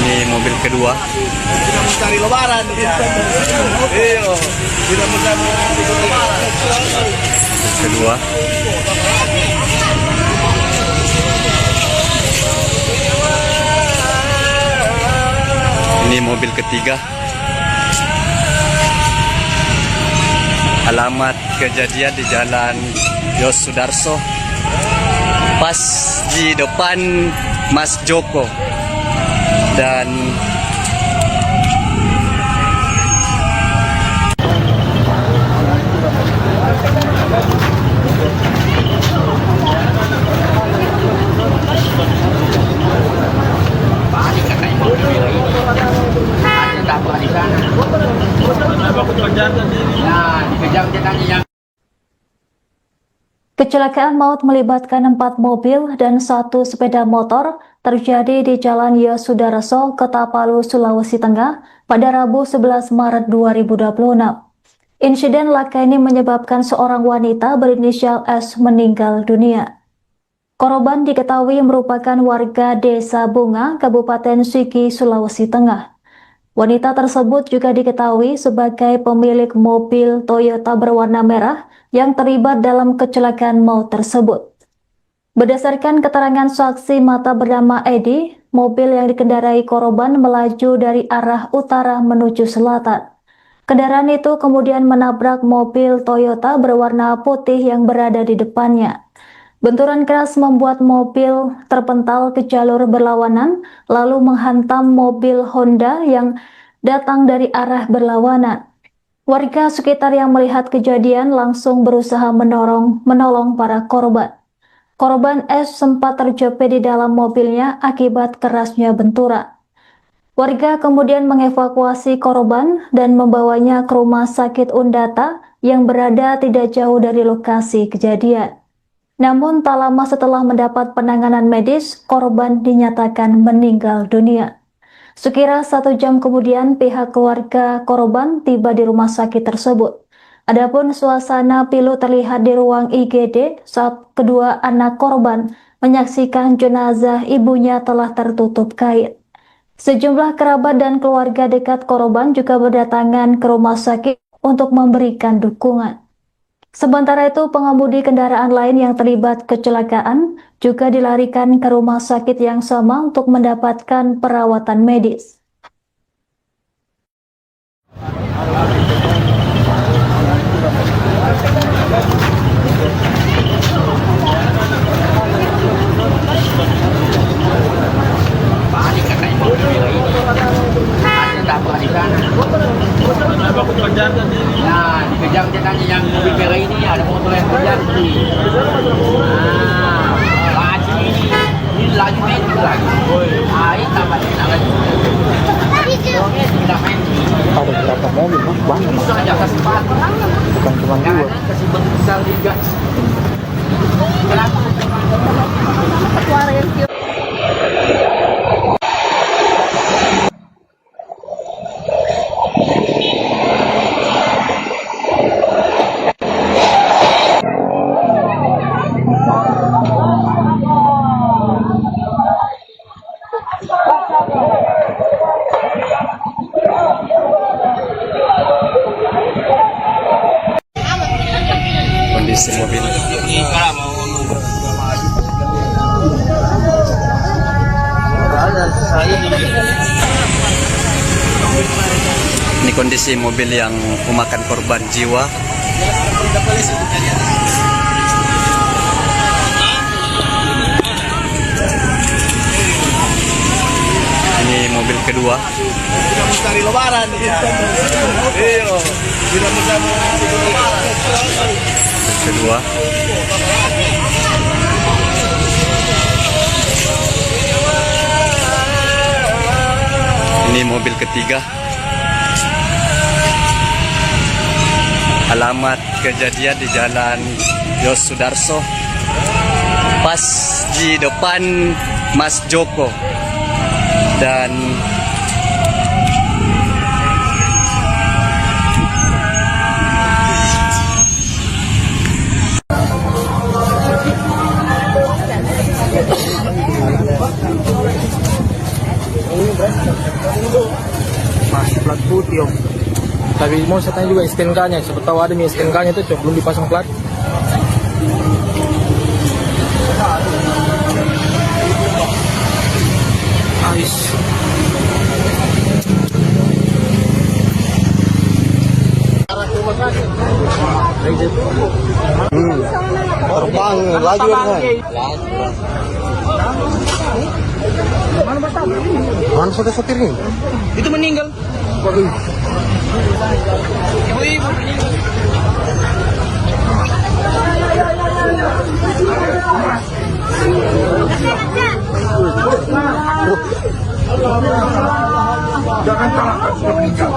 Ini mobil kedua. Tidak mencari lebaran. Iya. Tidak mencari lebaran. Mobil kedua. Ini mobil ketiga. Alamat kejadian di Jalan Yos Sudarso, pas di depan Mas Joko. Dan Balik katanya mobil merah ini. Ada dapur di sana. Nah, dikejar dia tanya yang Kecelakaan maut melibatkan 4 mobil dan 1 sepeda motor terjadi di Jalan Yosudarso, Kota Palu, Sulawesi Tengah pada Rabu 11 Maret 2026. Insiden laka ini menyebabkan seorang wanita berinisial S meninggal dunia. Korban diketahui merupakan warga Desa Bunga, Kabupaten Sigi, Sulawesi Tengah. Wanita tersebut juga diketahui sebagai pemilik mobil Toyota berwarna merah yang terlibat dalam kecelakaan maut tersebut. Berdasarkan keterangan saksi mata bernama Edi, mobil yang dikendarai korban melaju dari arah utara menuju selatan. Kendaraan itu kemudian menabrak mobil Toyota berwarna putih yang berada di depannya. Benturan keras membuat mobil terpental ke jalur berlawanan, lalu menghantam mobil Honda yang datang dari arah berlawanan. Warga sekitar yang melihat kejadian langsung berusaha menolong para korban. Korban S sempat terjepit di dalam mobilnya akibat kerasnya benturan. Warga kemudian mengevakuasi korban dan membawanya ke rumah sakit Undata yang berada tidak jauh dari lokasi kejadian. Namun tak lama setelah mendapat penanganan medis, korban dinyatakan meninggal dunia. Sekira 1 jam kemudian pihak keluarga korban tiba di rumah sakit tersebut. Adapun suasana pilu terlihat di ruang IGD saat kedua anak korban menyaksikan jenazah ibunya telah tertutup kain. Sejumlah kerabat dan keluarga dekat korban juga berdatangan ke rumah sakit untuk memberikan dukungan. Sementara itu, pengemudi kendaraan lain yang terlibat kecelakaan juga dilarikan ke rumah sakit yang sama untuk mendapatkan perawatan medis. Balik katanya mobil merah ini. Ada tabrak di sana. Nah, dikejar dia tanya yang mobil merah ini ada motor yang kejar tadi. Laju ini. Ini laju metik lagi. Ini tambah enak lagi. Tidak main. Ada berapa mobil, Mas? Banyak, Mas. Itu aja kasih sepatu. Bukan cuma Jangan dua. kasih bentuk besar juga. Kenapa? Suara yang kios. Kondisi mobil. Ini kondisi mobil yang memakan korban jiwa. Ini mobil kedua. Tidak mencari lebaran. Iya. Tidak mencari lebaran. Kedua. Ini mobil ketiga. Alamat kejadian di Jalan Yos Sudarso, pas di depan Mas Joko. Dan Mas, plat putih, Om. Tapi mau saya tanya juga STNK-nya. Siapa tahu ada nih STNK-nya itu, Cok. Belum dipasang plat. Ais. Terbang laju kan. Mana sudah sopir ini? Itu meninggal. Ibu-ibu meninggal. Jangan salahkan sudah meninggal.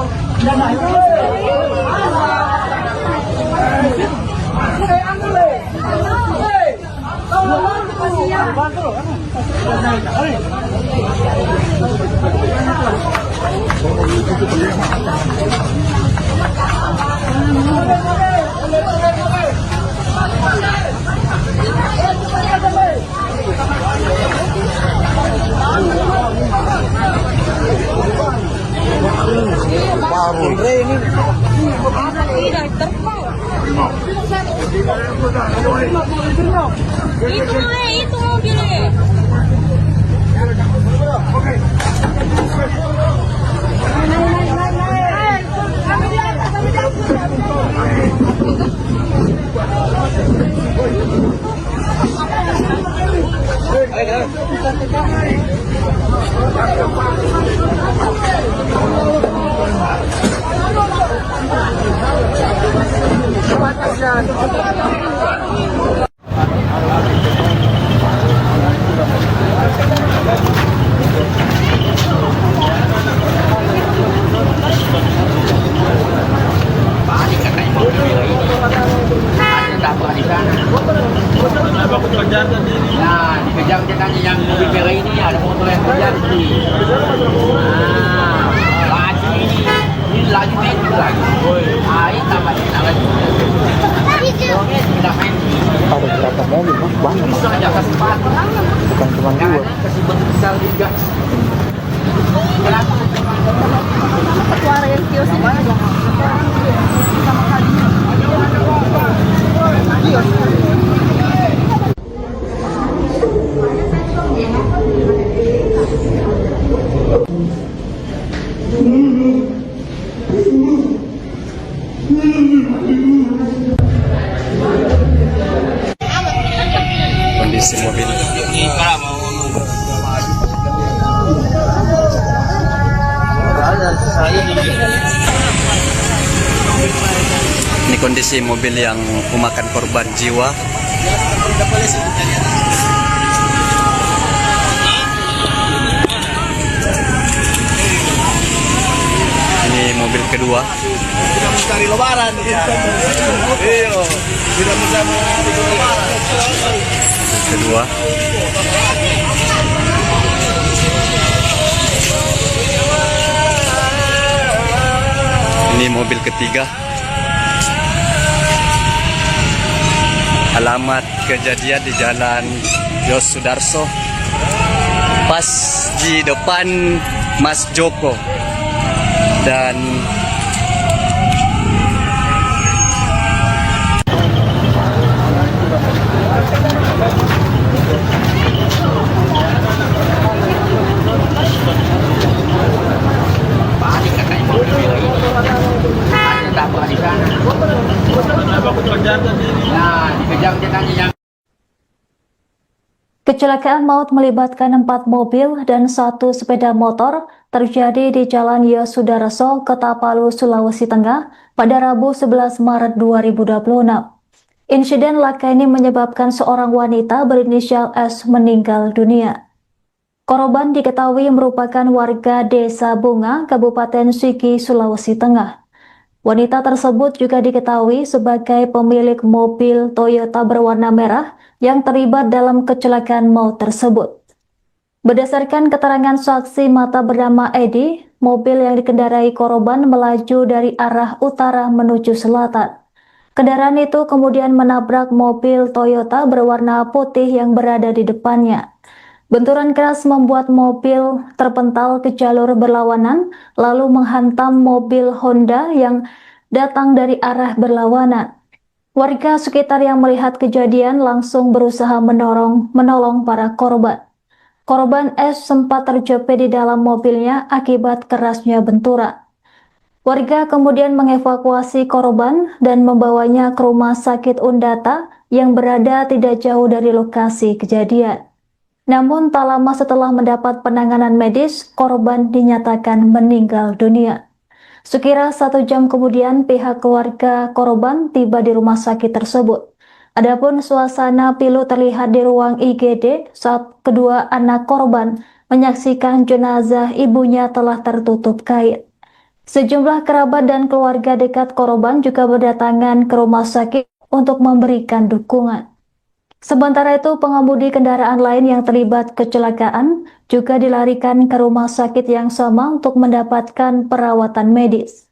Itu mobilnya. Balik katanya mobil merah ini. Ada tabrak di sana. Nah, dikejar dia tanya yang mobil merah ini ada motor yang kejar tadi. Laju ini. Ini laju metik lagi. Ini tambah enak lagi. Tidak main. Ada berapa mobil, Mas? Banyak, Mas. Itu aja kasih sepatu. Bukan cuma Jangan dua. kasih bentuk besar juga. Kenapa? Suara yang kios ini. kondisi mobil. Ini kondisi mobil yang memakan korban jiwa. Ini mobil kedua. Tidak mencari lebaran. Iya. Tidak mencari lebaran. Kedua. Ini mobil ketiga. Alamat kejadian di Jalan Yos Sudarso, pas di depan Mas Joko. Dan balik katanya mobil merah ini. Ada tabrak di sana. Nah, dikejar katanya yang Kecelakaan maut melibatkan 4 mobil dan 1 sepeda motor terjadi di Jalan Yosudarso, Kota Palu, Sulawesi Tengah pada Rabu 11 Maret 2026. Insiden laka ini menyebabkan seorang wanita berinisial S meninggal dunia. Korban diketahui merupakan warga Desa Bunga, Kabupaten Sigi, Sulawesi Tengah. Wanita tersebut juga diketahui sebagai pemilik mobil Toyota berwarna merah yang terlibat dalam kecelakaan maut tersebut. Berdasarkan keterangan saksi mata bernama Edi, mobil yang dikendarai korban melaju dari arah utara menuju selatan. Kendaraan itu kemudian menabrak mobil Toyota berwarna putih yang berada di depannya. Benturan keras membuat mobil terpental ke jalur berlawanan, lalu menghantam mobil Honda yang datang dari arah berlawanan. Warga sekitar yang melihat kejadian langsung berusaha menolong para korban. Korban S sempat terjepit di dalam mobilnya akibat kerasnya benturan. Warga kemudian mengevakuasi korban dan membawanya ke rumah sakit Undata yang berada tidak jauh dari lokasi kejadian. Namun tak lama setelah mendapat penanganan medis, korban dinyatakan meninggal dunia. Sekira 1 jam kemudian pihak keluarga korban tiba di rumah sakit tersebut. Adapun suasana pilu terlihat di ruang IGD saat kedua anak korban menyaksikan jenazah ibunya telah tertutup kain. Sejumlah kerabat dan keluarga dekat korban juga berdatangan ke rumah sakit untuk memberikan dukungan. Sementara itu, pengemudi kendaraan lain yang terlibat kecelakaan juga dilarikan ke rumah sakit yang sama untuk mendapatkan perawatan medis.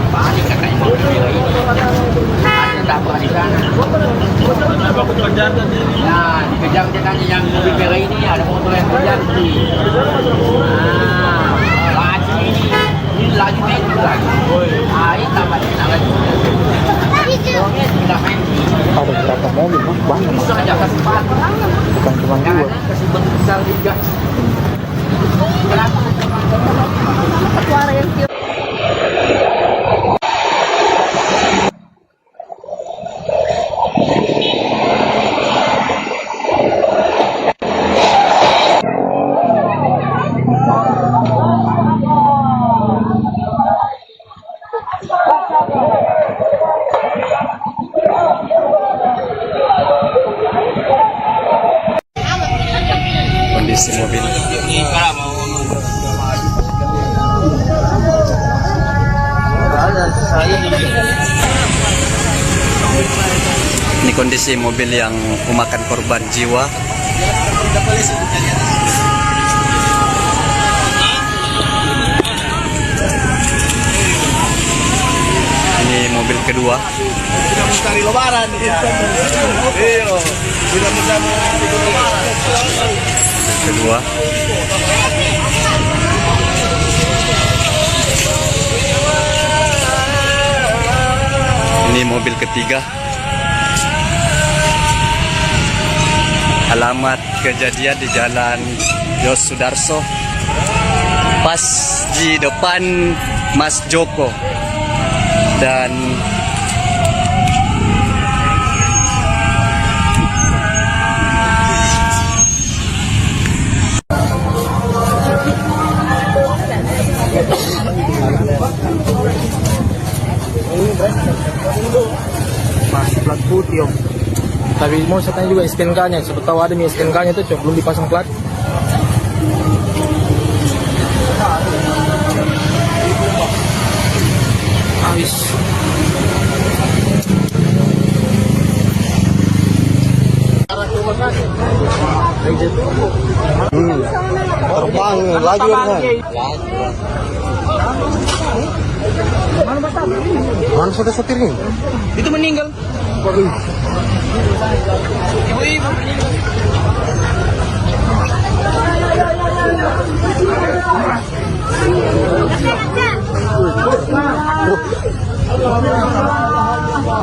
balik katanya mobil merah ini. Ada tabrak di sana. Nah, dikejar katanya yang mobil merah ini, ada motor yang terjadi. Nah, laju ini laju metik lagi. Ini tamatnya lagi. Soalnya tidak main. Ada berapa mobil, Mas? Banyak, Mas. Bisa aja kasih patah. Bukan cuma Karena 2. kasih bentuk besar juga. Kenapa? Suara yang tiup. Kondisi mobil. Ini kondisi mobil yang memakan korban jiwa. Ini mobil kedua. Tidak mencari lebaran. Iya. Tidak mencari lebaran. Kedua. Ini mobil ketiga. Alamat kejadian di Jalan Yos Sudarso pas di depan Mas Joko dan masih plat putih om. Tapi mau saya tanya juga STNK-nya, siapa tahu ada nih STNK-nya tuh cok belum dipasang plat. Habis. Terbang laju kan. Mana sudah sotirnya? Itu meninggal.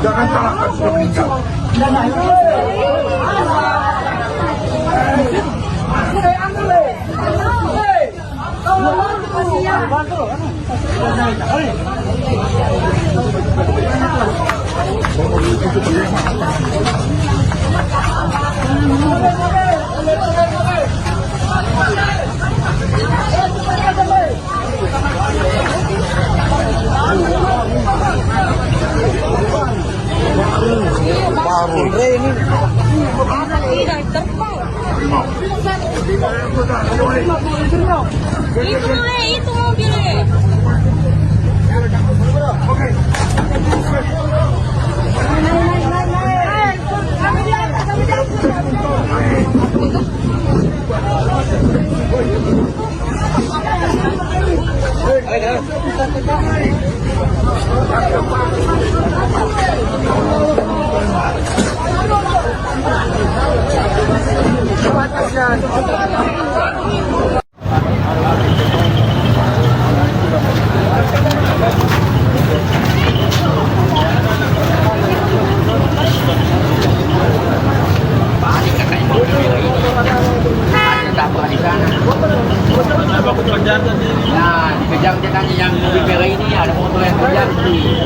Jangan salahkan sudah meninggal. Itu mobilnya. Nah, dikejar dia tanya yang mobil merah ini ada motor yang kejar sih.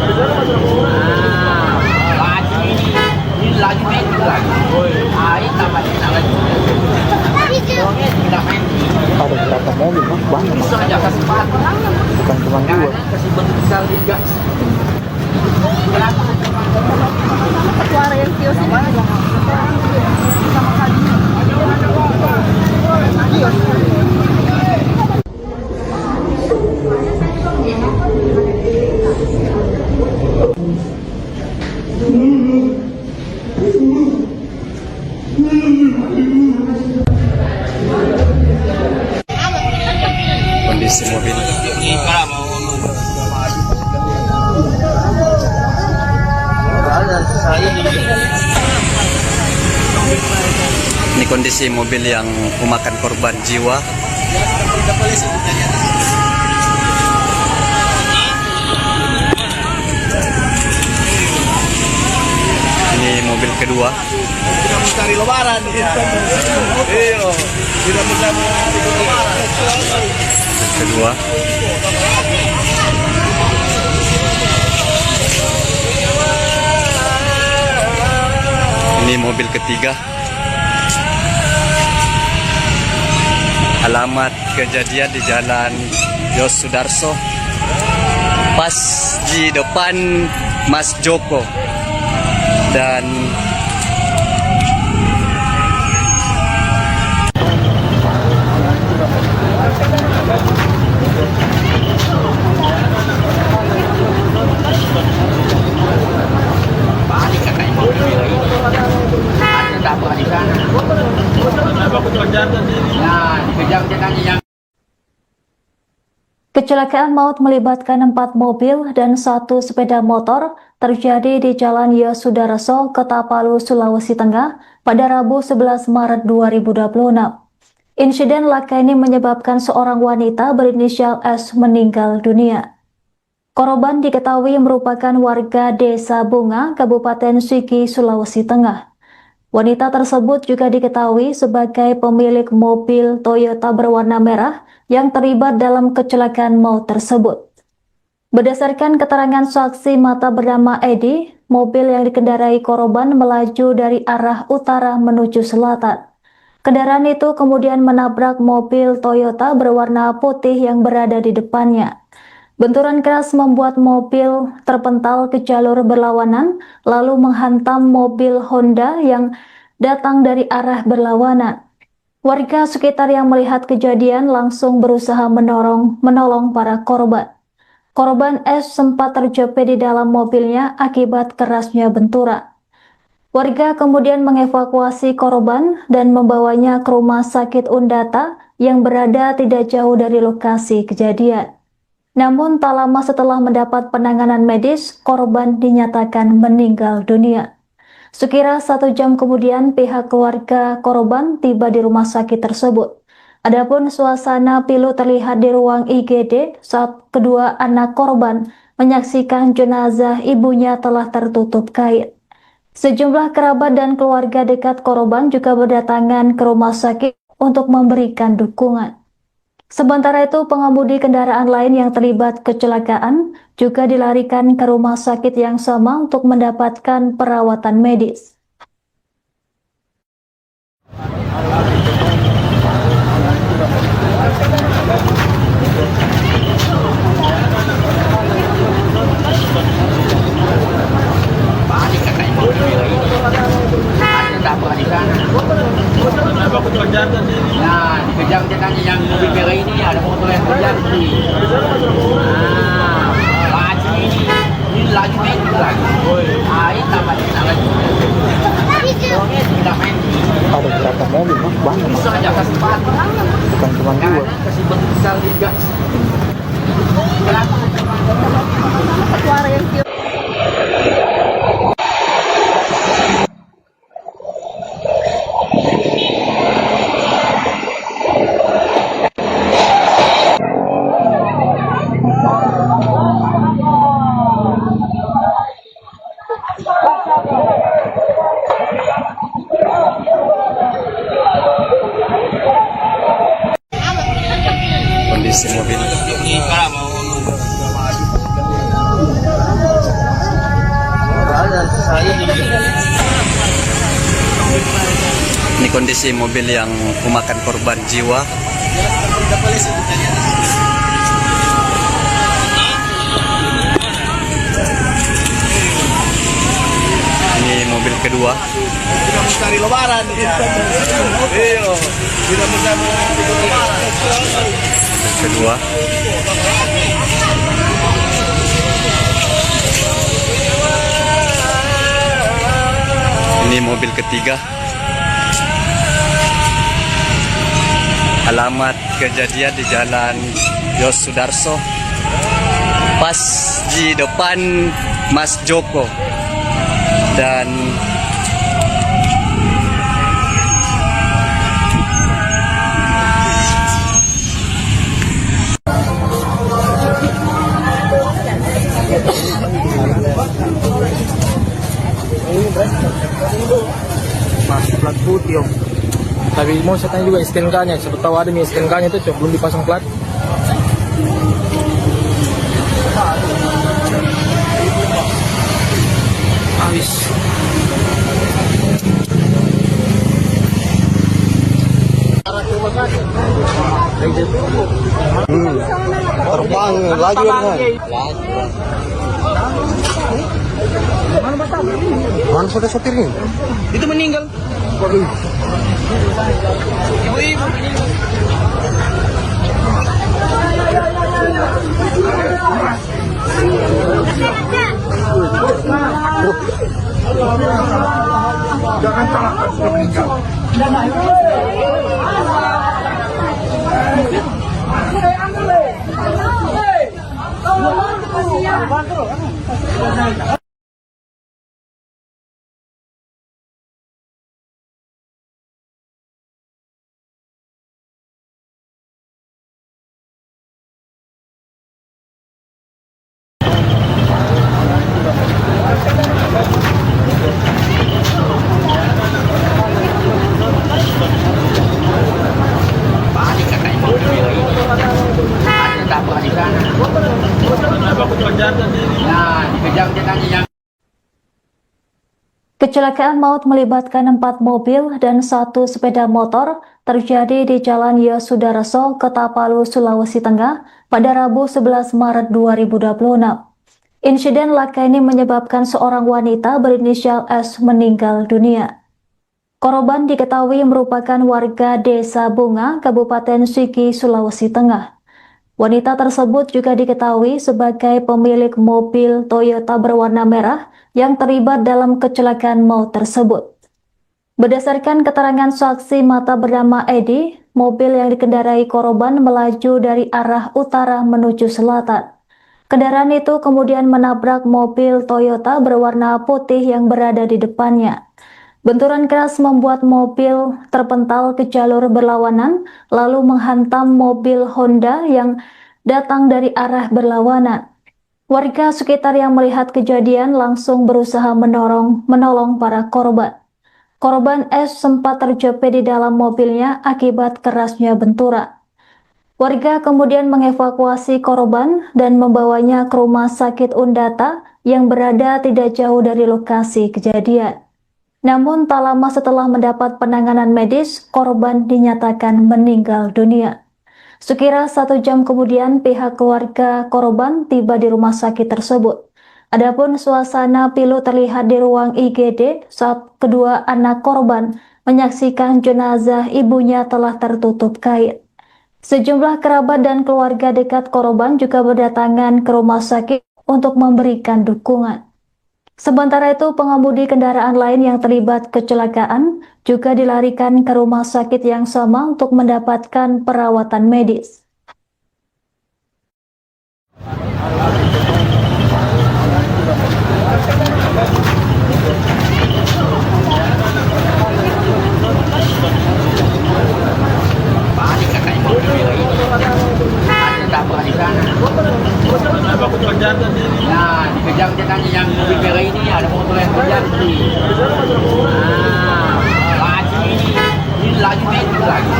Laju ini laju main lagi. Ini tambah lagi. Orangnya tidak main. Ada berapa mobil mas? Banyak mas. Bisa aja kasih pat. Bukan cuma dua. Kasih bentuk besar juga. Suara yang kios ini. kondisi mobil. Ini kondisi mobil yang memakan korban jiwa. Ini mobil kedua. Tidak mencari lebaran. Iya. Tidak mencari lebaran. Kedua. Ini mobil ketiga. Alamat kejadian di Jalan Yos Sudarso pas di depan Mas Joko dan Balik katanya mobil merah ini. Ada dapat di sana. Nah, dikejar dia tanya yang Kecelakaan maut melibatkan 4 mobil dan 1 sepeda motor terjadi di Jalan Yosudarso, Kota Palu, Sulawesi Tengah pada Rabu 11 Maret 2026. Insiden laka ini menyebabkan seorang wanita berinisial S meninggal dunia. Korban diketahui merupakan warga Desa Bunga, Kabupaten Sigi, Sulawesi Tengah. Wanita tersebut juga diketahui sebagai pemilik mobil Toyota berwarna merah yang terlibat dalam kecelakaan maut tersebut. Berdasarkan keterangan saksi mata bernama Edi, mobil yang dikendarai korban melaju dari arah utara menuju selatan. Kendaraan itu kemudian menabrak mobil Toyota berwarna putih yang berada di depannya. Benturan keras membuat mobil terpental ke jalur berlawanan, lalu menghantam mobil Honda yang datang dari arah berlawanan. Warga sekitar yang melihat kejadian langsung berusaha menolong para korban. Korban S sempat terjepit di dalam mobilnya akibat kerasnya benturan. Warga kemudian mengevakuasi korban dan membawanya ke rumah sakit Undata yang berada tidak jauh dari lokasi kejadian. Namun tak lama setelah mendapat penanganan medis, korban dinyatakan meninggal dunia. Sekira 1 jam kemudian pihak keluarga korban tiba di rumah sakit tersebut. Adapun suasana pilu terlihat di ruang IGD saat kedua anak korban menyaksikan jenazah ibunya telah tertutup kain. Sejumlah kerabat dan keluarga dekat korban juga berdatangan ke rumah sakit untuk memberikan dukungan. Sementara itu, pengemudi kendaraan lain yang terlibat kecelakaan juga dilarikan ke rumah sakit yang sama untuk mendapatkan perawatan medis. Panik katanya mobil merah ini. Ada apa di sana? Nah, dikejar dia tanya yang mobil merah ini ada motor yang kejar sih. Laju ini laju main lagi. Ini tambah enak lagi. Tidak main. Ada berapa mobil, Mas? Banyak, Mas. Bisa aja kasih 4. Bukan cuma 2. Kasih besar juga. Suara yang kios. Kondisi mobil. Ini kondisi mobil yang memakan korban jiwa. Ini mobil kedua. Tidak mencari lebaran. Iya. Tidak mencari lebaran. Mobil kedua. Ini mobil ketiga. Alamat kejadian di Jalan Yos Sudarso, pas di depan Mas Joko. Dan Mas, plat putih, Om. Tapi mau saya tanya juga STNK-nya, siapa tahu ada nih STNK-nya itu, Cok, belum dipasang plat. Habis. Terbang lagi kan? Mana sudah sopirnya? Itu meninggal. Ibu-ibu meninggal. Jangan salahkan sudah meninggal. Kecelakaan maut melibatkan 4 mobil dan 1 sepeda motor terjadi di Jalan Yosudarso, Kota-Palu, Sulawesi Tengah pada Rabu 11 Maret 2026. Insiden laka ini menyebabkan seorang wanita berinisial S meninggal dunia. Korban diketahui merupakan warga Desa Bunga, Kabupaten Sigi, Sulawesi Tengah. Wanita tersebut juga diketahui sebagai pemilik mobil Toyota berwarna merah yang terlibat dalam kecelakaan maut tersebut. Berdasarkan keterangan saksi mata bernama Edi, mobil yang dikendarai korban melaju dari arah utara menuju selatan. Kendaraan itu kemudian menabrak mobil Toyota berwarna putih yang berada di depannya. Benturan keras membuat mobil terpental ke jalur berlawanan, lalu menghantam mobil Honda yang datang dari arah berlawanan. Warga sekitar yang melihat kejadian langsung berusaha menolong para korban. Korban S sempat terjepit di dalam mobilnya akibat kerasnya benturan. Warga kemudian mengevakuasi korban dan membawanya ke rumah sakit Undata yang berada tidak jauh dari lokasi kejadian. Namun tak lama setelah mendapat penanganan medis, korban dinyatakan meninggal dunia. Sekira 1 jam kemudian pihak keluarga korban tiba di rumah sakit tersebut. Adapun suasana pilu terlihat di ruang IGD saat kedua anak korban menyaksikan jenazah ibunya telah tertutup kain. Sejumlah kerabat dan keluarga dekat korban juga berdatangan ke rumah sakit untuk memberikan dukungan. Sementara itu, pengemudi kendaraan lain yang terlibat kecelakaan juga dilarikan ke rumah sakit yang sama untuk mendapatkan perawatan medis. Nah, dikejar jangan yang mobil merah ini ada motor yang kejar sih. Laju ini laju main lagi.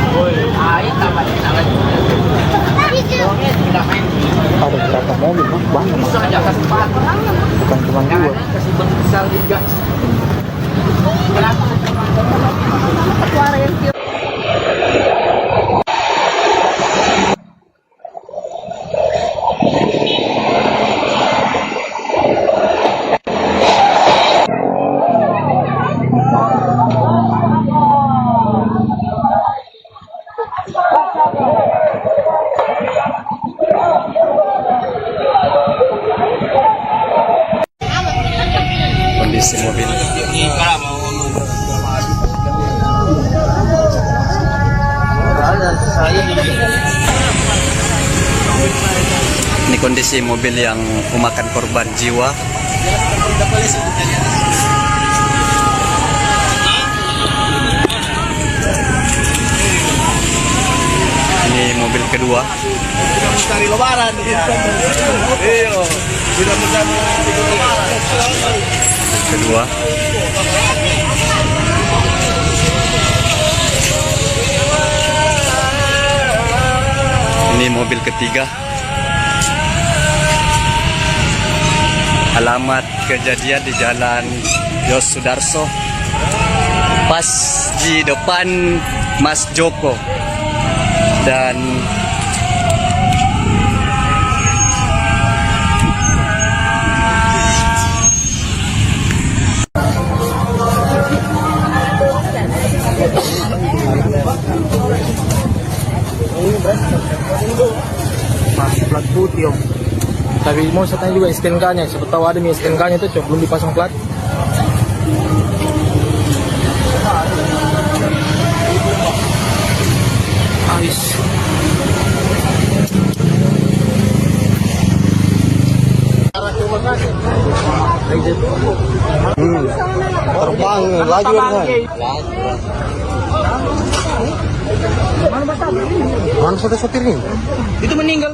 Air tambah lagi. Tidak main. Ada berapa mobil, Mas? Banyak, Mas. Bisa aja kasih pan. Bukan cuma 2. Kasih besar juga. Kenapa? Suara yang kios. Kondisi mobil. Ini kondisi mobil yang memakan korban jiwa. Ini mobil kedua. Tidak mencari lebaran. Iya. Tidak mencari lebaran. Kedua. Ini mobil ketiga. Alamat kejadian di Jalan Yosudarso, pas di depan Mas Joko. Dan Masih plat putih, Om. Tapi mau saya tanya juga STNK-nya. Siapa tahu ada nih STNK-nya itu, Cok. Belum dipasang plat. Ais. Terbang laju kan. Mana sudah sopirnya? Itu meninggal.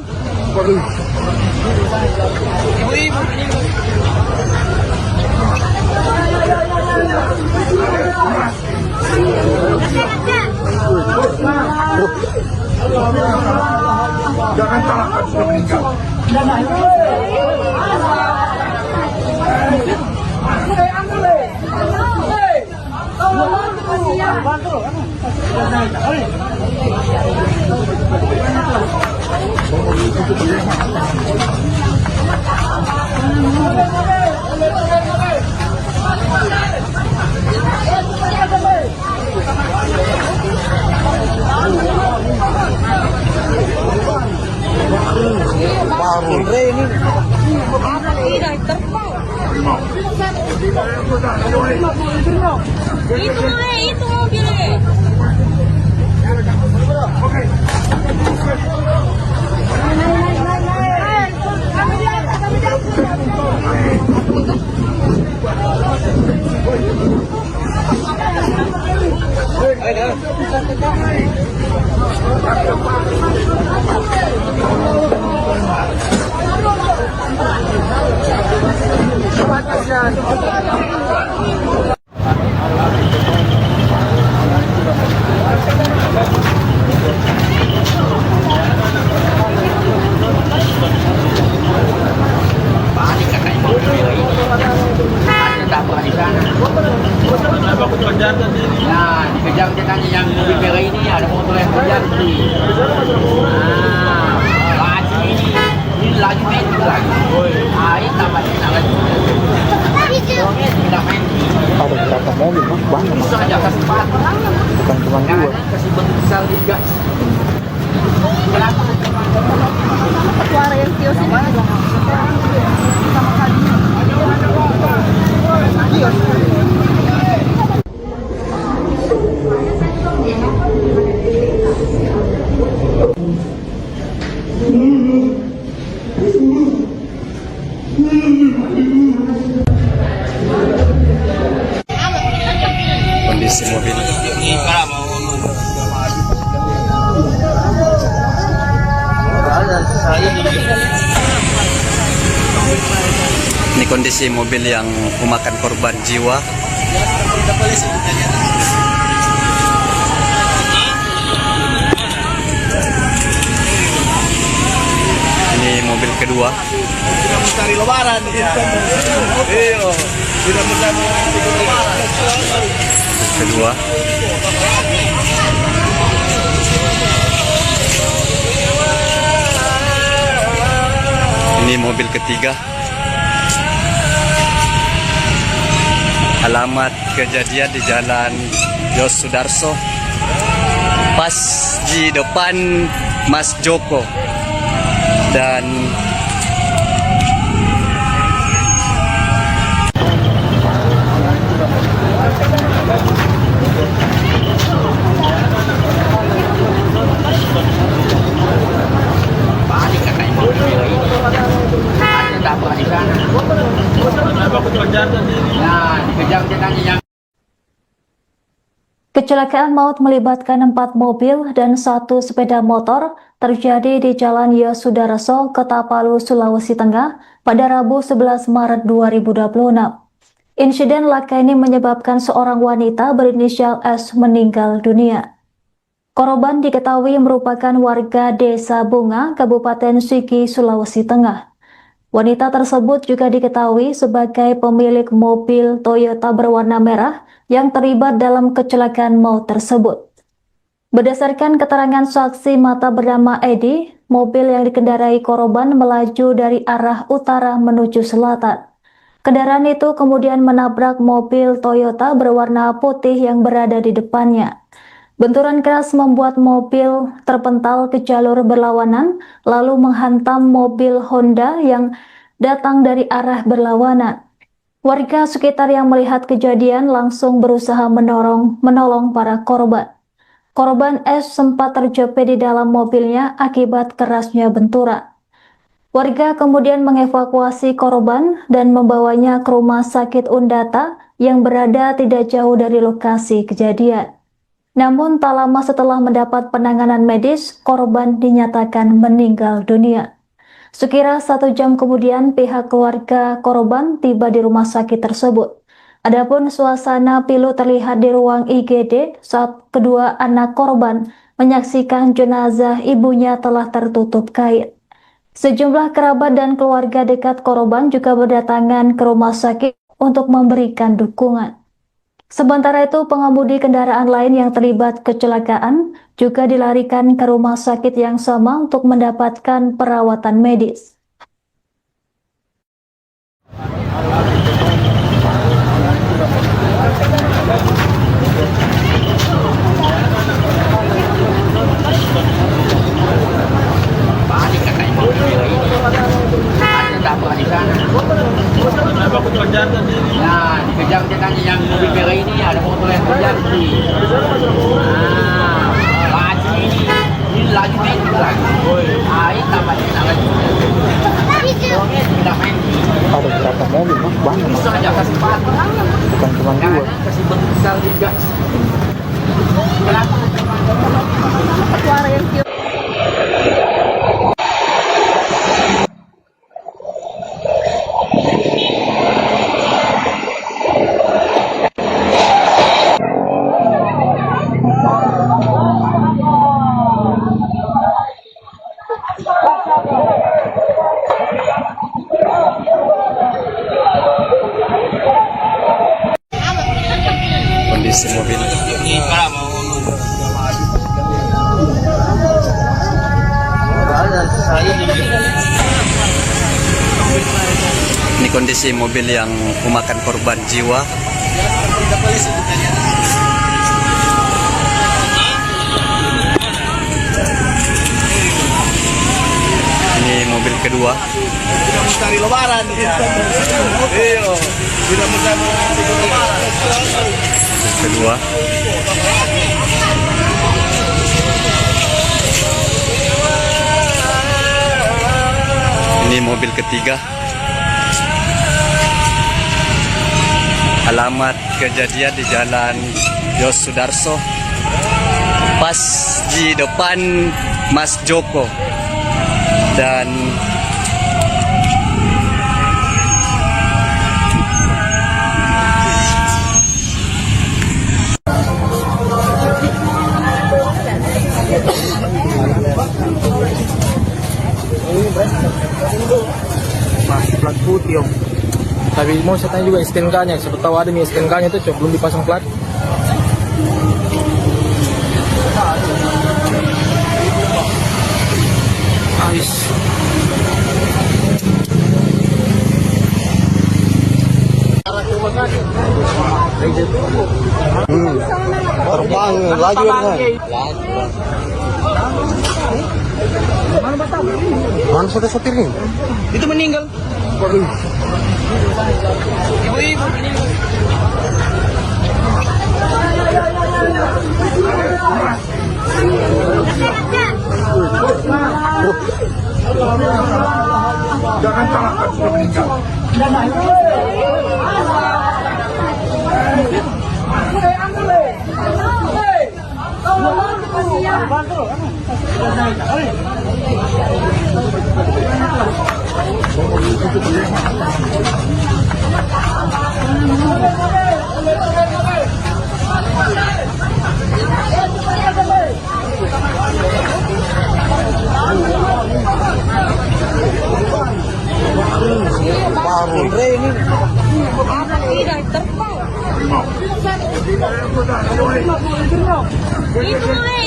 Ibu-ibu meninggal. Jangan salahkan sudah meninggal. Itu mobilnya. Balik katanya mobil merah ini. Ada tabrak di sana. Nah, dikejar dia tanya yang mobil merah ini ada motor yang kejar tadi. Laju ini. Ini laju main lagi. Ini tampaknya lagi. Tidak main. Ada berapa mobil, Mas? Banyak, Mas. Bisa aja kasih empat. Bukan cuma dua. Kasih besar juga. Suara yang kios ini. Kondisi mobil. Ini kondisi mobil yang memakan korban jiwa. Ini mobil kedua. Tidak mencari lebaran. Iya. Tidak mencari lebaran. Kedua. Ini mobil ketiga. Alamat kejadian di Jalan Yos Sudarso, pas di depan Mas Joko. Dan Balik katanya mobil merah ini. Ada tabrak di sana. Nah, dikejar dia tanya yang Kecelakaan maut melibatkan 4 mobil dan 1 sepeda motor terjadi di Jalan Yosudarso, Kota Palu, Sulawesi Tengah pada Rabu 11 Maret 2026. Insiden laka ini menyebabkan seorang wanita berinisial S meninggal dunia. Korban diketahui merupakan warga Desa Bunga, Kabupaten Sigi, Sulawesi Tengah. Wanita tersebut juga diketahui sebagai pemilik mobil Toyota berwarna merah yang terlibat dalam kecelakaan maut tersebut. Berdasarkan keterangan saksi mata bernama Edi, mobil yang dikendarai korban melaju dari arah utara menuju selatan. Kendaraan itu kemudian menabrak mobil Toyota berwarna putih yang berada di depannya. Benturan keras membuat mobil terpental ke jalur berlawanan, lalu menghantam mobil Honda yang datang dari arah berlawanan. Warga sekitar yang melihat kejadian langsung berusaha menolong para korban. Korban S sempat terjepit di dalam mobilnya akibat kerasnya benturan. Warga kemudian mengevakuasi korban dan membawanya ke rumah sakit Undata yang berada tidak jauh dari lokasi kejadian. Namun tak lama setelah mendapat penanganan medis, korban dinyatakan meninggal dunia. Sekira 1 jam kemudian pihak keluarga korban tiba di rumah sakit tersebut. Adapun suasana pilu terlihat di ruang IGD saat kedua anak korban menyaksikan jenazah ibunya telah tertutup kain. Sejumlah kerabat dan keluarga dekat korban juga berdatangan ke rumah sakit untuk memberikan dukungan. Sementara itu, pengemudi kendaraan lain yang terlibat kecelakaan juga dilarikan ke rumah sakit yang sama untuk mendapatkan perawatan medis. Balik katanya mobil merah ini. Ada dapat di sana. Nah, dikejar dia tanya yang mobil merah ini ada motor yang kejar sih. Laju ini laju naik lagi. Ini tambahnya lagi. Tidak main. Ada berapa mobil, Mas? Banyak, Mas. Bisa aja kasih sepatu. Bukan cuma dua. Kasih bentuk besar juga. Kenapa? Suara yang kios. Kondisi mobil. Ini kondisi mobil yang memakan korban jiwa. Ini mobil kedua. Tidak mencari lebaran. Iya. Tidak mencari lebaran. Mobil kedua. Ini mobil ketiga. Alamat kejadian di Jalan Yos Sudarso, pas di depan Mas Joko. Dan Masih plat putih, Om. Tapi mau saya tanya juga STNK-nya, siapa tahu ada nih STNK-nya itu, belum dipasang plat. Ais. Terbang laju kan? Mana sudah sopirnya? Itu meninggal. Ibu-ibu meninggal. Jangan salahkan sudah meninggal.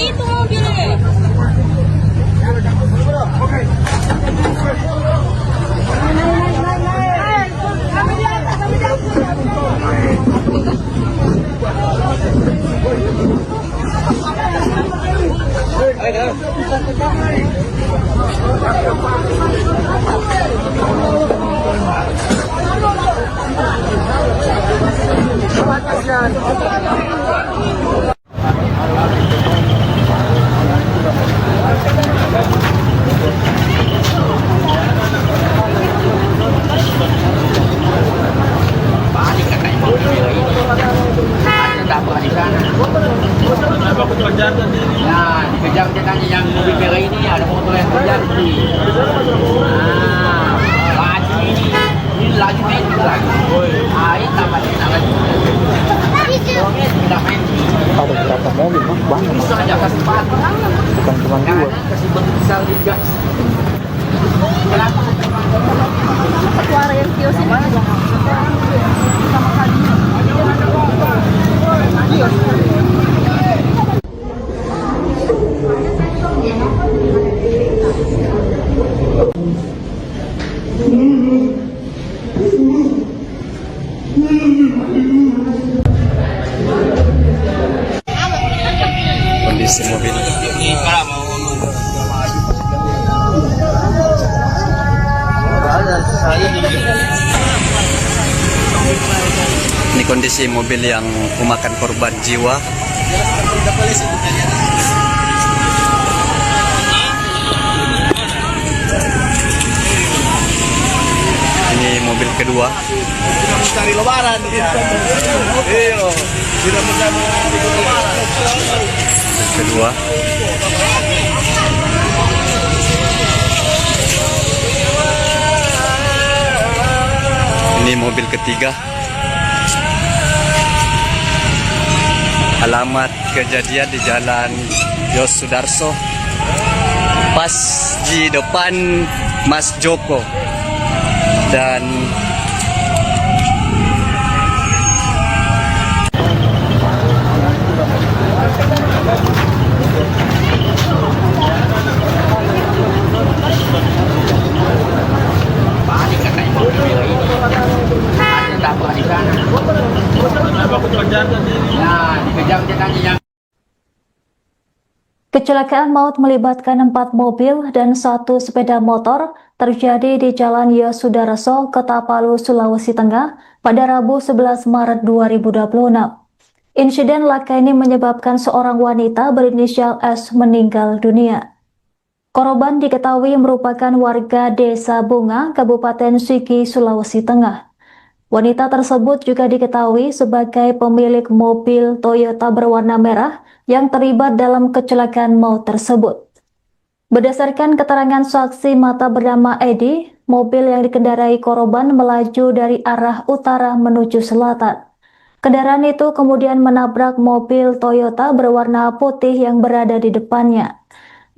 Itu mobilnya. Balik katanya mobil merah ini. Ada dapat di sana. Nah, dikejar dia tanya yang mobil merah ini ada motor yang kejar sih. Laju ini laju naik lagi. Ini tambahnya lagi. Tidak main. Ada berapa mobil, Mas? Banyak, Mas. Bisa aja kasih sepatu. Bukan cuma dua. Kasih bentuk besar juga. Kenapa? Suara yang kios ini juga. Sama kali. Kondisi mobil. Ini kondisi mobil yang memakan korban jiwa. Ini mobil kedua. Tidak mencari lebaran. Iya. Tidak mencari lebaran. Mobil kedua. Ini mobil ketiga. Alamat kejadian di Jalan Yos Sudarso, pas di depan Mas Joko. Dan Balik katanya mobil merah ini. Ada tabrak di sana. Nah, dikejar dia tanya yang Kecelakaan maut melibatkan 4 mobil dan 1 sepeda motor terjadi di Jalan Yosudarso, Kota-Palu, Sulawesi Tengah pada Rabu 11 Maret 2026. Insiden laka ini menyebabkan seorang wanita berinisial S meninggal dunia. Korban diketahui merupakan warga Desa Bunga, Kabupaten Sigi, Sulawesi Tengah. Wanita tersebut juga diketahui sebagai pemilik mobil Toyota berwarna merah yang terlibat dalam kecelakaan maut tersebut. Berdasarkan keterangan saksi mata bernama Edi, mobil yang dikendarai korban melaju dari arah utara menuju selatan. Kendaraan itu kemudian menabrak mobil Toyota berwarna putih yang berada di depannya.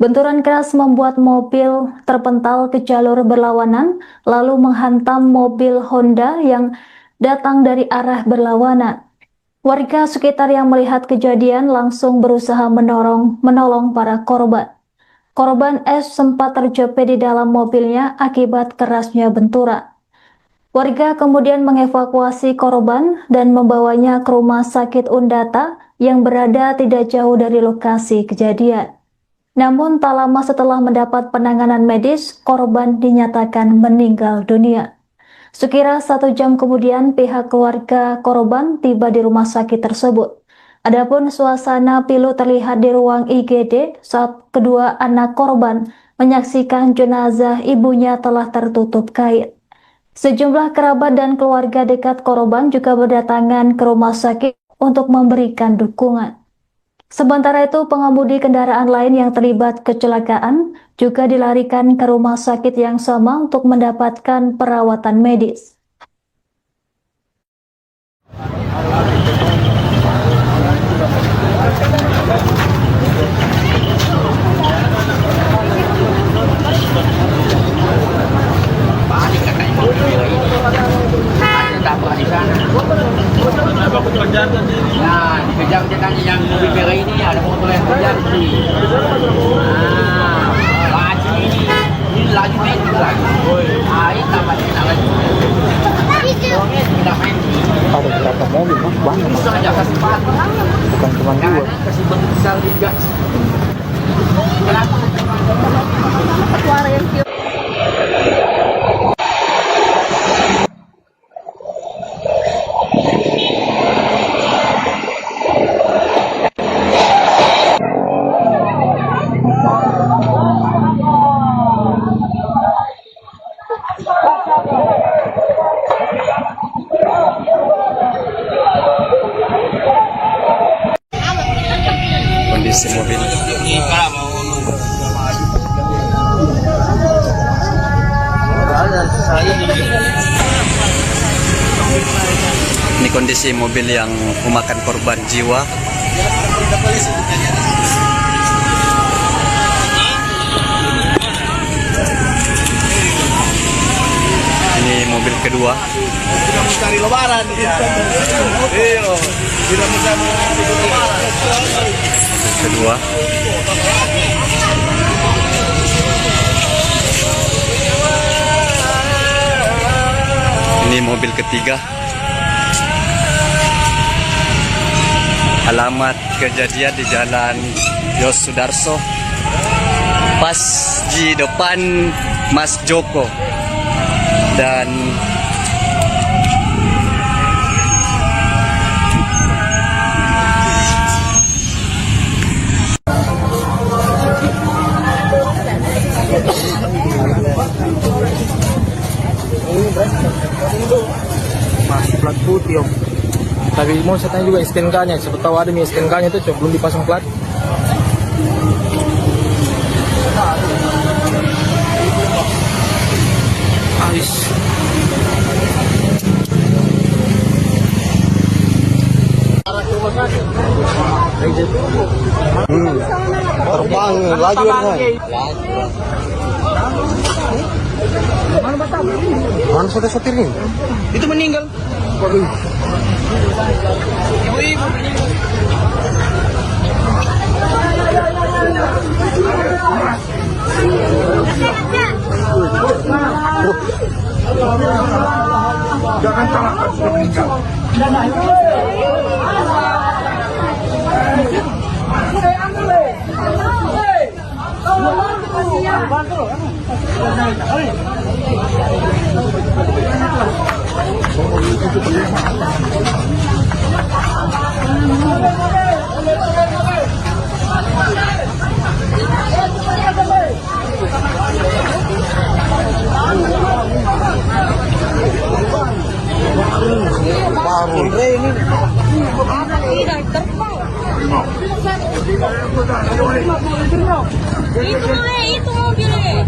Benturan keras membuat mobil terpental ke jalur berlawanan, lalu menghantam mobil Honda yang datang dari arah berlawanan. Warga sekitar yang melihat kejadian langsung berusaha menolong para korban. Korban S sempat terjepit di dalam mobilnya akibat kerasnya benturan. Warga kemudian mengevakuasi korban dan membawanya ke rumah sakit Undata yang berada tidak jauh dari lokasi kejadian. Namun tak lama setelah mendapat penanganan medis, korban dinyatakan meninggal dunia. Sekira 1 jam kemudian pihak keluarga korban tiba di rumah sakit tersebut. Adapun suasana pilu terlihat di ruang IGD saat kedua anak korban menyaksikan jenazah ibunya telah tertutup kain. Sejumlah kerabat dan keluarga dekat korban juga berdatangan ke rumah sakit untuk memberikan dukungan. Sementara itu, pengemudi kendaraan lain yang terlibat kecelakaan juga dilarikan ke rumah sakit yang sama untuk mendapatkan perawatan medis. balik katanya mobil merah ini. Ada tabrak di sana. Nah, dikejar dia tanya yang mobil merah ini, ada motor yang kejar sini. Laju ini laju main lagi. Air tambah enak lagi. Tidak main. Ada berapa mobil mas? Banyak mas. Bisa aja kasih padu. Bukan cuma Yang 2. ada kasih bentuk besar juga. Kenapa? Suara yang cute. Kondisi mobil. Ini kondisi mobil yang memakan korban jiwa. Ini mobil kedua. kedua. Tidak mencari lebaran. Iya. Tidak mencari lebaran. Kedua. Ini mobil ketiga. Alamat kejadian di Jalan Yos Sudarso, pas di depan Mas Joko. Dan masih plat putih om. Tapi mau saya tanya juga STNK nya, siapa tahu ada nih STNK nya itu cok belum dipasang plat. Habis. Terbang laju kan. Mana sudah sopir ini? Itu meninggal. Jangan salahkan sudah meninggal. Itu mobilnya.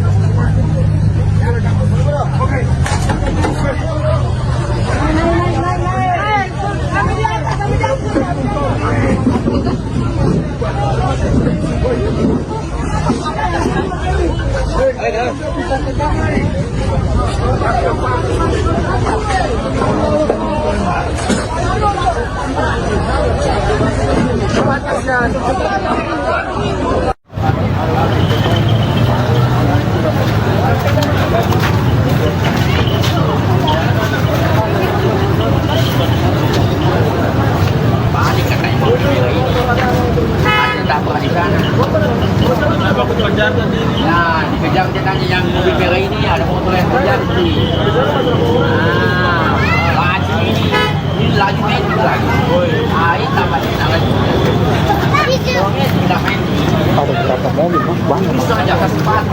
Nah, dikejar ceritanya yang mobil merah ini ada motor yang kejar sih. Laju ini laju main lagi. Ini tambahnya lagi. Tidak main. Ada berapa mobil bos banyak mas. Bisa aja kasih cepat.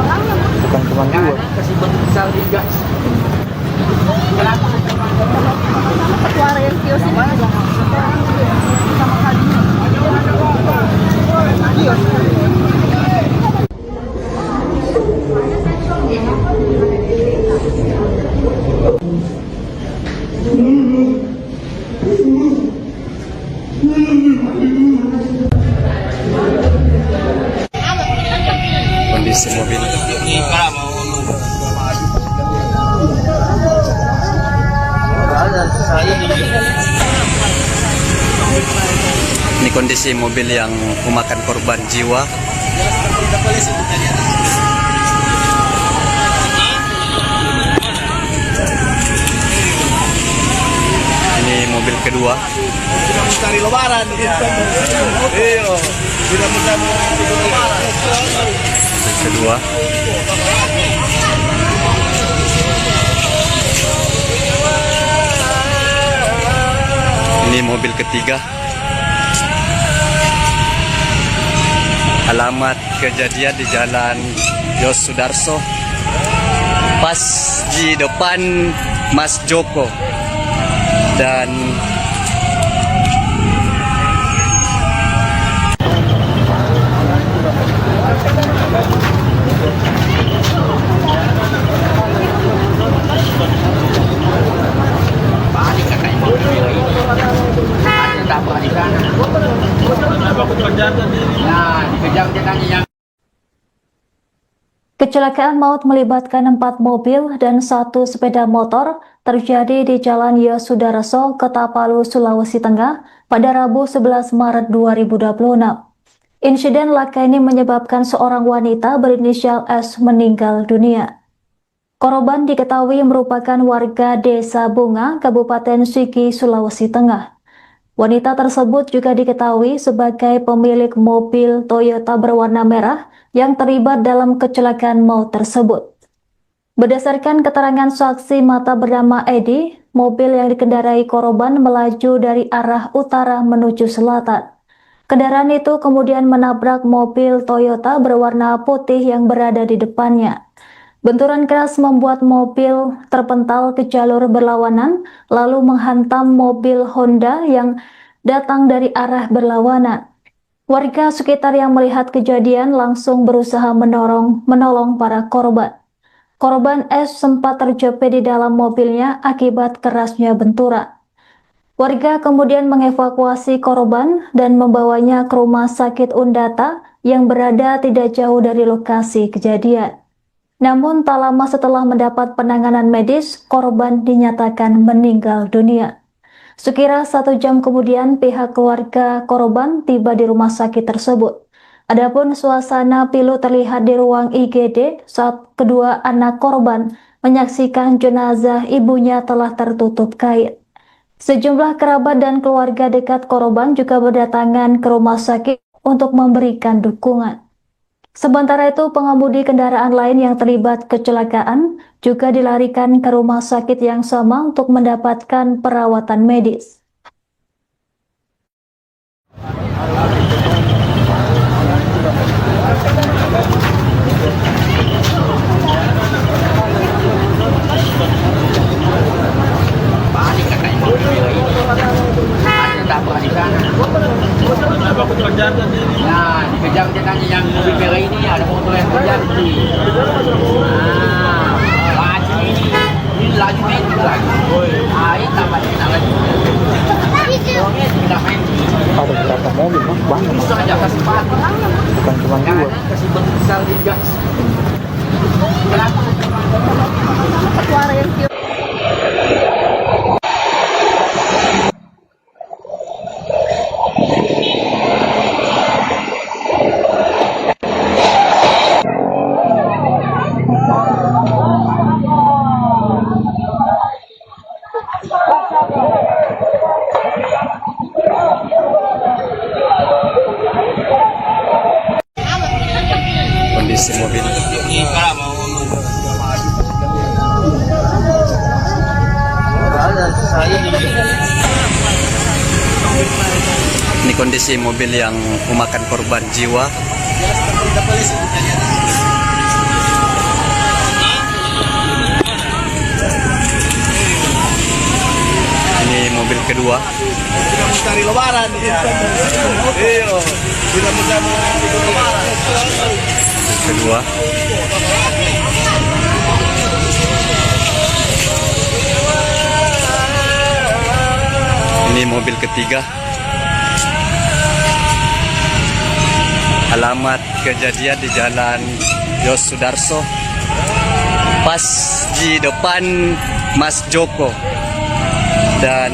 Bukan cuma dua. Kasih besar juga. Suara yang kios ini aja. kondisi mobil. Ini kondisi mobil yang memakan korban jiwa. Ini mobil kedua. Tidak mencari lebaran. Iya. Tidak mencari lebaran. Mobil kedua. Ini mobil ketiga. Alamat kejadian di Jalan Yos Sudarso, pas di depan Mas Joko. Dan Balik katanya mobil merah ini. Ada tabrak di sana. Nah, dikejar ceritanya yang Kecelakaan maut melibatkan 4 mobil dan 1 sepeda motor terjadi di Jalan Yosudarso, Kota-Palu, Sulawesi Tengah pada Rabu 11 Maret 2026. Insiden laka ini menyebabkan seorang wanita berinisial S meninggal dunia. Korban diketahui merupakan warga Desa Bunga, Kabupaten Sigi, Sulawesi Tengah. Wanita tersebut juga diketahui sebagai pemilik mobil Toyota berwarna merah yang terlibat dalam kecelakaan maut tersebut. Berdasarkan keterangan saksi mata bernama Edi, mobil yang dikendarai korban melaju dari arah utara menuju selatan. Kendaraan itu kemudian menabrak mobil Toyota berwarna putih yang berada di depannya. Benturan keras membuat mobil terpental ke jalur berlawanan, lalu menghantam mobil Honda yang datang dari arah berlawanan. Warga sekitar yang melihat kejadian langsung berusaha menolong para korban. Korban S sempat terjepit di dalam mobilnya akibat kerasnya benturan. Warga kemudian mengevakuasi korban dan membawanya ke rumah sakit Undata yang berada tidak jauh dari lokasi kejadian. Namun tak lama setelah mendapat penanganan medis, korban dinyatakan meninggal dunia. Sekira 1 jam kemudian pihak keluarga korban tiba di rumah sakit tersebut. Adapun suasana pilu terlihat di ruang IGD saat kedua anak korban menyaksikan jenazah ibunya telah tertutup kain. Sejumlah kerabat dan keluarga dekat korban juga berdatangan ke rumah sakit untuk memberikan dukungan. Sementara itu, pengemudi kendaraan lain yang terlibat kecelakaan juga dilarikan ke rumah sakit yang sama untuk mendapatkan perawatan medis. Balik katanya mobil merah ini. Ada tabrak di sana. Nah, dikejar dia tanya yang mobil merah ini, ada motor yang kejar sih. Laju ini laju metik lagi. Ini tambah enak lagi. Ada berapa mobil, Bang? Banyak. Bisa aja kasih padu. Bukan cuma Jangan 2. kasih bentuk besar di gas. Suara yang kios. Kondisi mobil. Ini kondisi mobil yang memakan korban jiwa. Ini mobil kedua. Kita mencari lebaran. Iya. Kita mencari lebaran. Kedua. Ini mobil ketiga. Alamat kejadian di Jalan Yosudarso, pas di depan Mas Joko. Dan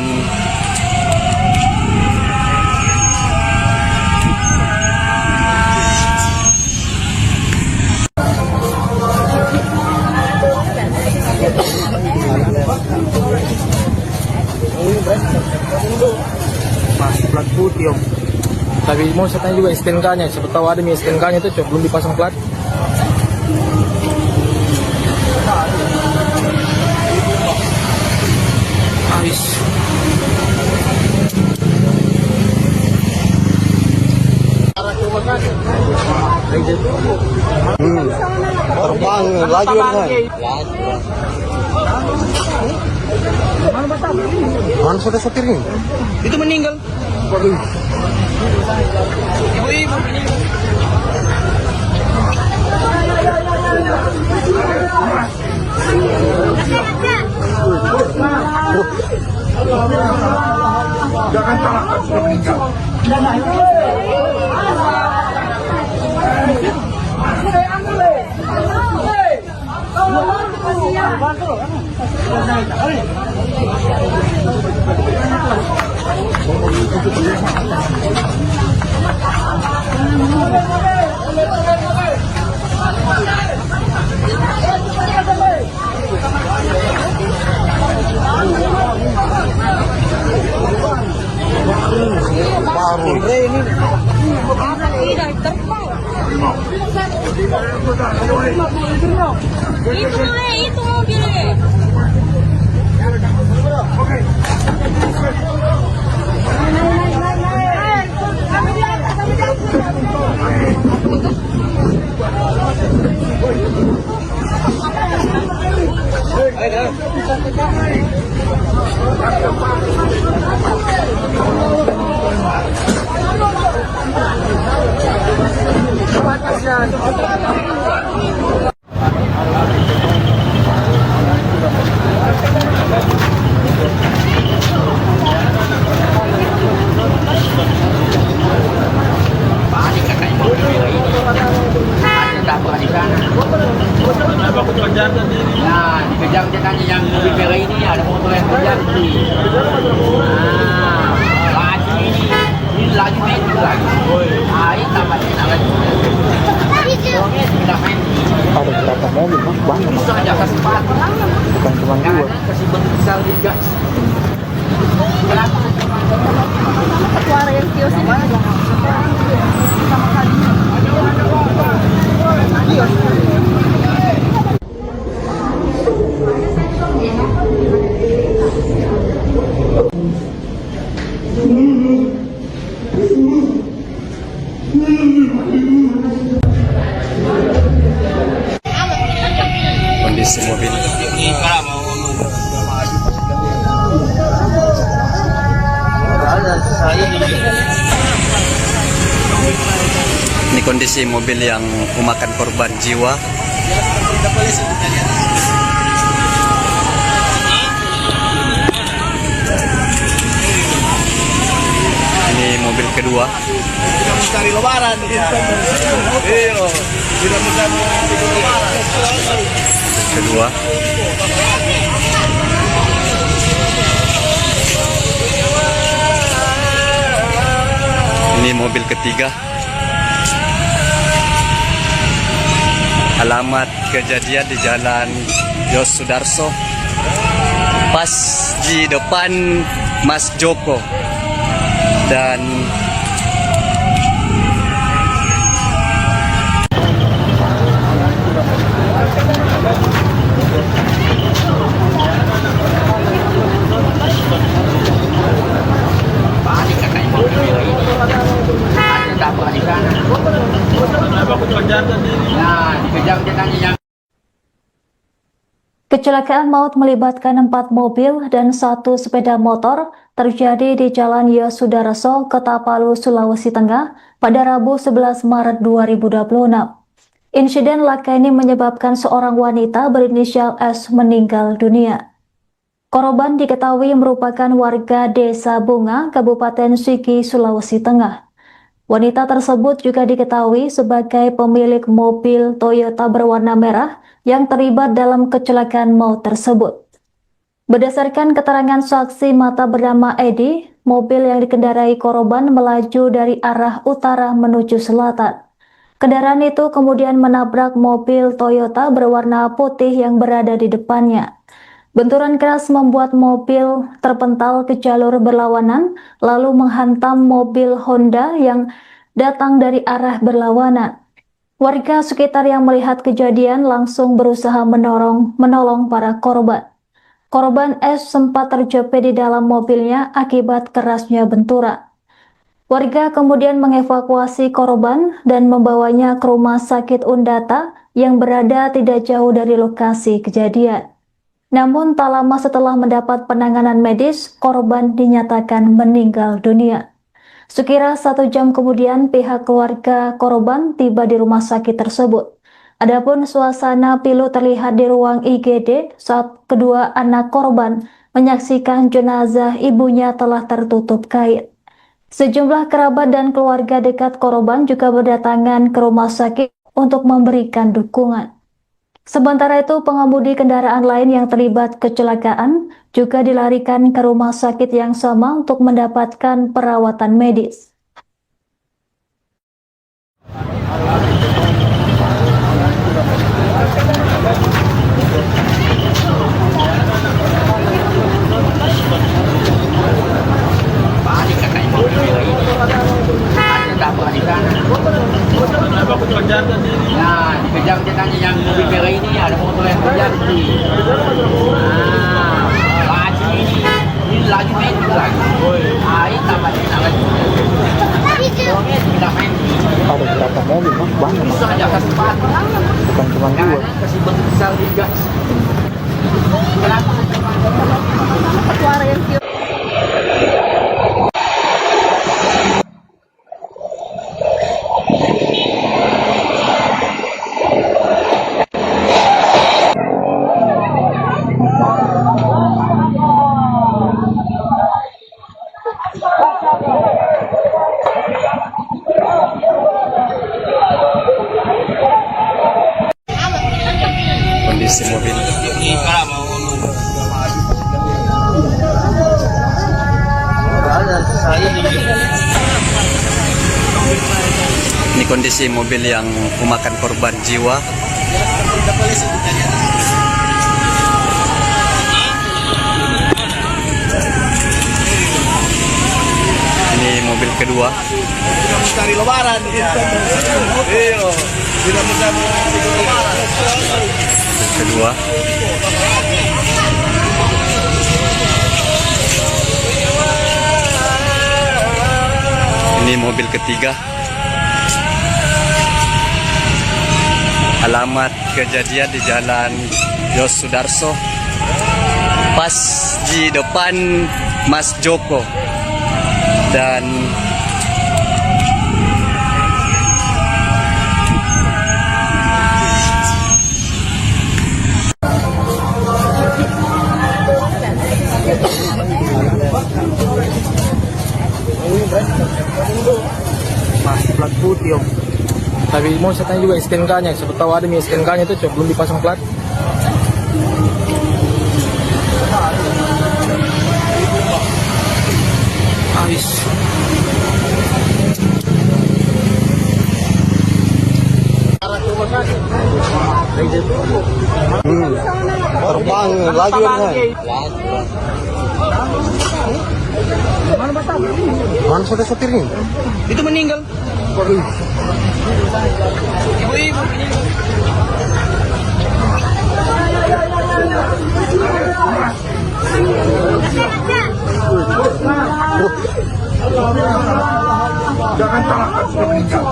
Masih plat putih, Om. Tapi mau saya tanya juga STNK-nya, siapa tahu ada nih STNK-nya itu, belum dipasang plat. Habis. Terbang laju kan? Mana sudah sopirnya? Itu meninggal. Ibu-ibu. Jangan salahkan sudah meninggal. Ambulans. Itu mobilnya. Balik kakak mobil merah ini. Ada tabrak di sana. Nah, dikejar dia tanya yang mobil merah ini ada motor yang kejar sih. Laju ini laju metik lagi. Ini tambah enak lagi. Tidak main. Ada berapa mobil mas? Banyak mas. Bisa aja kasih sepatu. Bukan cuma dua. Kasih bentuk besar juga. Suara yang kios ini juga. Sama kali. Kondisi mobil. Ini kondisi mobil yang memakan korban jiwa. Ini mobil kedua. Tidak mencari lebaran. Iya. Tidak mencari lebaran. Kedua. Ini mobil ketiga. Alamat kejadian di Jalan Yos Sudarso, pas di depan Mas Joko. Dan Balik kakak mobil merah ini. Ada tabrak di sana. Nah, dikejar dia tanya yang Kecelakaan maut melibatkan 4 mobil dan 1 sepeda motor terjadi di Jalan Yosudarso, Kota Palu, Sulawesi Tengah pada Rabu 11 Maret 2026. Insiden laka ini menyebabkan seorang wanita berinisial S meninggal dunia. Korban diketahui merupakan warga Desa Bunga, Kabupaten Sigi, Sulawesi Tengah. Wanita tersebut juga diketahui sebagai pemilik mobil Toyota berwarna merah yang terlibat dalam kecelakaan maut tersebut. Berdasarkan keterangan saksi mata bernama Edi, mobil yang dikendarai korban melaju dari arah utara menuju selatan. Kendaraan itu kemudian menabrak mobil Toyota berwarna putih yang berada di depannya. Benturan keras membuat mobil terpental ke jalur berlawanan, lalu menghantam mobil Honda yang datang dari arah berlawanan. Warga sekitar yang melihat kejadian langsung berusaha menolong para korban. Korban S sempat terjepit di dalam mobilnya akibat kerasnya benturan. Warga kemudian mengevakuasi korban dan membawanya ke rumah sakit Undata yang berada tidak jauh dari lokasi kejadian. Namun tak lama setelah mendapat penanganan medis, korban dinyatakan meninggal dunia. Sekira 1 jam kemudian pihak keluarga korban tiba di rumah sakit tersebut. Adapun suasana pilu terlihat di ruang IGD saat kedua anak korban menyaksikan jenazah ibunya telah tertutup kain. Sejumlah kerabat dan keluarga dekat korban juga berdatangan ke rumah sakit untuk memberikan dukungan. Sementara itu, pengemudi kendaraan lain yang terlibat kecelakaan juga dilarikan ke rumah sakit yang sama untuk mendapatkan perawatan medis. Balik katanya mobil merah ini. Ada tabrak di sana. Nah, dikejar dia tanya yang mobil merah ini ada motor yang kejar sih. Laju ini laju main lagi. Ini tambah enak lagi. Tidak main. Ada berapa mobil, Mas? Banyak, Mas. Itu aja kesempatan. Bukan cuma dua. Jangan kasih besar juga. Kenapa? Suara yang kios. Kondisi mobil. Ini kondisi mobil yang memakan korban jiwa. Ini mobil kedua. Tidak mencari lebaran. Iya. Tidak mencari lebaran. Mobil kedua. Ini mobil ketiga. Alamat kejadian di Jalan Yos Sudarso, pas di depan Mas Joko. Dan Mas, plat putih, Om. Tapi mau saya tanya juga STNK-nya. Siapa tahu ada nih STNK-nya itu, Cok. Belum dipasang plat. Habis. Terbang lagi kan. Mana sudah sopirnya? Itu meninggal. Ibu-ibu. Jangan salahkan sudah meninggal.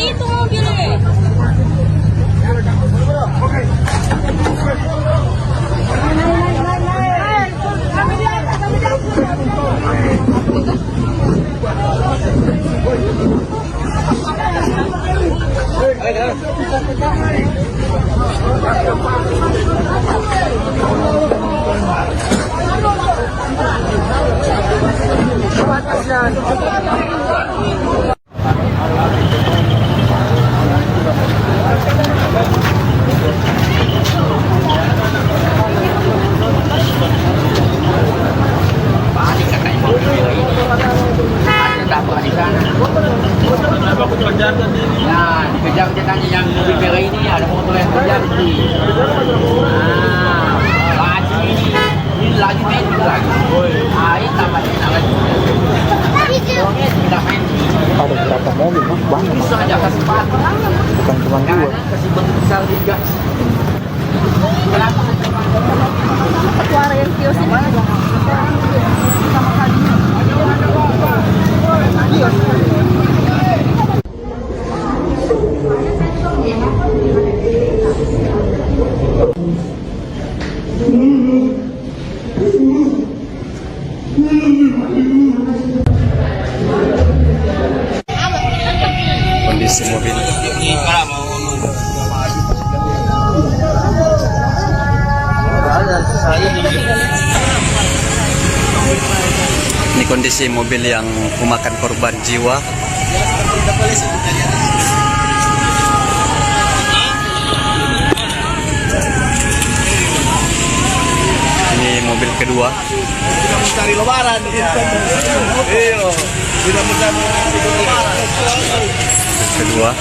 Itu mobilnya. Balik katanya mobil merah ini. Ada tabrak di sana. Nah, dikejar dia tanya yang mobil merah ini ada motor yang kejar sih. Laju ini laju main lagi. Ini tambah enak lagi. Tidak main. Ada berapa mobil, Mas? Banyak, Mas. Itu aja kesempatan. Bukan cuma dua. Jangan kasih besar juga. Kenapa? Suara yang kios ini. Kondisi mobil. Ini kondisi mobil yang memakan korban jiwa. Ini mobil kedua. Tidak mencari lebaran. Iya. Tidak mencari lebaran. Kedua.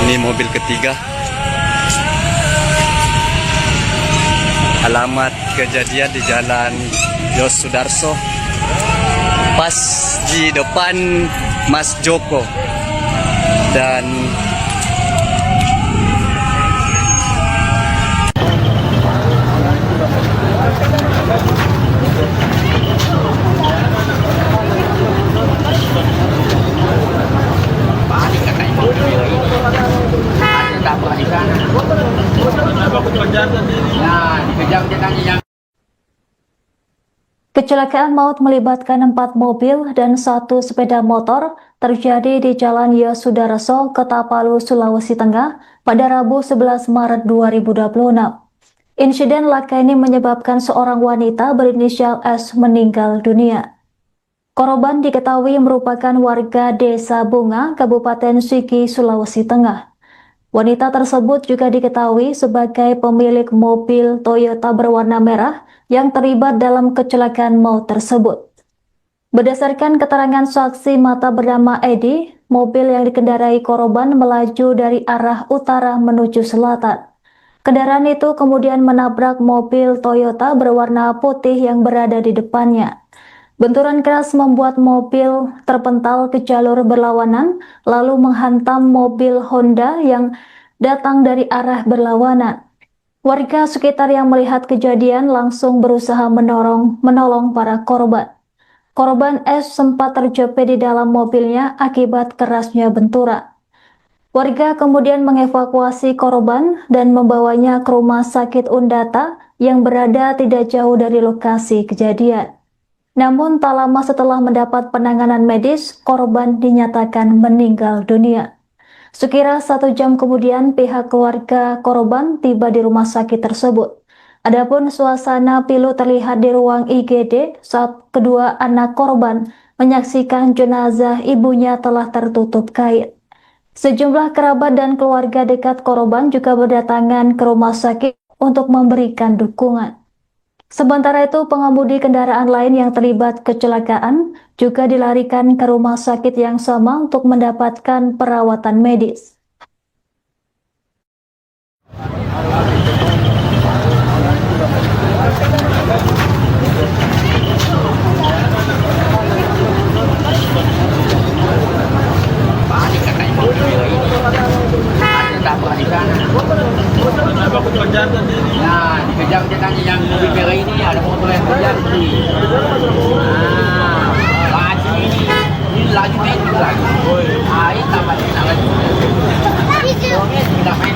Ini mobil ketiga. Alamat kejadian di Jalan Yos Sudarso, pas di depan Mas Joko. Dan Balik katanya mobil merah ini. Ada dapur di sana. Ya, dikejar dia tanya yang Kecelakaan maut melibatkan 4 mobil dan 1 sepeda motor terjadi di Jalan Yosudarso, Kota Palu, Sulawesi Tengah pada Rabu 11 Maret 2026. Insiden laka ini menyebabkan seorang wanita berinisial S meninggal dunia. Korban diketahui merupakan warga Desa Bunga, Kabupaten Sigi, Sulawesi Tengah. Wanita tersebut juga diketahui sebagai pemilik mobil Toyota berwarna merah yang terlibat dalam kecelakaan maut tersebut. Berdasarkan keterangan saksi mata bernama Edi, mobil yang dikendarai korban melaju dari arah utara menuju selatan. Kendaraan itu kemudian menabrak mobil Toyota berwarna putih yang berada di depannya. Benturan keras membuat mobil terpental ke jalur berlawanan, lalu menghantam mobil Honda yang datang dari arah berlawanan. Warga sekitar yang melihat kejadian langsung berusaha menolong para korban. Korban S sempat terjepit di dalam mobilnya akibat kerasnya benturan. Warga kemudian mengevakuasi korban dan membawanya ke rumah sakit Undata yang berada tidak jauh dari lokasi kejadian. Namun tak lama setelah mendapat penanganan medis, korban dinyatakan meninggal dunia. Sekira 1 jam kemudian pihak keluarga korban tiba di rumah sakit tersebut. Adapun suasana pilu terlihat di ruang IGD saat kedua anak korban menyaksikan jenazah ibunya telah tertutup kain. Sejumlah kerabat dan keluarga dekat korban juga berdatangan ke rumah sakit untuk memberikan dukungan. Sementara itu, pengemudi kendaraan lain yang terlibat kecelakaan juga dilarikan ke rumah sakit yang sama untuk mendapatkan perawatan medis. balik katanya mobil merah ini. Ada dapur di sana. Ya, dikejar dia tanya yang mobil merah ini ada motor yang kejar sih. Laju ini laju metik lagi. Ini tambah lagi. Tidak main.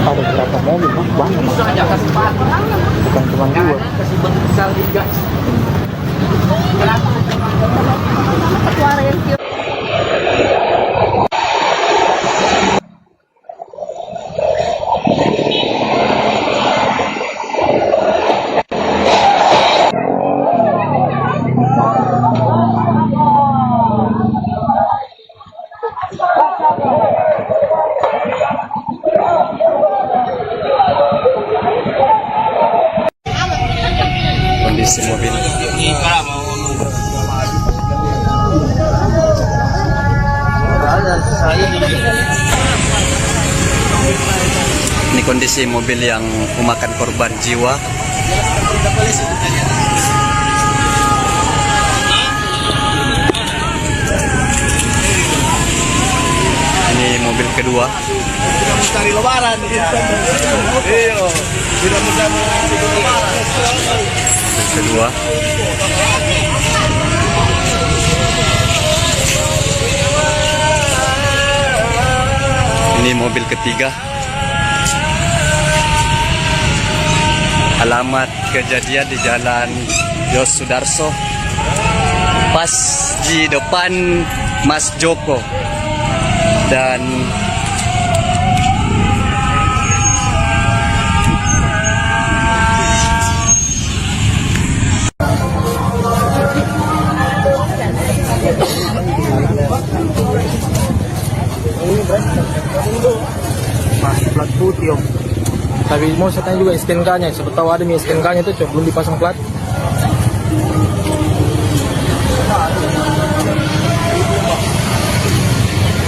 Ada berapa mobil, Bang? Banyak. Bisa aja kasih sepatu. Bukan cuma 2. Kasih bentuk besar juga. Suara yang kios. Kondisi mobil. Ini kondisi mobil yang memakan korban jiwa. Ini mobil kedua. Tidak mencari lebaran. Iya. Tidak mencari lebaran. Kedua. Ini mobil ketiga. Alamat kejadian di Jalan Yos Sudarso pas di depan Mas Joko dan masih plat putih om. Tapi mau saya tanya juga STNK-nya, siapa tahu ada nih STNK-nya itu belum dipasang plat.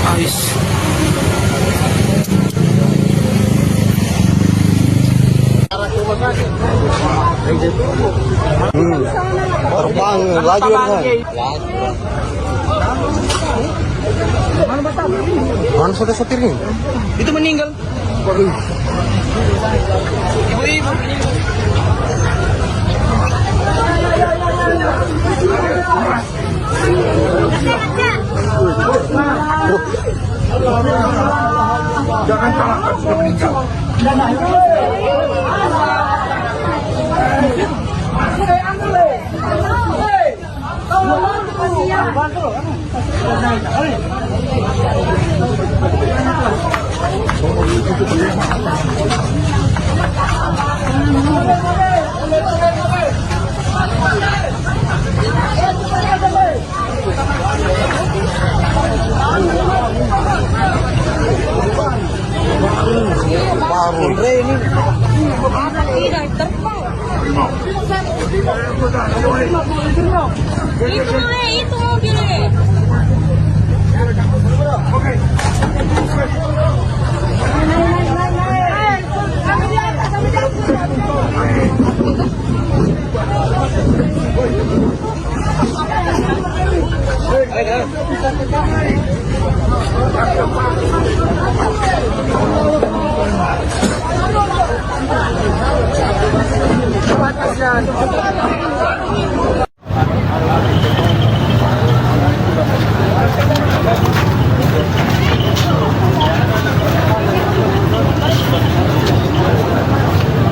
Habis. Terbang lagi kan. Mana sudah sopirnya? Itu meninggal. Ibu-ibu. Jangan salahkan sudah meninggal. Itu mobilnya.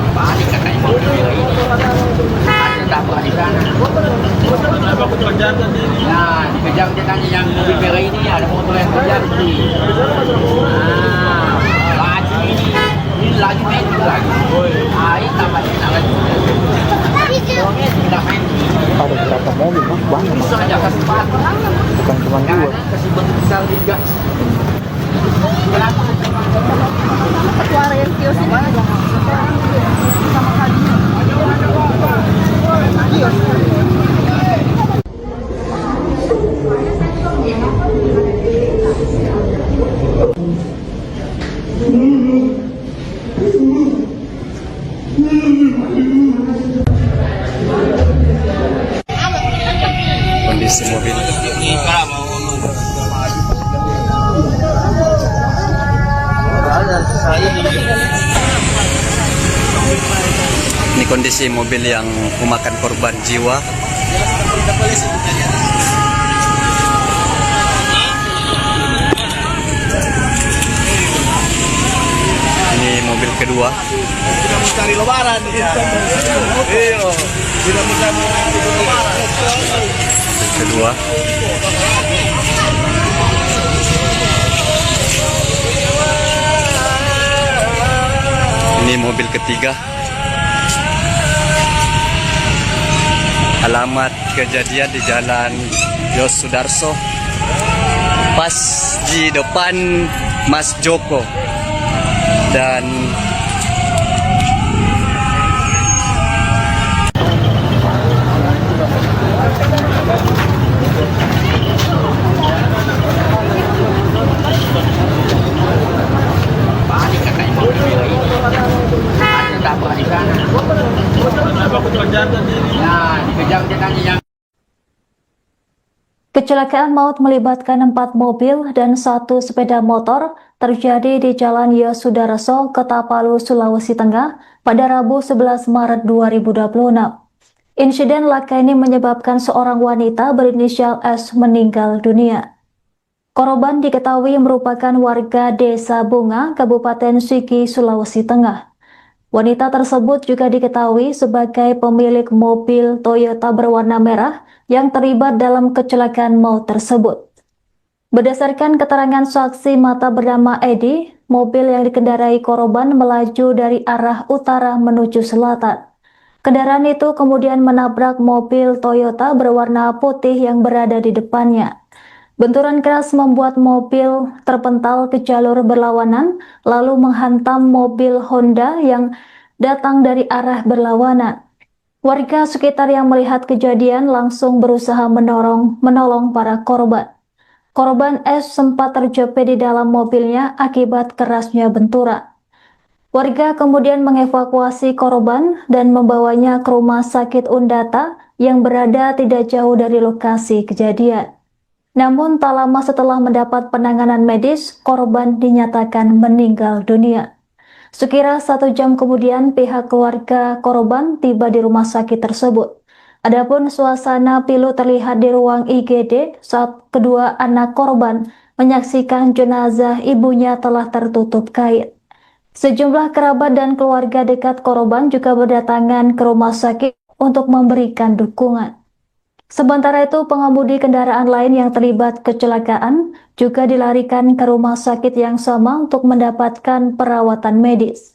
Balik katanya mobil merah ini. Ada tabrak di sana. Nah, dikejar dia tanya yang mobil merah ini ada motor yang kejar sih. Laju ini laju main lagi. Air tambah enak lagi. Orangnya tidak main. Ada berapa mobil mas? Banyak mas. Bisa aja kasih patah. Bukan cuma dua. Kasih bentuk besar juga. Kenapa? Suara yang kios ini juga sama kali. kondisi mobil. Ini kondisi mobil yang memakan korban jiwa. Ini mobil kedua. Tidak mencari lebaran. Iya. Tidak mencari lebaran. Mobil kedua. Ini mobil ketiga. Alamat kejadian di Jalan Yos Sudarso, pas di depan Mas Joko dan Balik katanya mobil merah ini. Ada tabrak di sana. Nah, dikejar dia tanya yang Kecelakaan maut melibatkan 4 mobil dan 1 sepeda motor terjadi di Jalan Yosudarso, Kota Palu, Sulawesi Tengah pada Rabu 11 Maret 2026. Insiden laka ini menyebabkan seorang wanita berinisial S meninggal dunia. Korban diketahui merupakan warga Desa Bunga, Kabupaten Sigi, Sulawesi Tengah. Wanita tersebut juga diketahui sebagai pemilik mobil Toyota berwarna merah yang terlibat dalam kecelakaan maut tersebut. Berdasarkan keterangan saksi mata bernama Edi, mobil yang dikendarai korban melaju dari arah utara menuju selatan. Kendaraan itu kemudian menabrak mobil Toyota berwarna putih yang berada di depannya. Benturan keras membuat mobil terpental ke jalur berlawanan, lalu menghantam mobil Honda yang datang dari arah berlawanan. Warga sekitar yang melihat kejadian langsung berusaha menolong para korban. Korban S sempat terjepit di dalam mobilnya akibat kerasnya benturan. Warga kemudian mengevakuasi korban dan membawanya ke rumah sakit Undata yang berada tidak jauh dari lokasi kejadian. Namun tak lama setelah mendapat penanganan medis, korban dinyatakan meninggal dunia. Sekira 1 jam kemudian pihak keluarga korban tiba di rumah sakit tersebut. Adapun suasana pilu terlihat di ruang IGD saat kedua anak korban menyaksikan jenazah ibunya telah tertutup kain. Sejumlah kerabat dan keluarga dekat korban juga berdatangan ke rumah sakit untuk memberikan dukungan. Sementara itu, pengemudi kendaraan lain yang terlibat kecelakaan juga dilarikan ke rumah sakit yang sama untuk mendapatkan perawatan medis.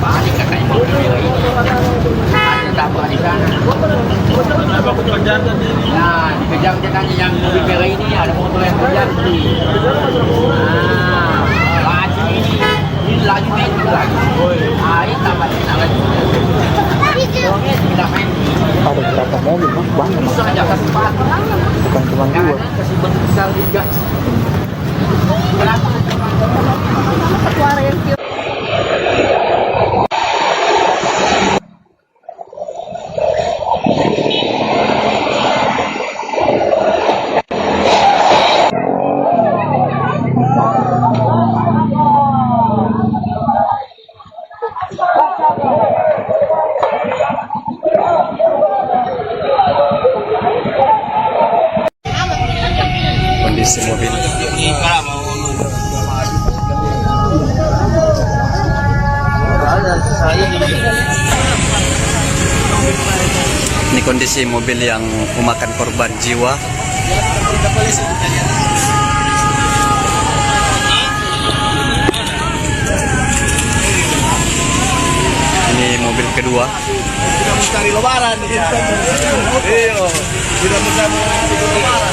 Balik katanya mobil merah ini. Ada tabrak di sana. Nah, dikejar katanya yang mobil merah ini, ada motor yang kejar sih. Laju ini laju metik lagi. Ini tambahnya lagi. Tidak main. Ada berapa mobil, Mas? Banyak, Mas. Bisa aja kasih empat. Bukan cuma 2. Kasih besar juga. Suara yang kios. Kondisi mobil. Ini kondisi mobil yang memakan korban jiwa. Ini mobil kedua. Tidak mencari lebaran. Iya. Tidak mencari lebaran.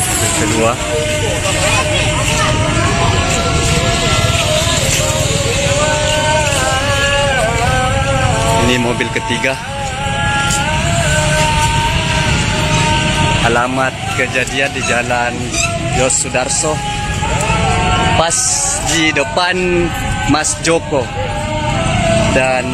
Mobil kedua. Ini mobil ketiga. Alamat kejadian di Jalan Yos Sudarso, pas di depan Mas Joko, dan